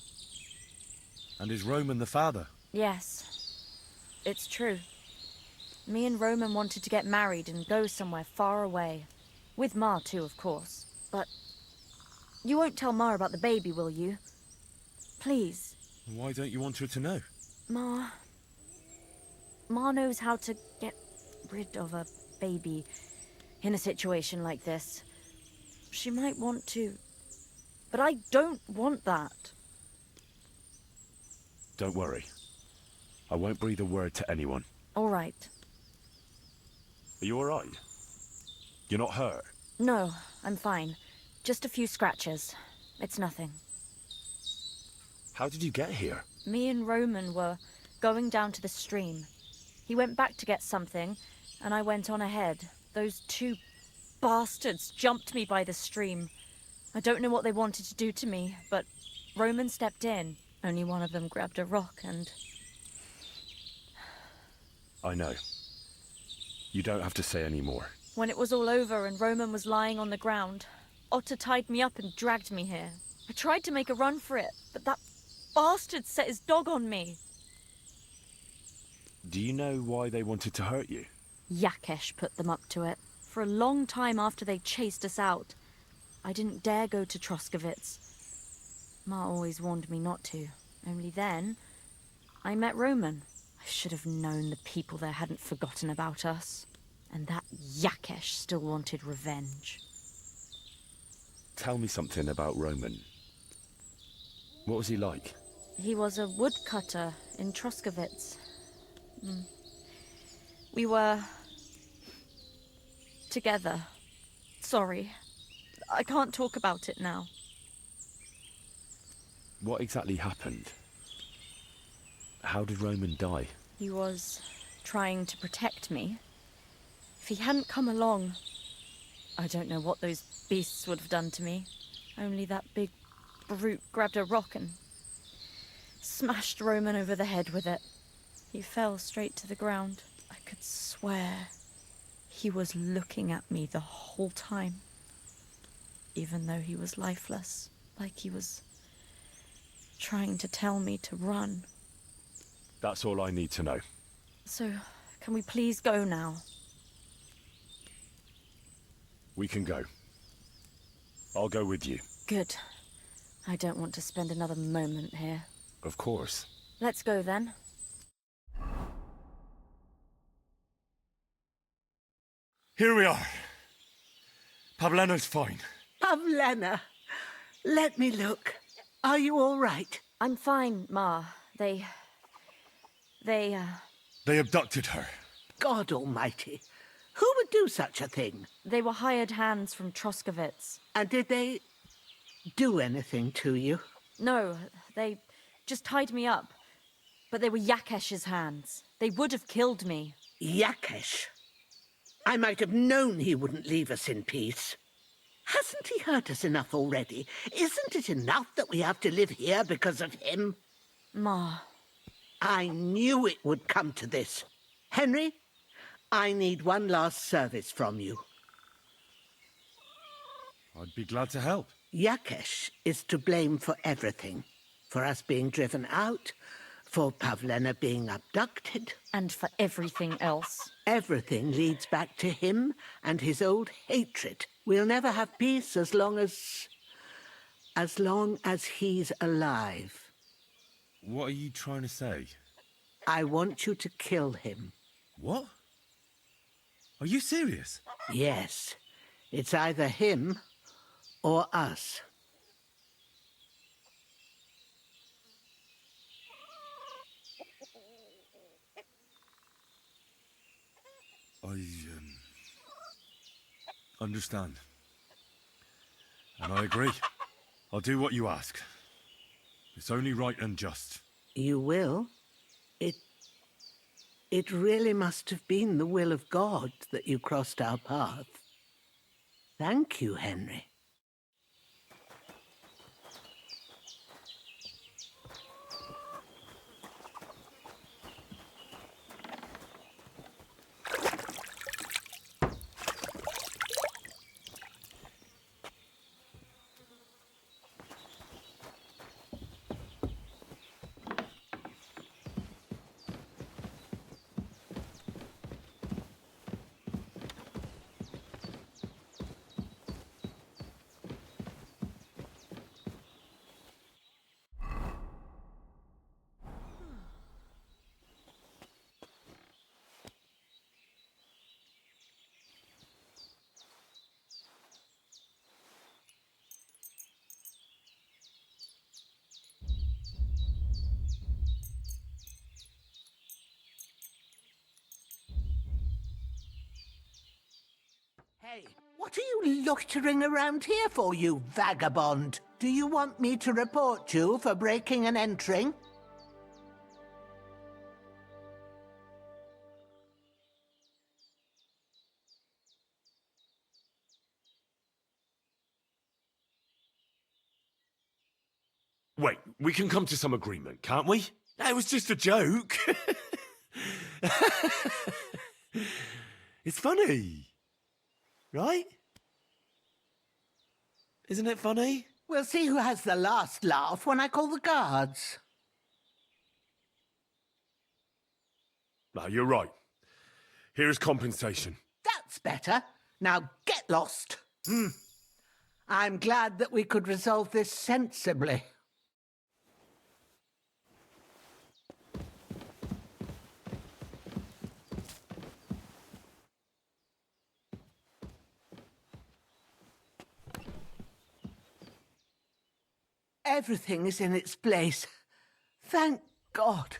And is Roman the father?
Yes, it's true. Me and Roman wanted to get married and go somewhere far away. With Ma too, of course. But you won't tell Ma about the baby, will you? Please.
Why don't you want her to know?
Ma knows how to get rid of a baby in a situation like this. She might want to, but I don't want that.
Don't worry. I won't breathe a word to anyone.
All right.
Are you all right? You're not hurt?
No, I'm fine. Just a few scratches. It's nothing.
How did you get here?
Me and Roman were going down to the stream. He went back to get something, and I went on ahead. Those two bastards jumped me by the stream. I don't know what they wanted to do to me, but Roman stepped in. Only one of them grabbed a rock and...
I know. You don't have to say any more.
When it was all over and Roman was lying on the ground, Otter tied me up and dragged me here. I tried to make a run for it, but that bastard set his dog on me.
Do you know why they wanted to hurt you?
Yakesh put them up to it. For a long time after they chased us out, I didn't dare go to Troskovitz. Ma always warned me not to. Only then, I met Roman. I should have known the people there hadn't forgotten about us. And that Yakesh still wanted revenge.
Tell me something about Roman. What was he like?
He was a woodcutter in Troskovitz. We were... together. Sorry. I can't talk about it now.
What exactly happened? How did Roman die?
He was trying to protect me. If he hadn't come along, I don't know what those beasts would have done to me. Only that big brute grabbed a rock and smashed Roman over the head with it. He fell straight to the ground. I could swear he was looking at me the whole time. Even though he was lifeless, like he was trying to tell me to run.
That's all I need to know.
So, can we please go now?
We can go. I'll go with you.
Good. I don't want to spend another moment here.
Of course.
Let's go then.
Here we are. Pavlena's fine.
Pavlena, let me look. Are you all right?
I'm fine, Ma. They
They abducted her.
God almighty. Who would do such a thing?
They were hired hands from Troskovitz.
And did they do anything to you?
No, they just tied me up. But they were Yakesh's hands. They would have killed me.
Yakesh? I might have known he wouldn't leave us in peace. Hasn't he hurt us enough already? Isn't it enough that we have to live here because of him?
Ma.
I knew it would come to this. Henry, I need one last service from you.
I'd be glad to help.
Yakesh is to blame for everything. For us being driven out, for Pavlena being abducted.
And for everything else.
Everything leads back to him and his old hatred. We'll never have peace as long as he's alive.
What are you trying to say?
I want you to kill him.
What? Are you serious?
Yes. It's either him or us.
I understand. And I agree. I'll do what you ask. It's only right and just.
You will? It really must have been the will of God that you crossed our path. Thank you, Henry. Hey, what are you loitering around here for, you vagabond? Do you want me to report you for breaking and entering?
Wait, we can come to some agreement, can't we? That was just a joke. It's funny. Right? Isn't it funny?
We'll see who has the last laugh when I call the guards.
No, you're right. Here's compensation.
That's better. Now get lost. I'm glad that we could resolve this sensibly. Everything is in its place. Thank God.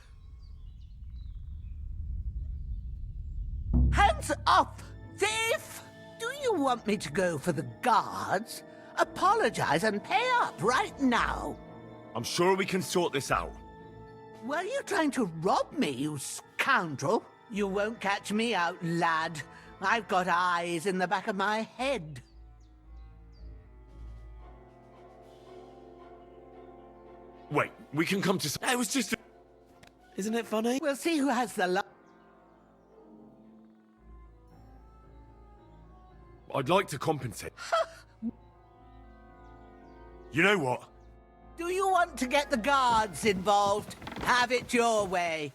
Hands off, thief! Do you want me to go for the guards? Apologize and pay up right now.
I'm sure we can sort this out.
Were you trying to rob me, you scoundrel? You won't catch me out, lad. I've got eyes in the back of my head.
Wait, we can come to... It was just a... Isn't it funny?
We'll see who has the
I'd like to compensate. You know what?
Do you want to get the guards involved? Have it your way.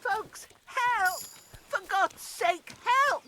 Folks, help! For God's sake, help!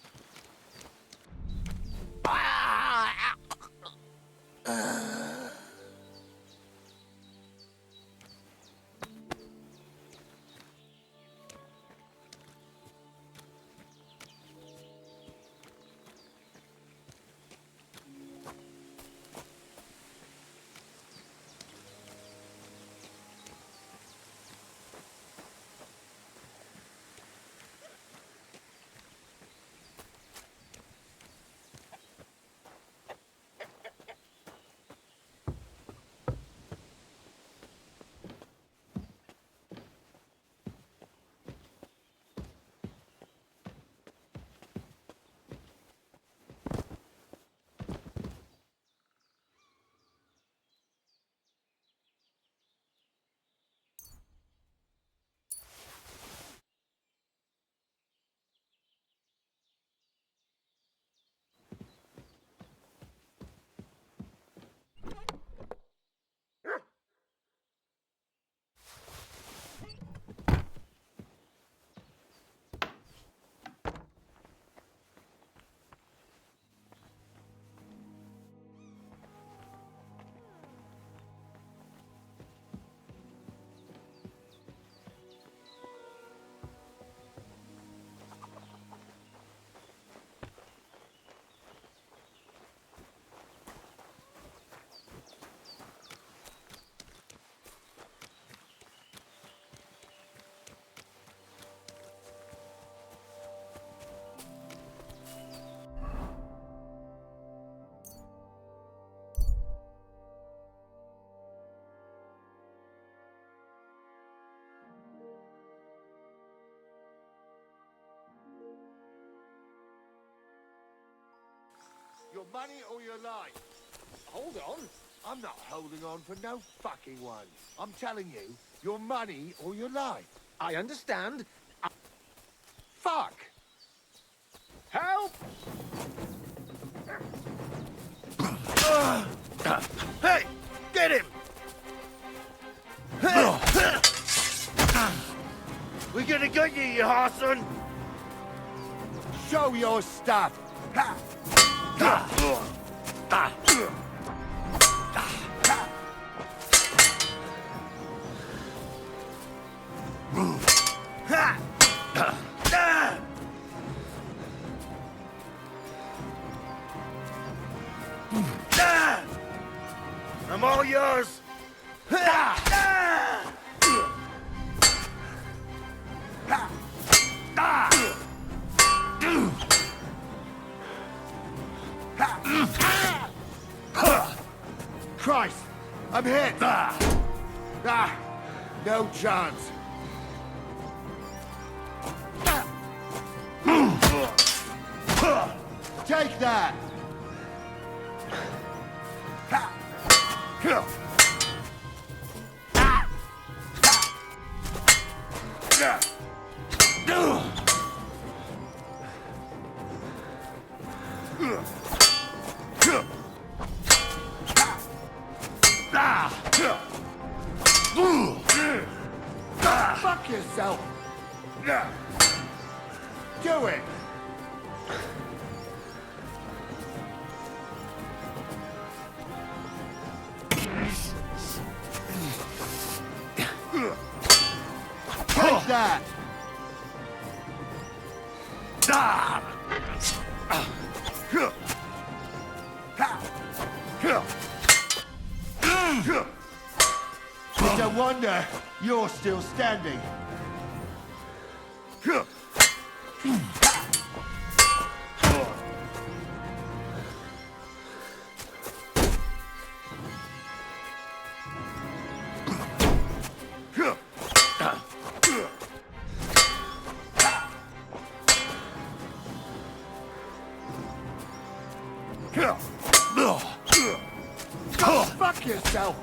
money or your life.
Hold on.
I'm not holding on for no fucking one. I'm telling you, your money or your life.
I understand.
Fuck!
Help!
Hey! Get him!
We're gonna get you, you arson!
Show your stuff!
I'm all yours!
Christ! I'm hit! No chance. Take that! Fuck yourself! Do it! Take that! It's a wonder you're still standing. Fuck yourself!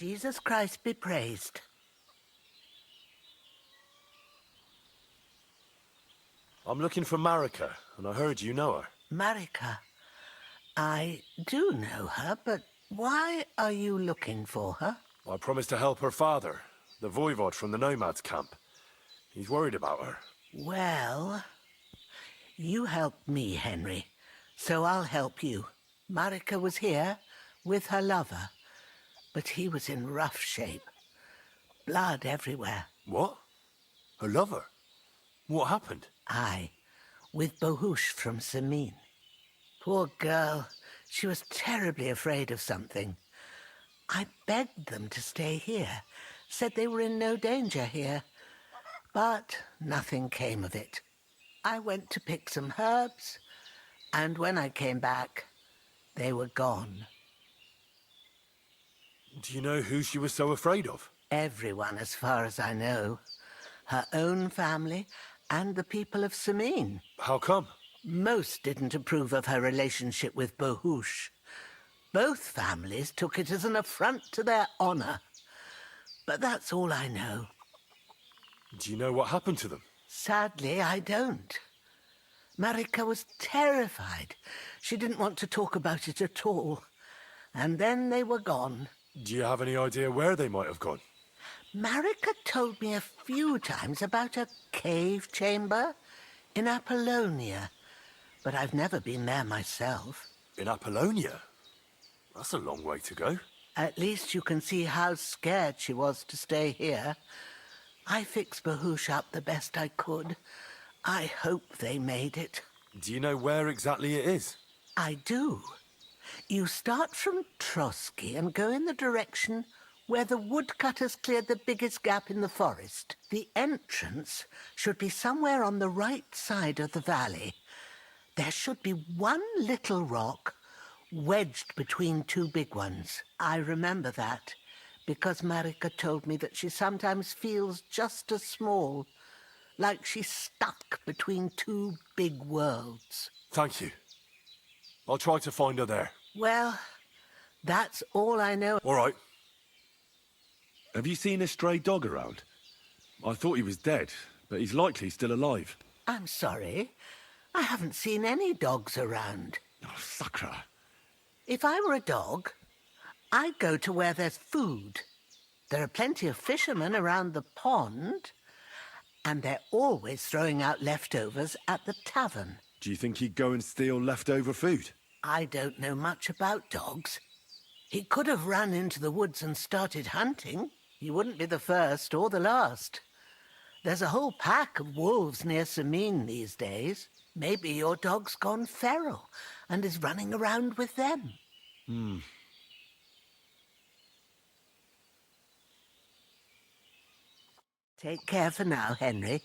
Jesus Christ be praised.
I'm looking for Marika, and I heard you know her.
Marika. I do know her, but why are you looking for her?
I promised to help her father, the voivod from the nomads camp. He's worried about her.
Well, you helped me, Henry, so I'll help you. Marika was here with her lover, but he was in rough shape. Blood everywhere.
What? Her lover? What happened?
Aye, with Bohush from Samin. Poor girl. She was terribly afraid of something. I begged them to stay here, said they were in no danger here. But nothing came of it. I went to pick some herbs, and when I came back, they were gone.
Do you know who she was so afraid of?
Everyone, as far as I know. Her own family and the people of Sameen.
How come?
Most didn't approve of her relationship with Bahush. Both families took it as an affront to their honor. But that's all I know.
Do you know what happened to them?
Sadly, I don't. Marika was terrified. She didn't want to talk about it at all. And then they were gone.
Do you have any idea where they might have gone?
Marika told me a few times about a cave chamber in Apollonia, but I've never been there myself.
In Apollonia? That's a long way to go.
At least you can see how scared she was to stay here. I fixed Bahush up the best I could. I hope they made it.
Do you know where exactly it is?
I do. You start from Trotsky and go in the direction where the woodcutters cleared the biggest gap in the forest. The entrance should be somewhere on the right side of the valley. There should be one little rock wedged between two big ones. I remember that because Marika told me that she sometimes feels just as small, like she's stuck between two big worlds.
Thank you. I'll try to find her there.
Well, that's all I know.
All right. Have you seen a stray dog around? I thought he was dead, but he's likely still alive.
I'm sorry. I haven't seen any dogs around.
Oh, Sakra.
If I were a dog, I'd go to where there's food. There are plenty of fishermen around the pond, and they're always throwing out leftovers at the tavern.
Do you think he'd go and steal leftover food?
I don't know much about dogs. He could have run into the woods and started hunting. He wouldn't be the first or the last. There's a whole pack of wolves near Sameen these days. Maybe your dog's gone feral and is running around with them. Take care for now, Henry.